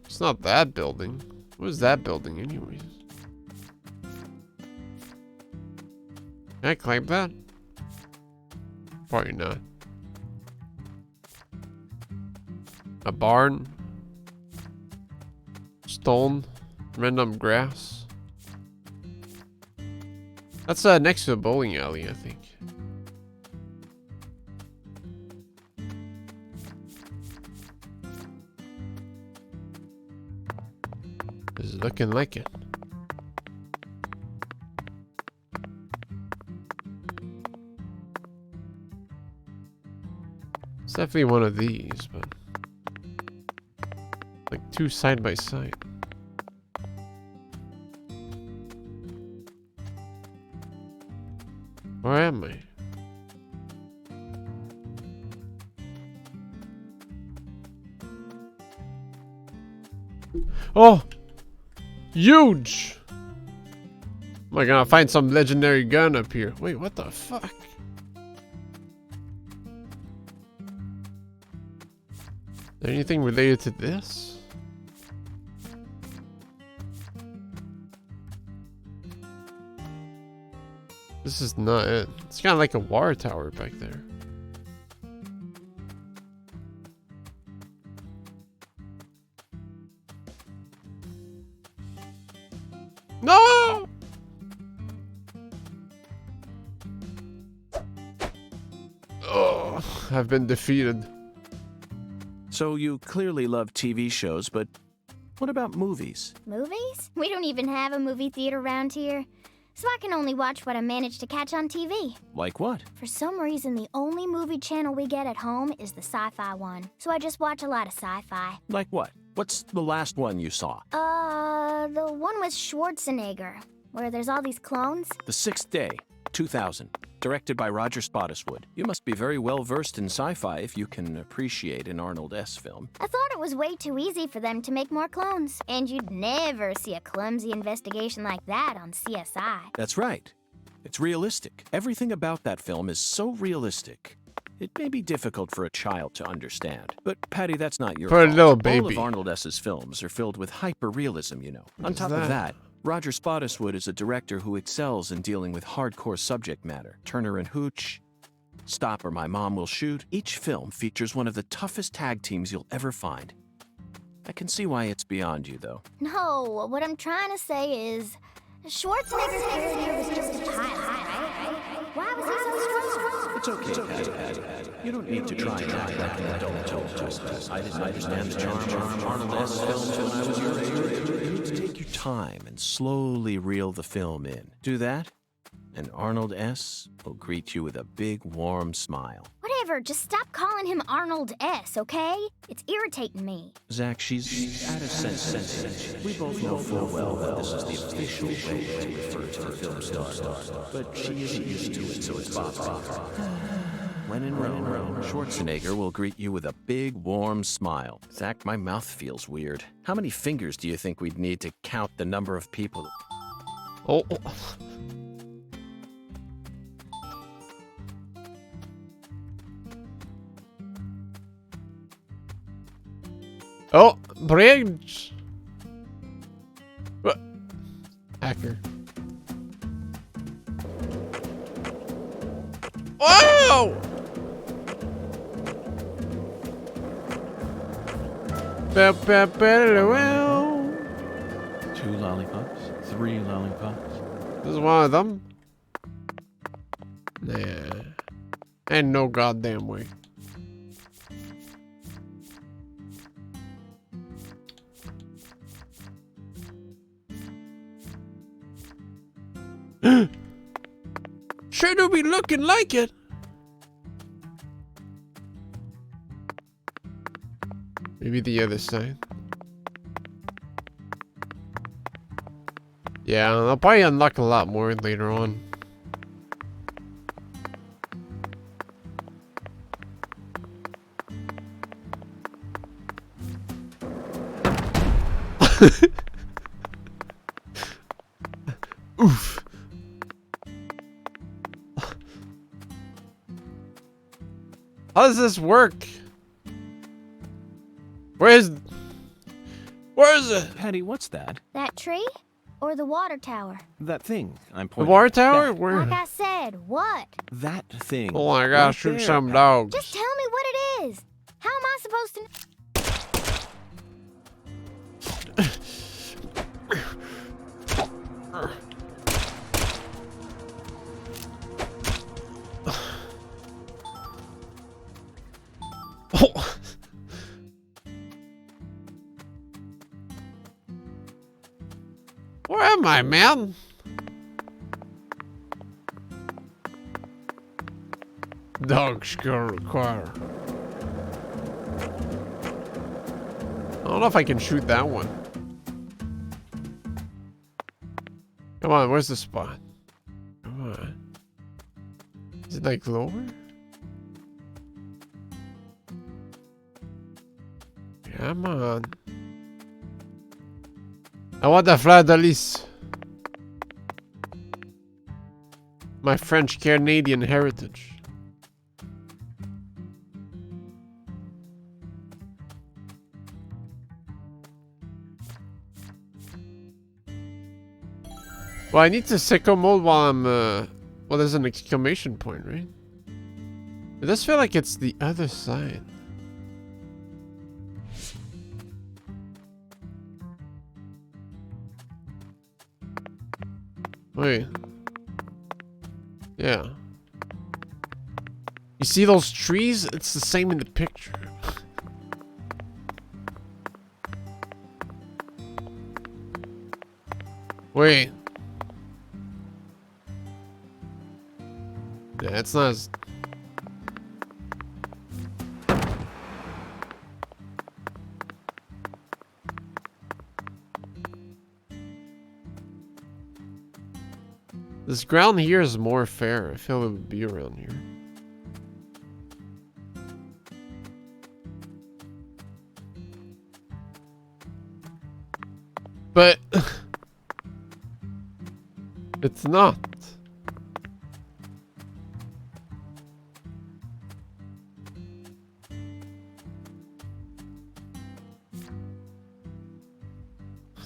It's not that building. What is that building anyways? Can I climb that? Probably not. A barn. Stone. Random grass. That's next to a bowling alley, I think. It's looking like it. It's definitely one of these, but like two side by side. Where am I? Oh! Huge! Am I gonna find some legendary gun up here? Wait, what the fuck? Is there anything related to this? This is not it. It's kind of like a water tower back there. No! Oh, I've been defeated. So you clearly love TV shows, but what about movies? Movies? We don't even have a movie theater around here. So I can only watch what I manage to catch on TV. Like what? For some reason, the only movie channel we get at home is the sci-fi one. So I just watch a lot of sci-fi. Like what? What's the last one you saw? The one with Schwarzenegger, where there's all these clones. The Sixth Day, 2000. Directed by Roger Spottiswoode. You must be very well versed in sci-fi if you can appreciate an Arnold S. film. I thought it was way too easy for them to make more clones. And you'd never see a clumsy investigation like that on CSI. That's right. It's realistic. Everything about that film is so realistic. It may be difficult for a child to understand. But, Patty, that's not your fault. For a little baby. All of Arnold S.'s films are filled with hyper-realism, you know. On top of that, Roger Spottiswoode is a director who excels in dealing with hardcore subject matter. Turner and Hooch, Stop or My Mom Will Shoot. Each film features one of the toughest tag teams you'll ever find. I can see why it's beyond you, though. No, what I'm trying to say is, Schwarzenegger's character was just a child, right? Why was It's okay, Patty. You don't need to try and act like an adult. I didn't understand the charm of Arnold S. films when I was your age. You need to take your time and slowly reel the film in. Do that, and Arnold S. will greet you with a big, warm smile. Whatever, just stop calling him Arnold S., okay? It's irritating me. Zach, she's at a sense. We both know full well that this is the official way to refer to the film star, but she isn't used to it, so it's Bob. When in Rome, Schwarzenegger will greet you with a big, warm smile. Zach, my mouth feels weird. How many fingers do you think we'd need to count the number of people? Oh. Oh, bridge. What? Hacker. Whoa! 2 lollipops, 3 lollipops. This is one of them. Nah. Ain't no goddamn way. Sure do be looking like it. Maybe the other side. Yeah, I'll probably unlock a lot more later on. Oof. How does this work? Where is it? Patty, what's that? That tree? Or the water tower? That thing I'm The pointing. water tower? That, Where? Like I said, what? that thing. Oh, I gotta right shoot there, some Patty. dogs. Just tell me what it is. How am I supposed to... Oh. Where am I, man? Dog skill required. I don't know if I can shoot that one. Come on, where's the spot? Come on. Is it like lower? Come on. I want the fleur de lis. My French Canadian heritage. Well, I need to sicko mode while I'm, well, there's an exclamation point, right? It does feel like it's the other side. Wait. Yeah. You see those trees? It's the same in the picture. Wait. Yeah, it's not as... This ground here is more fair. I feel it would be around here. But... it's not.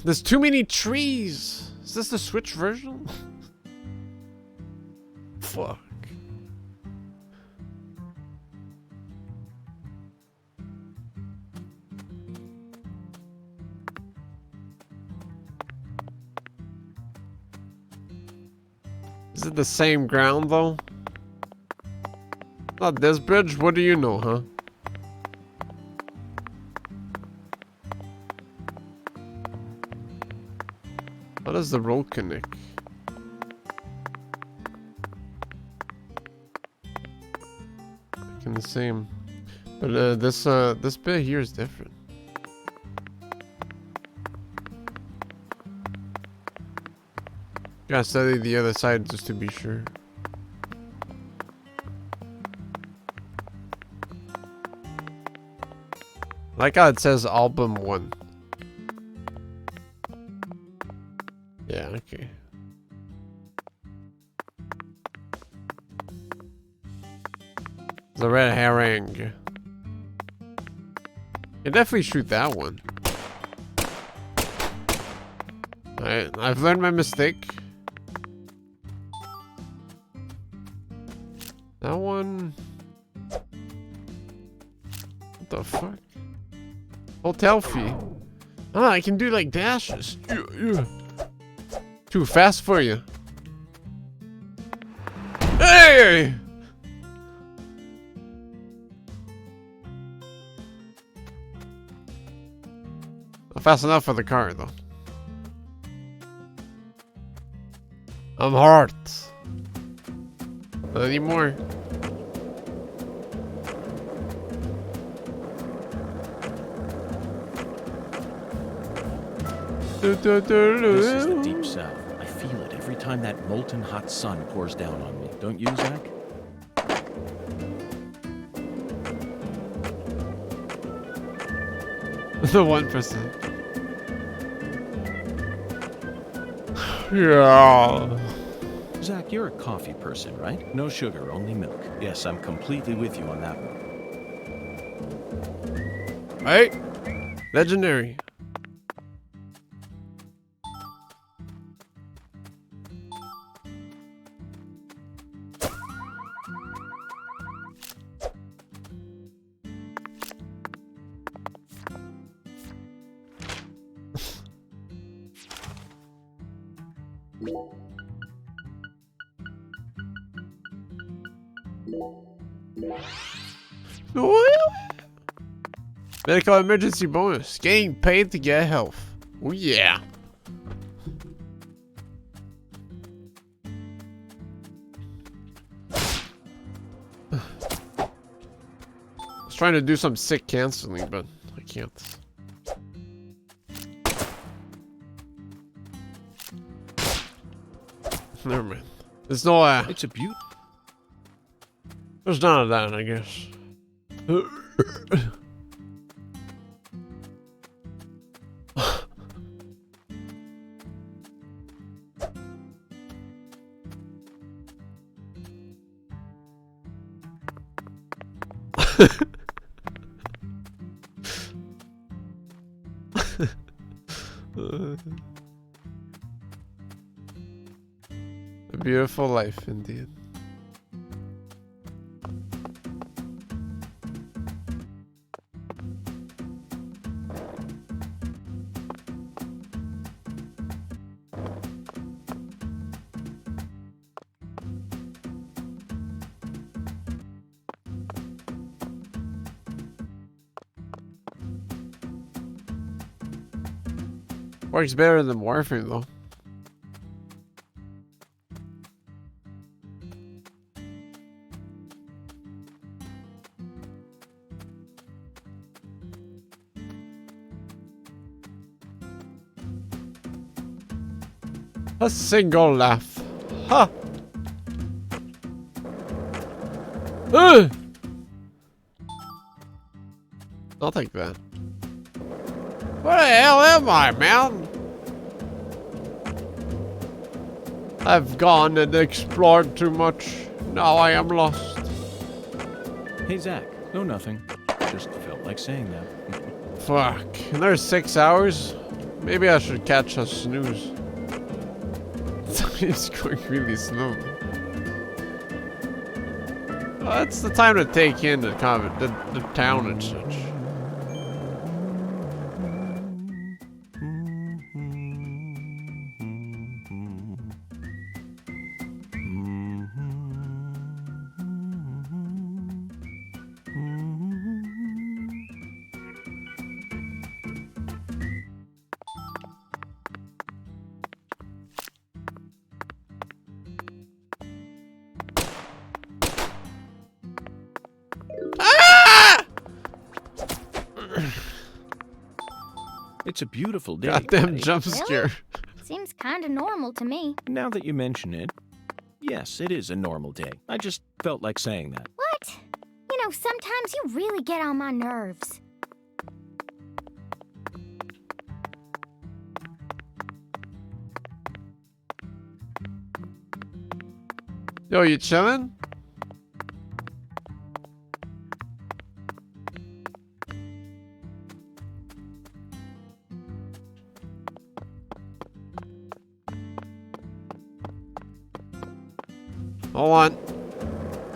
There's too many trees. Is this the Switch version? Fuck. Is it the same ground though? Not this bridge? What do you know, huh? How does the road connect? Like in the same. But this bit here is different. Gotta study the other side just to be sure. Like how it says album 1. Yeah, okay. The red herring. You definitely shoot that one. Alright, I've learned my mistake. That one. What the fuck? Hotel fee. Oh, I can do like dashes. Too fast for you. Hey! Not fast enough for the car, though. I'm hurt. Not anymore. This is the deep south. I feel it every time that molten hot sun pours down on me. Don't you, Zach? The 1%. Yeah. Zach, you're a coffee person, right? No sugar, only milk. Yes, I'm completely with you on that one. Right? Legendary. Medical emergency bonus. Getting paid to get health. Oh yeah. I was trying to do some sick canceling, but I can't. Never mind. There's no It's a beaut. There's none of that, I guess. A beautiful life indeed. Works better than morphine though. A single laugh. Ha! I'll take that. Where the hell am I, man? I've gone and explored too much. Now I am lost. Hey, Zach. No, nothing. Just felt like saying that. Fuck. There's 6 hours. Maybe I should catch a snooze. It's going really slow. It's the time to take in the town and such. It's a beautiful day. Goddamn Patty. jump scare. Seems kinda normal to me. Now that you mention it, yes, it is a normal day. I just felt like saying that. What? You know, sometimes you really get on my nerves. Yo, you chilling? Hold on.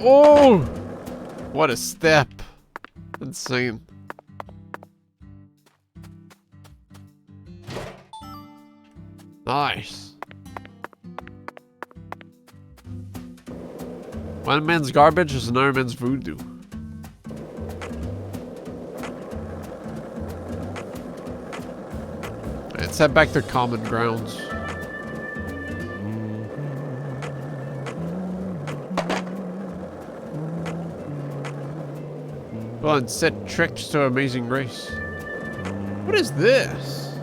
Oh! What a step. Insane. Nice. One man's garbage is another man's voodoo. Let's head back to common grounds. Well, and set tricks to Amazing Grace. What is this?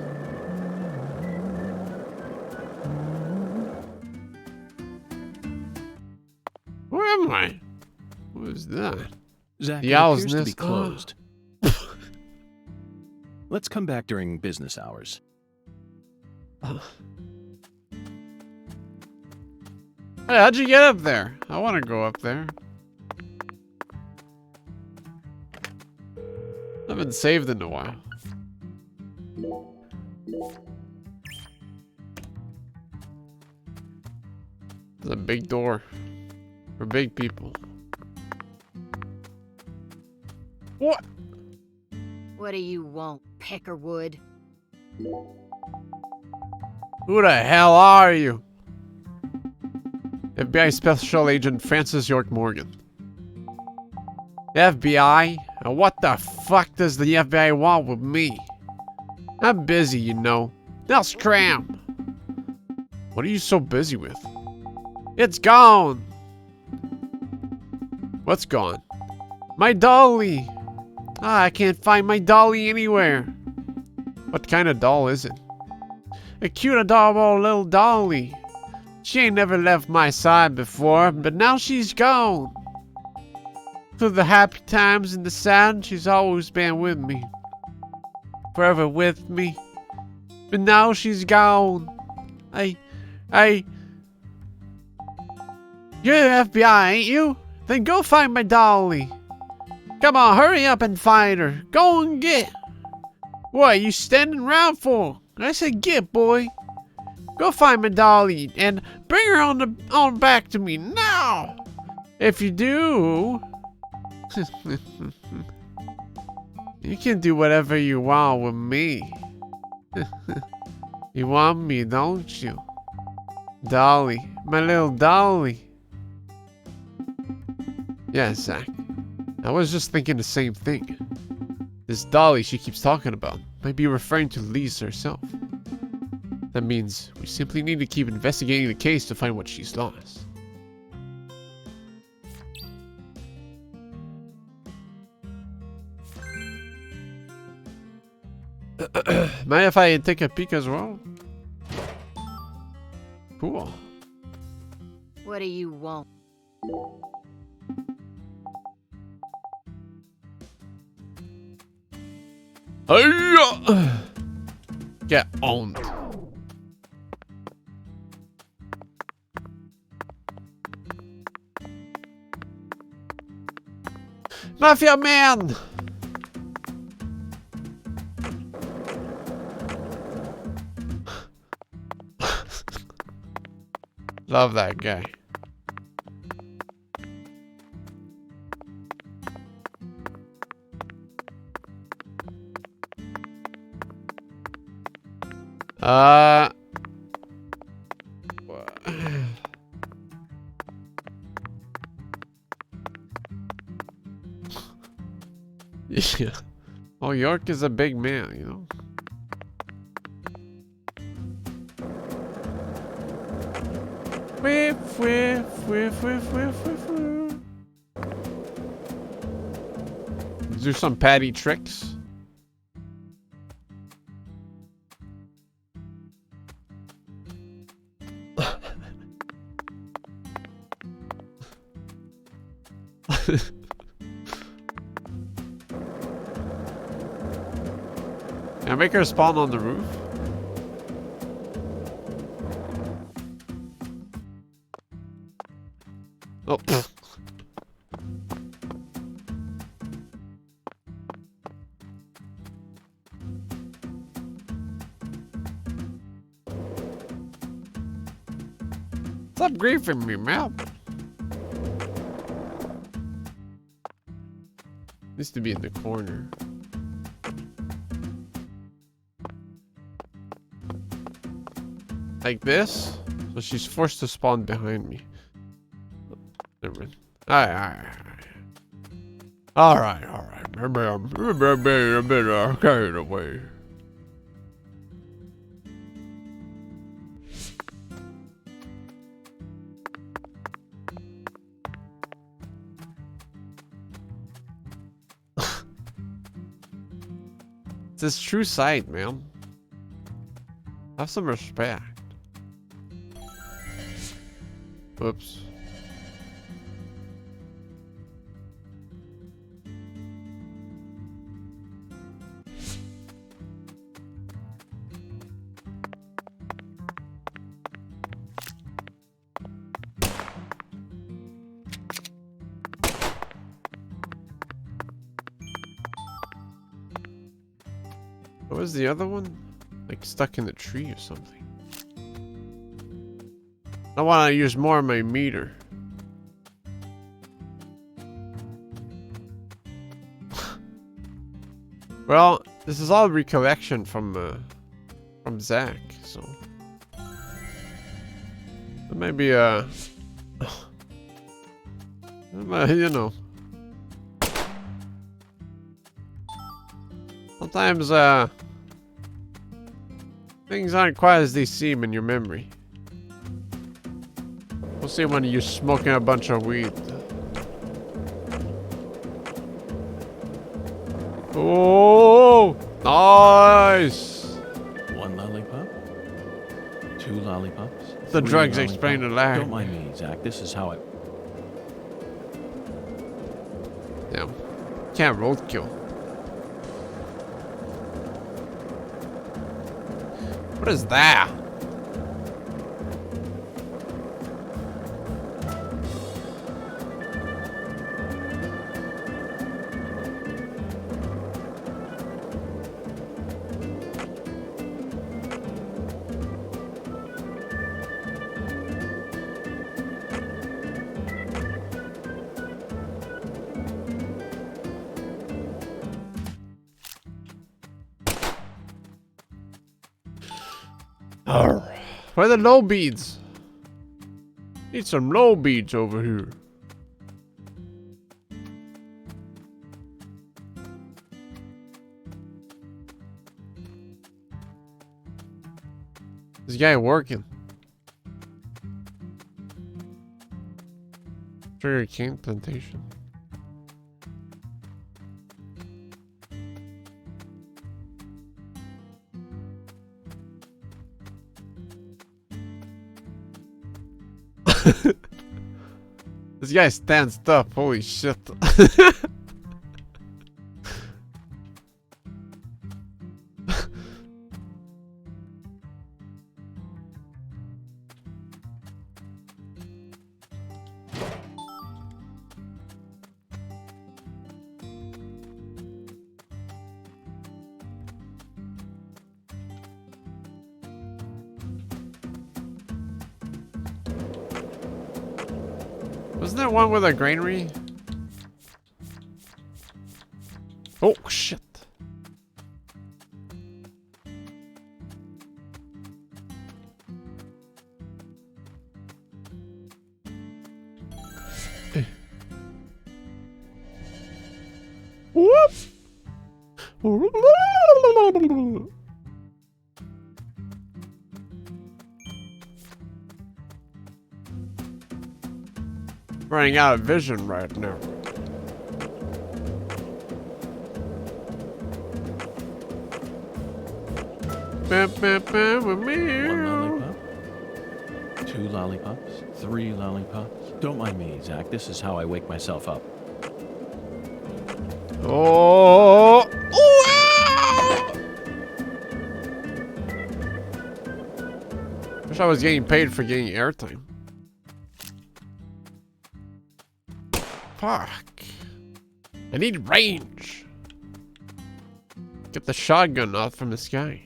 Where am I? What is that? Zach, The it owl's appears to be nest. closed. Let's come back during business hours. Hey, how'd you get up there? I want to go up there. I haven't saved in a while. There's a big door for big people. What? What do you want, Peckerwood? Who the hell are you? FBI Special Agent Francis York Morgan. FBI? What the fuck does the FBI want with me? I'm busy, you know. GAUNSTRAM! What are you so busy with? It's gone! What's gone? My dolly! I can't find my dolly anywhere. What kind of doll is it? A cute, adorable little dolly. She ain't never left my side before, but now she's gone. Through the happy times and the sad, she's always been with me. Forever with me. But now she's gone. You're the FBI, ain't you? Then go find my dolly. Come on, hurry up and find her. Go and get. What are you standing around for? I said get, boy. Go find my dolly and bring her on back to me now. If you do, you can do whatever you want with me. You want me, don't you? Dolly, my little dolly. Yeah, Zach. I was just thinking the same thing. This dolly she keeps talking about might be referring to Lise herself. That means we simply need to keep investigating the case to find what she's lost. Mind if I take a peek as well? Cool. What do you want? Hey-ya! Get owned. Mafia man! Love that guy. Yeah. Oh, York is a big man, you know. Whiff, whiff, whiff, whiff, whiff, whiff, whiff. Do some patty tricks. Can I make her spawn on the roof? Oh, pfft. Stop griefing me, man. Needs to be in the corner. Like this? So she's forced to spawn behind me. Never mind. Alright. Maybe I'm a bit carried away. It's his true sight, man. Have some respect. Whoops. What was the other one? Like stuck in the tree or something. I want to use more of my meter. Well, this is all recollection from Zach, so maybe you know, sometimes things aren't quite as they seem in your memory. We'll see when you're smoking a bunch of weed. Oh, nice! 1 lollipop? 2 lollipops? The 3 drugs lollipops? explain the lag. Don't mind me, Zach. This is how I... Damn. Can't roadkill. What is that? Where are the low beads? Need some low beads over here. This guy working. Sugar cane plantation. This guy stands up, holy shit. Wasn't there one with a granary? Oh, shit. Whoop! Running out of vision right now. One lollipop? 2 lollipops? 3 lollipops? Don't mind me, Zach. This is how I wake myself up. Oh! Ooh, ah! Wish I was getting paid for getting airtime. Fuck. I need range. Get the shotgun out from the sky.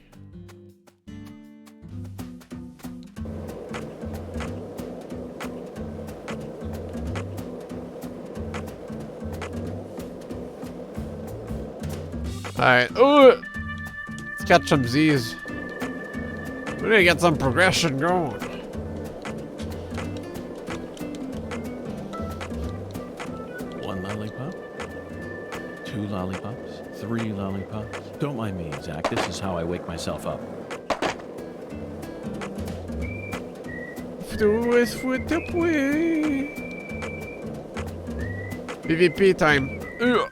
Alright. Ooh! Let's catch some Z's. We need to get some progression going. One lollipop, 2 lollipops, 3 lollipops. Don't mind me, Zach. This is how I wake myself up. Do it for the way. PvP time. Ugh.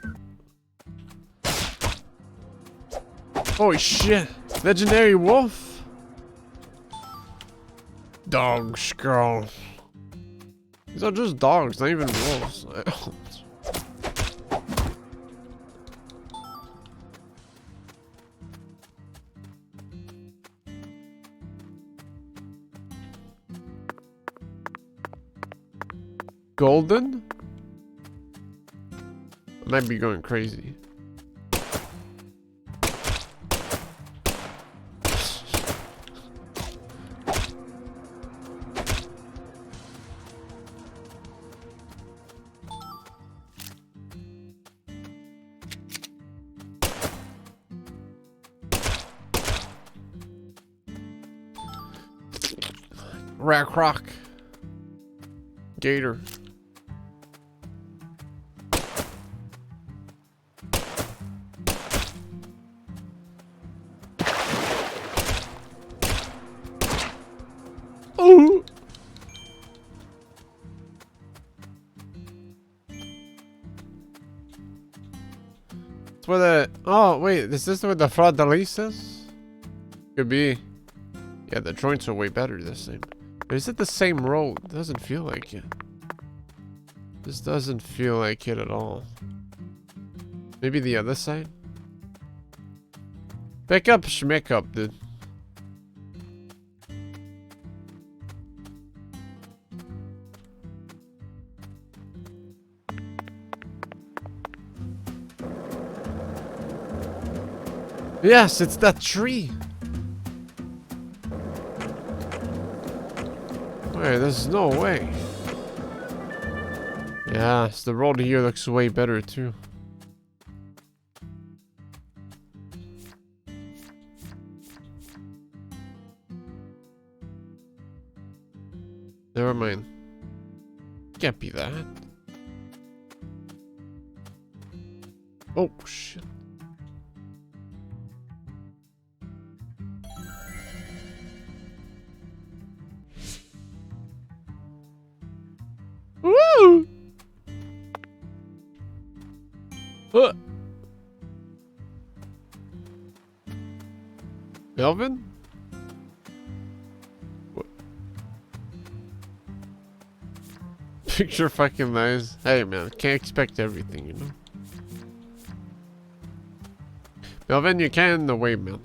Holy shit. Legendary wolf. Dog skull. These are just dogs, not even wolves. Golden? I might be going crazy. Rack rock. Gator. Ooh. It's where the... Oh, wait. Is this where the Fraudalis is? Could be. Yeah, the joints are way better this time. But is it the same road? It doesn't feel like it. This doesn't feel like it at all. Maybe the other side? Pick up, schmick up, dude. Yes, it's that tree. Wait, there's no way. Yeah, the road here looks way better too. Never mind. Can't be that. Oh shit. Woo! Melvin? What? Picture fucking nice. Hey man, can't expect everything, you know. Melvin, you can in the way, man.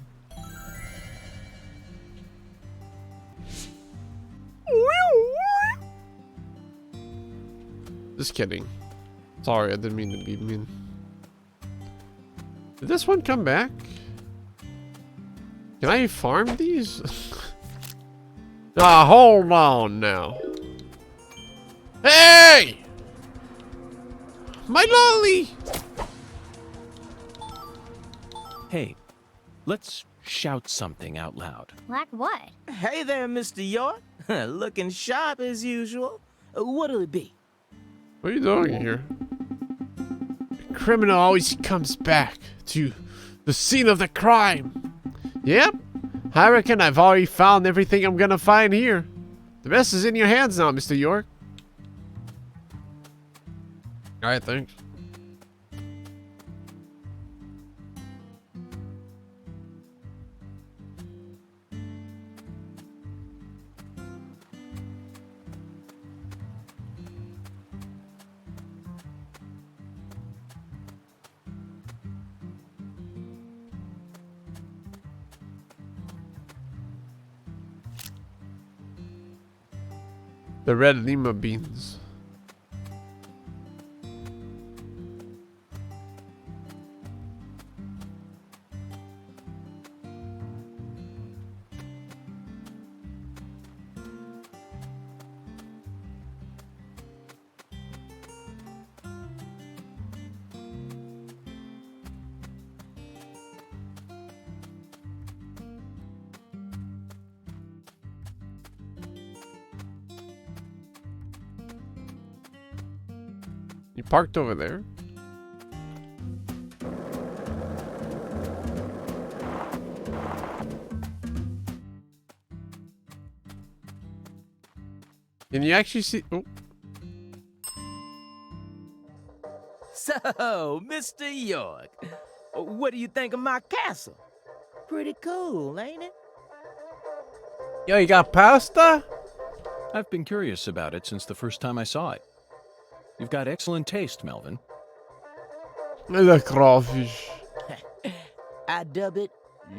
Just kidding. Sorry, I didn't mean to be mean. Did this one come back? Can I farm these? Ah, hold on now. Hey! My lolly! Hey, let's shout something out loud. Like what? Hey there, Mr. York. Looking sharp as usual. What'll it be? What are you doing here? The criminal always comes back to the scene of the crime. Yep, I reckon I've already found everything I'm gonna find here. The best is in your hands now, Mr. York. Alright, thanks. The red lima beans. You parked over there? Can you actually see? Oh. So, Mr. York, what do you think of my castle? Pretty cool, ain't it? Yo, you got pasta? I've been curious about it since the first time I saw it. You've got excellent taste, Melvin. The crawfish. I dub it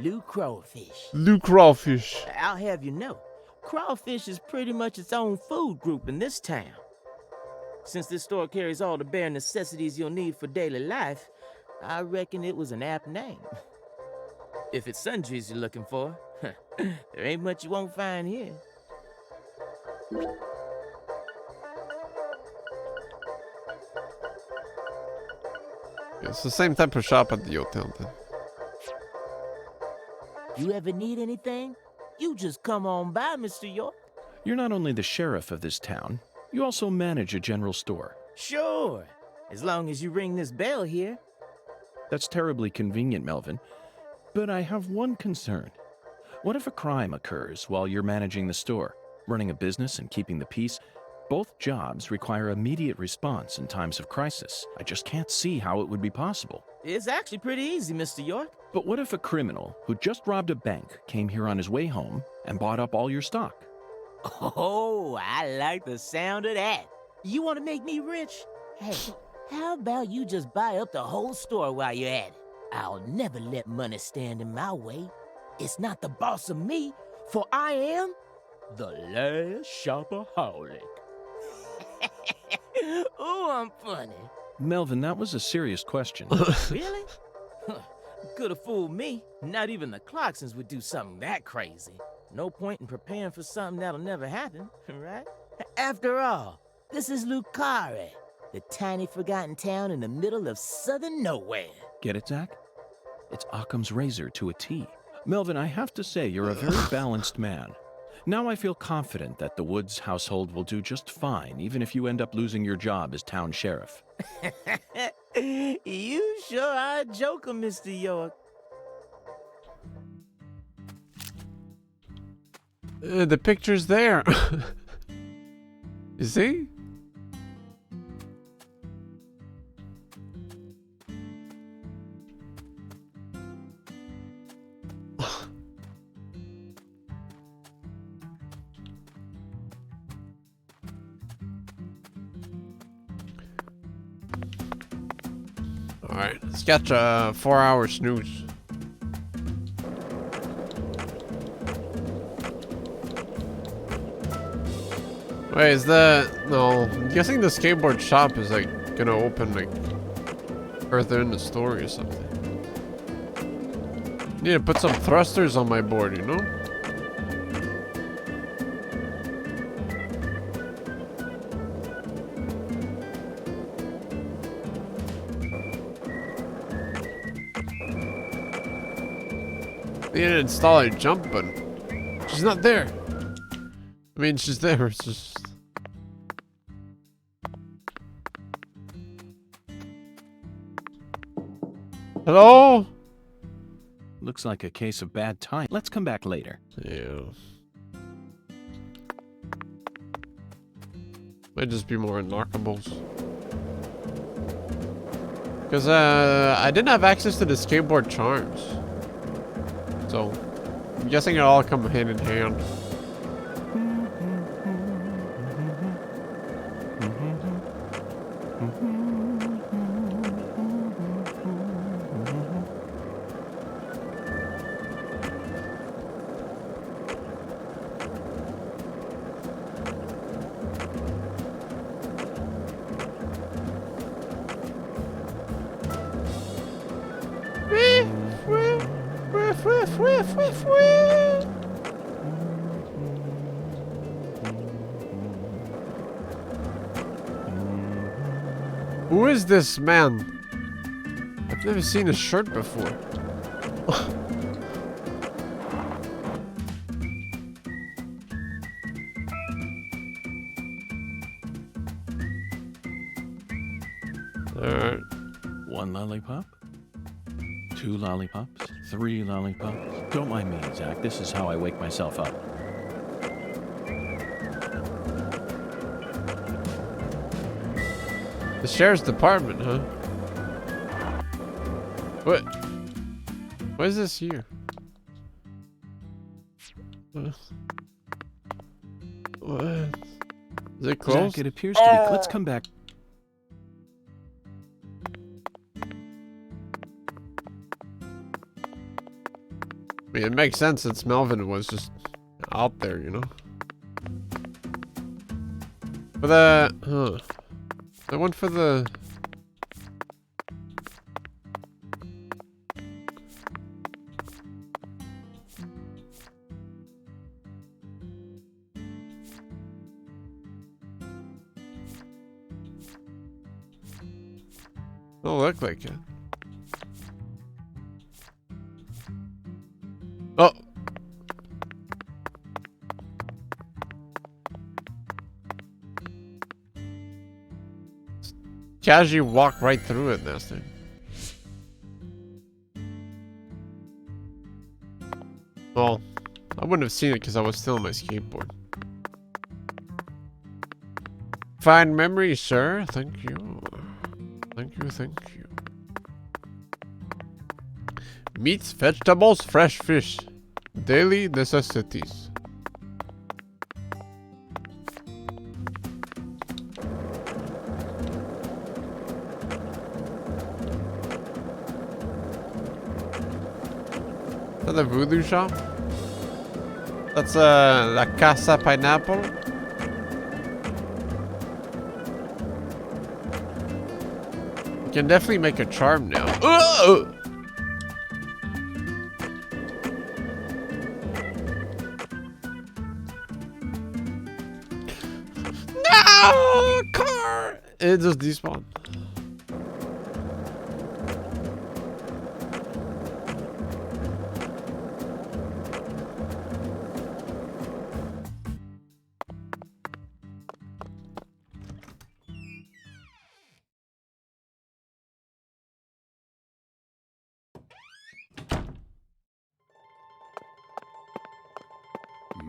Lou Crawfish. Lou Crawfish. I'll have you know, crawfish is pretty much its own food group in this town. Since this store carries all the bare necessities you'll need for daily life, I reckon it was an apt name. If it's sundries you're looking for, there ain't much you won't find here. It's the same type of shop at the hotel then. You ever need anything? You just come on by, Mr. York. You're not only the sheriff of this town, you also manage a general store. Sure, as long as you ring this bell here. That's terribly convenient, Melvin. But I have one concern. What if a crime occurs while you're managing the store? Running a business and keeping the peace? Both jobs require immediate response in times of crisis. I just can't see how it would be possible. It's actually pretty easy, Mr. York. But what if a criminal who just robbed a bank came here on his way home and bought up all your stock? Oh, I like the sound of that. You want to make me rich? Hey, how about you just buy up the whole store while you're at it? I'll never let money stand in my way. It's not the boss of me, for I am the last shopaholic. Ooh, I'm funny. Melvin, that was a serious question. Really? Could have fooled me. Not even the Clarksons would do something that crazy. No point in preparing for something that'll never happen, right? After all, this is Lucare, the tiny forgotten town in the middle of southern nowhere. Get it, Zach? It's Occam's razor to a T. Melvin, I have to say you're a very balanced man. Now I feel confident that the Woods household will do just fine, even if you end up losing your job as town sheriff. You sure are a joker, Mr. York. The picture's there. You see? Alright, let's catch a 4-hour snooze. Wait, is no, I'm guessing the skateboard shop is like gonna open like further in the story or something. Need to put some thrusters on my board, you know? Need to install a jump button. She's not there. I mean, she's there. It's just. Hello? Looks like a case of bad time. Let's come back later. Yeah. Might just be more unlockables. Because I didn't have access to the skateboard charms. So, I'm guessing it all come hand in hand. Who is this man? I've never seen his shirt before. Alright. 1 lollipop? 2 lollipops? 3 lollipops? Don't mind me, Zach. This is how I wake myself up. The sheriff's department, huh? What? What is this here? What? Is it closed? Zach, it appears to be. Let's come back. I mean, it makes sense since Melvin was just out there, you know? For the... I went for the... Don't look like it. Oh! Casually walk right through it, this thing. Well, I wouldn't have seen it because I was still on my skateboard. Fine memory, sir. Thank you. Thank you, thank you. Meats, vegetables, fresh fish. Daily necessities. Is that the voodoo shop? That's La Casa Pineapple. You can definitely make a charm now. Ugh! No! Car! It just despawned.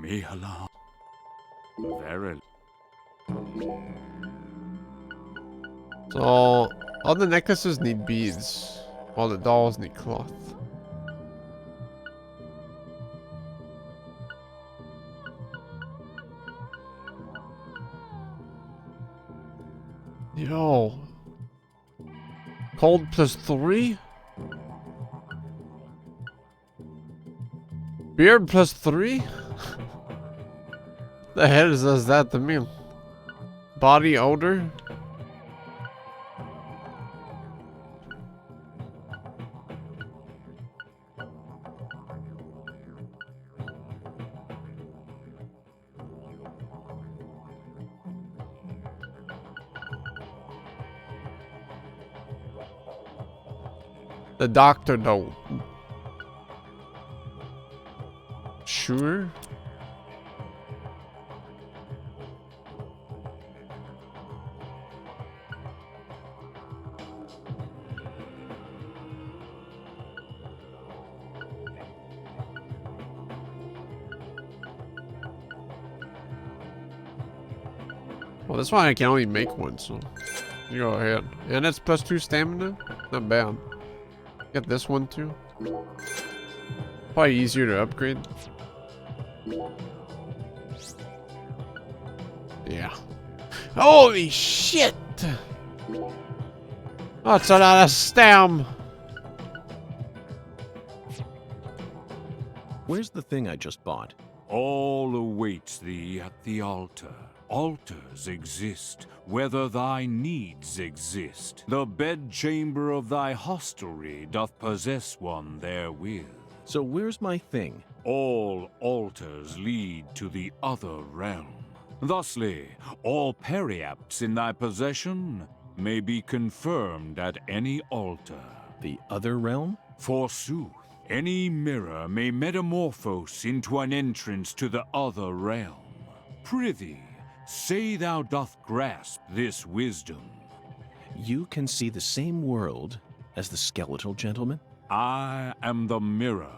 Me alone. Verily. So, all the necklaces need beads. All the dolls need cloth. Yo. Cold +3? Beard +3? The hell does that to mean? Body odor? The doctor though. Sure. Well, this one I can only make one, so you go ahead. And it's +2 stamina? Not bad. Get this one too. Probably easier to upgrade. Yeah. Holy shit! That's a lot of stam. Where's the thing I just bought? All awaits thee at the altar. Altars exist, whether thy needs exist. The bedchamber of thy hostelry doth possess one therewith. So where's my thing? All altars lead to the other realm. Thusly, all periapts in thy possession may be confirmed at any altar. The other realm? Forsooth, any mirror may metamorphose into an entrance to the other realm. Prithee, say thou doth grasp this wisdom. You can see the same world as the skeletal gentleman? I am the mirror.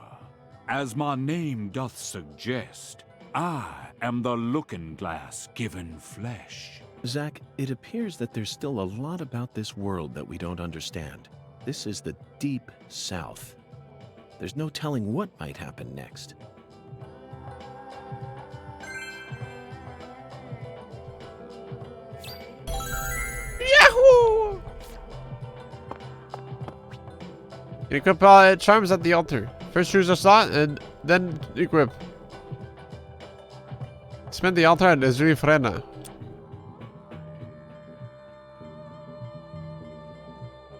As my name doth suggest, I am the looking glass given flesh. Zack, it appears that there's still a lot about this world that we don't understand. This is the deep south. There's no telling what might happen next. Yahoo! You equip charms at the altar. First choose a slot and then equip. Spend the altar at Ezri Frena.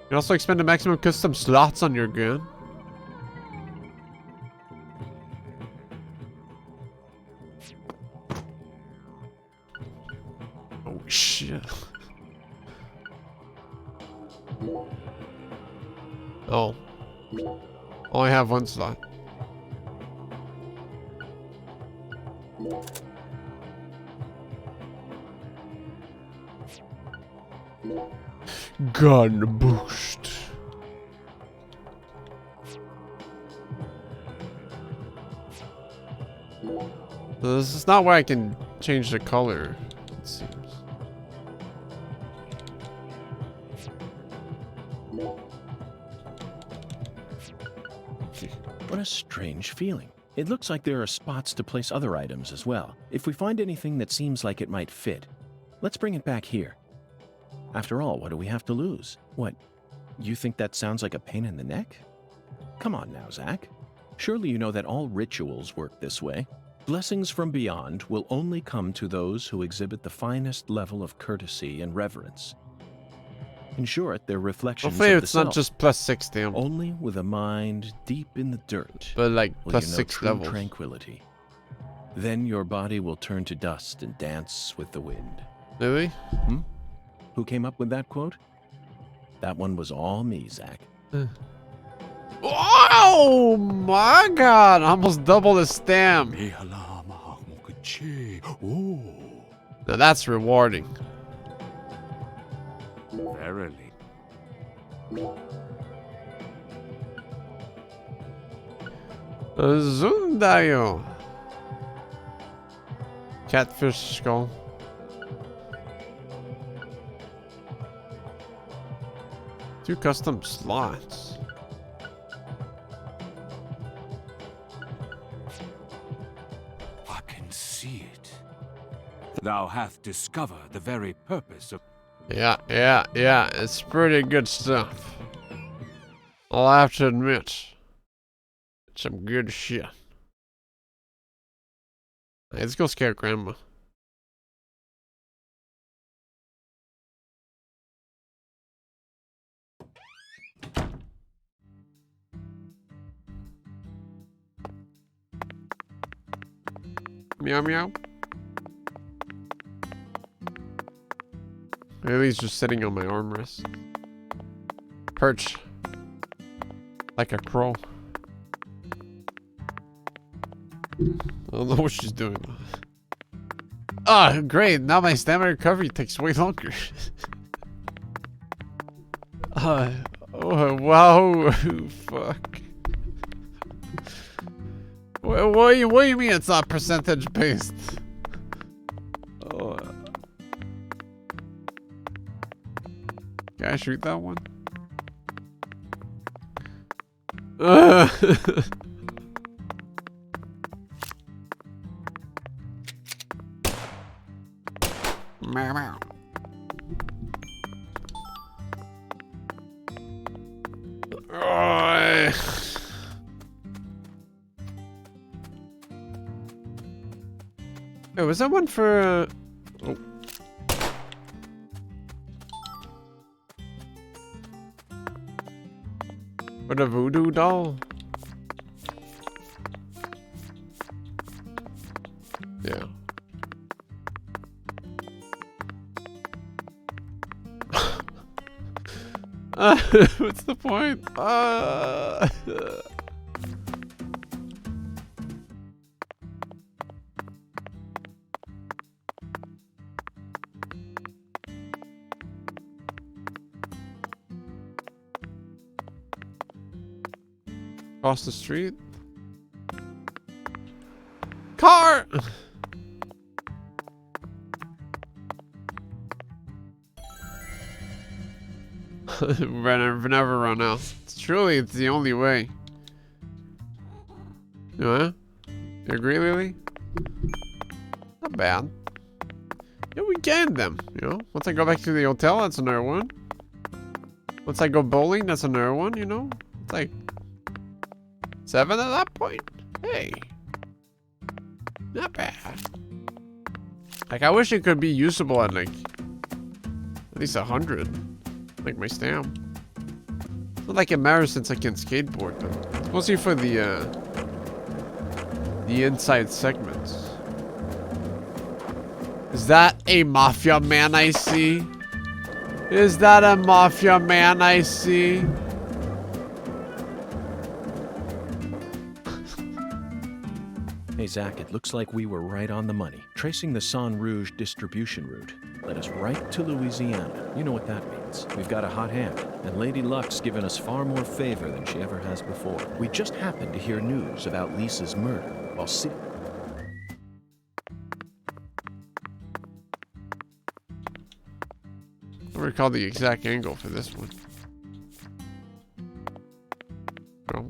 You can also expend the maximum custom slots on your gun. Oh shit. Oh. Only have one slot. Gun boost. This is not where I can change the color, it seems. What a strange feeling. It looks like there are spots to place other items as well. If we find anything that seems like it might fit, let's bring it back here. After all, what do we have to lose? What, you think that sounds like a pain in the neck? Come on now, Zack. Surely you know that all rituals work this way. Blessings from beyond will only come to those who exhibit the finest level of courtesy and reverence. In short, they're reflections hopefully of the it's not self. just plus 6 damn. Only with a mind deep in the dirt But like will plus you know 6 true levels. tranquility. Then your body will turn to dust and dance with the wind. Really? Hmm? Who came up with that quote? That one was all me, Zack. Oh my god! Almost double the stam. Now that's rewarding. Verily. Zundayo. Catfish skull. Two custom slots. I can see it. Thou hast discovered the very purpose of... Yeah. It's pretty good stuff. I'll have to admit. It's some good shit. Hey, let's go scare Grandma. Meow meow. Maybe he's just sitting on my armrest. Perch. Like a crow. I don't know what she's doing. Ah, great. Now my stamina recovery takes way longer. Oh, wow. Fuck. What do you mean it's not percentage based? Oh. Can I shoot that one? Meow meow. Oh, was that one for? Oh. For the voodoo doll? Yeah. What's the point? Across the street? Car! never run out. It's the only way. Yeah? You agree, Lily? Not bad. Yeah, we gained them, you know? Once I go back to the hotel, that's another one. Once I go bowling, that's another one, you know? It's like 7 at that point. Hey. Not bad. Like, I wish it could be usable at, like, at least 100. Like my stamp. Not like it matters since I can skateboard, but it's mostly for the inside segments. Is that a mafia man I see? Is that a mafia man I see? Hey, Zach, it looks like we were right on the money. Tracing the San Rouge distribution route led us right to Louisiana. You know what that means. We've got a hot hand, and Lady Luck's given us far more favor than she ever has before. We just happened to hear news about Lisa's murder while sitting... I don't recall the exact angle for this one. Oh.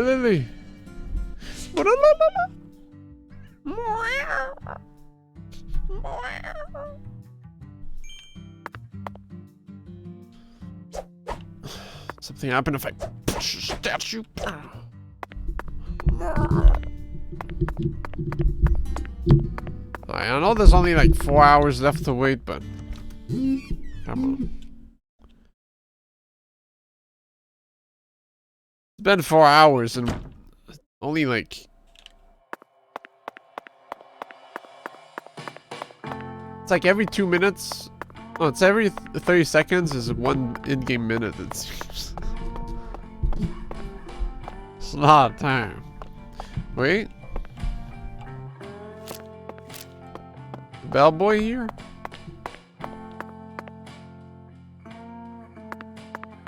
Lily! Something happened if I push a statue. I know there's only like 4 hours left to wait, but come on. It's been 4 hours and only like... It's like every 2 minutes. Oh, it's every 30 seconds is 1 in-game minute, it seems. It's a lot of time. Wait. Bellboy here?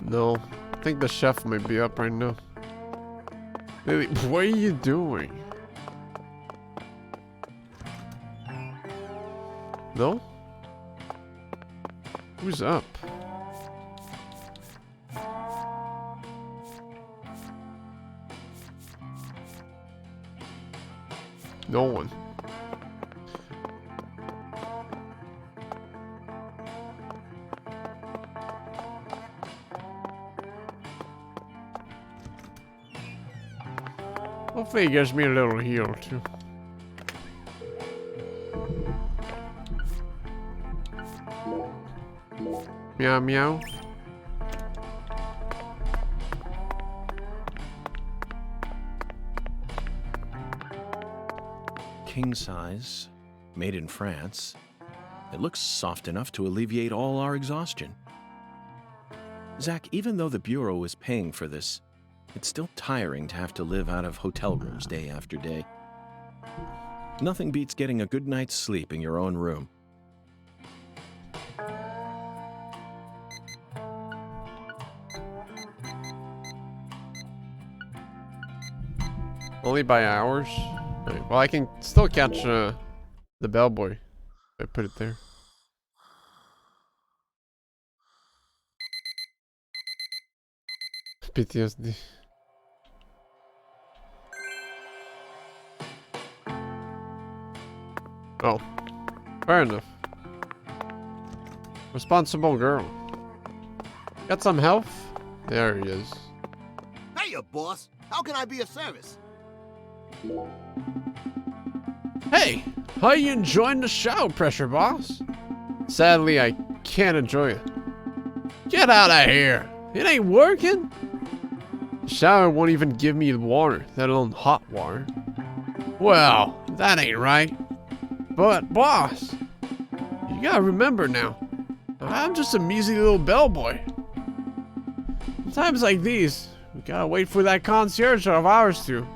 No. I think the chef might be up right now. Lily, what are you doing? No? Who's up? No one. Hopefully it gives me a little heal too. Meow meow. King size, made in France. It looks soft enough to alleviate all our exhaustion. Zach, even though the Bureau is paying for this, it's still tiring to have to live out of hotel rooms day after day. Nothing beats getting a good night's sleep in your own room. Only by hours? Right, well, I can still catch the bellboy if I put it there. PTSD. Oh, fair enough. Responsible girl. Got some health? There he is. Hey, boss. How can I be of service? Hey, how you enjoying the shower pressure, boss? Sadly, I can't enjoy it. Get out of here. It ain't working. The shower won't even give me water, let alone hot water. Well, that ain't right. But, boss, you gotta remember now, I'm just a measly little bellboy. In times like these, we gotta wait for that concierge of ours to.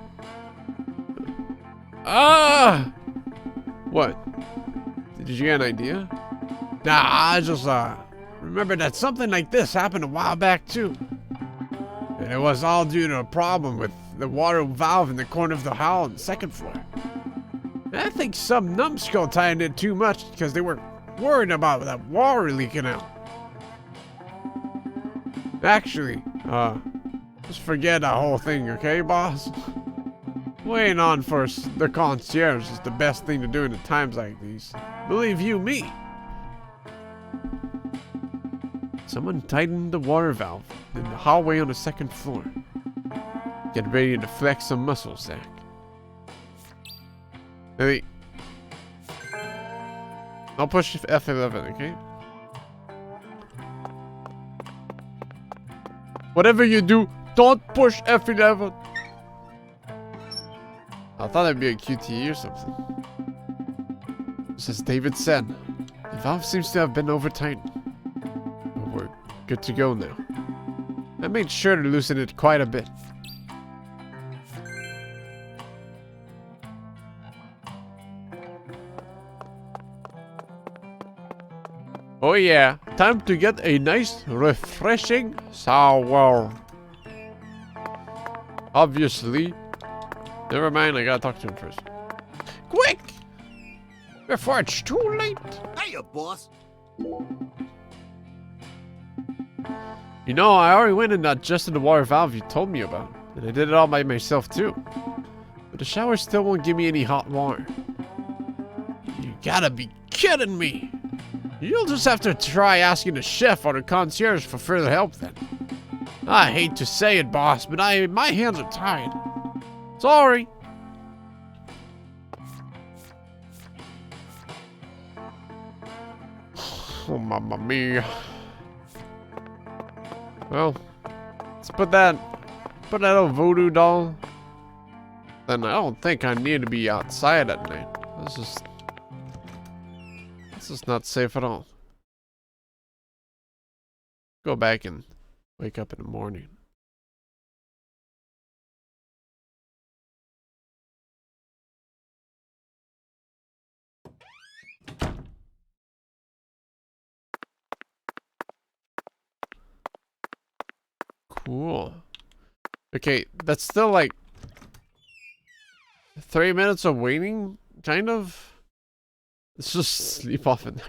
What? Did you get an idea? Nah, I just, remembered that something like this happened a while back, too. And it was all due to a problem with the water valve in the corner of the hall on the second floor. And I think some numbskull tied it too much because they were worried about that water leaking out. Actually, just forget that whole thing, okay, boss? Waiting on for the concierge is the best thing to do in times like these. Believe you me. Someone tightened the water valve in the hallway on the second floor. Get ready to flex some muscles, Zach. Hey. I'll push F11, okay? Whatever you do, don't push F11. I thought it'd be a QTE or something. Just as David said, the valve seems to have been over-tightened. But we're good to go now. I made sure to loosen it quite a bit. Oh yeah, time to get a nice, refreshing shower. Obviously. Never mind, I gotta talk to him first. Quick! Before it's too late. Hey, boss. You know, I already went and adjusted the water valve you told me about. And I did it all by myself too. But the shower still won't give me any hot water. You gotta be kidding me! You'll just have to try asking the chef or the concierge for further help then. I hate to say it, boss, but my hands are tied. Sorry. Oh, mamma mia. Well, let's put that old voodoo doll. Then I don't think I need to be outside at night. This is not safe at all. Go back and wake up in the morning. Cool. Okay, that's still like 3 minutes of waiting, kind of. Let's just sleep off in there.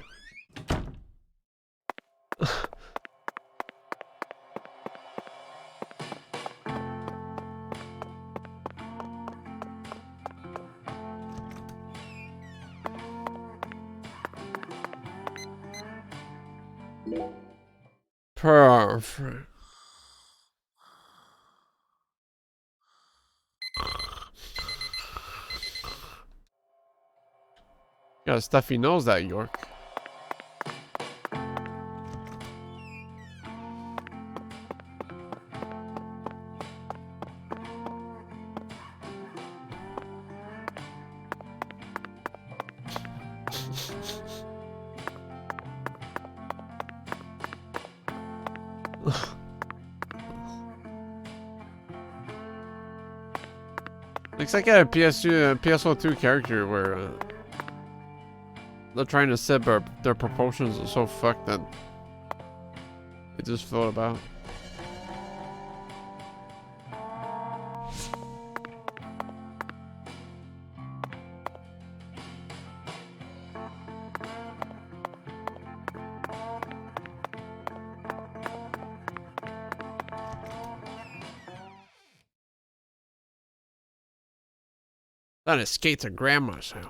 Perfect. Got a stuffy nose, that York. Looks like a PSO2 character where they're trying to set their proportions are so fucked that they just float about. Trying to skate to grandma's house.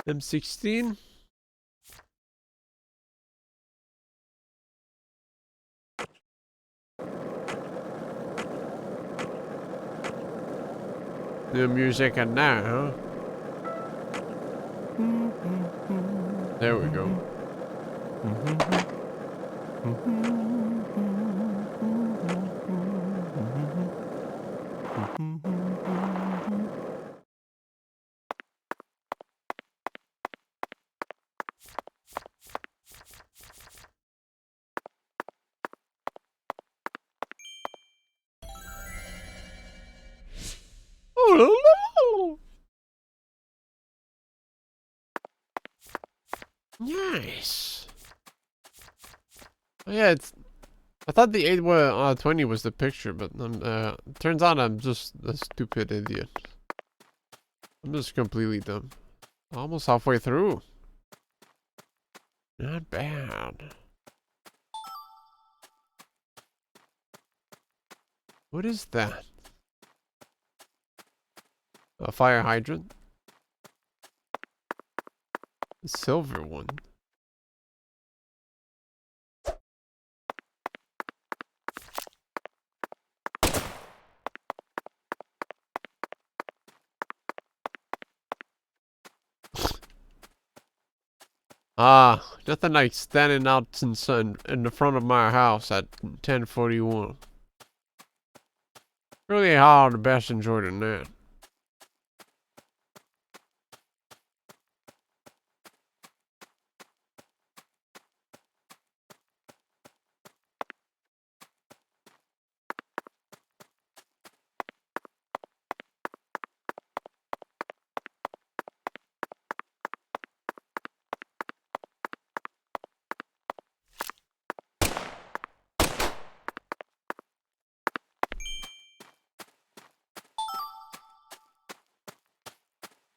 M16. New music at night, huh? There we go. Nice. Oh, yeah, it's. I thought the 820 was the picture, but turns out I'm just a stupid idiot. I'm just completely dumb. Almost halfway through. Not bad. What is that? A fire hydrant? A silver one. Ah, nothing like standing out in sun in the front of my house at 10:41. Really hard the best enjoyed than that.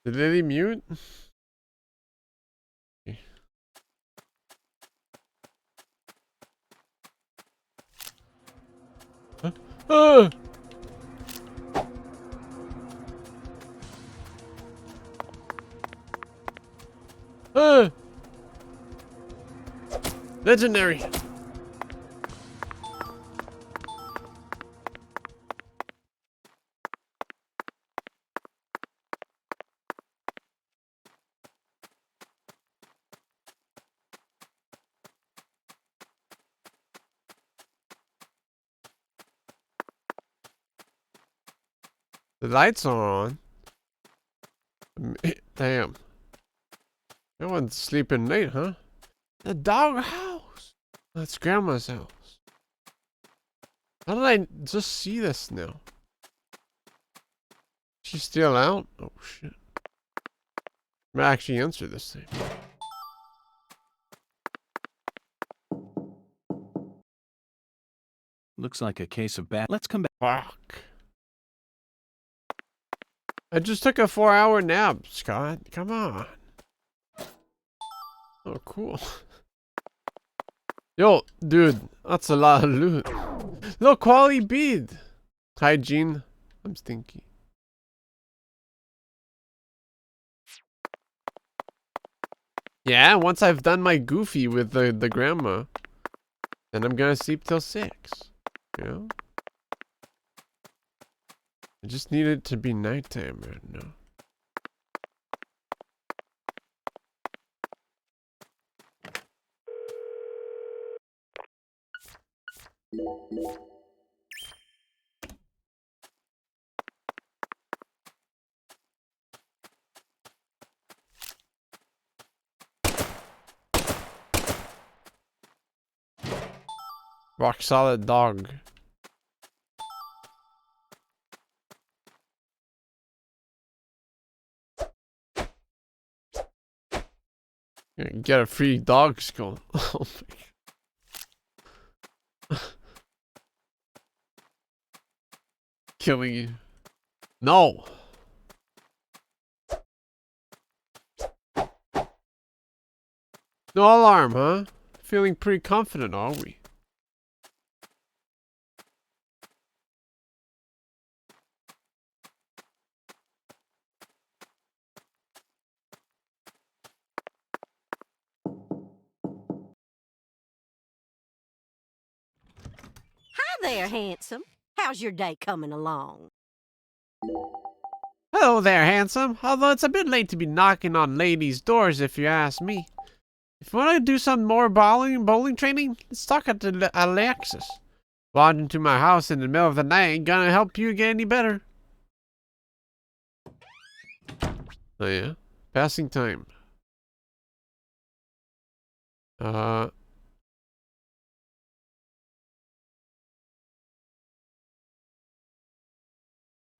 Did Lily mute? Huh? Ah! Ah! Legendary! The lights are on. Damn. No one's sleeping late, huh? The dog house! That's Grandma's house. How did I just see this now? She's still out? Oh shit. I'm gonna actually answer this thing. Looks like a case of bad. Let's come back. Fuck. I just took a 4-hour nap, Scott. Come on. Oh, cool. Yo, dude, that's a lot of loot. Look, quality bead. Hygiene. I'm stinky. Yeah, once I've done my goofy with the grandma, then I'm gonna sleep till 6. You know? I just need it to be nighttime right now. Rock solid dog. Get a free dog skull. Oh my God. Killing you. No. No alarm, huh? Feeling pretty confident, are we? Hi there, handsome. How's your day coming along? Hello there, handsome. Although it's a bit late to be knocking on ladies' doors if you ask me. If you want to do some more bowling training, let's talk at Alexis. Wandering to my house in the middle of the night ain't gonna help you get any better. Oh yeah? Passing time.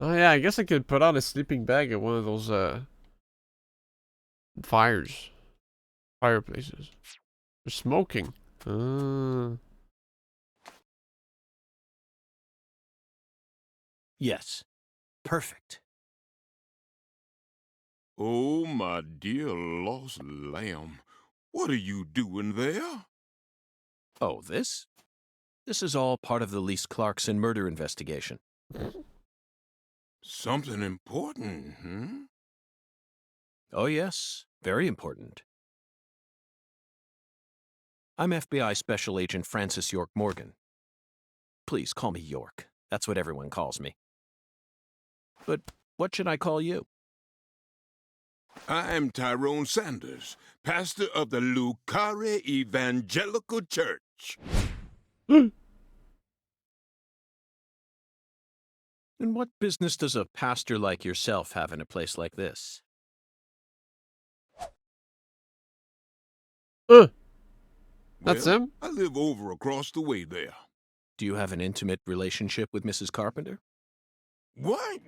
Oh yeah, I guess I could put on a sleeping bag at one of those fireplaces. They're smoking. Yes. Perfect. Oh, my dear lost lamb. What are you doing there? Oh, this? This is all part of the Lise Clarkson murder investigation. Something important, hmm? Oh, yes. Very important. I'm FBI Special Agent Francis York Morgan. Please call me York. That's what everyone calls me. But what should I call you? I'm Tyrone Sanders, pastor of the Lucare Evangelical Church. And what business does a pastor like yourself have in a place like this? That's Well, him? I live over across the way there. Do you have an intimate relationship with Mrs. Carpenter? Why?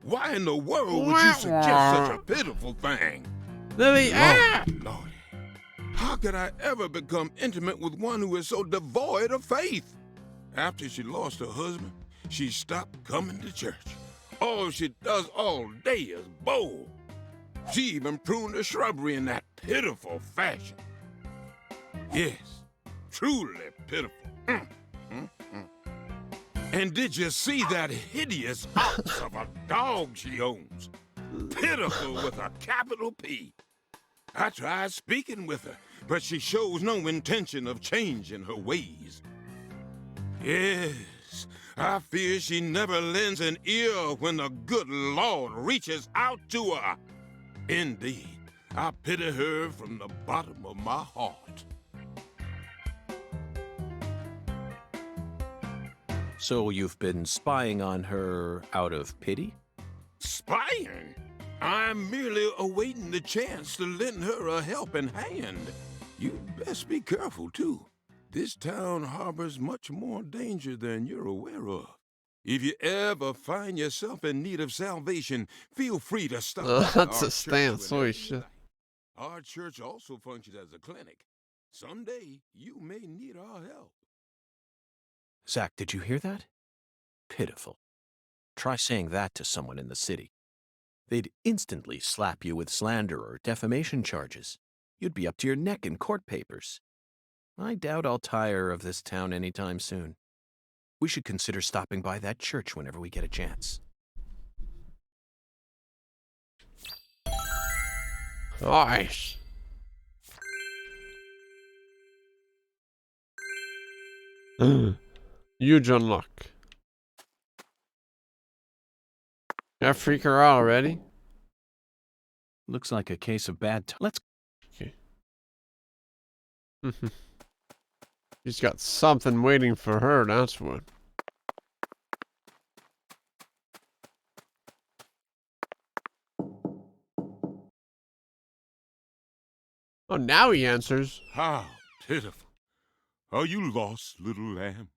Why in the world would you suggest such a pitiful thing? Lily, Lord, how could I ever become intimate with one who is so devoid of faith? After she lost her husband, she stopped coming to church. All she does all day is bowl. She even pruned the shrubbery in that pitiful fashion. Yes, truly pitiful. And did you see that hideous ox of a dog she owns? Pitiful with a capital P. I tried speaking with her, but she shows no intention of changing her ways. Yes, I fear she never lends an ear when the good Lord reaches out to her. Indeed, I pity her from the bottom of my heart. So you've been spying on her out of pity? Spying? I'm merely awaiting the chance to lend her a helping hand. You best be careful, too. This town harbors much more danger than you're aware of. If you ever find yourself in need of salvation, feel free to stop by that's our a church stance. whenever Holy you shit. like. Our church also functions as a clinic. Someday, you may need our help. Zach, did you hear that? Pitiful. Try saying that to someone in the city. They'd instantly slap you with slander or defamation charges. You'd be up to your neck in court papers. I doubt I'll tire of this town anytime soon. We should consider stopping by that church whenever we get a chance. Nice. Huge unlock. Yeah, freak her out already. Looks like a case of bad let's... Okay. She's got something waiting for her, that's what. Oh, now he answers. How pitiful. Are you lost, little lamb?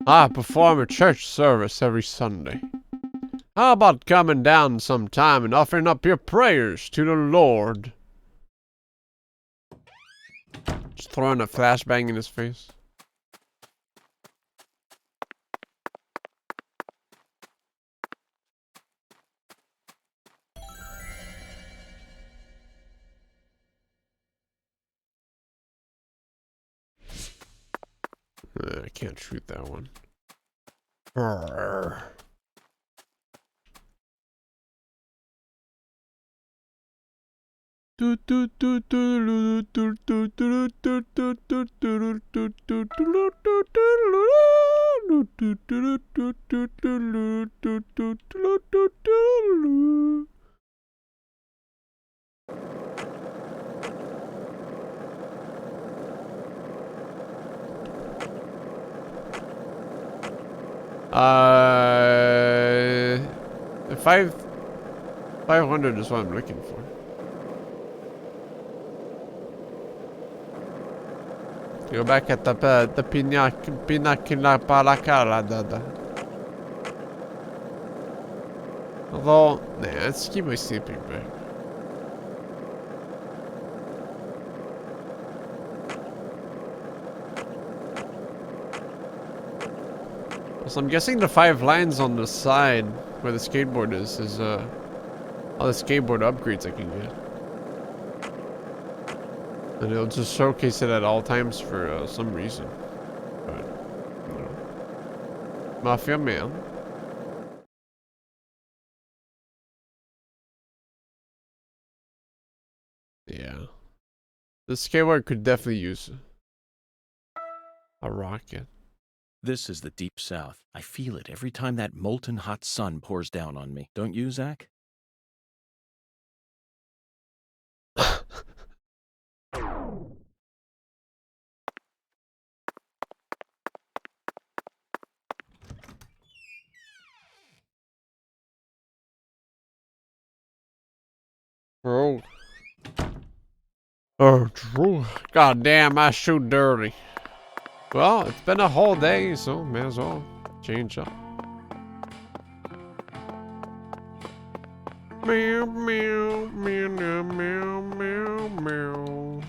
I perform a church service every Sunday. How about coming down sometime and offering up your prayers to the Lord? Just throwing a flashbang in his face. I can't shoot that one. Arrgh. The 500 is what I'm looking for. Go back at the pinnacle. Although, nah, let's keep my sleeping bag. So I'm guessing the 5 lines on the side where the skateboard is all the skateboard upgrades I can get. And it'll just showcase it at all times for some reason. But, you know. Mafia man. Yeah. The skateboard could definitely use a rocket. This is the Deep South. I feel it every time that molten hot sun pours down on me. Don't you, Zach? Bro. Oh, true. God damn, I shoot dirty. Well, it's been a whole day, so may as well change up. Meow, meow, meow, meow, meow, meow, meow.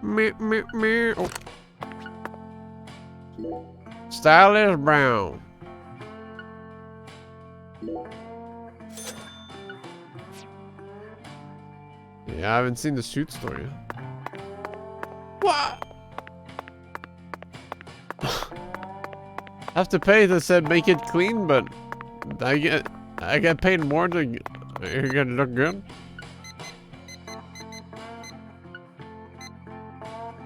Meow, meow, meow. Oh. Stylish brown. Yeah, I haven't seen the suit store yet. What? I have to pay to said make it clean, but I get paid more to get it look good.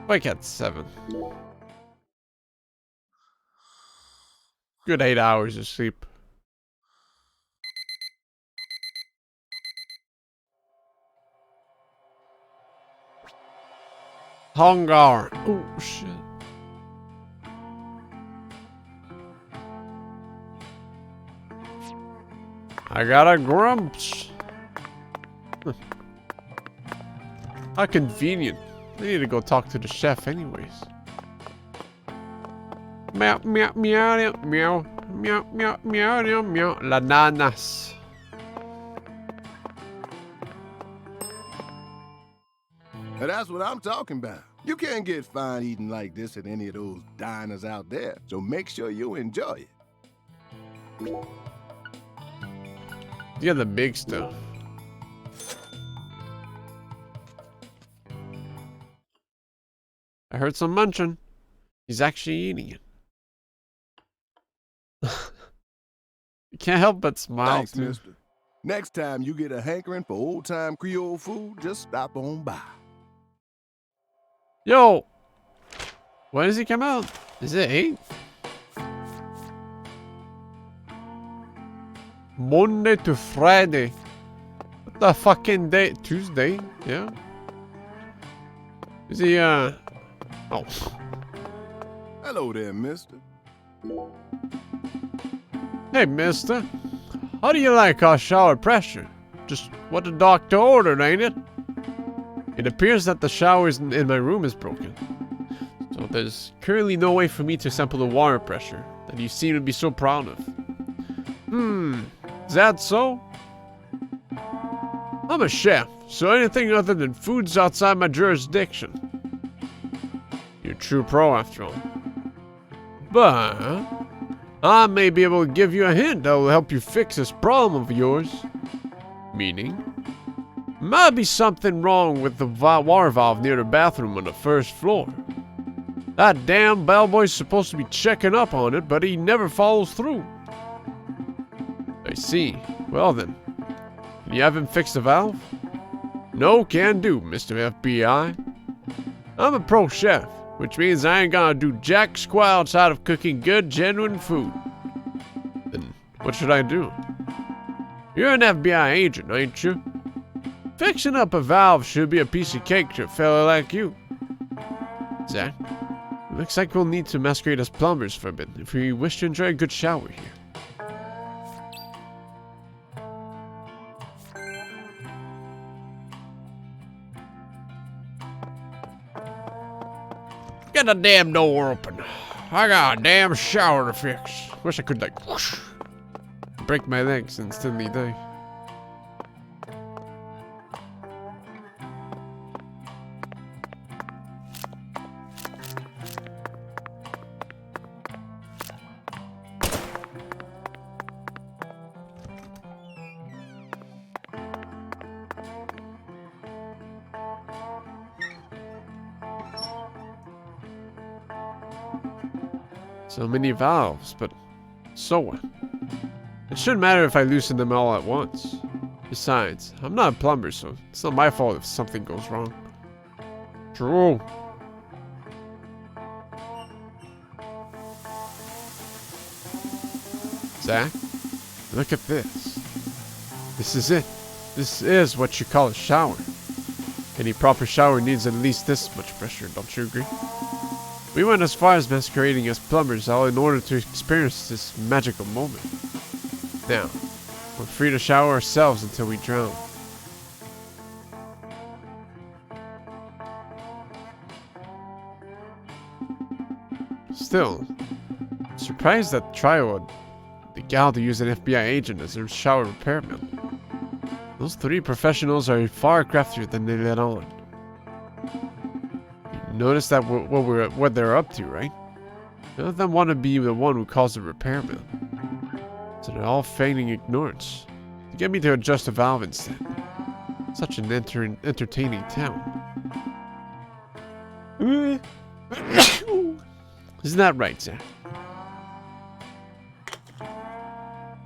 Wake at 7. Good 8 hours of sleep. Hunger. Oh shit. I got a grumps. How convenient. I need to go talk to the chef anyways. Meow meow meow meow meow meow meow meow meow la nanas. Now that's what I'm talking about. You can't get fine eating like this at any of those diners out there, so make sure you enjoy it. Yeah, the big stuff. I heard some munching. He's actually eating it. You can't help but smile. Thanks, too. mister. Next time you get a hankering for old-time Creole food, just stop on by. Yo! When does he come out? Is it 8? Monday to Friday. What the fucking day? Tuesday? Yeah. Is he, Oh. Hello there, mister. Hey, mister. How do you like our shower pressure? Just what the doctor ordered, ain't it? It appears that the shower in my room is broken. So there's currently no way for me to sample the water pressure that you seem to be so proud of. Is that so? I'm a chef, so anything other than food's outside my jurisdiction. You're a true pro after all. But I may be able to give you a hint that will help you fix this problem of yours. Meaning? Might be something wrong with the water valve near the bathroom on the first floor. That damn bellboy's supposed to be checking up on it, but he never follows through. I see. Well then, can you have him fix the valve? No can do, Mr. FBI. I'm a pro chef, Which means I ain't gonna do jack squat outside of cooking good, genuine food. Then what should I do? You're an FBI agent, ain't you? Fixing up a valve should be a piece of cake to a fella like you. Zach, looks like we'll need to masquerade as plumbers for a bit if we wish to enjoy a good shower here. Get the damn door open. I got a damn shower to fix. Wish I could like whoosh, break my legs and instantly die. So many valves, but so what? It shouldn't matter if I loosen them all at once. Besides, I'm not a plumber, so it's not my fault if something goes wrong. True. Zach, look at this. This is it. This is what you call a shower. Any proper shower needs at least this much pressure, don't you agree? We went as far as masquerading as plumbers all in order to experience this magical moment. Now, we're free to shower ourselves until we drown. Still, I'm surprised that Trio, the gal to use an FBI agent as their shower repairman. Those three professionals are far craftier than they let on. Notice that what they're up to, right? None of them want to be the one who calls the repairman. So they're all feigning ignorance to get me to adjust a valve instead. Such an entertaining town. Isn't that right, Zach?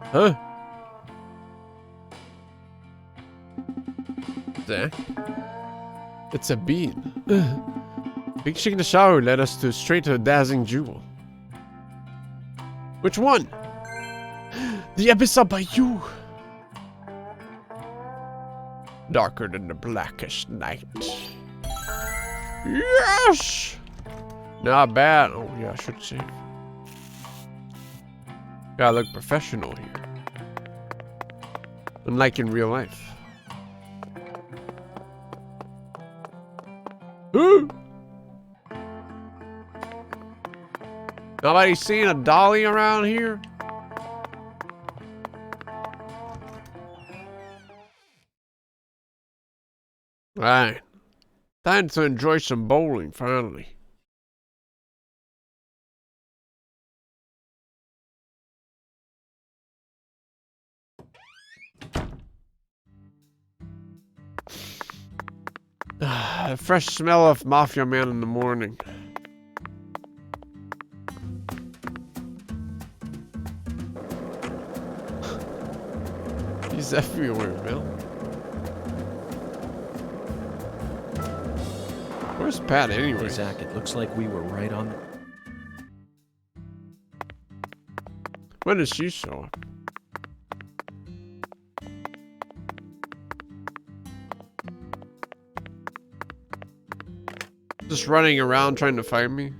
Huh? Zach? It's a bean. Reaching the shower led us straight to a dazzling jewel. Which one? The Abyss Bayou. Darker than the blackest night. Yes! Not bad. Oh yeah, I should say. Gotta look professional here. Unlike in real life. Ooh! Nobody seen a dolly around here? Right. Time to enjoy some bowling, finally. The fresh smell of Mafia Man in the morning. He's everywhere, Bill. Where's Pat anyway? Zach, it looks like we were right on. When does she show up? Just running around trying to find me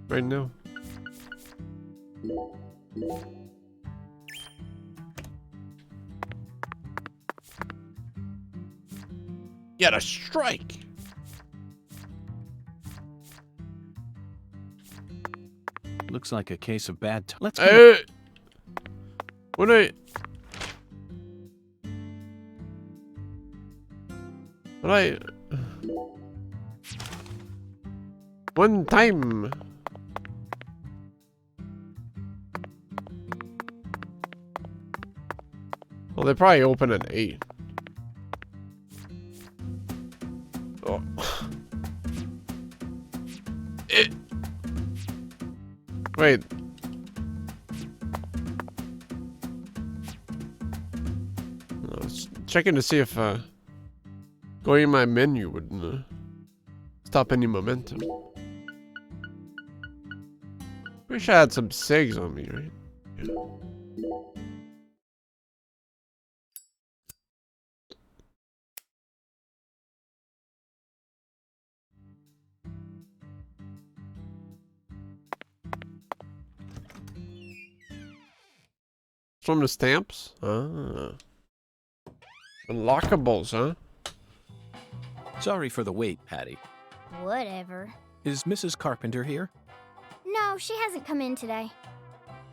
right now. Get a strike. Looks like a case of bad time. Let's go. What I one time. Well, they probably open at 8. Oh. Wait. I was checking to see if going in my menu would stop any momentum. Wish I had some cigs on me, right? Yeah. From the stamps? Ah. Unlockables, huh? Sorry for the wait, Patty. Whatever. Is Mrs. Carpenter here? No, she hasn't come in today.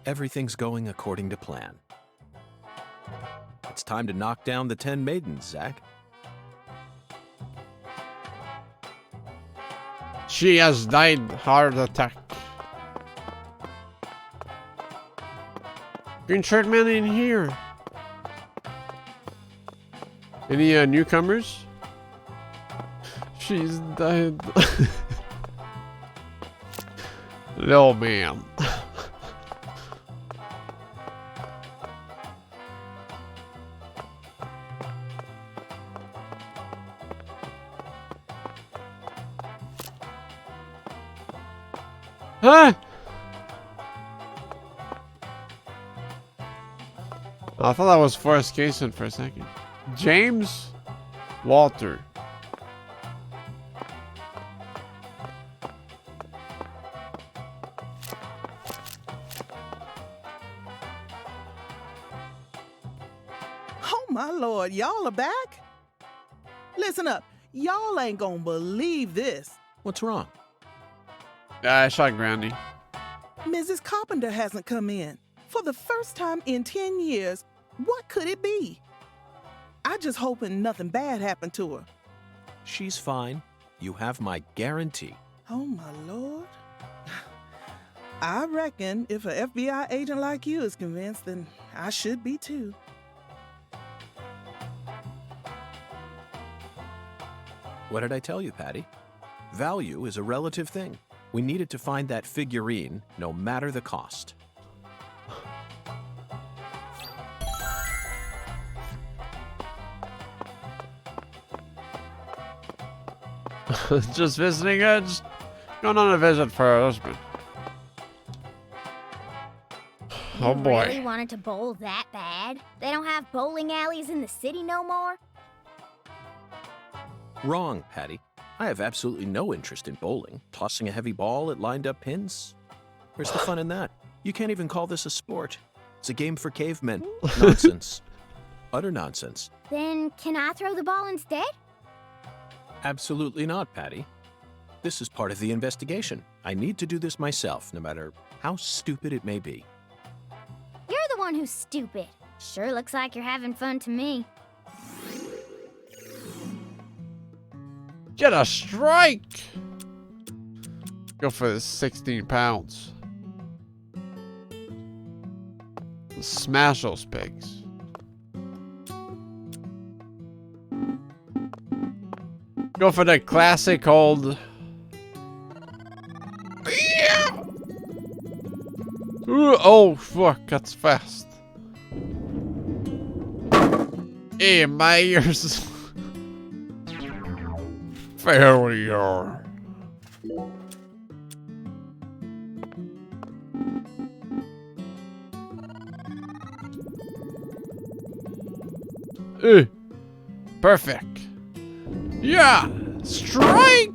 Everything's going according to plan. It's time to knock down the 10 maidens, Zach. She has died heart attack. Green shirt man in here. Any newcomers? She's died. Little man. Huh? I thought that was Forrest Cason for a second. James Walter. Oh my lord, y'all are back? Listen up, y'all ain't gonna believe this. What's wrong? I shot Grandy. Mrs. Carpenter hasn't come in. For the first time in 10 years, what could it be? I just hoping nothing bad happened to her. She's fine. You have my guarantee. Oh my lord. I reckon if an FBI agent like you is convinced, then I should be too. What did I tell you, Patty? Value is a relative thing. We needed to find that figurine, no matter the cost. Just visiting her, just going on a visit for her husband. Oh boy. You really wanted to bowl that bad? They don't have bowling alleys in the city no more? Wrong, Patty. I have absolutely no interest in bowling. Tossing a heavy ball at lined-up pins? Where's the fun in that? You can't even call this a sport. It's a game for cavemen. Nonsense. Utter nonsense. Then can I throw the ball instead? Absolutely not, Patty. This is part of the investigation. I need to do this myself, no matter how stupid it may be. You're the one who's stupid. Sure looks like you're having fun to me. Get a strike! Go for the 16 pounds. Smash those pigs. Go for the classic old. Ooh, oh, fuck, that's fast. Hey, my ears. Failure. Perfect. Yeah! Strike!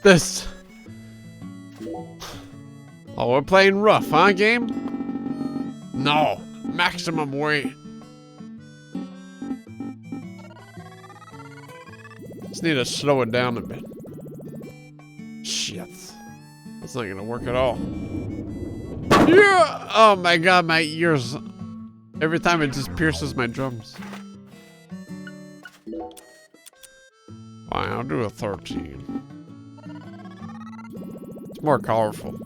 This. Oh, we're playing rough, huh, game? No. Maximum weight. Just need to slow it down a bit. Shit. That's not gonna work at all. Yeah! Oh my god, my ears. Every time it just pierces my drums. Fine, I'll do a 13. It's more colorful.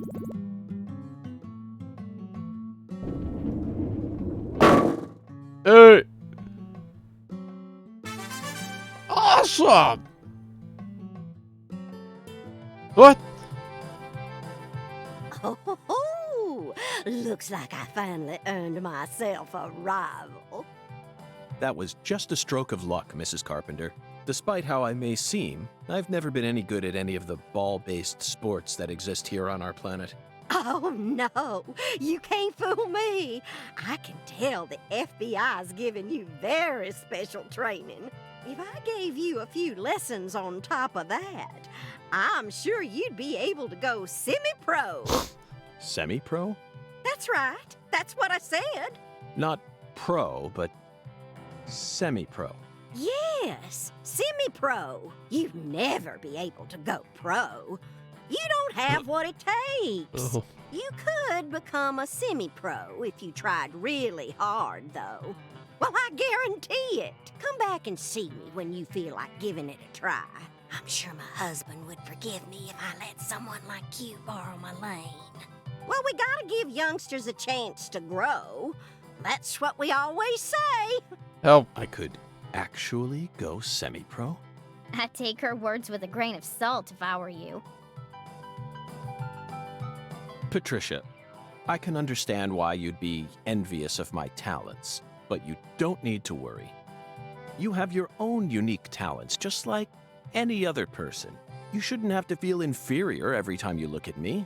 Hey! Awesome! What? Oh, looks like I finally earned myself a rival. That was just a stroke of luck, Mrs. Carpenter. Despite how I may seem, I've never been any good at any of the ball-based sports that exist here on our planet. Oh, no, you can't fool me. I can tell the FBI's giving you very special training. If I gave you a few lessons on top of that, I'm sure you'd be able to go semi-pro. Semi-pro? That's right. That's what I said. Not pro, but semi-pro. Yes, semi-pro. You'd never be able to go pro. You don't have what it takes. Oh. You could become a semi-pro if you tried really hard, though. Well, I guarantee it. Come back and see me when you feel like giving it a try. I'm sure my husband would forgive me if I let someone like you borrow my lane. Well, we gotta give youngsters a chance to grow. That's what we always say. Help. I could actually go semi-pro? I'd take her words with a grain of salt if I were you. Patricia, I can understand why you'd be envious of my talents, but you don't need to worry. You have your own unique talents, just like any other person. You shouldn't have to feel inferior every time you look at me.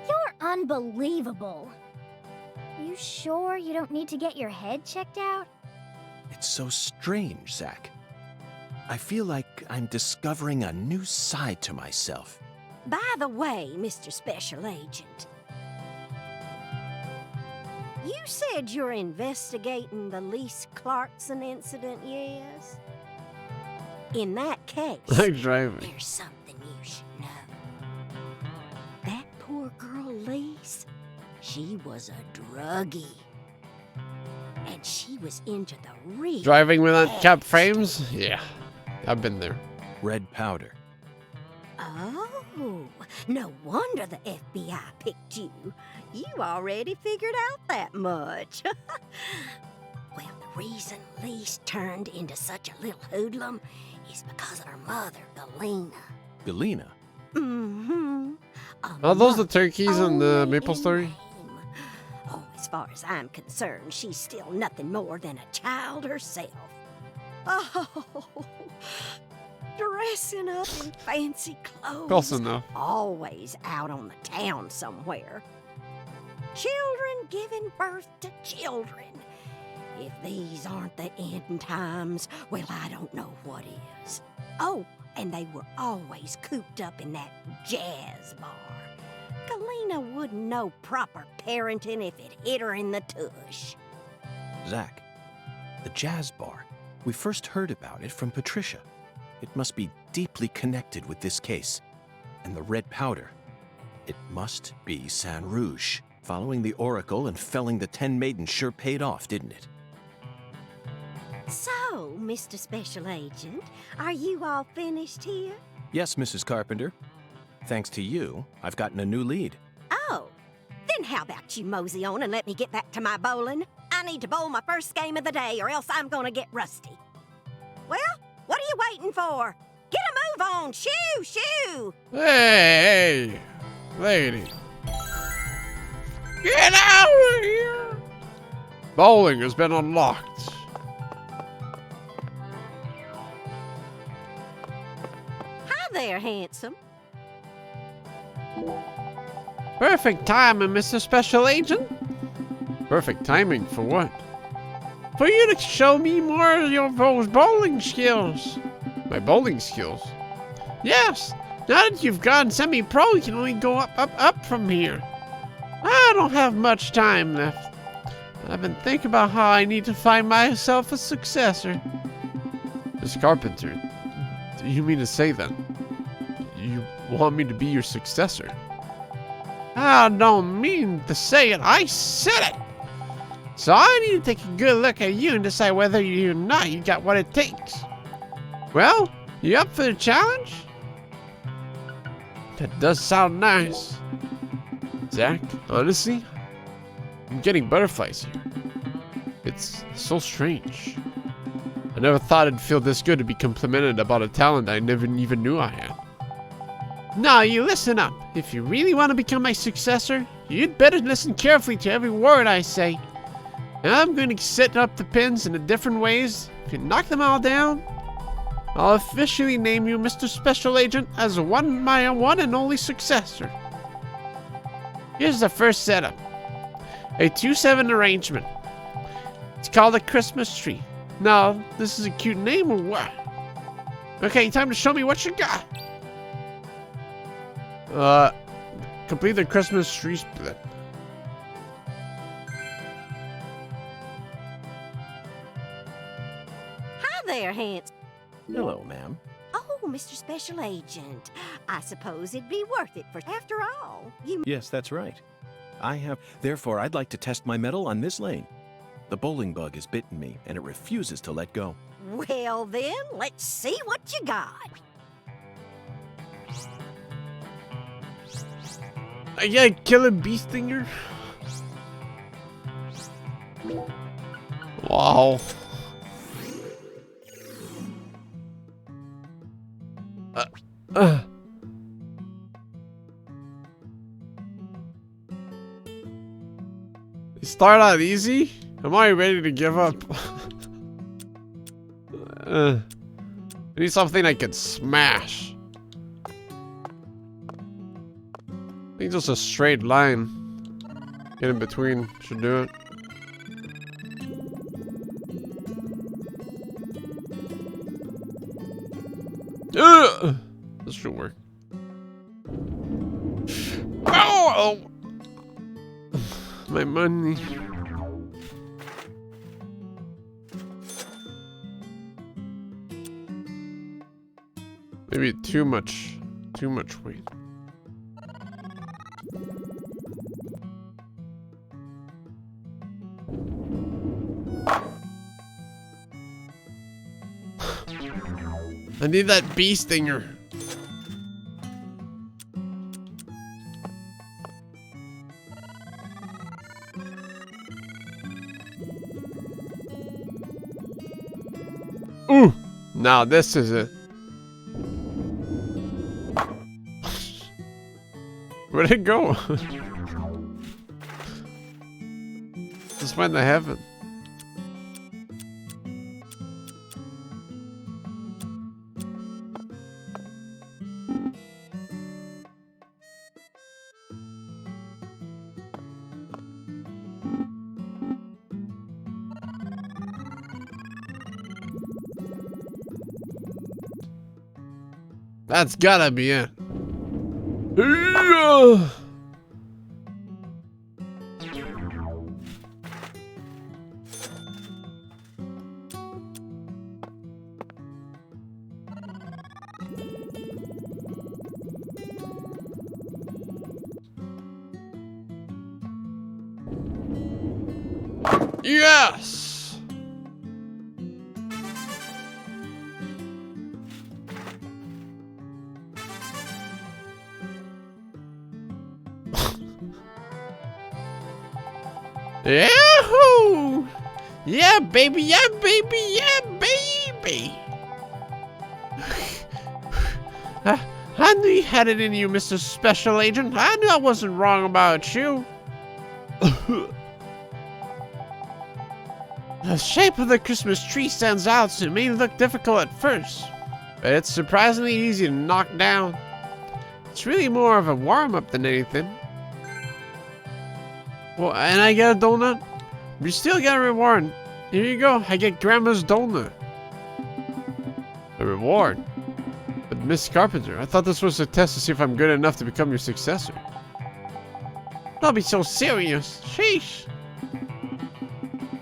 You're unbelievable. You sure you don't need to get your head checked out? It's so strange, Zach. I feel like I'm discovering a new side to myself. By the way, Mr. Special Agent, you said you're investigating the Lise Clarkson incident, yes? In that case, Like driving. there's something you should know. That poor girl, Lise, she was a druggie. And she was into the real Driving without cap frames? Yeah. I've been there. Red powder. Oh, no wonder the FBI picked you. You already figured out that much. Well, the reason Lise turned into such a little hoodlum is because of her mother, Galena. Galena? Mm-hmm. Are those the turkeys in the Maple Story? Oh, as far as I'm concerned, she's still nothing more than a child herself. Oh, dressing up in fancy clothes. Close enough. Always out on the town somewhere. Children giving birth to children. If these aren't the end times, well, I don't know what is. Oh, and they were always cooped up in that jazz bar. Galena wouldn't know proper parenting if it hit her in the tush. Zach, the jazz bar. We first heard about it from Patricia. It must be deeply connected with this case. And the red powder. It must be Saint Rouge. Following the Oracle and felling the 10 maidens sure paid off, didn't it? So, Mr. Special Agent, are you all finished here? Yes, Mrs. Carpenter. Thanks to you, I've gotten a new lead. Oh, then how about you mosey on and let me get back to my bowling? I need to bowl my first game of the day or else I'm gonna get rusty. Well, what are you waiting for? Get a move on! Shoo! Shoo! Hey, lady. Get out of here! Bowling has been unlocked. Hi there, handsome. Perfect timing, Mr. Special Agent. Perfect timing for what? For you to show me more of those bowling skills. My bowling skills? Yes. Now that you've gone semi-pro, you can only go up, up, up from here. I don't have much time left. I've been thinking about how I need to find myself a successor. Miss Carpenter, do you mean to say then? You want me to be your successor? I don't mean to say it, I said it! So I need to take a good look at you and decide whether you or not you got what it takes. Well, you up for the challenge? That does sound nice. Zach, honestly, I'm getting butterflies here. It's so strange. I never thought it'd feel this good to be complimented about a talent I never even knew I had. Now, you listen up. If you really want to become my successor, you'd better listen carefully to every word I say. And I'm going to set up the pins in the different ways. If you knock them all down, I'll officially name you Mr. Special Agent as my one and only successor. Here's the first setup. A 2-7 arrangement. It's called a Christmas tree. Now, this is a cute name or what? Okay, time to show me what you got. Complete the Christmas tree split. Hi there, Hans. Hello, ma'am. Oh, Mr. Special Agent. I suppose it'd be worth it for after all. You Yes, that's right. Therefore, I'd like to test my mettle on this lane. The bowling bug has bitten me, and it refuses to let go. Well then, let's see what you got. I got a killer bee stinger. Wow. You start out easy? I'm already ready to give up. I need something I can smash. I think just a straight line. Get in between should do it. This should work. Oh! My money. Maybe too much weight. I need that bee stinger. Ooh! Now this is it. Where'd it go? Just went to heaven. That's gotta be it. Yes! Yahoo! Yeah, baby, yeah, baby, yeah, baby! I knew you had it in you, Mr. Special Agent. I knew I wasn't wrong about you. The shape of the Christmas tree stands out, so it may look difficult at first, but it's surprisingly easy to knock down. It's really more of a warm-up than anything. Well, and I get a donut? You still get a reward. Here you go, I get Grandma's donut. A reward? But Miss Carpenter, I thought this was a test to see if I'm good enough to become your successor. Don't be so serious. Sheesh.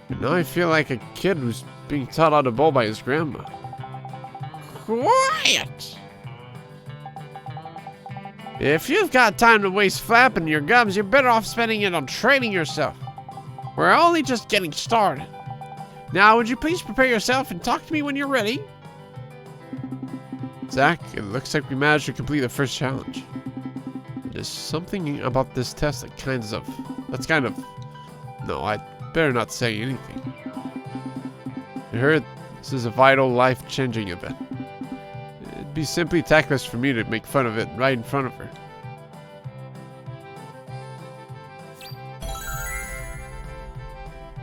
But now I feel like a kid who's being taught how to bowl by his grandma. Quiet! If you've got time to waste flapping your gums, you're better off spending it on training yourself. We're only just getting started. Now, would you please prepare yourself and talk to me when you're ready? Zach, it looks like we managed to complete the first challenge. There's something about this test that's kind of... No, I better not say anything. I heard this is a vital, life-changing event. be simply tactless for me to make fun of it right in front of her.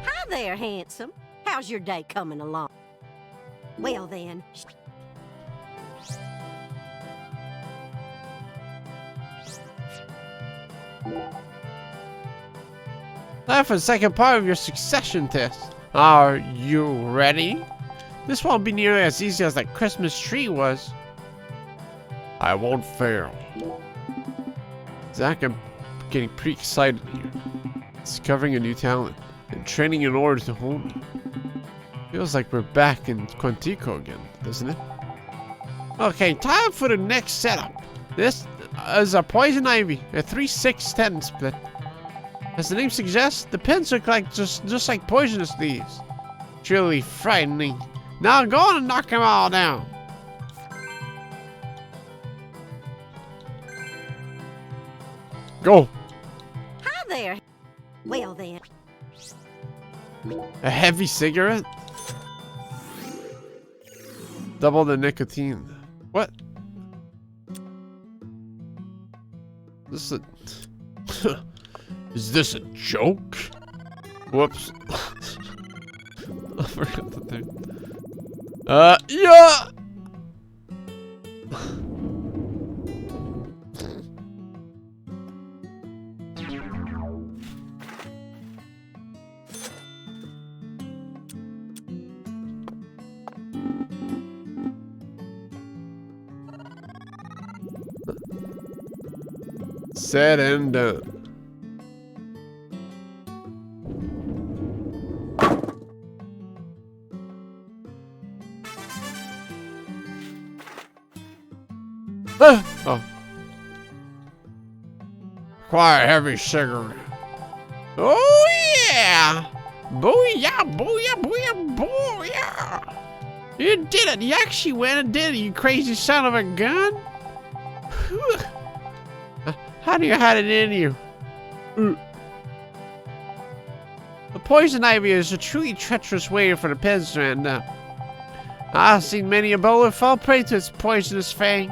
Hi there, handsome. How's your day coming along? Well then. Time for the second part of your succession test. Are you ready? This won't be nearly as easy as that Christmas tree was. I won't fail. Zach, I'm getting pretty excited here. Discovering a new talent and training in order to hone it. Feels like we're back in Quantico again, doesn't it? Okay, time for the next setup. This is a poison ivy, a 3-6-10 split. As the name suggests, the pins look like just like poisonous leaves. Truly frightening. Now go on and knock them all down. Go. Hi there. Well then. A heavy cigarette? Double the nicotine. What? This is a... Is this a joke? Whoops. I forgot the thing. Yeah! Said and done. Oh. Quite a heavy cigarette. Oh yeah! Booyah, booyah, booyah, booyah! You did it! You actually went and did it, you crazy son of a gun! Whew. How do you hide it in you? The poison ivy is a truly treacherous way for the pens to end up. I've seen many a bowler fall prey to its poisonous fangs.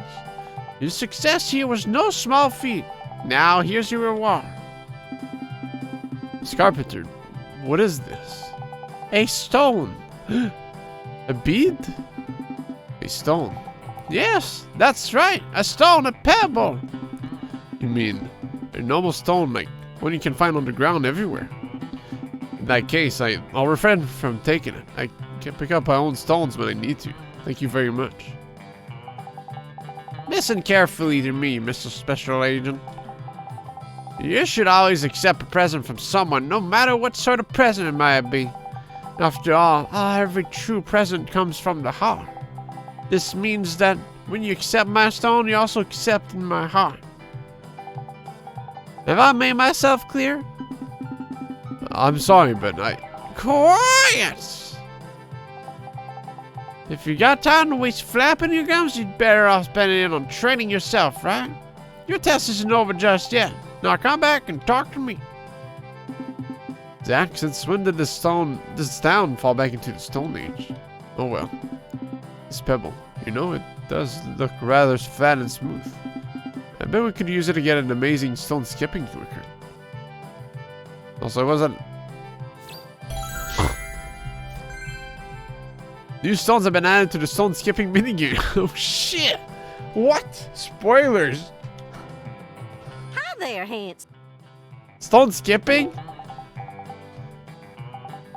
Your success here was no small feat. Now here's your reward. Scarpenter, what is this? A stone. A bead? A stone. Yes, that's right. A stone, a pebble. You mean a normal stone like one you can find on the ground everywhere? In that case, I'll refrain from taking it. I can pick up my own stones when I need to. Thank you very much. Listen carefully to me, Mr. Special Agent. You should always accept a present from someone, no matter what sort of present it might be. After all, every true present comes from the heart. This means that when you accept my stone, you also accept in my heart. Have I made myself clear? I'm sorry, but Quiet! If you got time to waste flapping your gums, you'd better off spending it on training yourself, right? Your test isn't over just yet. Now come back and talk to me. Zach, since when did this town fall back into the Stone Age? Oh well. This pebble, you know, it does look rather flat and smooth. I bet we could use it to get an amazing stone skipping record. Also, it wasn't... New stones have been added to the stone skipping minigame. Oh shit! What? Spoilers! Hi there, handsome. Stone skipping?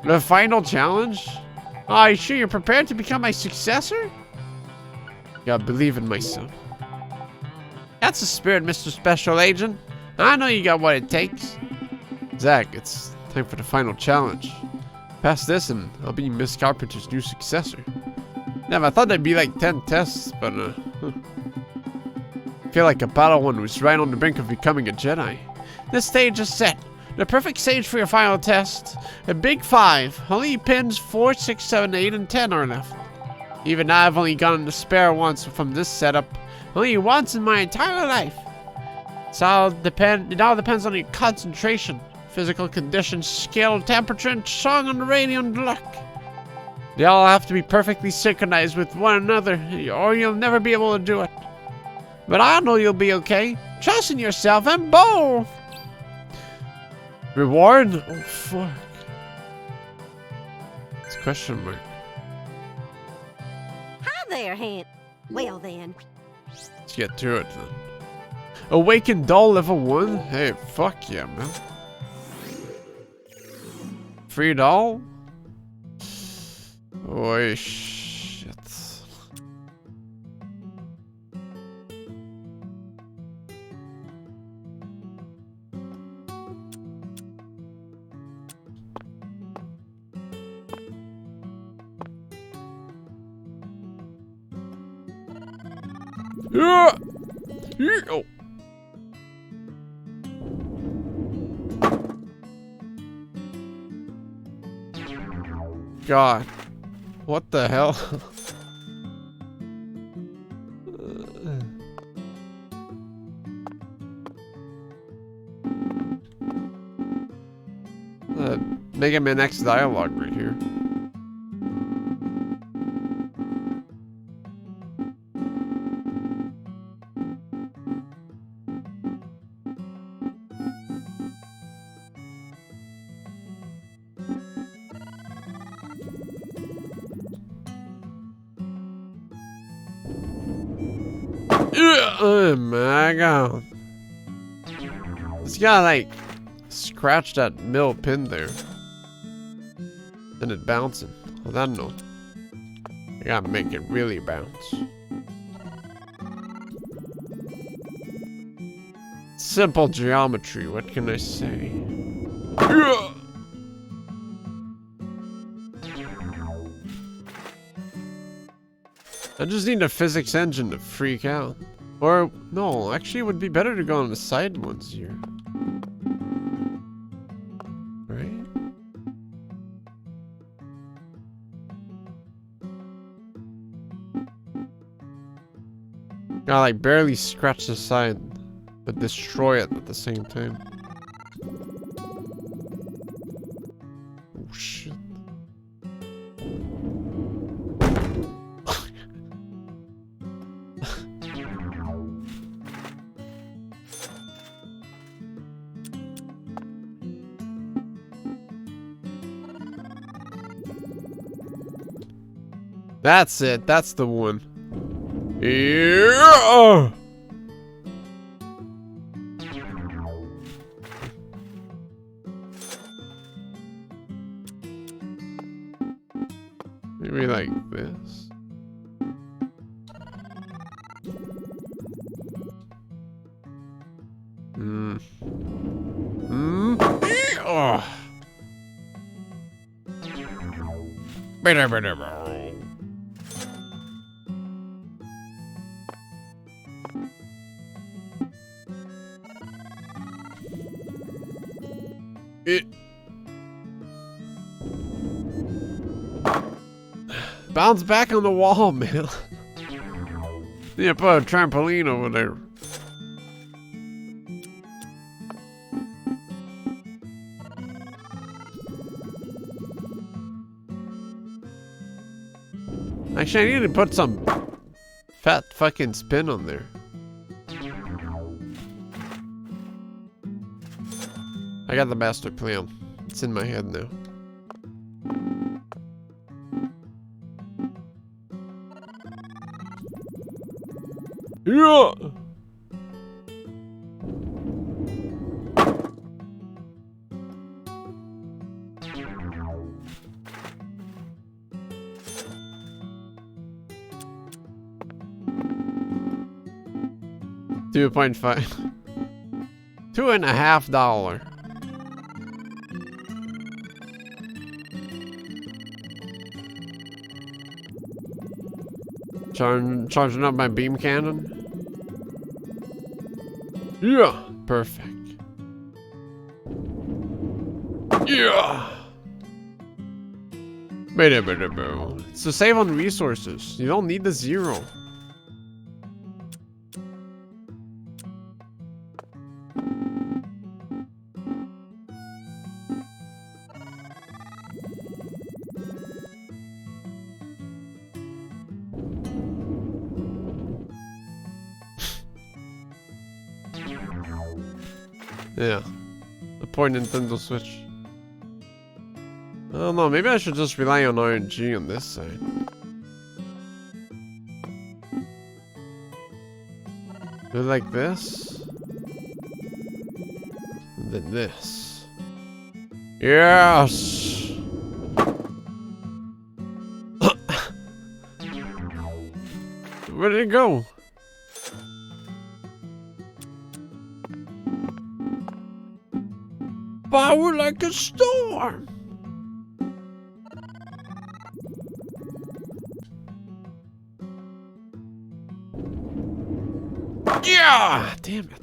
The final challenge? Are you sure you're prepared to become my successor? Gotta believe in myself. That's the spirit, Mr. Special Agent. I know you got what it takes. Zach, it's time for the final challenge. Pass this and I'll be Miss Carpenter's new successor. Damn, I thought there'd be like 10 tests, but I feel like a Padawan who's right on the brink of becoming a Jedi. This stage is set. The perfect stage for your final test. A big 5. Only pins 4, 6, 7, 8, and 10 are left. Even now I've only gotten the spare once from this setup. Only once in my entire life. It all depends on your concentration, physical condition, skill, temperature, and song on the radio and luck. They all have to be perfectly synchronized with one another, or you'll never be able to do it. But I know you'll be okay. Trust in yourself and bold. Reward? Oh, fuck. It's a question mark. Hi there, Hant. Well then. Let's get to it then. Awakened doll level 1? Hey, fuck yeah, man. Free doll? Oh, shit. Yeah. Oh. God. What the hell? Mega Man X dialogue right here. Oh my god. This guy like scratched that middle pin there. And it bouncing. Well, that no. I gotta make it really bounce. Simple geometry, what can I say? I just need a physics engine to freak out. Or, no, actually it would be better to go on the side ones here. Right? Gotta like barely scratch the side, but destroy it at the same time. Oh shit. That's it. That's the one. Yeah. Maybe like this. Oh. Bounce back on the wall, man. Yeah, put a trampoline over there. Actually, I need to put some fat fucking spin on there. I got the master plan. It's in my head now. Yeah. $2.5. $2.50. Charging up my beam cannon. Yeah, perfect. Yeah. It's to save on resources. You don't need the 0. Yeah. The poor Nintendo Switch. I don't know, maybe I should just rely on RNG on this side. Do it like this. And then this. Yes! Where did it go? Power like a storm! Yeah! Damn it.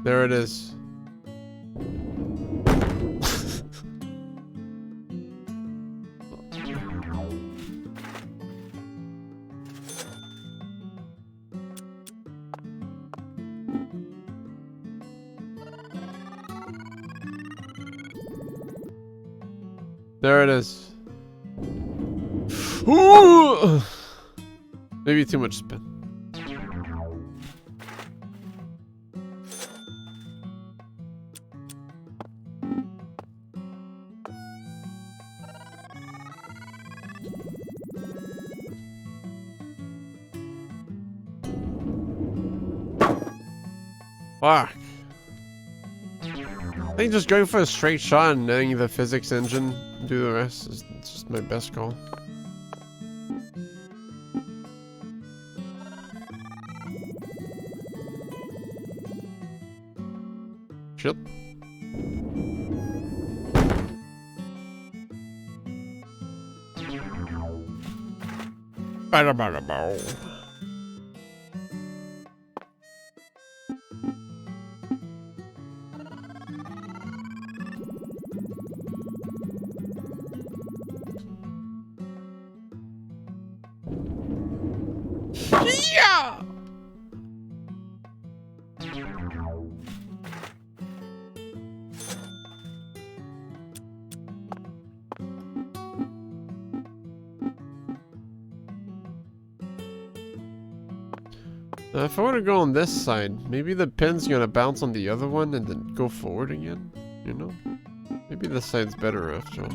There it is. There it is. Ooh! Maybe too much spin. Fuck. I think just going for a straight shot and letting the physics engine do the rest is just my best call. Shit. Bada bada bow. Yeah! If I were to go on this side, maybe the pin's gonna bounce on the other one and then go forward again, you know? Maybe this side's better after all.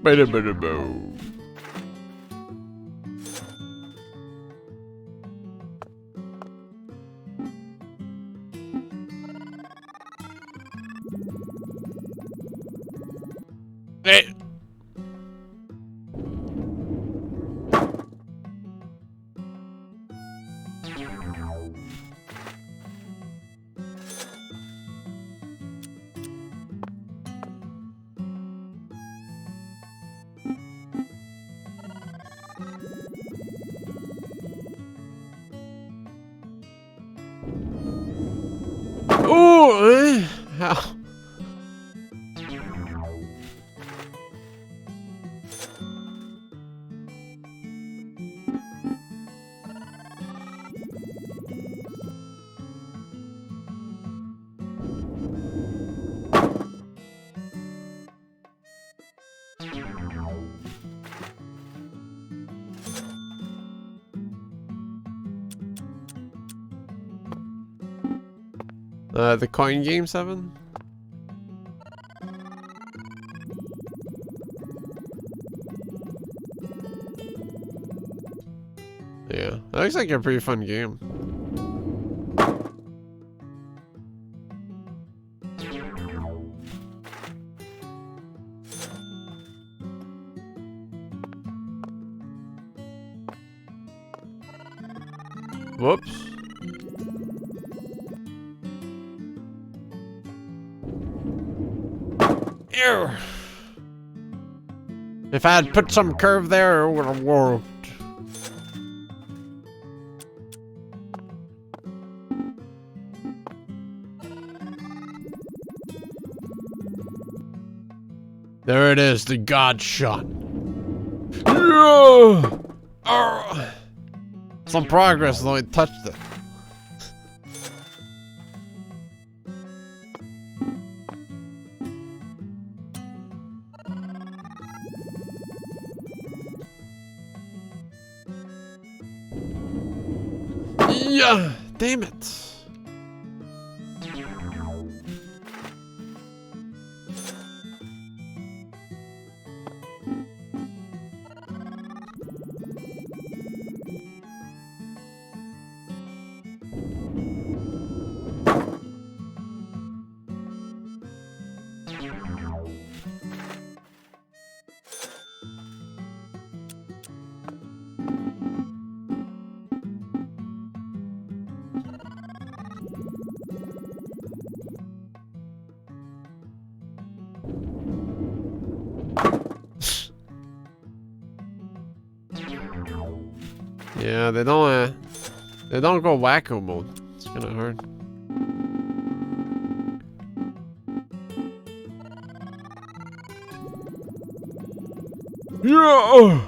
Bada bada bow. Hey. Oh, how? The coin game 7? Yeah, that looks like a pretty fun game. Whoops. Ew. If I had put some curve there, it would have worked. There it is, the God shot. Some progress, though it touched it. Yeah, damn it. Yeah, they don't go wacko mode. It's kinda hard. Yeah.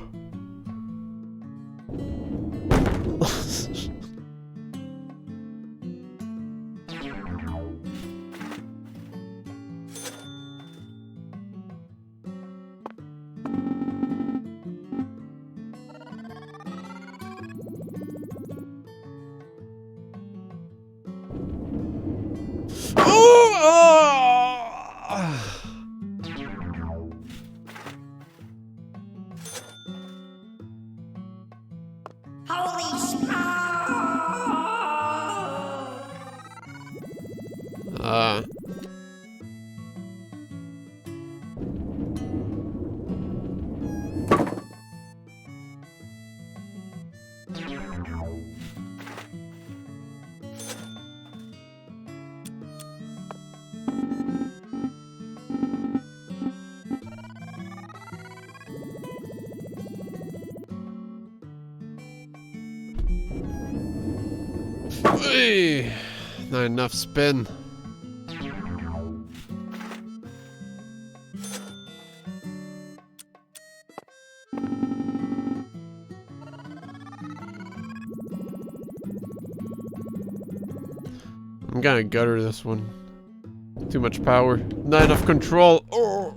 Holy smoke! Hey, not enough spin. I'm gonna gutter this one. Too much power. Not enough control. Oh.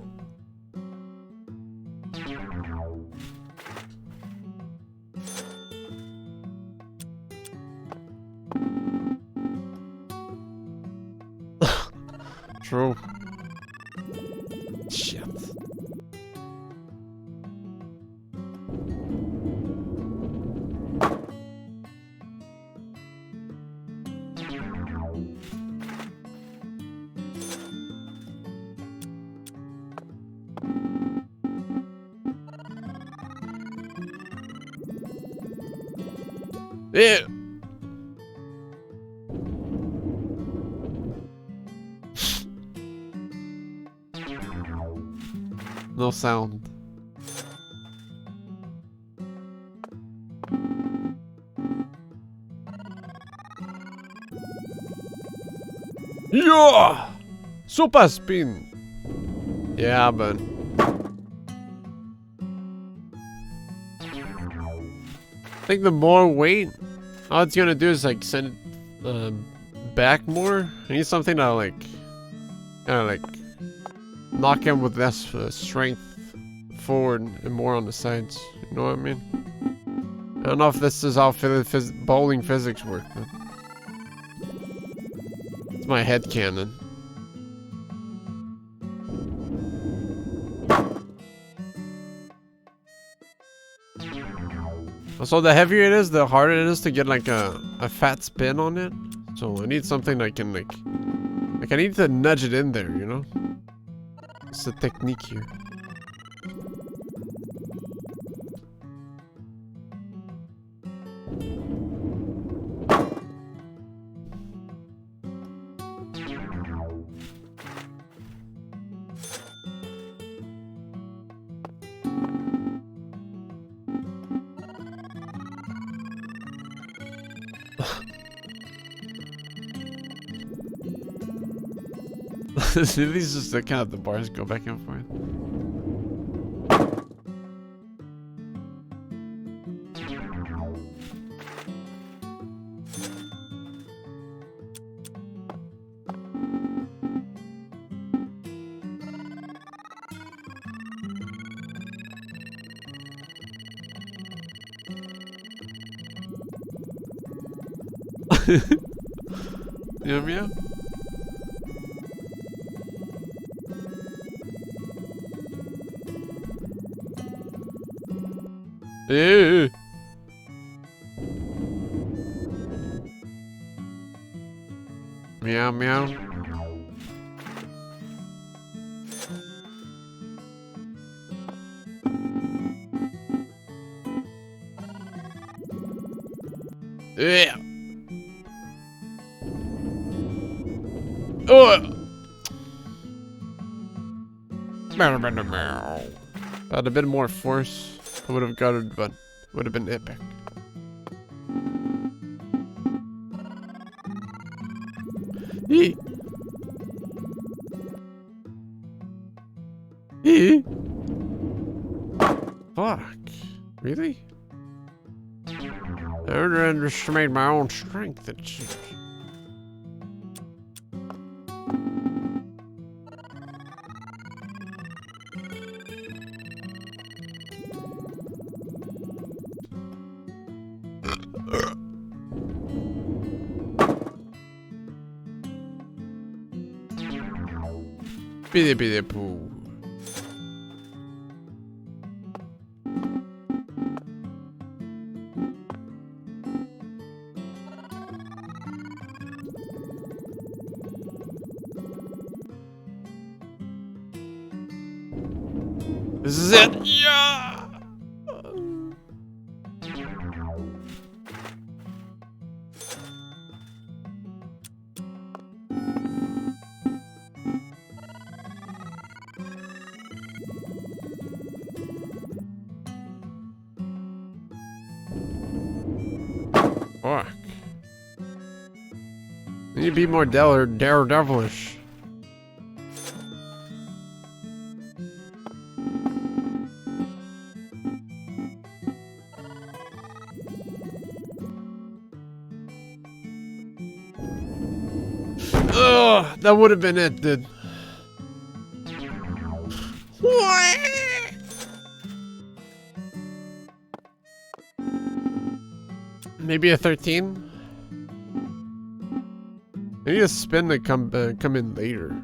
True. Shit. Yeah. No sound. Yeah! Super spin! Yeah, but... I think the more weight, all it's gonna do is like send it back more. I need something to like, kind of like knock him with less strength forward and more on the sides. You know what I mean? I don't know if this is how bowling physics work, but it's my headcanon. So the heavier it is, the harder it is to get like a fat spin on it. So I need something that can like I need to nudge it in there, you know? It's the technique here. These just the kind of the bars go back and forth. Meow meow. Ew. Meow meow. Yeah. Oh. Had a bit more force, I would have got it, but would have been epic. Eee. Eee. Fuck. Really? I underestimate my own strength, it seems. Biddy biddy poo. This is it. Yeah. Fuck. You need to be more daredevilish. Ugh, that would have been it, dude. Maybe a 13? I need a spin to come in later.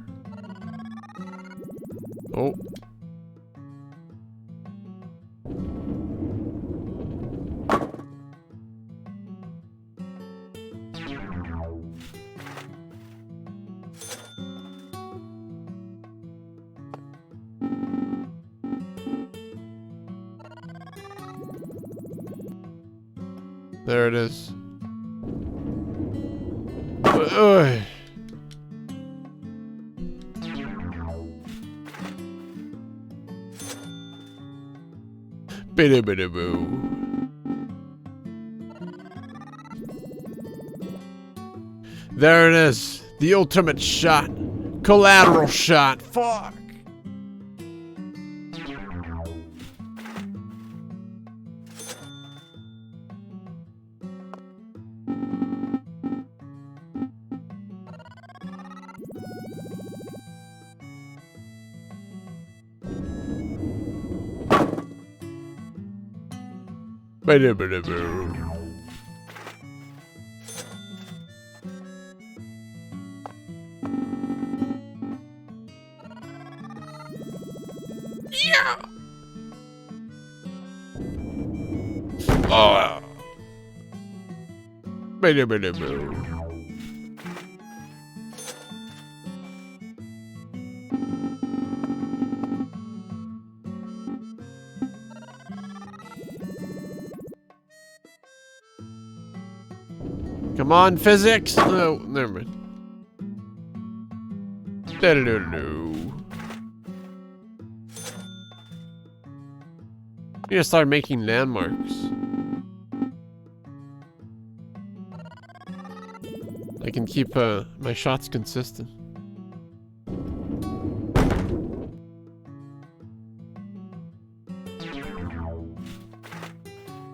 Oh. There it is. Ugh. Biddy biddy boo. There it is. The ultimate shot. Collateral shot. Fuck. Biddy biddy boo. Yeah. Oh. Biddy biddy boo. Come on, physics! Oh, never mind. Da-da-da-da. I need to start making landmarks. I can keep my shots consistent.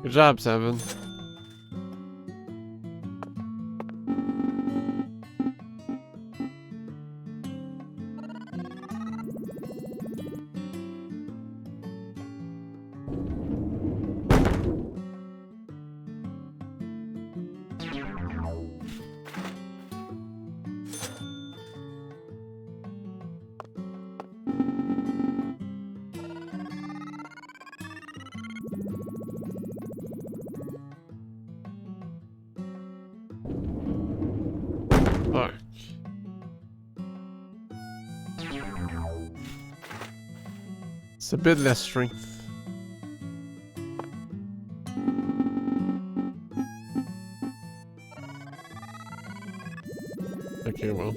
Good job, Seven. It's a bit less strength. Okay, well.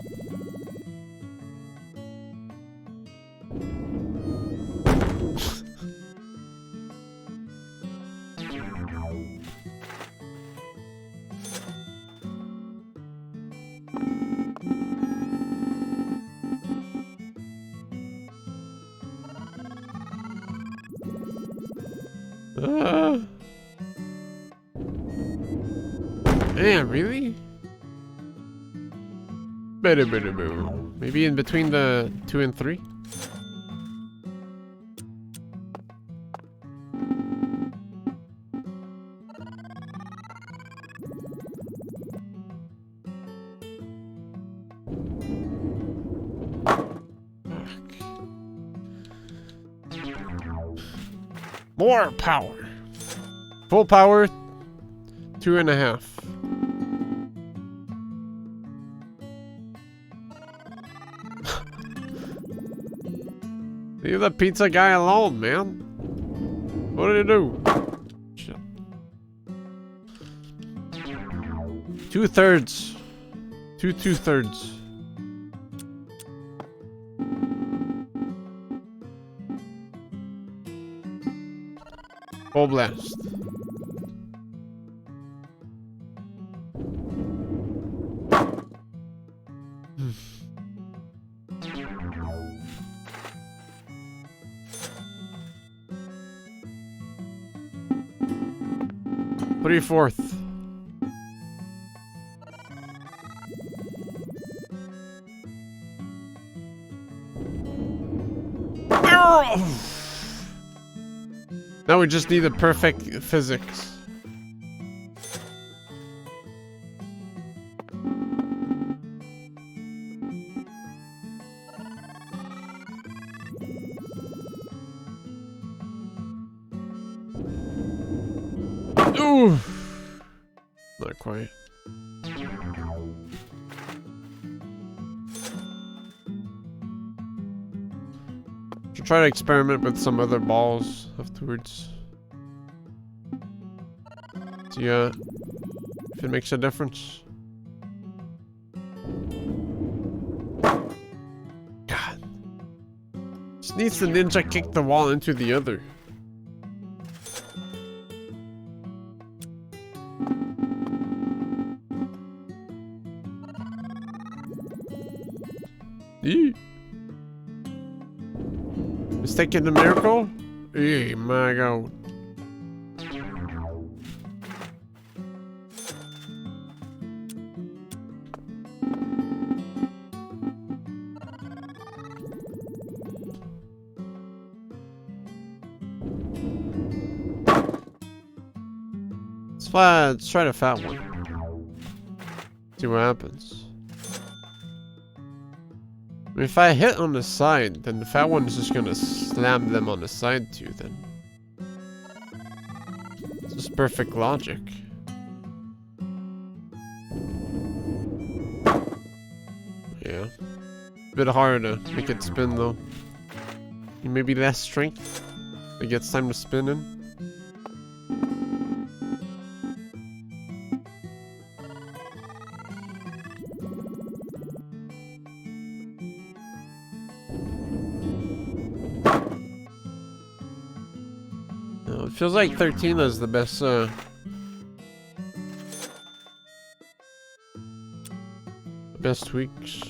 Yeah, really? Maybe in between the 2 and 3? More power. Full power, 2.5. Leave the pizza guy alone, man. What did he do? Shit. 2/3. 2/2. Full blast. Three-fourth. Now we just need the perfect physics. Ooh. Not quite. Should try to experiment with some other balls afterwards. See if it makes a difference. God. Just needs the ninja kick the wall into the other. Mistaken the miracle? Hey, my God. Let's try the fat one. See what happens. If I hit on the side, then the fat one is just gonna slam them on the side too, then. It's just perfect logic. Yeah. Bit harder to make it spin though. Maybe less strength. It gets time to spin in. Feels like 13 is the best, best tweaks.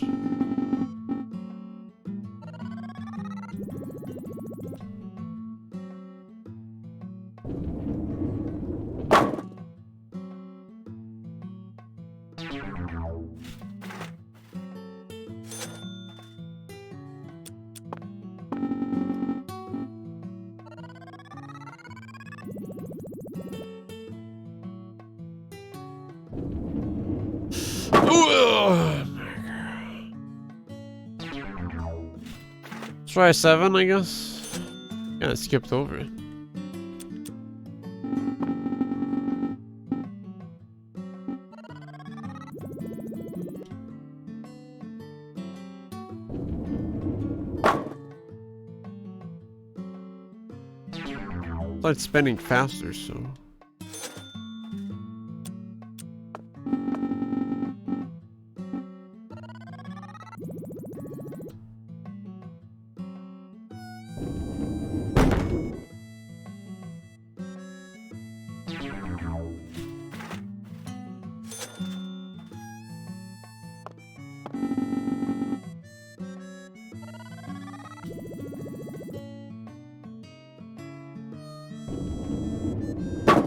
Try 7, I guess. Kinda skipped over it. Start spinning faster, so.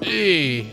Hey.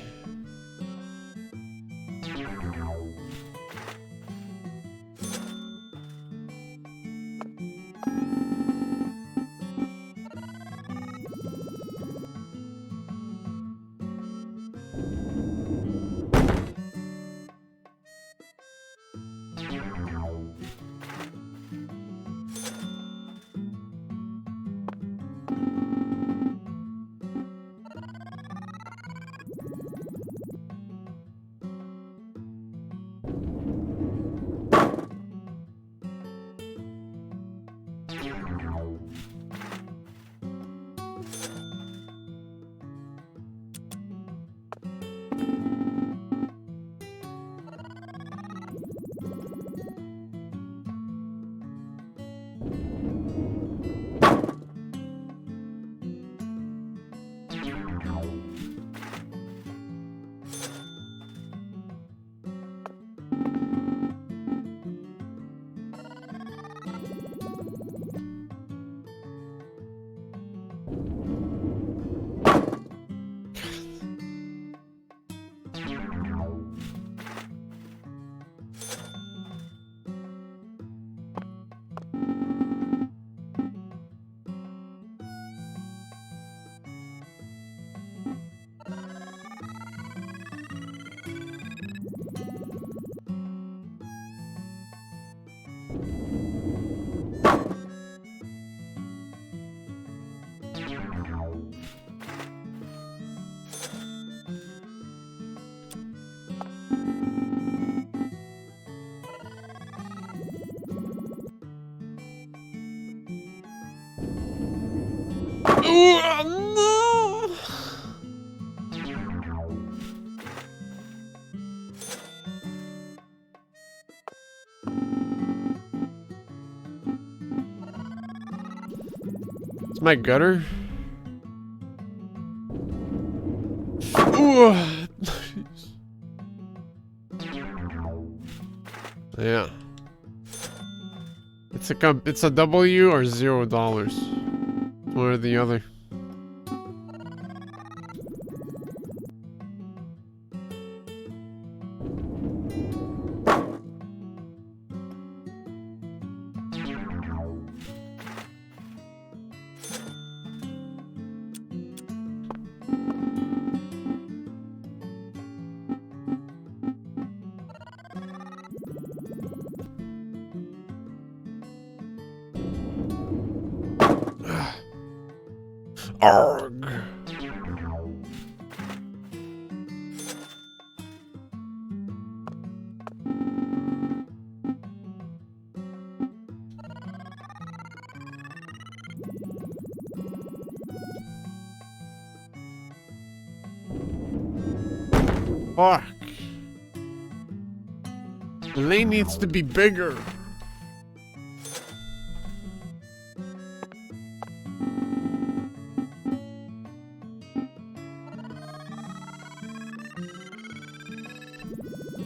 No! It's my gutter. Ooh. Yeah. It's a W or $0. One or the other. Arg. Fuck. The lane needs to be bigger.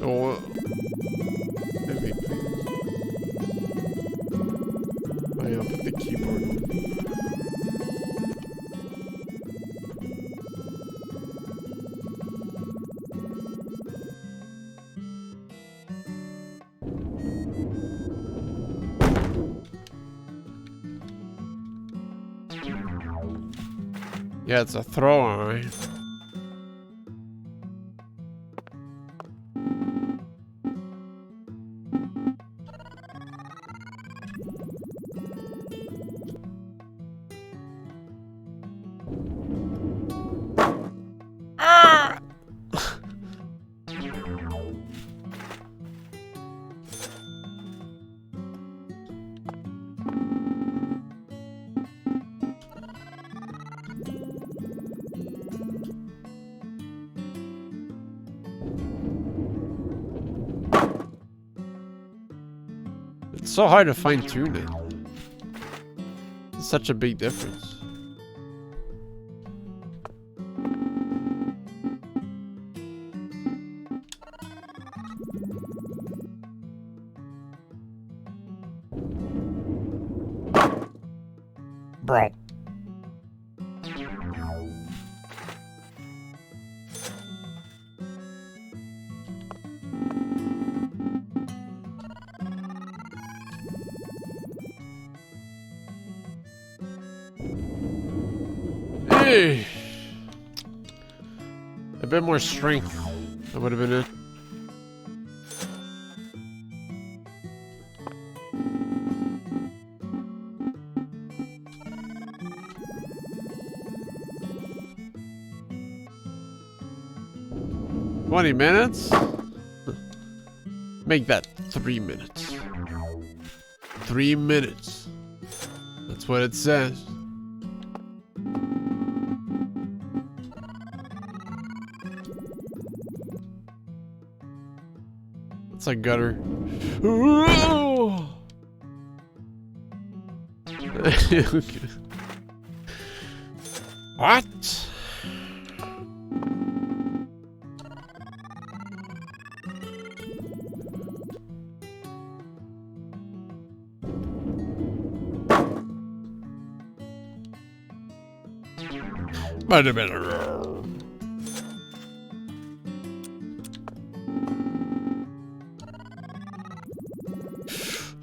Oh, maybe, please. Oh yeah, put the keyboard on. Yeah, it's a throw, alright. It's so hard to fine tune it. It's such a big difference. Bro. Hey. A bit more strength. That would have been it. "20 minutes? Make that 3 minutes. 3 minutes. That's what it says. It's a gutter. What? Wait a minute.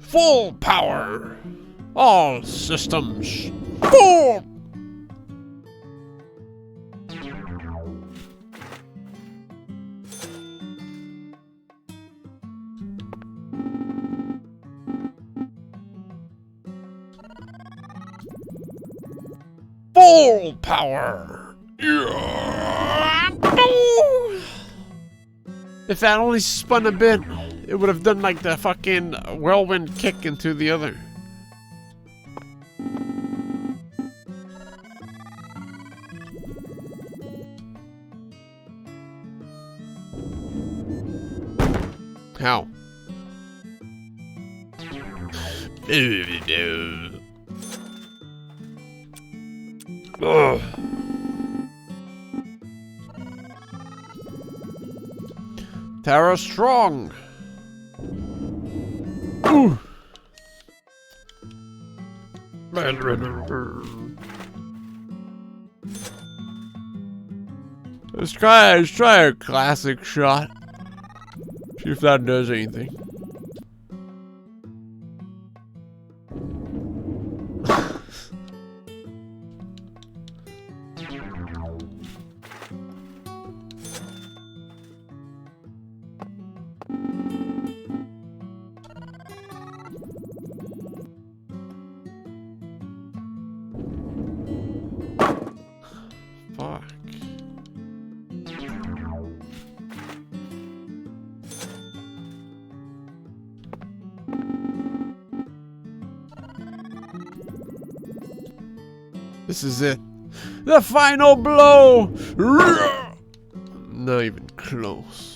Full power. All systems. Full. Full power. Yeah. If that only spun a bit, it would have done like the fucking whirlwind kick into the other. How? Ugh. Tara strong. Ooh. Let's try a classic shot. See if that does anything. Fuck. This is it. The final blow! Not even close.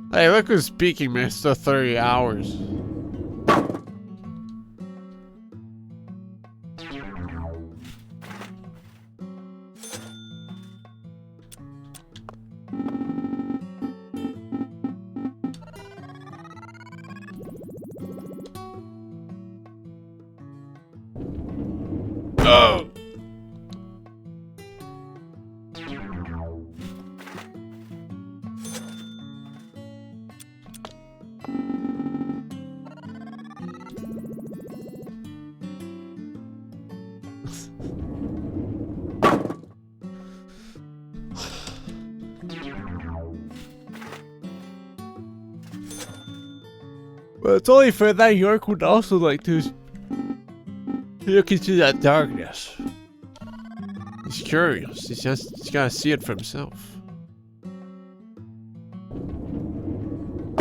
Hey, look who's speaking, man. It's still 30 hours. Oh! Well, it's only fair that York would also like to look into that darkness. He's curious. He's gotta see it for himself.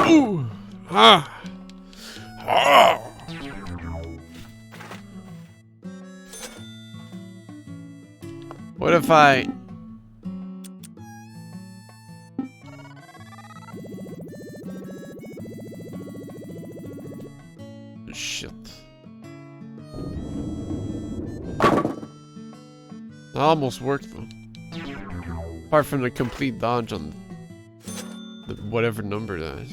Ooh! Ah! Ah! What if I... Shit. That almost worked though. Apart from the complete dodge on the whatever number that is.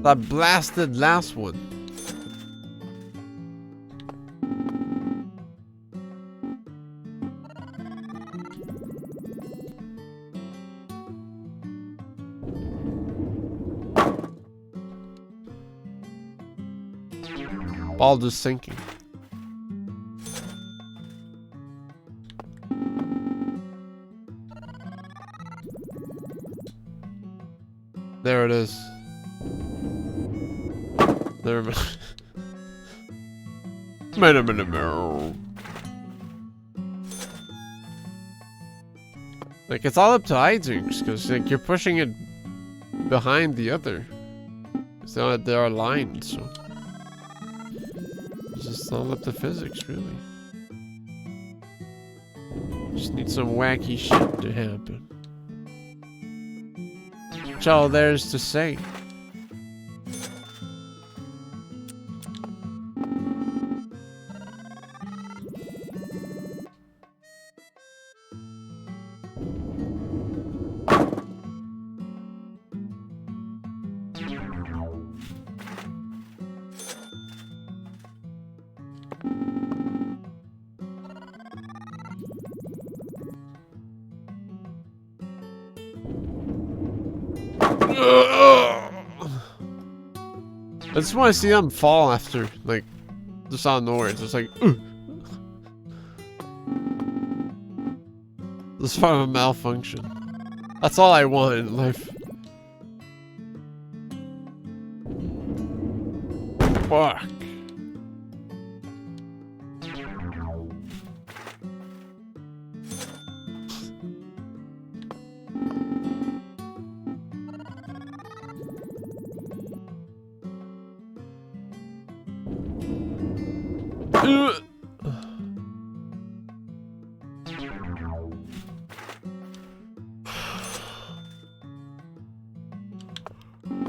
That blasted last one. Ball just sinking. There it is. There. Like, it's all up to hijinks, because like, you're pushing it behind the other. So there are lines, so it's just all up to physics, really. Just need some wacky shit to happen. That's all there's to say. I just want to see them fall after, like, just out of nowhere. It's just like, this is part of a malfunction. That's all I want in life. Fuck.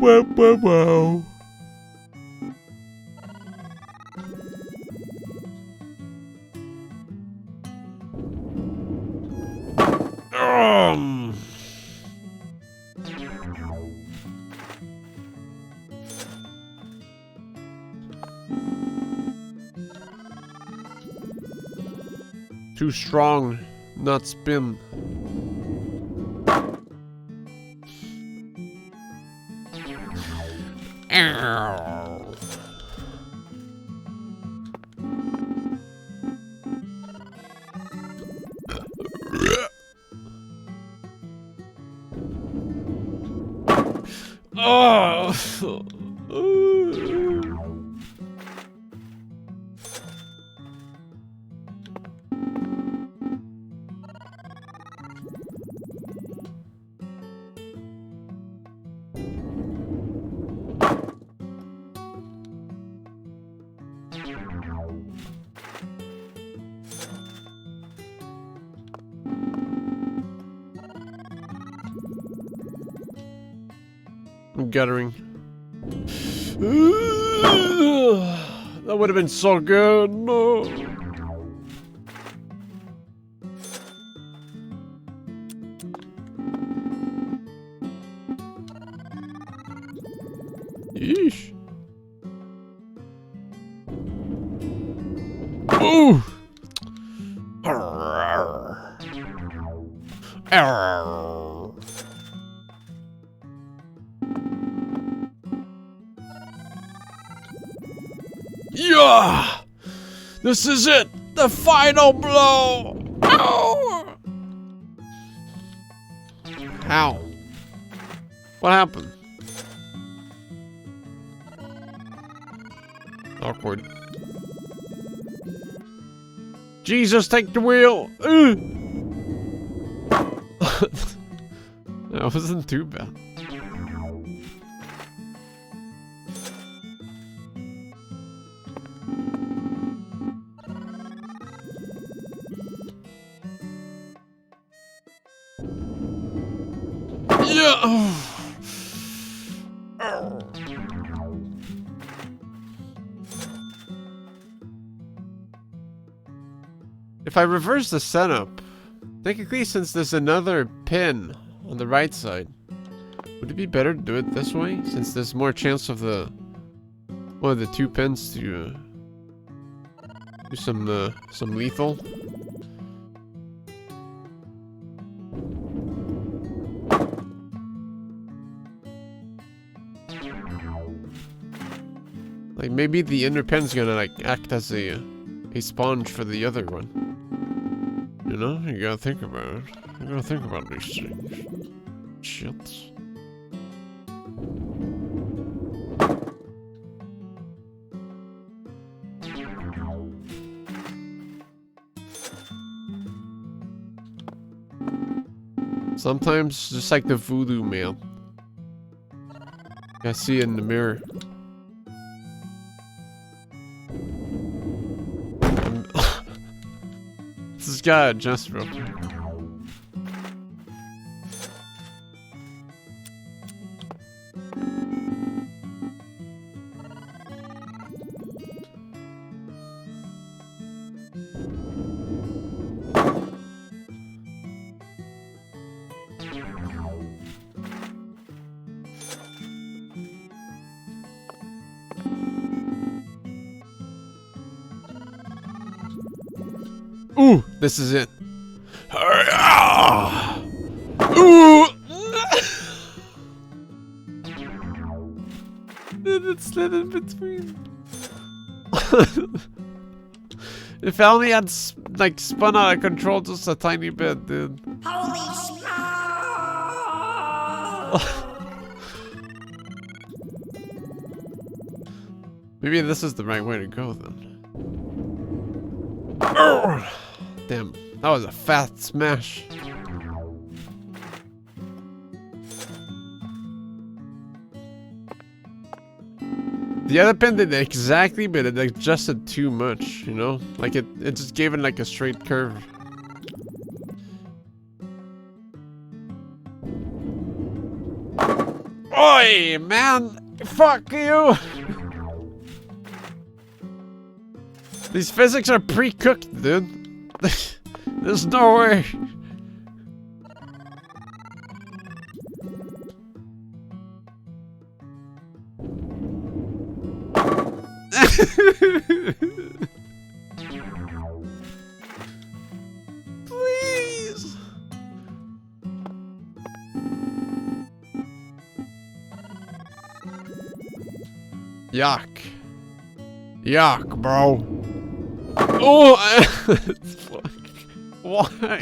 Wow, wow, wow. Too strong, not spin. Oh. I'm guttering. That would have been so good. No. Yeesh. Ooh. Yeah! This is it! The final blow! Ow! How? What happened? Awkward. Jesus, take the wheel! That wasn't too bad. Yeah. If I reverse the setup, technically since there's another pin on the right side, would it be better to do it this way? Since there's more chance of the one of the two pins to do some lethal. Like maybe the inner pin's gonna like act as a sponge for the other one. You know, you gotta think about it. You gotta think about these things. Shit. Sometimes, just like the voodoo man. I see it in the mirror. This has got just real quick. Ooh, this is it. Ooh! It slid in between. If I only had like spun out of control just a tiny bit, dude. Holy smoke! Maybe this is the right way to go then. Damn, that was a fat smash. The other pin did exactly, but it adjusted too much, you know? Like it just gave it like a straight curve. Oi, man! Fuck you! These physics are pre-cooked, dude. There's no way. Please. Yuck. Yuck, bro. Oh, fuck. Why?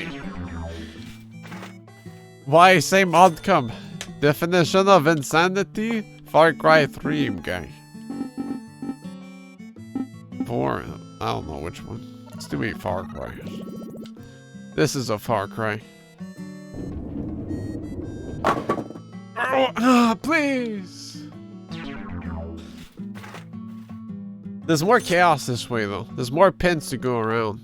Why same outcome? Definition of insanity? Far Cry 3 guy. 4? I don't know which one. Let's do a Far Cry. This is a Far Cry. Oh, please! There's more chaos this way, though. There's more pins to go around.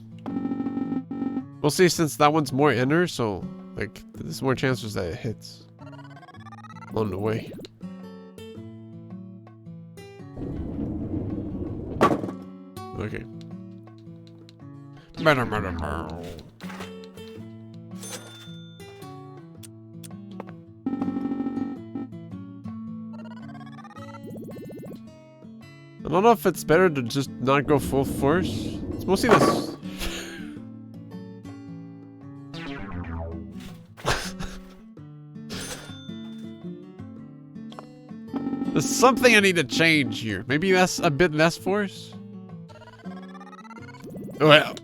We'll see, since that one's more inner, so, like, there's more chances that it hits on the way. Okay. I don't know if it's better to just not go full force. It's mostly this. There's something I need to change here. Maybe that's a bit less force? Well.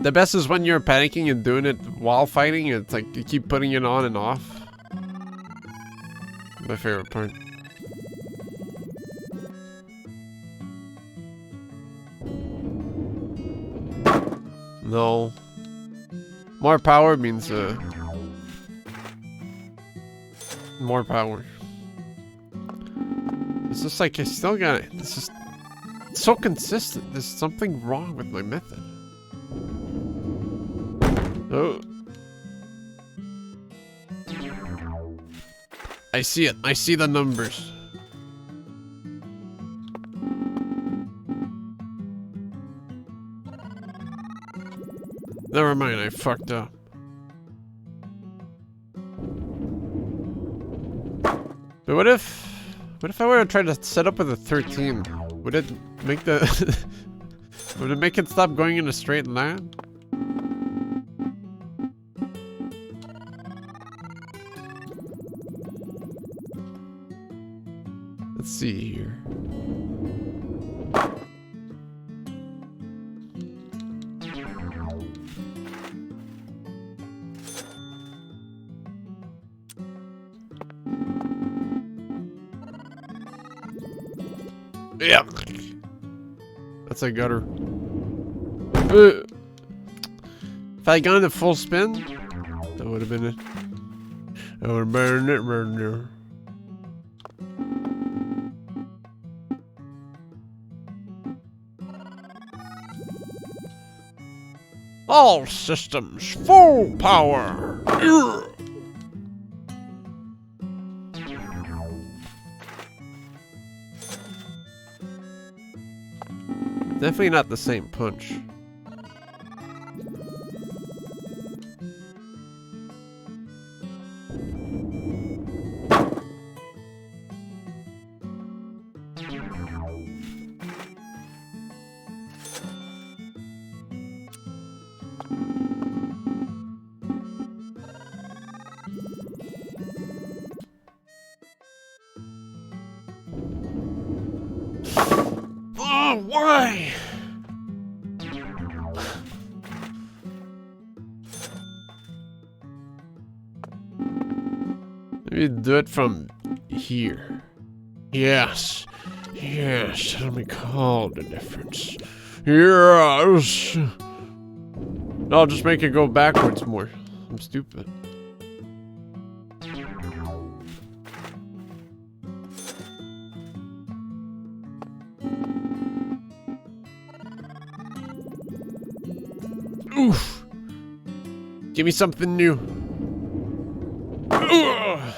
The best is when you're panicking and doing it while fighting. It's like you keep putting it on and off. My favorite part. No. More power means more power. It's just like I still got it. It's just so consistent. There's something wrong with my method. Oh. I see it. I see the numbers. Never mind, I fucked up. But what if I were to try to set up with a 13? Would it make the would it make it stop going in a straight line? Let's see here. Yeah. That's a gutter. If I had gone to full spin, that would have been it. I would have burned it right there. All systems full power. Definitely not the same punch. Oh, why? Maybe do it from here. Yes. Yes, that'll make all the difference. Yes. I'll just make it go backwards more. I'm stupid. Oof. Give me something new. Ugh.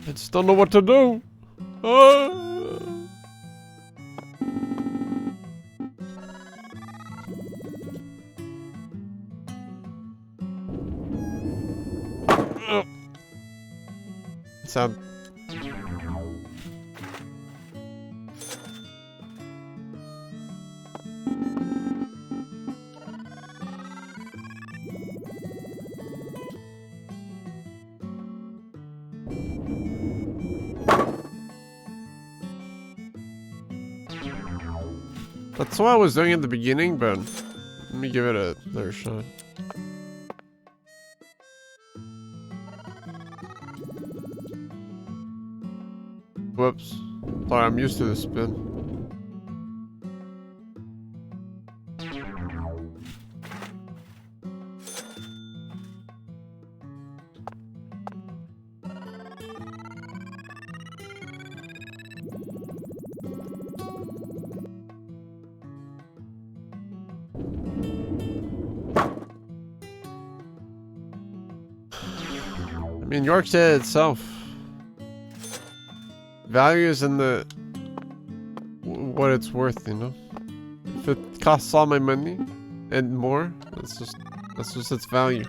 I just don't know what to do. Sound. That's what I was doing at the beginning, but let me give it another shot. Whoops. Sorry, I'm used to the spin. I mean, York said itself. Value is in the what it's worth, you know. If it costs all my money and more, that's just its value.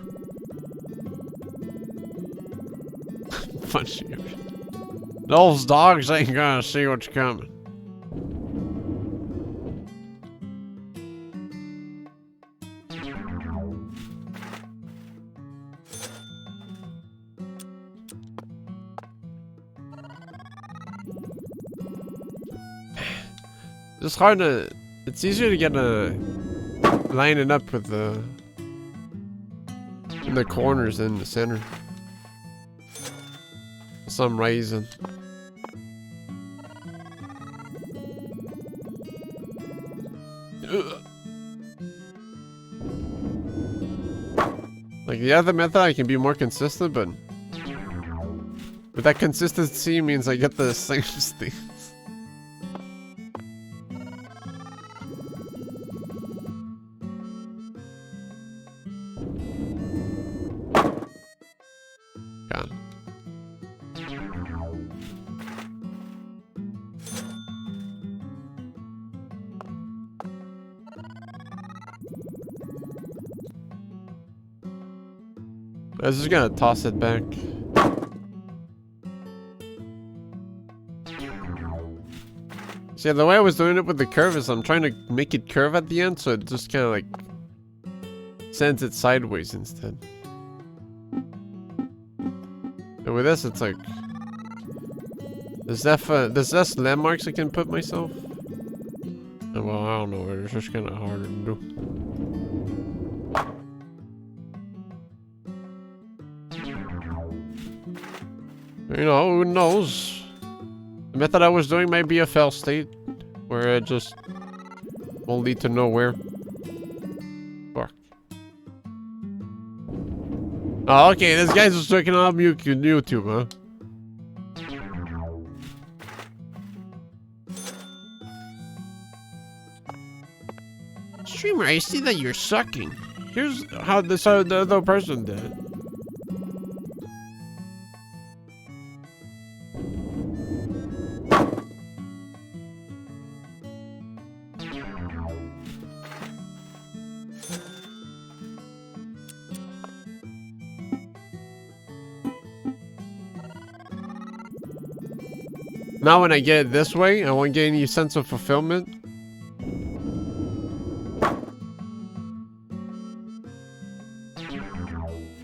Punch you. Those dogs ain't gonna see what's coming. It's hard to. It's easier to get lining up with the in the corners than the center. For some reason. Ugh. Like the other method, I can be more consistent, but that consistency means I get the same things. I was just gonna toss it back. See, the way I was doing it with the curve is I'm trying to make it curve at the end, so it just kind of like sends it sideways instead. And with this, it's like there's less landmarks I can put myself. And well, I don't know. It's just kind of harder to do. You know, who knows? The method I was doing might be a fail state, where it just won't lead to nowhere. Fuck. Oh, okay, this guy's just checking out YouTube, huh? Streamer, I see that you're sucking. Here's how this other person did it. Now when I get it this way, I won't get any sense of fulfillment.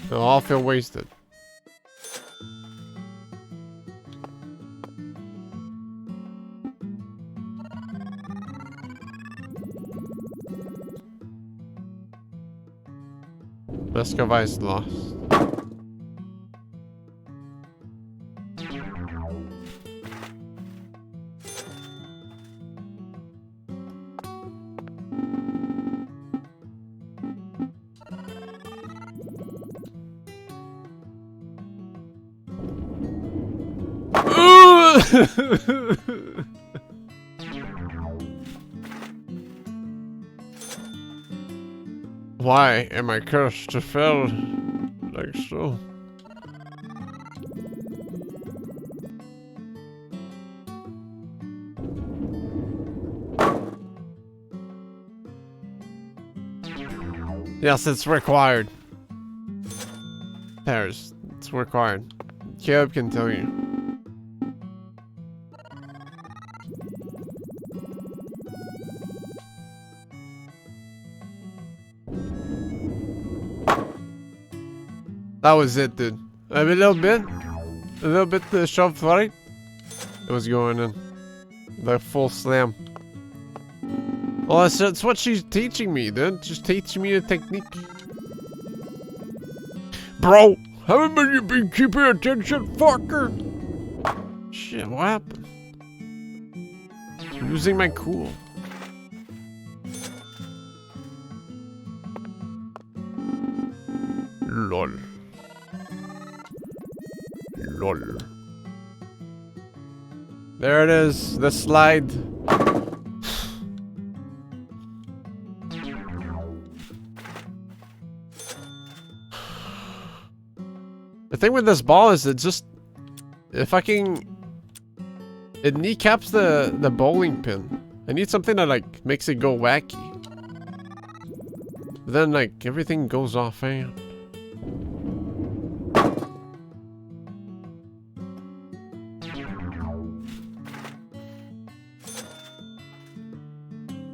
It'll all feel wasted. Muscovi's lost. Why am I cursed to fail like so? Yes, it's required. Paris, it's required. Caleb can tell you. That was it, dude. A little bit the shove right. It was going in. The full slam. Well, that's what she's teaching me, dude. Just teaching me a technique. Bro, haven't you been keeping attention, fucker? Shit, what happened? I'm losing my cool. Lol. Lol. There it is, the slide. The thing with this ball is it just... It kneecaps the bowling pin. I need something that like makes it go wacky. But then like everything goes off hand.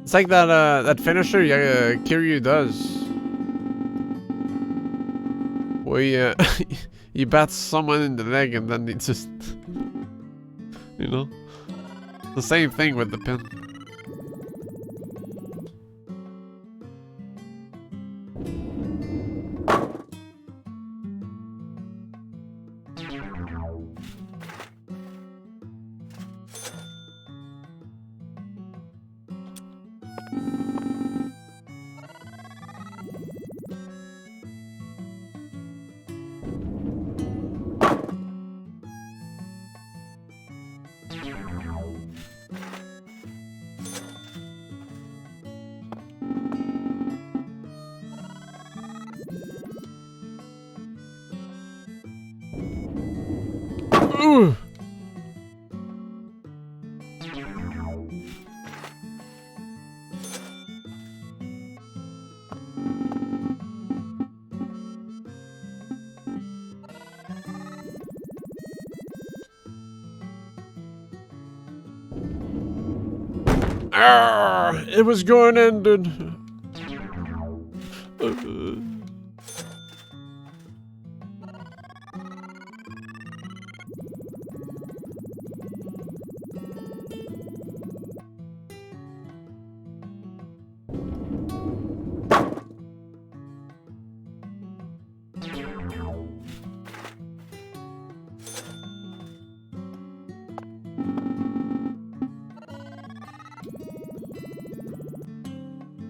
It's like that finisher Kiryu does. Where he bats someone in the leg and then he just... You know? The same thing with the pin. Ooh. It was going ended.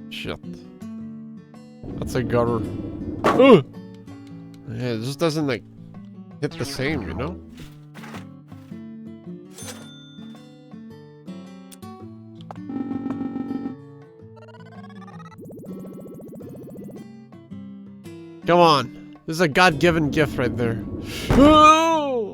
Shit. That's a gutter. Ugh! Yeah, it just doesn't like hit the same, you know? Come on. This is a God-given gift right there. Oh!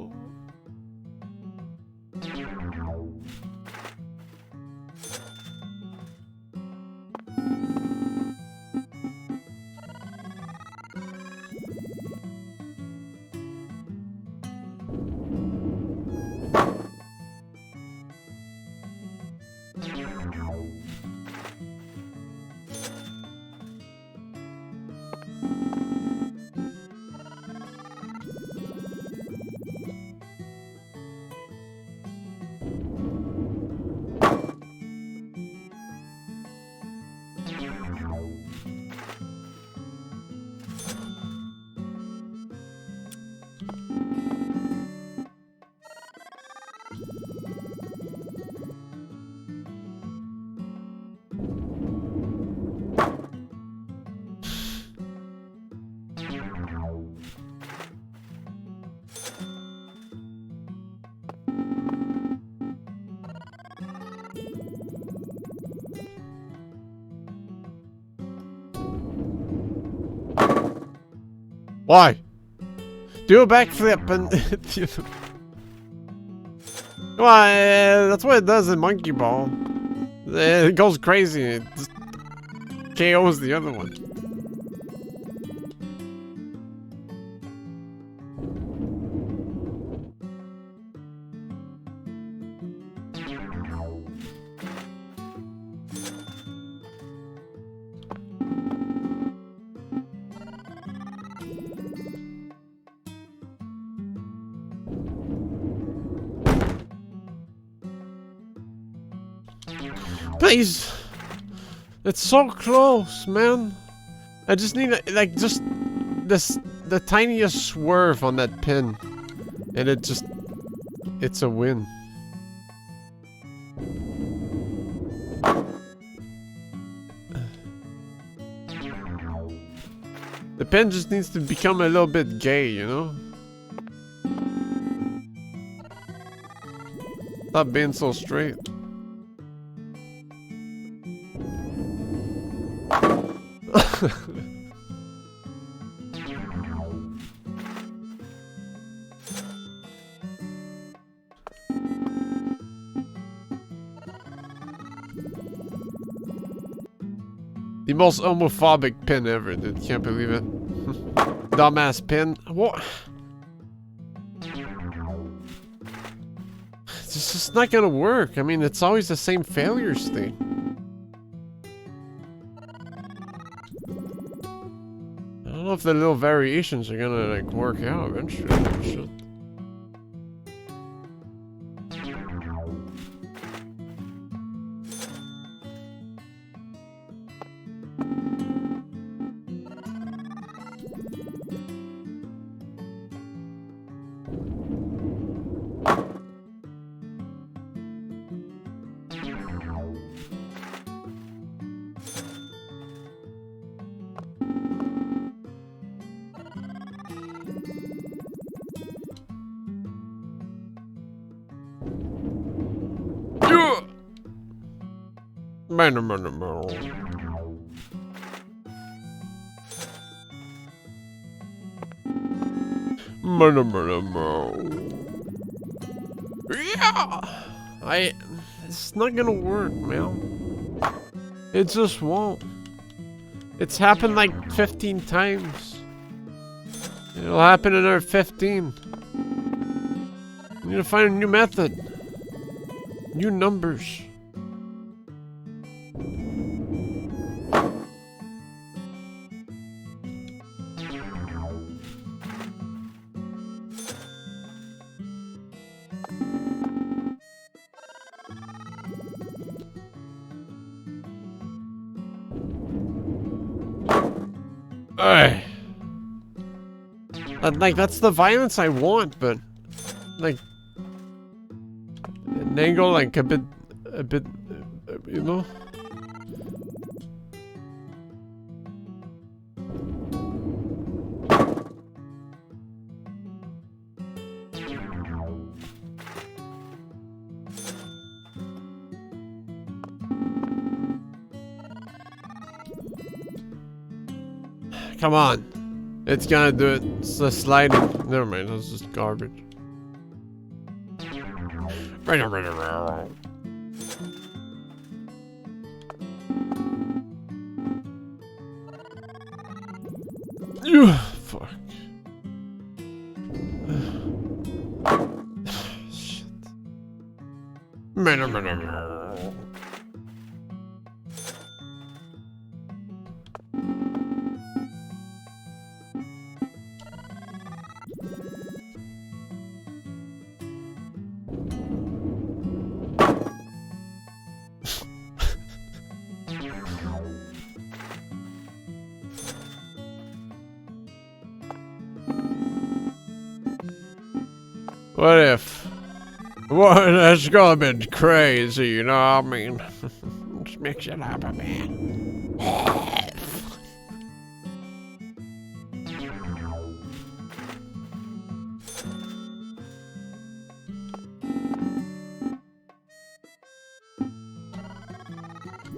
Why? Do a backflip and... Come on, that's what it does in Monkey Ball. It goes crazy. It just KOs the other one. Please! It's so close, man. I just need, like, just the tiniest swerve on that pin. And it's a win. The pen just needs to become a little bit gay, you know? Stop being so straight. The most homophobic pin ever, dude. Can't believe it. Dumbass pin. What? It's just not gonna work. I mean, it's always the same failure state. I don't know if the little variations are gonna like work out eventually. Shit. Yeah, it's not gonna work, man. It just won't. It's happened like 15 times. It'll happen another 15. We need to find a new method. New numbers. Like, that's the violence I want, but like an angle like a bit, you know. Come on. It's gonna do it. It's the sliding. Never mind, that's just garbage. Fuck. Shit. What if? What? That's gonna be crazy, you know what I mean? Just mix it up a bit.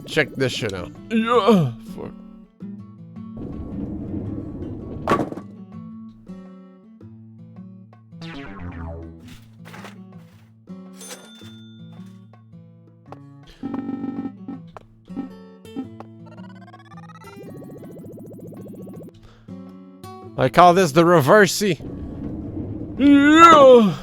Check this shit out. Yeah. Fuck. I call this the reversey. Yeah.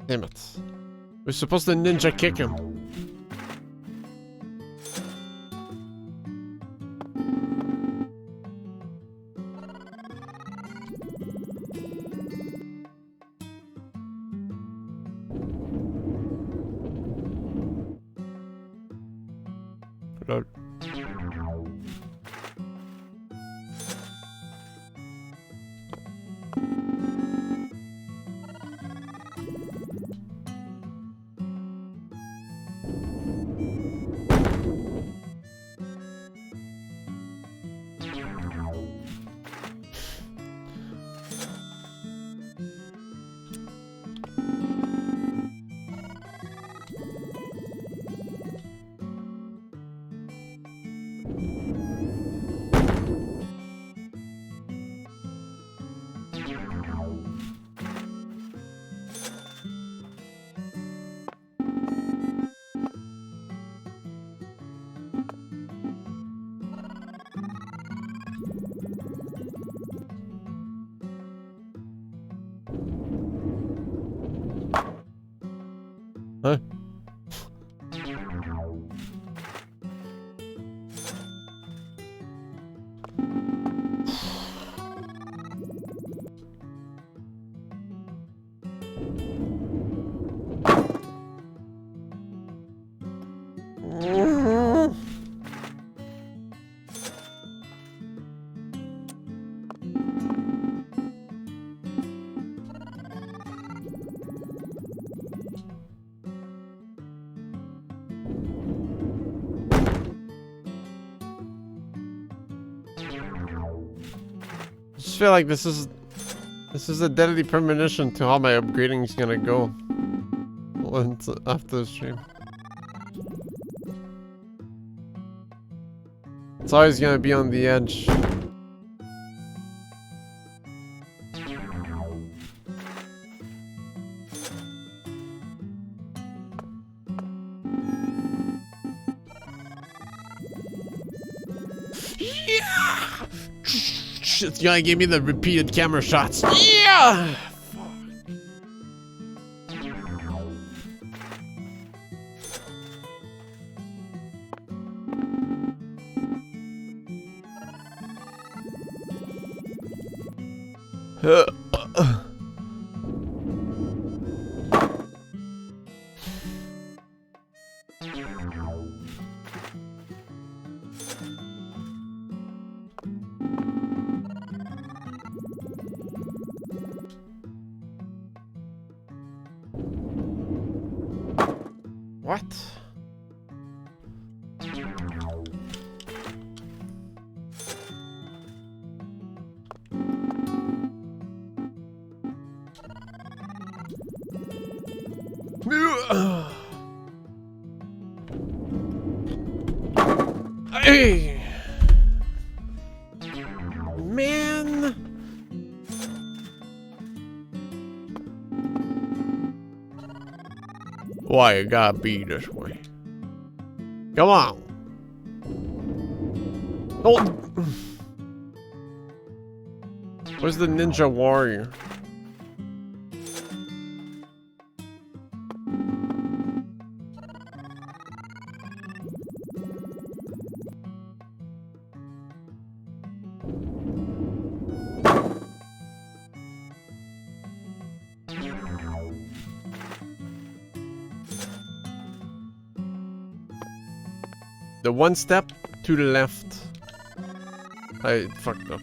Damn it. We're supposed to ninja kick him. Huh? I just feel like this is a deadly premonition to how my upgrading is gonna go once after the stream. It's always gonna be on the edge. Yeah! It's gonna give me the repeated camera shots. Yeah! What? Hey! Man! Why it gotta be this way? Come on! Oh! Where's the ninja warrior? The one step to the left. I fucked up.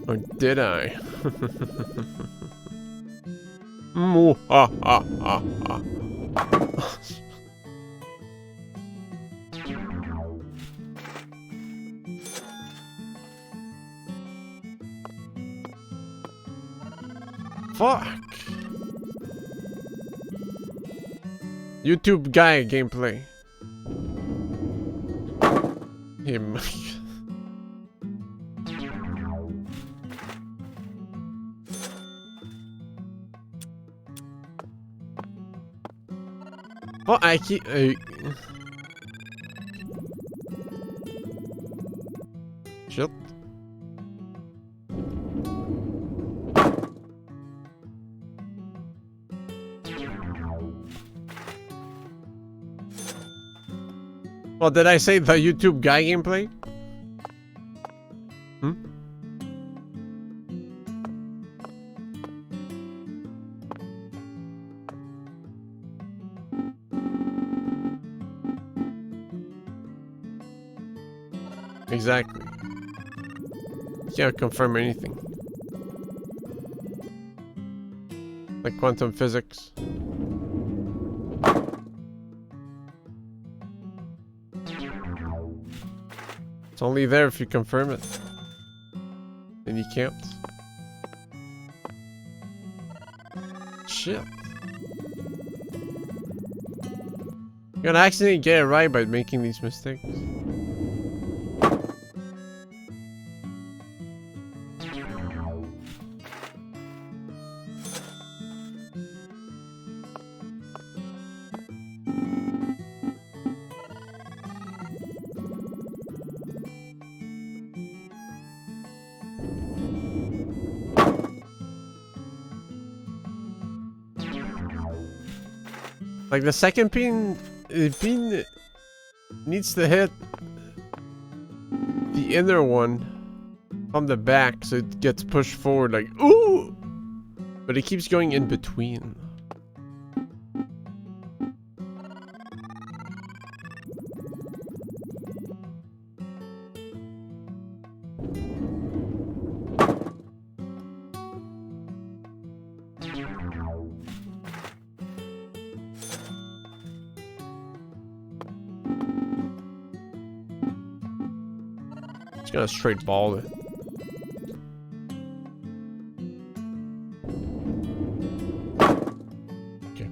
Or did I? Moo ha ha ha ha. Fuck. YouTube guy gameplay. Him. Oh, I keep. Shit. Well, did I say the YouTube guy gameplay? Hmm? Exactly. Can't confirm anything. Like quantum physics. It's only there if you confirm it. Then you can't. Shit. You're gonna accidentally get it right by making these mistakes. Like the second pin needs to hit the inner one from the back so it gets pushed forward like ooh, but it keeps going in between. Just gonna straight ball it. Okay.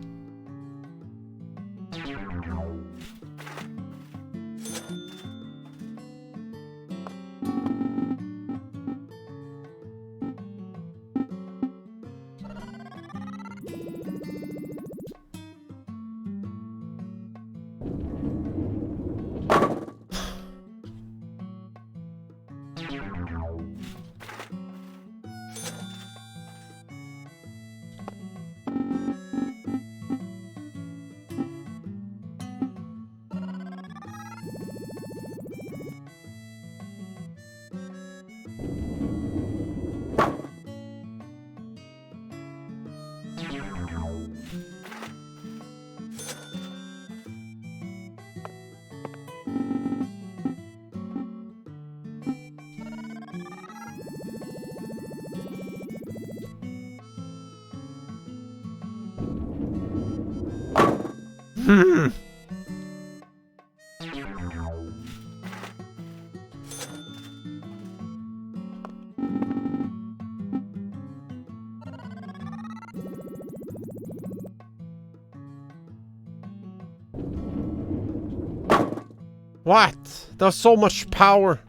What? There's so much power.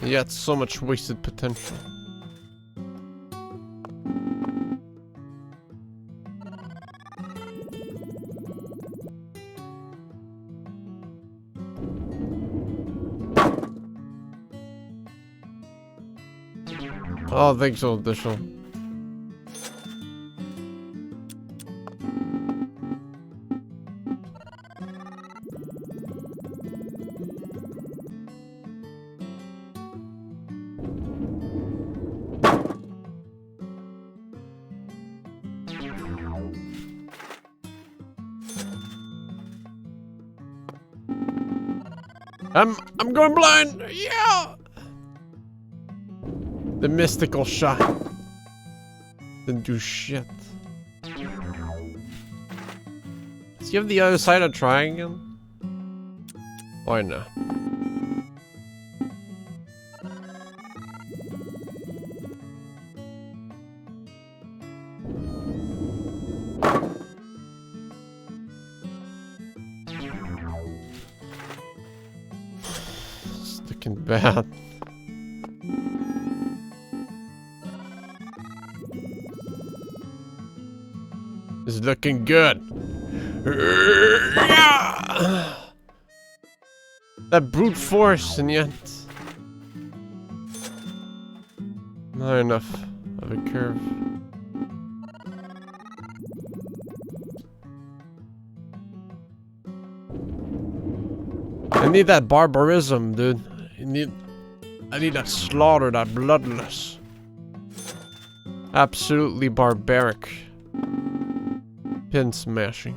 Yet so much wasted potential. Oh, thanks, so additional. I'm going blind. Yeah. The mystical shot. Didn't do shit. Let's give the other side a try again. Why not? Sticking bad. It's looking good. That brute force, and yet not enough of a curve. I need that barbarism, dude. I need that slaughter, that bloodless. Absolutely barbaric. Pin smashing.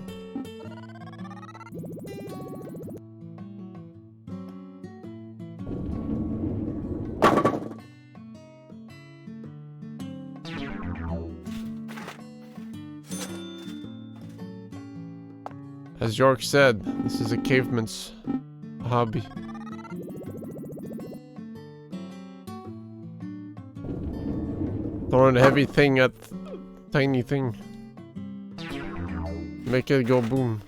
As York said, this is a caveman's hobby. Throwing a heavy thing at tiny thing. Make it go boom.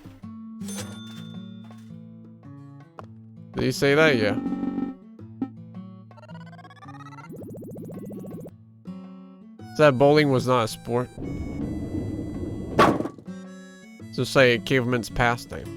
Did you say that? Yeah. That bowling was not a sport. Just say a caveman's pastime.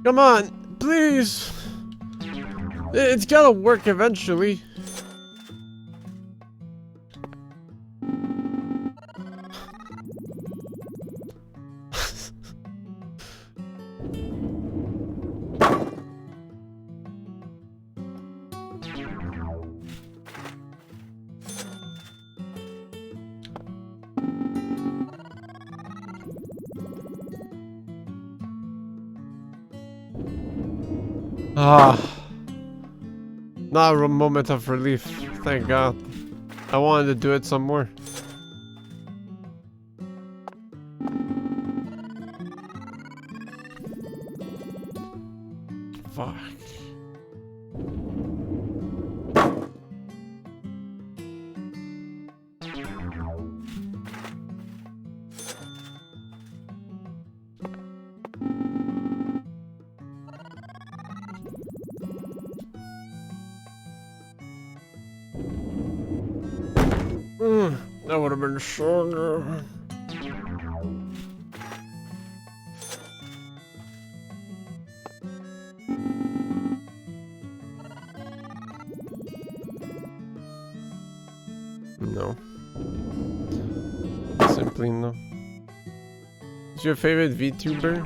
Come on, please. It's gotta work eventually. Ah, not a moment of relief. Thank God. I wanted to do it some more. Fuck. That would have been so good. No. Simply no. Who's your favorite VTuber?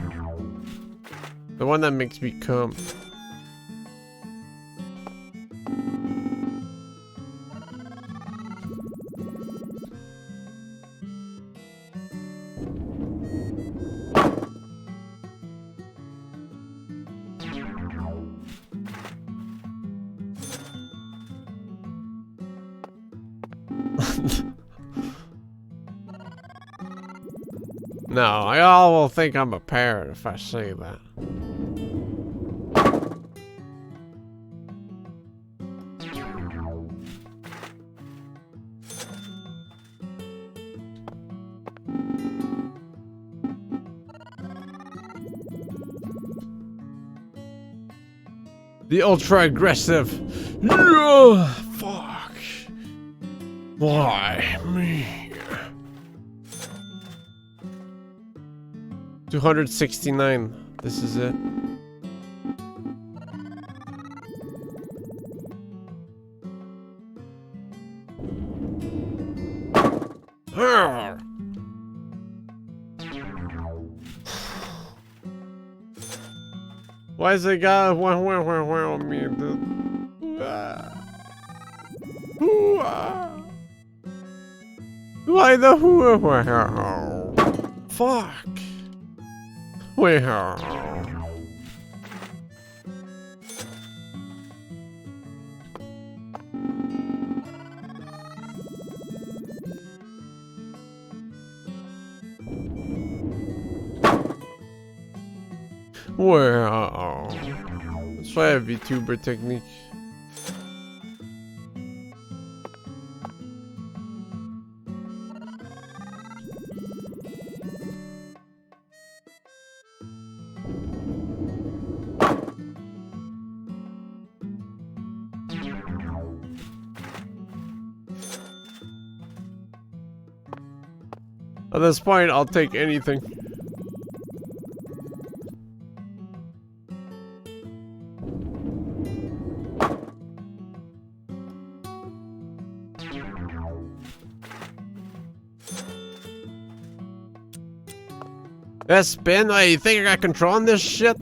The one that makes me come. No, y'all will think I'm a parrot if I say that. The ultra aggressive. Yeah, fuck. Why me? 269. This is it. Why is it got on me, dude? Why the fuck? Where? Let's try a VTuber technique. At this point, I'll take anything. That spin? You think I got control on this shit?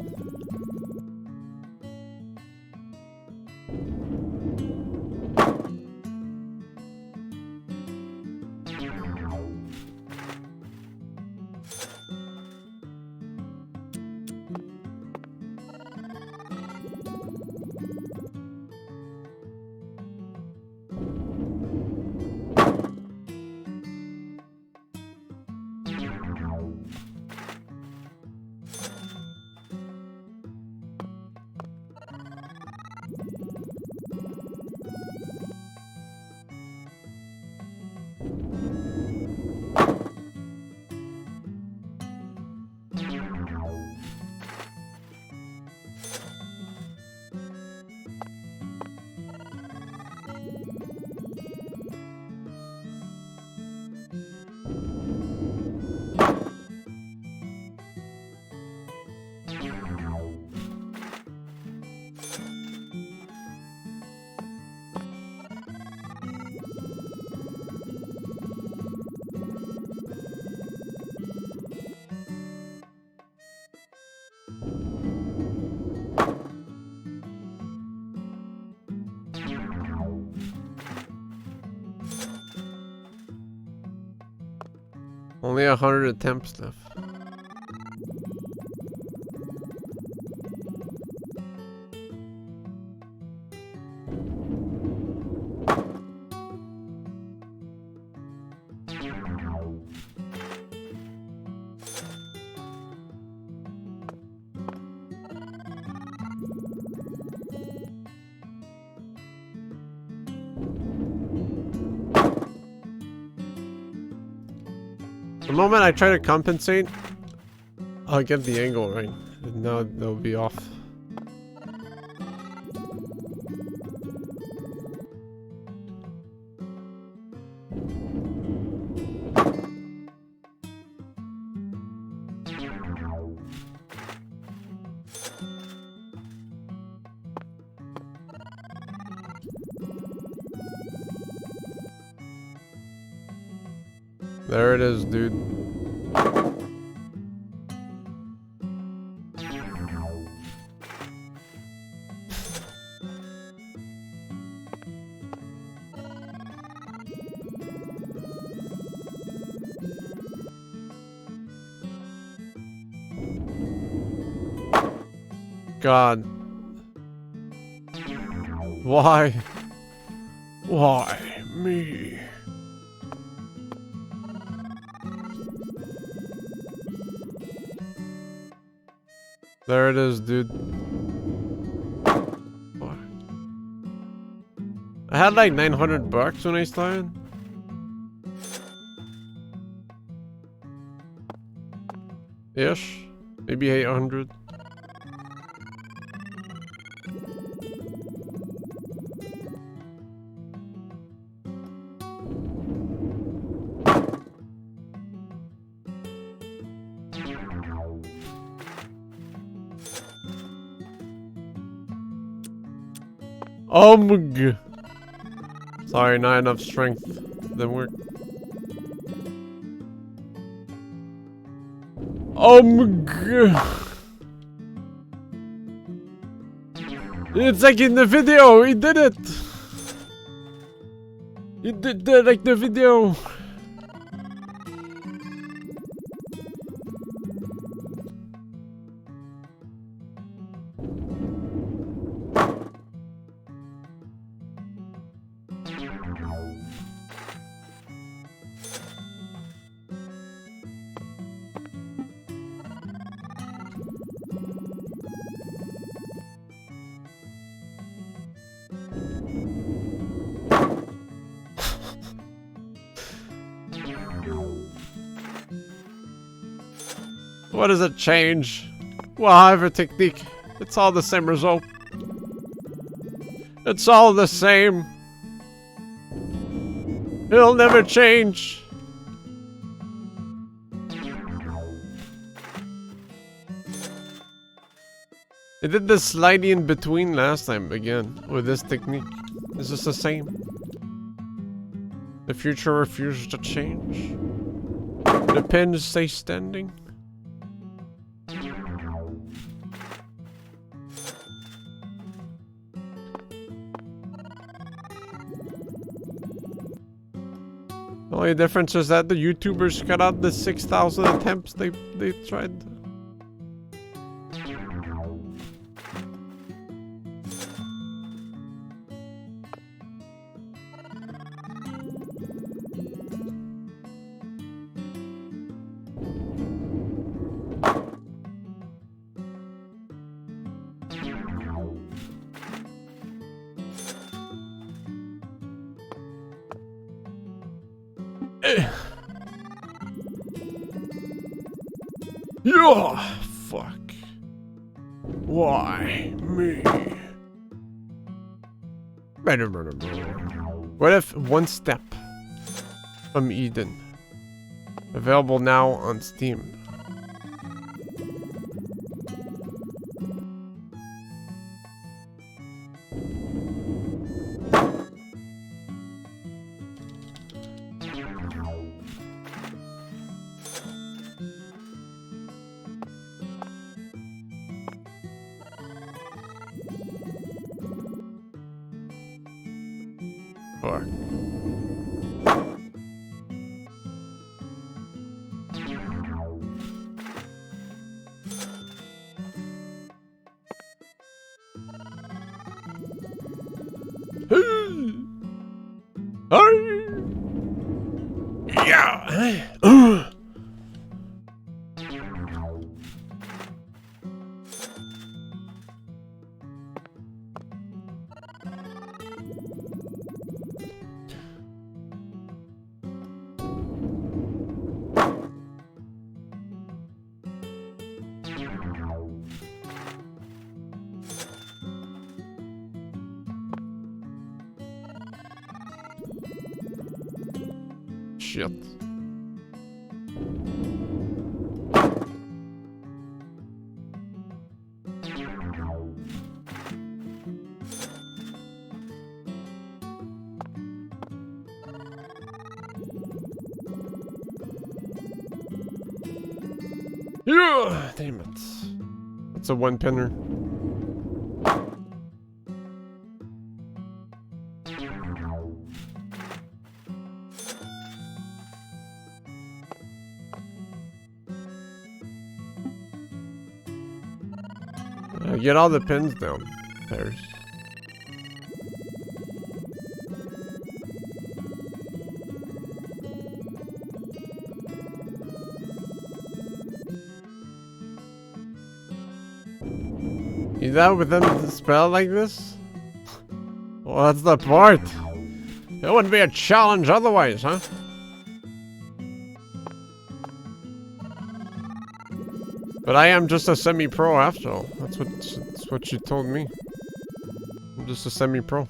Only 100 attempts left. The moment I try to compensate, I'll get the angle right. And now they'll be off. There it is, dude. God. Why? Why me? There it is, dude. What? I had like 900 bucks when I started. Ish. Maybe 800. Sorry, not enough strength. Didn't work. It's like in the video, he did it! He did that like the video. What does it change? Whatever technique, it's all the same result. It's all the same. It'll never change. I did this slidey in between last time again with this technique. Is this the same? The future refuses to change. The pins stay standing. The only difference is that the YouTubers cut out the 6,000 attempts they tried. Yeah, fuck. Why me? What if One Step from Eden? Available now on Steam. Shit. Yeah, damn it. That's a one-pinner. Get all the pins down. There's. You done with them to spell like this? Well, that's the part. It wouldn't be a challenge otherwise, huh? But I am just a semi-pro after all. That's what she told me. I'm just a semi-pro.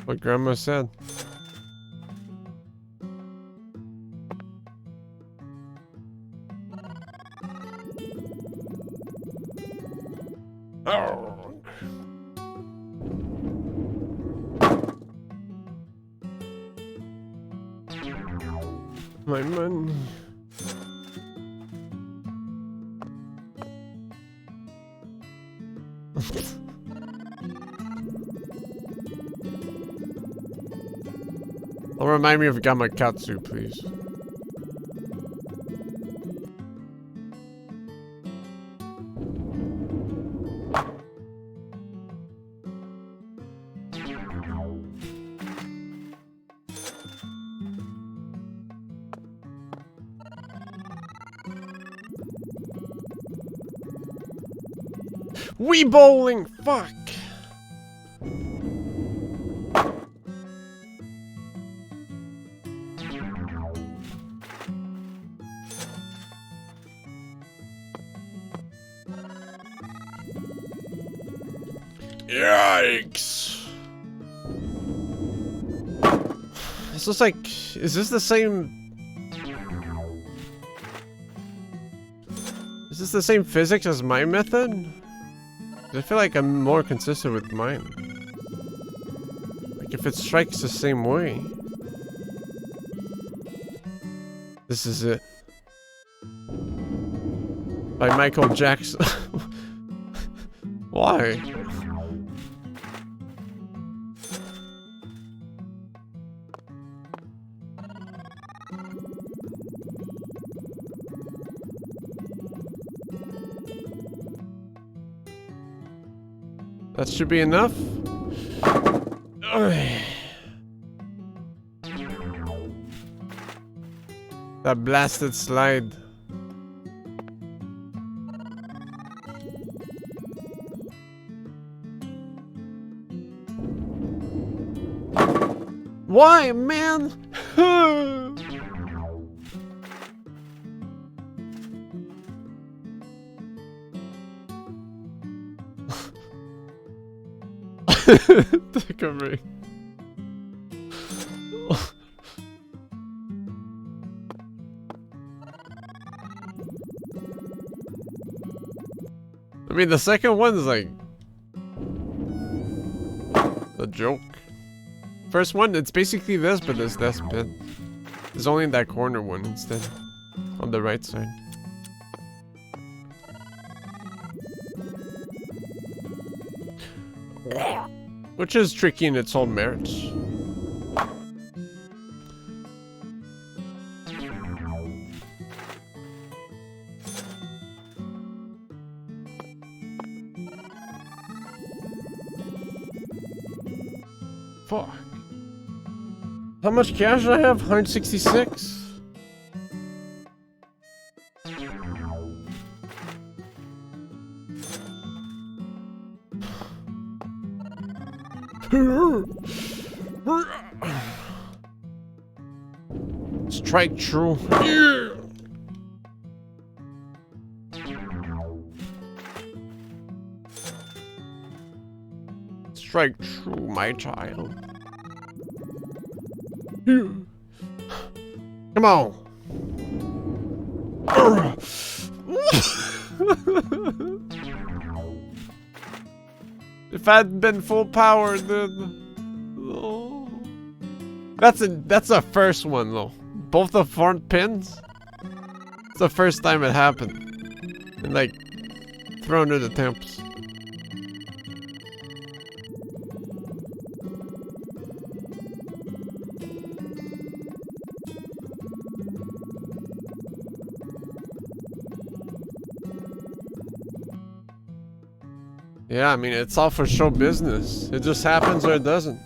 What Grandma said. Oh. My money. Don't remind me of Gamakatsu, please. Wii bowling! Fuck! Yikes! This looks like... Is this the same... Is this the same physics as my method? I feel like I'm more consistent with mine. Like if it strikes the same way. This is it. By Michael Jackson. Why? That should be enough. That blasted slide. Why, man? Take a break. I mean, the second one's like a joke. First one, it's basically this, but there's less pin. There's only that corner one instead, on the right side. Which is tricky in its own merits. Fuck. How much cash do I have? 166? Strike true. Yeah. strike true, my child. Come on. If I'd been full power, then oh. That's a first one though. Both the front pins. It's the first time it happened. And like thrown to the temps. Yeah, I mean, it's all for show business. It just happens or it doesn't.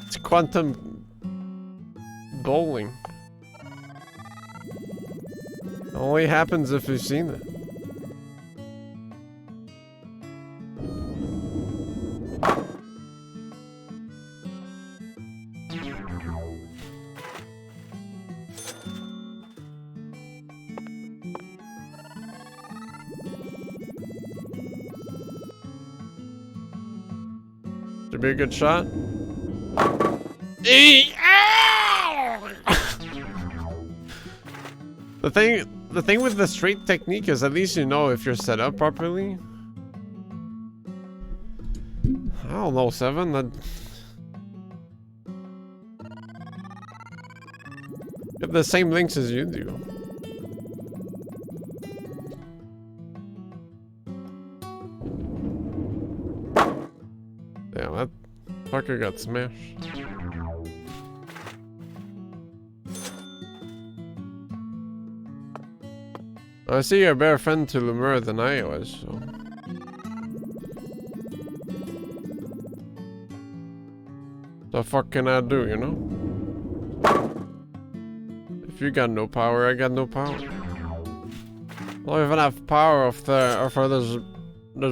It's quantum bowling. It only happens if you've seen it. Should be a good shot. The thing with the straight technique is at least you know if you're set up properly. I don't know, 7. That you have the same links as you do. Damn, that fucker got smashed. I see you're a better friend to Lemur than I was, so... The fuck can I do, you know? If you got no power, I got no power. I don't even have power for this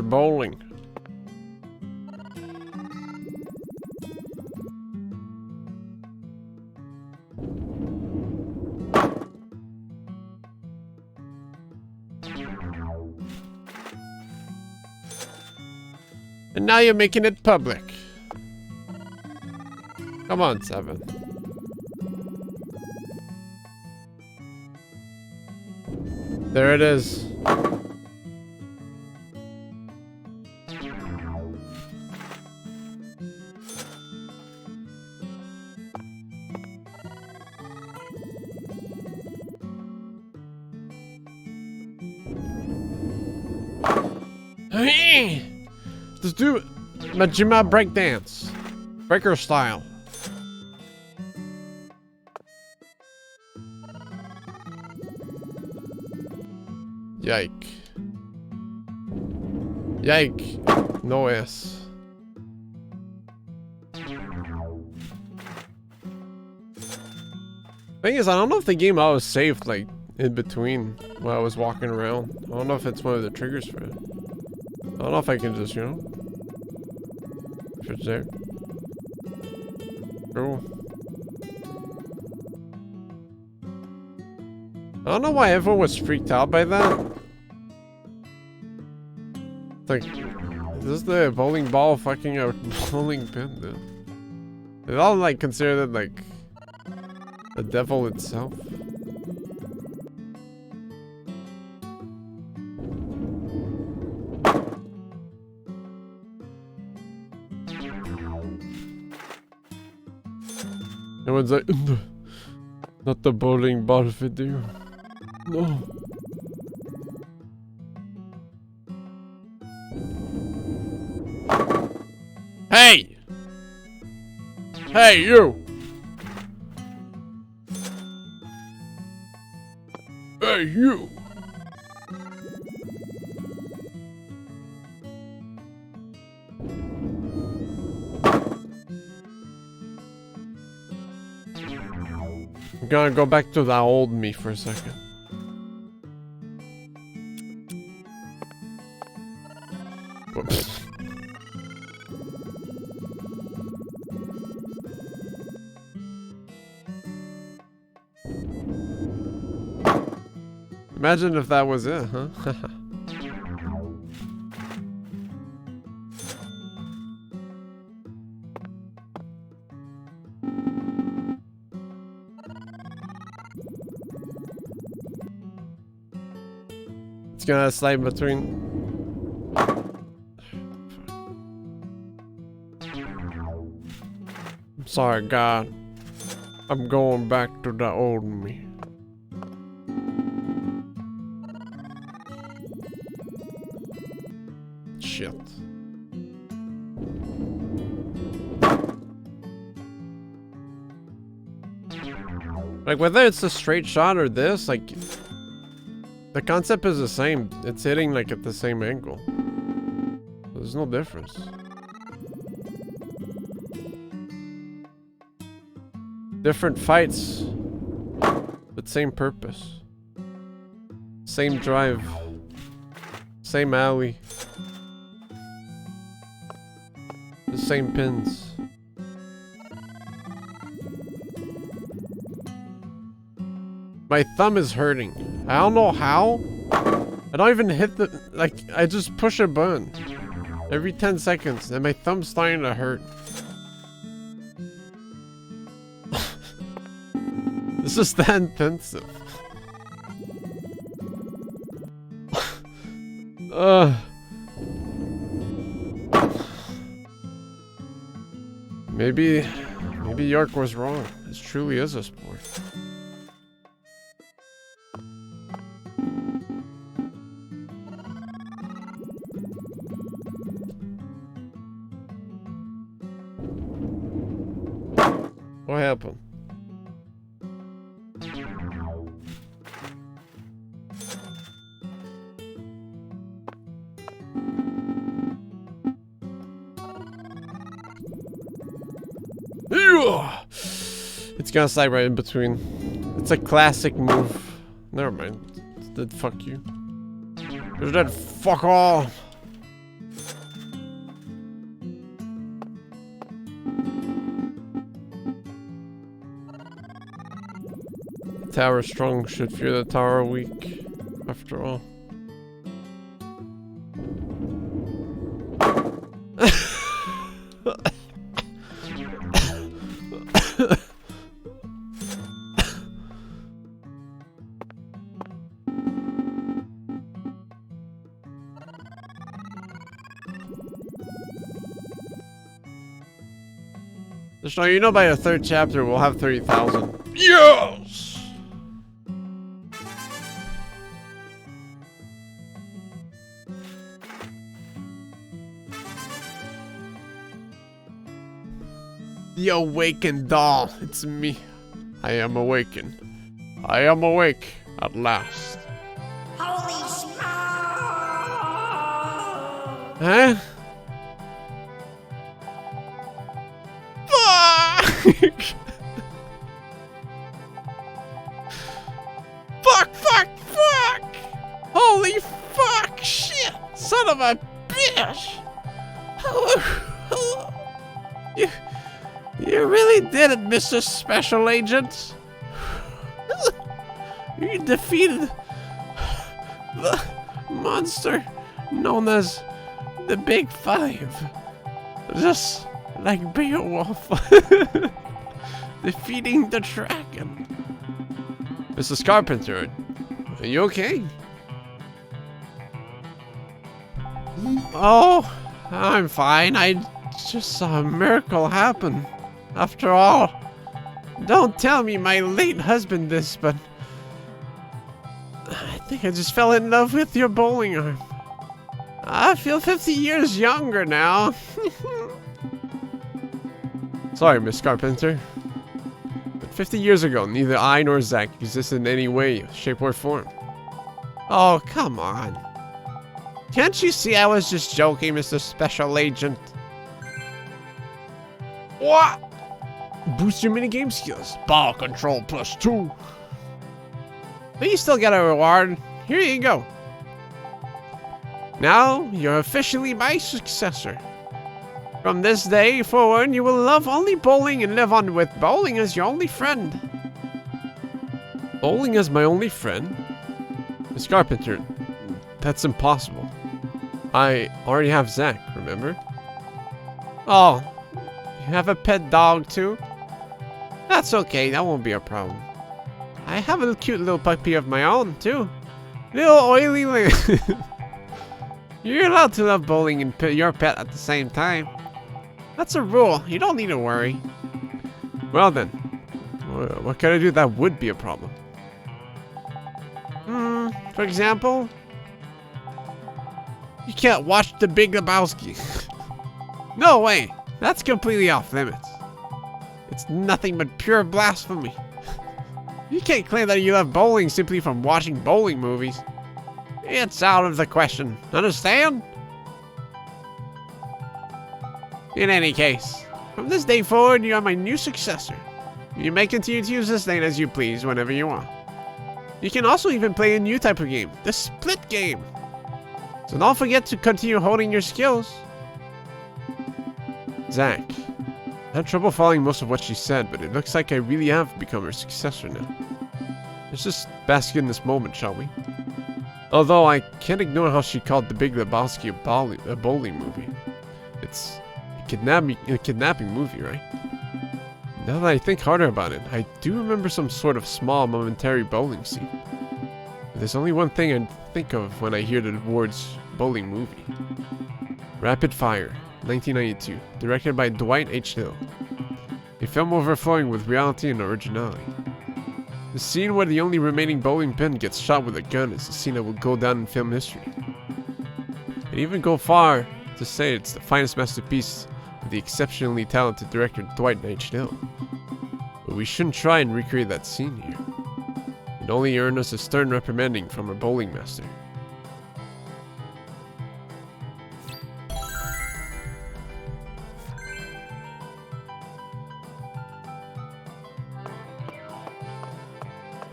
bowling. And now you're making it public. Come on, 7. There it is. Let's do Majima breakdance. Breaker style. Yike. Yike. No S. Thing is, I don't know if the game always saved like in between while I was walking around. I don't know if it's one of the triggers for it. I don't know if I can just, you know, if it's there. Cool. I don't know why everyone was freaked out by that. It's like, is this the bowling ball fucking a bowling pin, dude? They all like consider it like the devil itself. Everyone's like, not the bowling ball video. No. Hey! Hey, you! Hey, you! I'm gonna go back to that old me for a second. Whoops. Imagine if that was it, huh? It's gonna slide in between. I'm sorry, God. I'm going back to the old me. Shit. Like, whether it's a straight shot or this, like, the concept is the same. It's hitting, like, at the same angle. There's no difference. Different fights, but same purpose. Same drive. Same alley. The same pins. My thumb is hurting. I don't know how. I don't even hit the... Like, I just push a button every 10 seconds and my thumb's starting to hurt. This is that intensive. Maybe York was wrong. This truly is a sport. What happened? It's gonna slide right in between. It's a classic move. Never mind. It's dead. Fuck you. You're dead. Fuck all. Tower strong should fear the tower weak. After all. So you know by the third chapter we'll have 30,000. Yes! The awakened doll. It's me. I am awakened. I am awake at last. Holy smoke! Huh? Fuck! Holy fuck! Shit! Son of a bitch! You really did it, Mr. Special Agent. You defeated the monster known as the Big Five. Just like Beowulf defeating the dragon. Mrs. Carpenter, are you okay? Oh, I'm fine. I just saw a miracle happen. After all, don't tell me my late husband this, but I think I just fell in love with your bowling arm. I feel 50 years younger now. Sorry, Miss Carpenter. But 50 years ago, neither I nor Zack existed in any way, shape, or form. Oh, come on. Can't you see I was just joking, Mr. Special Agent? What? Boost your minigame skills. Ball control +2. But you still get a reward. Here you go. Now, you're officially my successor. From this day forward, you will love only bowling and live on with bowling as your only friend. Bowling as my only friend? Miss Carpenter, that's impossible. I already have Zack, remember? Oh, you have a pet dog too? That's okay, that won't be a problem. I have a cute little puppy of my own too. Little oily You're allowed to love bowling and your pet at the same time. That's a rule. You don't need to worry. Well then, what can I do that would be a problem? For example, you can't watch The Big Lebowski. No way. That's completely off limits. It's nothing but pure blasphemy. You can't claim that you love bowling simply from watching bowling movies. It's out of the question. Understand? In any case, from this day forward, you are my new successor. You may continue to use this name as you please whenever you want. You can also even play a new type of game, the split game. So don't forget to continue holding your skills. Zach, I had trouble following most of what she said, but it looks like I really have become her successor now. Let's just bask in this moment, shall we? Although I can't ignore how she called The Big Lebowski a bowling movie. It's a kidnapping movie, right? Now that I think harder about it, I do remember some sort of small, momentary bowling scene. But there's only one thing I think of when I hear the words bowling movie. Rapid Fire, 1992, directed by Dwight H. Hill. A film overflowing with reality and originality. The scene where the only remaining bowling pin gets shot with a gun is a scene that will go down in film history. I'd even go far to say it's the finest masterpiece of the exceptionally talented director Dwight H. Hill. But we shouldn't try and recreate that scene here. It'd only earn us a stern reprimanding from our bowling master.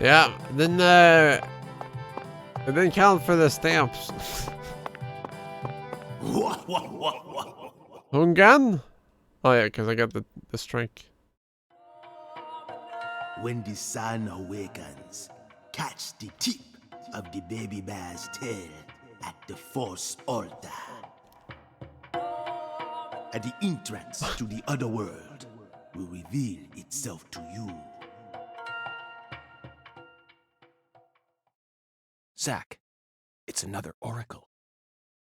Yeah, then it didn't count for the stamps. Hungan? Oh yeah, because I got the strike. When the sun awakens, catch the tip of the baby bear's tail at the Force altar. At the entrance to the other world will reveal itself to you. Zack, it's another oracle.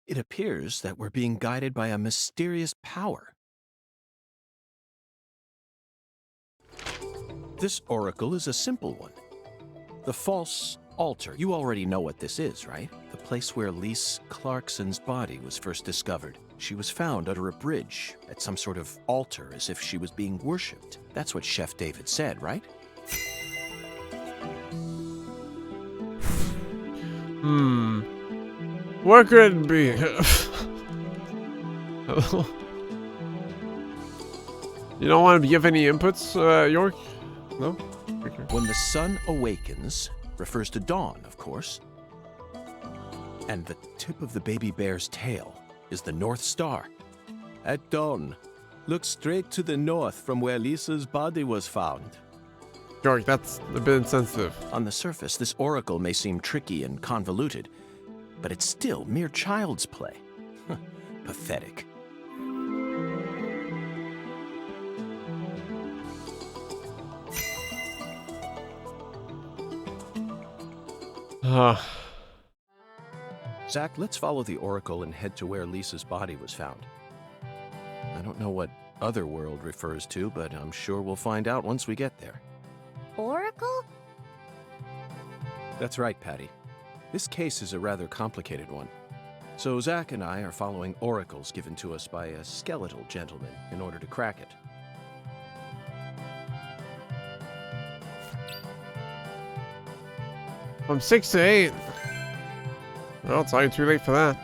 It appears that we're being guided by a mysterious power. This oracle is a simple one. The false altar. You already know what this is, right? The place where Lise Clarkson's body was first discovered. She was found under a bridge at some sort of altar as if she was being worshipped. That's what Chef David said, right? Where could it be? You don't want to give any inputs, York? No? Okay. When the sun awakens refers to dawn, of course. And the tip of the baby bear's tail is the North Star. At dawn, look straight to the north from where Lisa's body was found. York, that's a bit insensitive. On the surface, this oracle may seem tricky and convoluted, but it's still mere child's play. Pathetic. Zack, let's follow the oracle and head to where Lisa's body was found. I don't know what otherworld refers to, but I'm sure we'll find out once we get there. Oracle? That's right, Patty. This case is a rather complicated one. So Zack and I are following oracles given to us by a skeletal gentleman in order to crack it. From 6 to 8. Well, it's already too late for that.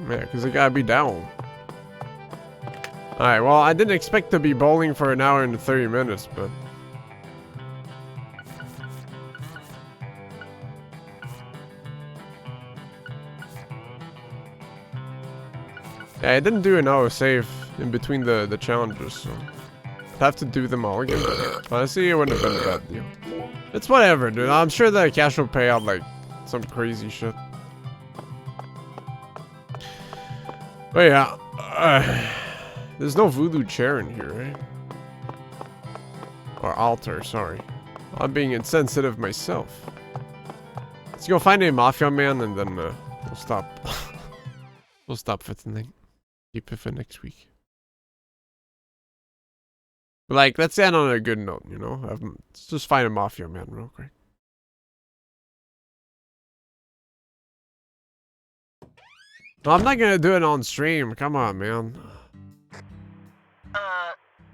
Yeah, because it gotta be down. Alright, well, I didn't expect to be bowling for an hour and 30 minutes, but... Yeah, I didn't do an auto save in between the challenges, so... I'd have to do them all again. Honestly, it wouldn't have been a bad deal. It's whatever, dude. I'm sure the cash will pay out, like, some crazy shit. But yeah, there's no voodoo chair in here, right? Or altar, sorry. I'm being insensitive myself. Let's go find a mafia man and then we'll stop. We'll stop for tonight. Keep it for next week. But like, let's end on a good note, you know? Let's just find a mafia man real quick. No, I'm not gonna do it on stream. Come on, man.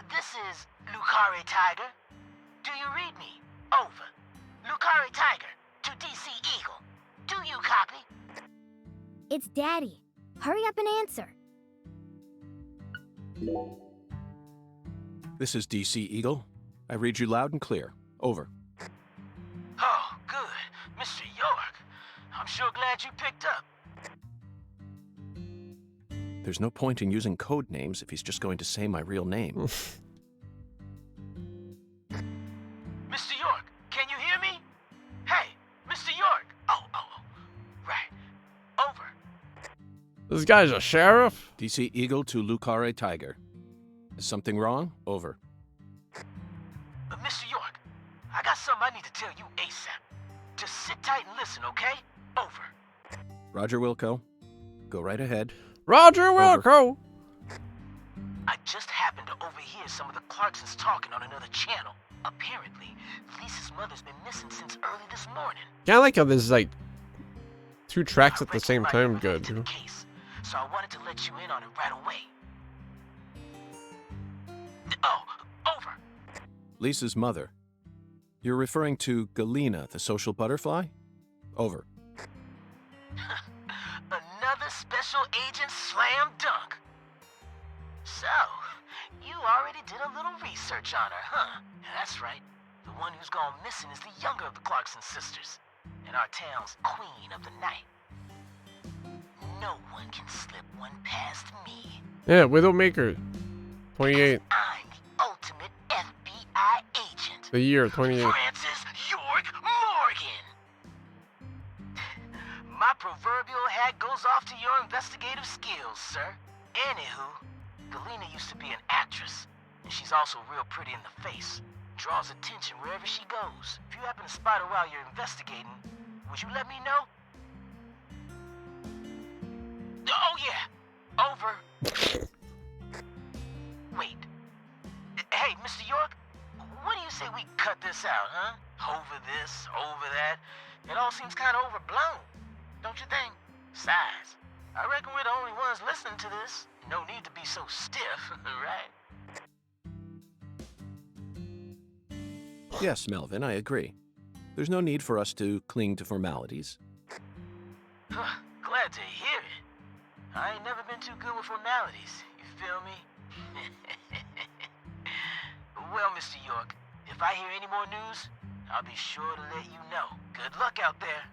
This is Lucari Tiger. Do you read me? Over. Lucari Tiger to DC Eagle. Do you copy? It's Daddy. Hurry up and answer. This is DC Eagle. I read you loud and clear. Over. Oh, good. Mr. York. I'm sure glad you picked up. There's no point in using code names if he's just going to say my real name. Mr. York, can you hear me? Hey, Mr. York. Oh, right. Over. This guy's a sheriff? DC Eagle to Lucare Tiger. Is something wrong? Over. Mr. York, I got something I need to tell you ASAP. Just sit tight and listen, okay? Over. Roger Wilco. Go right ahead. Roger Wilco! I just happened to overhear some of the Clarksons talking on another channel. Apparently, Lisa's mother's been missing since early this morning. Yeah, I like how there's like 2 tracks at the same time. Good. You know? So I wanted to let you in on it right away. Oh, over. Lisa's mother. You're referring to Galena, the social butterfly? Over. Another special agent slam dunk. So, you already did a little research on her, huh? That's right. The one who's gone missing is the younger of the Clarkson sisters, and our town's queen of the night. No one can slip one past me. Yeah, Widowmaker. 28. I'm the ultimate FBI agent. The year 28. Francis York Morgan. My proverbial hat goes off to your investigative skills, sir. Anywho, Galena used to be an actress, and she's also real pretty in the face. Draws attention wherever she goes. If you happen to spot her while you're investigating, would you let me know? Oh yeah, over. Wait. Hey, Mr. York, what do you say we cut this out, huh? Over this, over that. It all seems kind of overblown, don't you think? Besides, I reckon we're the only ones listening to this. No need to be so stiff, right? Yes, Melvin, I agree. There's no need for us to cling to formalities. Glad to hear it. I ain't never been too good with formalities, you feel me? Well, Mr. York, if I hear any more news, I'll be sure to let you know. Good luck out there.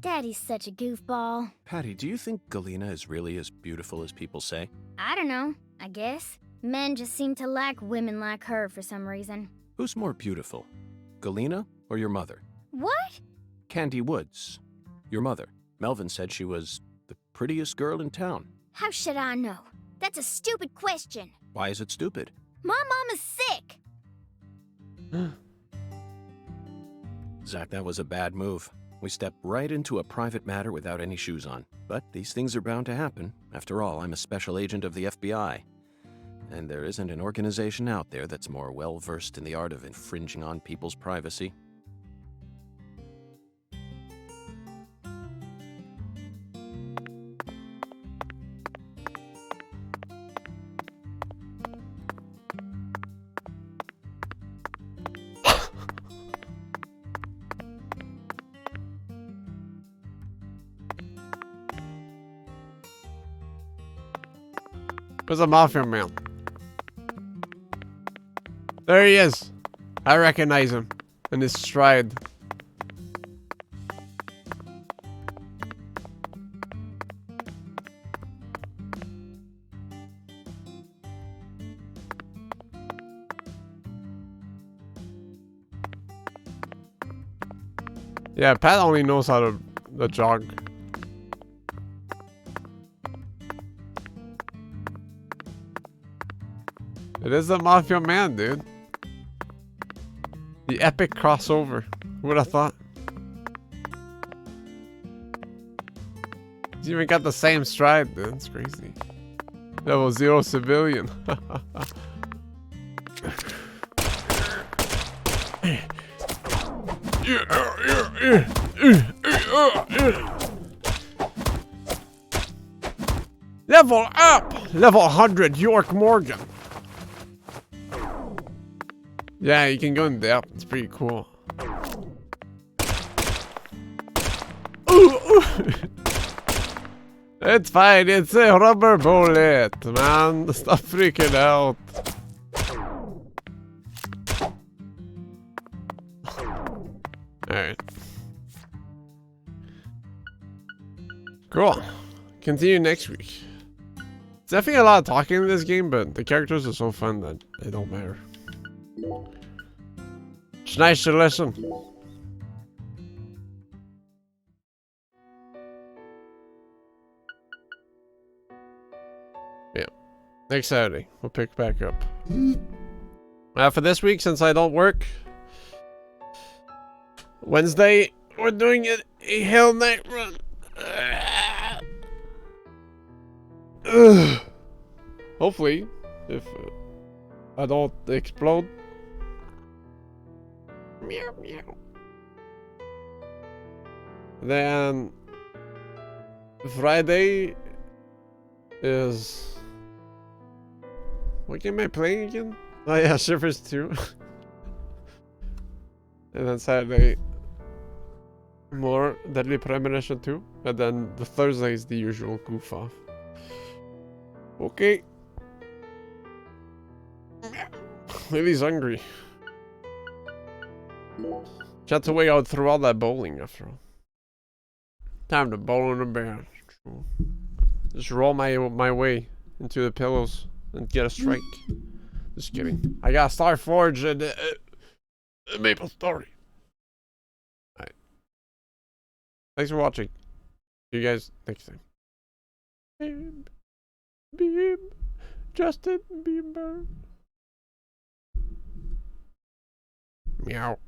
Daddy's such a goofball. Patty, do you think Galena is really as beautiful as people say? I don't know, I guess. Men just seem to like women like her for some reason. Who's more beautiful, Galena or your mother? What? Candy Woods, your mother. Melvin said she was the prettiest girl in town. How should I know? That's a stupid question. Why is it stupid? My mom is sick. Zach, that was a bad move. We stepped right into a private matter without any shoes on. But these things are bound to happen. After all, I'm a special agent of the FBI. And there isn't an organization out there that's more well-versed in the art of infringing on people's privacy. Where's the mafia man? There he is. I recognize him in his stride. Yeah, Pat only knows how to jog. It is the Mafia Man, dude. The epic crossover. Who would have thought? He's even got the same stride, dude. That's crazy. Level 0 civilian. Level up! Level 100, York Morgan. Yeah, you can go in depth. It's pretty cool. It's fine. It's a rubber bullet, man. Stop freaking out. Alright. Cool. Continue next week. It's definitely a lot of talking in this game, but the characters are so fun that they don't matter. It's nice to listen. Yeah. Next Saturday, we'll pick back up. For this week, since I don't work, Wednesday, we're doing a Hell Night run. Hopefully, if I don't explode. Meow, meow. Then Friday is... What game am I playing again? Oh yeah, Shivers 2. And then Saturday, more Deadly Premonition 2. And then the Thursday is the usual goof off. Okay. Lily's hungry. That's the way I would throw all that bowling after all. Time to bowl in the bear. Just roll my way into the pillows and get a strike. Just kidding. I got Star Forge and Maple Story. Alright. Thanks for watching. See you guys next time. Beam. Justin Bieber. Meow.